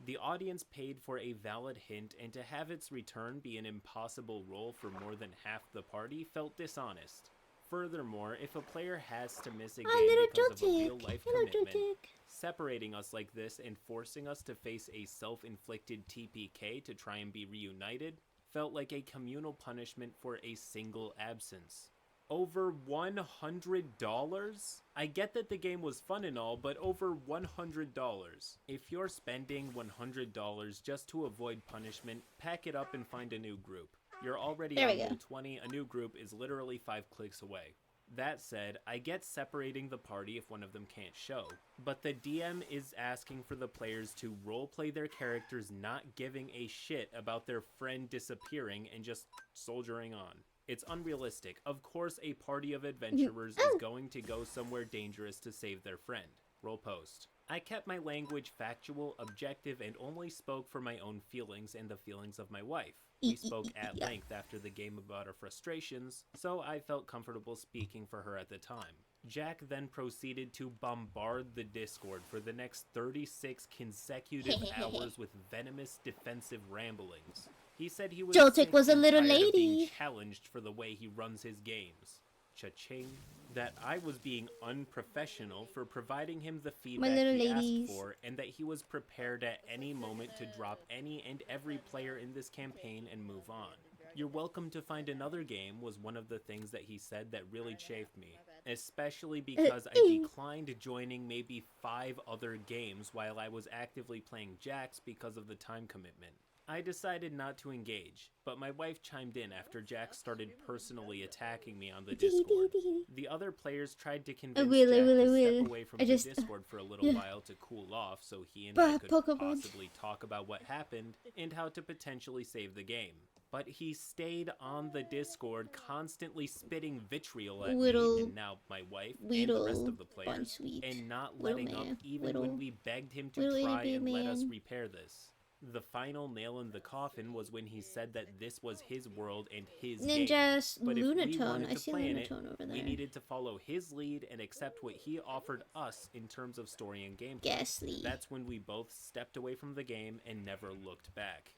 The audience paid for a valid hint, and to have its return be an impossible roll for more than half the party felt dishonest. Furthermore, if a player has to miss a game Oh, little because of a Joltik. real-life Hello, commitment, Joltik. separating us like this and forcing us to face a self-inflicted TPK to try and be reunited felt like a communal punishment for a single absence. Over $100? I get that the game was fun and all, but over $100. If you're spending $100 just to avoid punishment, pack it up and find a new group. You're already There on we go. level 20, a new group is literally 5 clicks away. That said, I get separating the party if one of them can't show, but the DM is asking for the players to roleplay their characters not giving a shit about their friend disappearing and just soldiering on. It's unrealistic. Of course, a party of adventurers is going to go somewhere dangerous to save their friend. Roll post. I kept my language factual, objective, and only spoke for my own feelings and the feelings of my wife. We spoke at length after the game about our frustrations, so I felt comfortable speaking for her at the time. Jack then proceeded to bombard the Discord for the next 36 consecutive hours with venomous defensive ramblings. He said he was Joltik sick was a and little tired of being lady. challenged for the way he runs his games. Cha-ching. That I was being unprofessional for providing him the feedback little he ladies. asked for, and that he was prepared at any moment to drop any and every player in this campaign and move on. You're welcome to find another game was one of the things that he said that really chafed me, especially because I declined joining maybe 5 other games while I was actively playing Jax because of the time commitment. I decided not to engage, but my wife chimed in after Jax started personally attacking me on the Discord. The other players tried to convince will, I Jack will, I to will. step away from I the just- Discord for a little yeah. while to cool off so he and I Bah, could Pokemon. possibly talk about what happened and how to potentially save the game. But he stayed on the Discord, constantly spitting vitriol at Little- me and now my wife and the rest of the little players, Bunsweet. and not Little letting up man. even Little- when we begged him to little try itty and let us man. repair this. The final nail in the coffin was when he said that this was his world and his game. Ninja But if we Lunatone. wanted I to see play in it, Lunatone over there. we needed to follow his lead and accept what he offered us in terms of story and gameplay. Ghastly. That's when we both stepped away from the game and never looked back.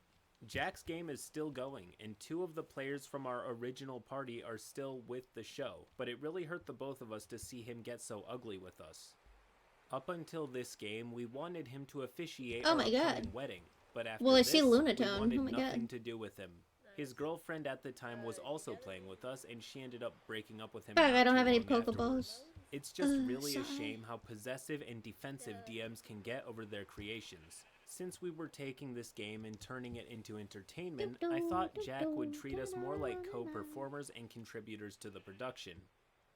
Jack's game is still going, and 2 of the players from our original party are still with the show, but it really hurt the both of us to see him get so ugly with us. Up until this game, we wanted him to officiate Oh our my upcoming God. wedding, but after Well, I this, see we Lunatone. wanted Oh my nothing God. to do with him. His girlfriend at the time was also playing with us, and she ended up breaking up with him. Fuck, not I don't too have any long afterwards. Pokeballs. It's just really a sorry. shame how possessive and defensive DMs can get over their creations. Since we were taking this game and turning it into entertainment, I thought Jack would treat us more like co-performers and contributors to the production.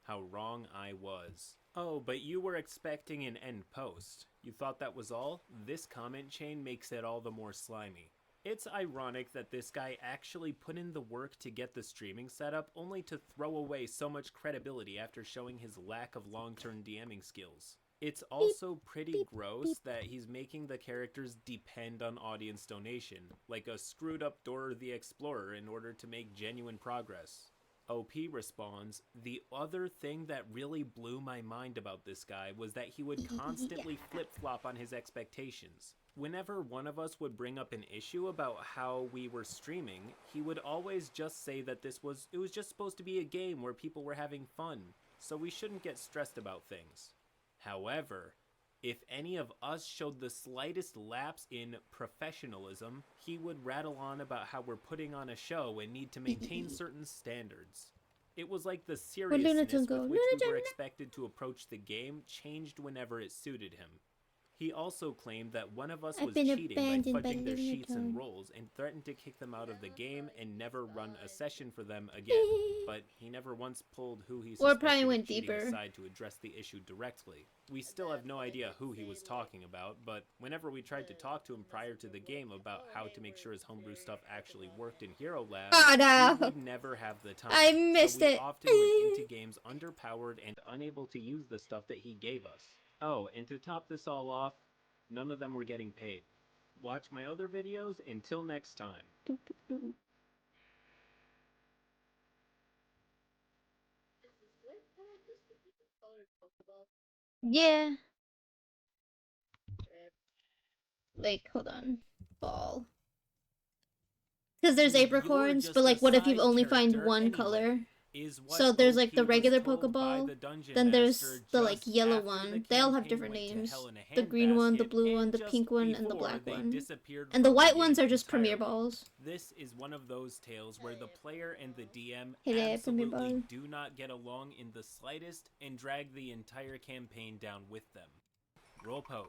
How wrong I was. Oh, but you were expecting an end post. You thought that was all? This comment chain makes it all the more slimy. It's ironic that this guy actually put in the work to get the streaming setup only to throw away so much credibility after showing his lack of long-term DMing skills. It's also pretty gross that he's making the characters depend on audience donation, like a screwed up Dora the Explorer in order to make genuine progress. OP responds, "The other thing that really blew my mind about this guy was that he would constantly flip-flop on his expectations. Whenever one of us would bring up an issue about how we were streaming, he would always just say that it was just supposed to be a game where people were having fun, so we shouldn't get stressed about things. However, if any of us showed the slightest lapse in professionalism, he would rattle on about how we're putting on a show and need to maintain certain standards. It was like the seriousness with which we were expected to approach the game changed whenever it suited him. He also claimed that one of us I've was been cheating by abandoned by fudging their sheets and Lunatone. rolls and threatened to kick them out of the game and never run a session for them again, but he never once pulled who he Or suspected probably of went cheating deeper. aside to address the issue directly. We still have no idea who he was talking about, but whenever we tried to talk to him prior to the game about how to make sure his homebrew stuff actually worked in Hero Lab, Oh no! he would never have the time. I missed so we it. often went into games underpowered and unable to use the stuff that he gave us. Oh, and to top this all off, none of them were getting paid. Watch my other videos until next time. Yeah. Like, hold on. Ball. Because there's You're apricorns, just but like, a what if you side only find character one anyway, color? is what So there's like OP the was regular told by Pokeball, the Dungeon then there's Master the like just yellow after one. the They all have campaign different went to names. hell in a The green one, the handbasket, blue one, and the just pink one, and the before black they one. disappeared And the from white game ones are just Premier entirely. Balls. This is one of those tales where the player and the DM Hey there, Premier absolutely Ball. do not get along in the slightest and drag the entire campaign down with them. Roll pose.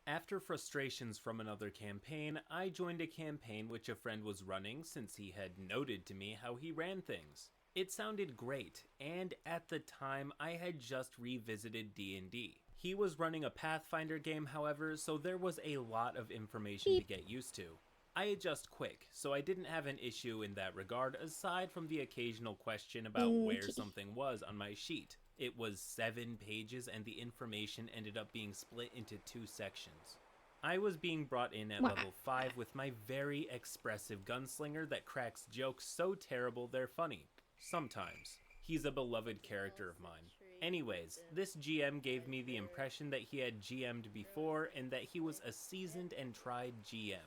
After frustrations from another campaign, I joined a campaign which a friend was running since he had noted to me how he ran things. It sounded great, and at the time I had just revisited D&D. He was running a Pathfinder game, however, so there was a lot of information to get used to. I adjust quick, so I didn't have an issue in that regard aside from the occasional question about where Okay. something was on my sheet. It was 7 pages and the information ended up being split into 2 sections. I was being brought in at Wah. level 5 with my very expressive gunslinger that cracks jokes so terrible they're funny. Sometimes. He's a beloved character of mine. Anyways, this GM gave me the impression that he had GM'd before and that he was a seasoned and tried GM.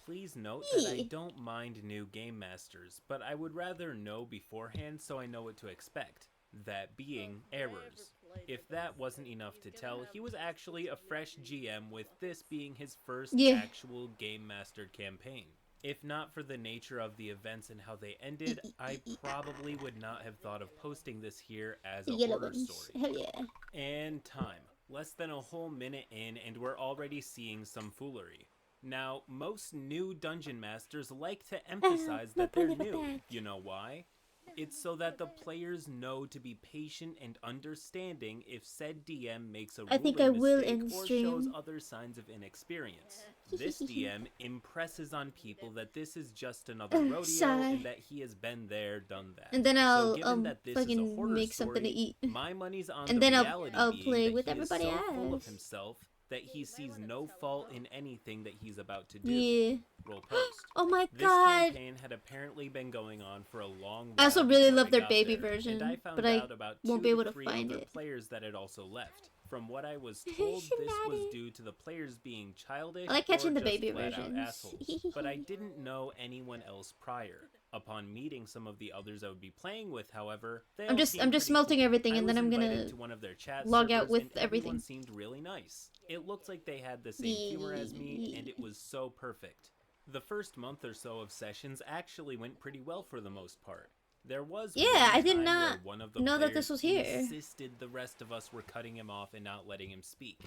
Please note that I don't mind new game masters, but I would rather know beforehand so I know what to expect. That being errors. If that wasn't enough to tell, he was actually a fresh GM with this being his first Yeah. actual game mastered campaign. If not for the nature of the events and how they ended, I probably would not have thought of posting this here as a The yellow horror ones. story. Hell yeah. And time. Less than a whole minute in and we're already seeing some foolery. Now, most new dungeon masters like to emphasize that they're new. You know why? It's so that the players know to be patient and understanding if said DM makes a I think ruling I will mistake end or shows stream. other signs of inexperience. This DM impresses on people that this is just another rodeo Sigh. and that he has been there, done that. And then So I'll given that this is a fucking horror make something to story, eat. my money's on And the then reality I'll being play that with he is everybody so full of else. himself that he sees no fault in anything that he's about to do. Yeah. Roll post. Oh my This god. campaign had apparently been going on for a long while. I also really before love I their got baby there, version, and I found but I out about won't 2 be to able to 3 find other it. players that had also left. From what I was told, this was Shinari. due to the players being childish I like catching or the just baby flat out versions. assholes, but I didn't know anyone else prior. Upon meeting some of the others I would be playing with, however, they I'm all just seemed pretty melting cool. everything, I and then was I'm invited gonna to one of their chat log out servers, with and everything. everyone seemed really nice. It looked like they had the same humor as me, and it was so perfect. The first month or so of sessions actually went pretty well for the most part. There was Yeah, one I did time not where one of the know that players this was here. insisted the rest of us were cutting him off and not letting him speak.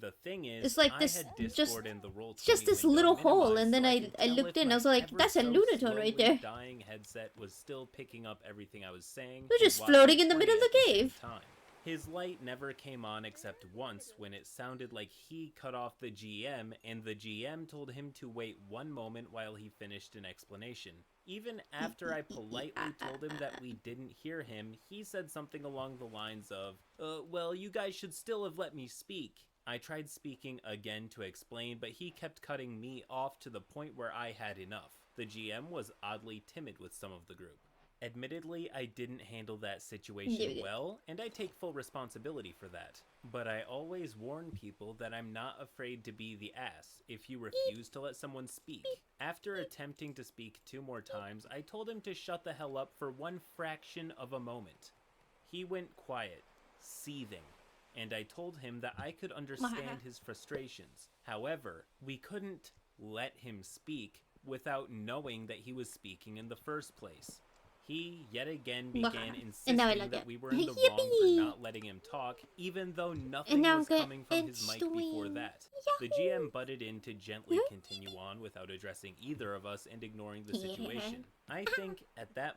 The thing is, It's like I this- had just- Discord and the Roll20 it's just this window little hole, minimized, and then so I could tell looked if in, I my was like, ever that's a so Lunatone right slowly there. dying headset was still picking up everything I was saying. They're and just watching floating in the 20 middle of at the same cave. time. His light never came on except once when it sounded like he cut off the GM and the GM told him to wait 1 moment while he finished an explanation. Even after I politely told him that we didn't hear him, he said something along the lines of, well, you guys should still have let me speak. I tried speaking again to explain, but he kept cutting me off to the point where I had enough. The GM was oddly timid with some of the group. Admittedly, I didn't handle that situation well, and I take full responsibility for that. But I always warn people that I'm not afraid to be the ass if you refuse to let someone speak. After attempting to speak 2 more times, I told him to shut the hell up for 1 fraction of a moment. He went quiet, seething, and I told him that I could understand his frustrations. However, we couldn't let him speak without knowing that he was speaking in the first place. He, yet again, began insisting that we were in the wrong for not letting him talk, even though nothing was coming from his mic before that. The GM butted in to gently continue on without addressing either of us and ignoring the situation. I think, at that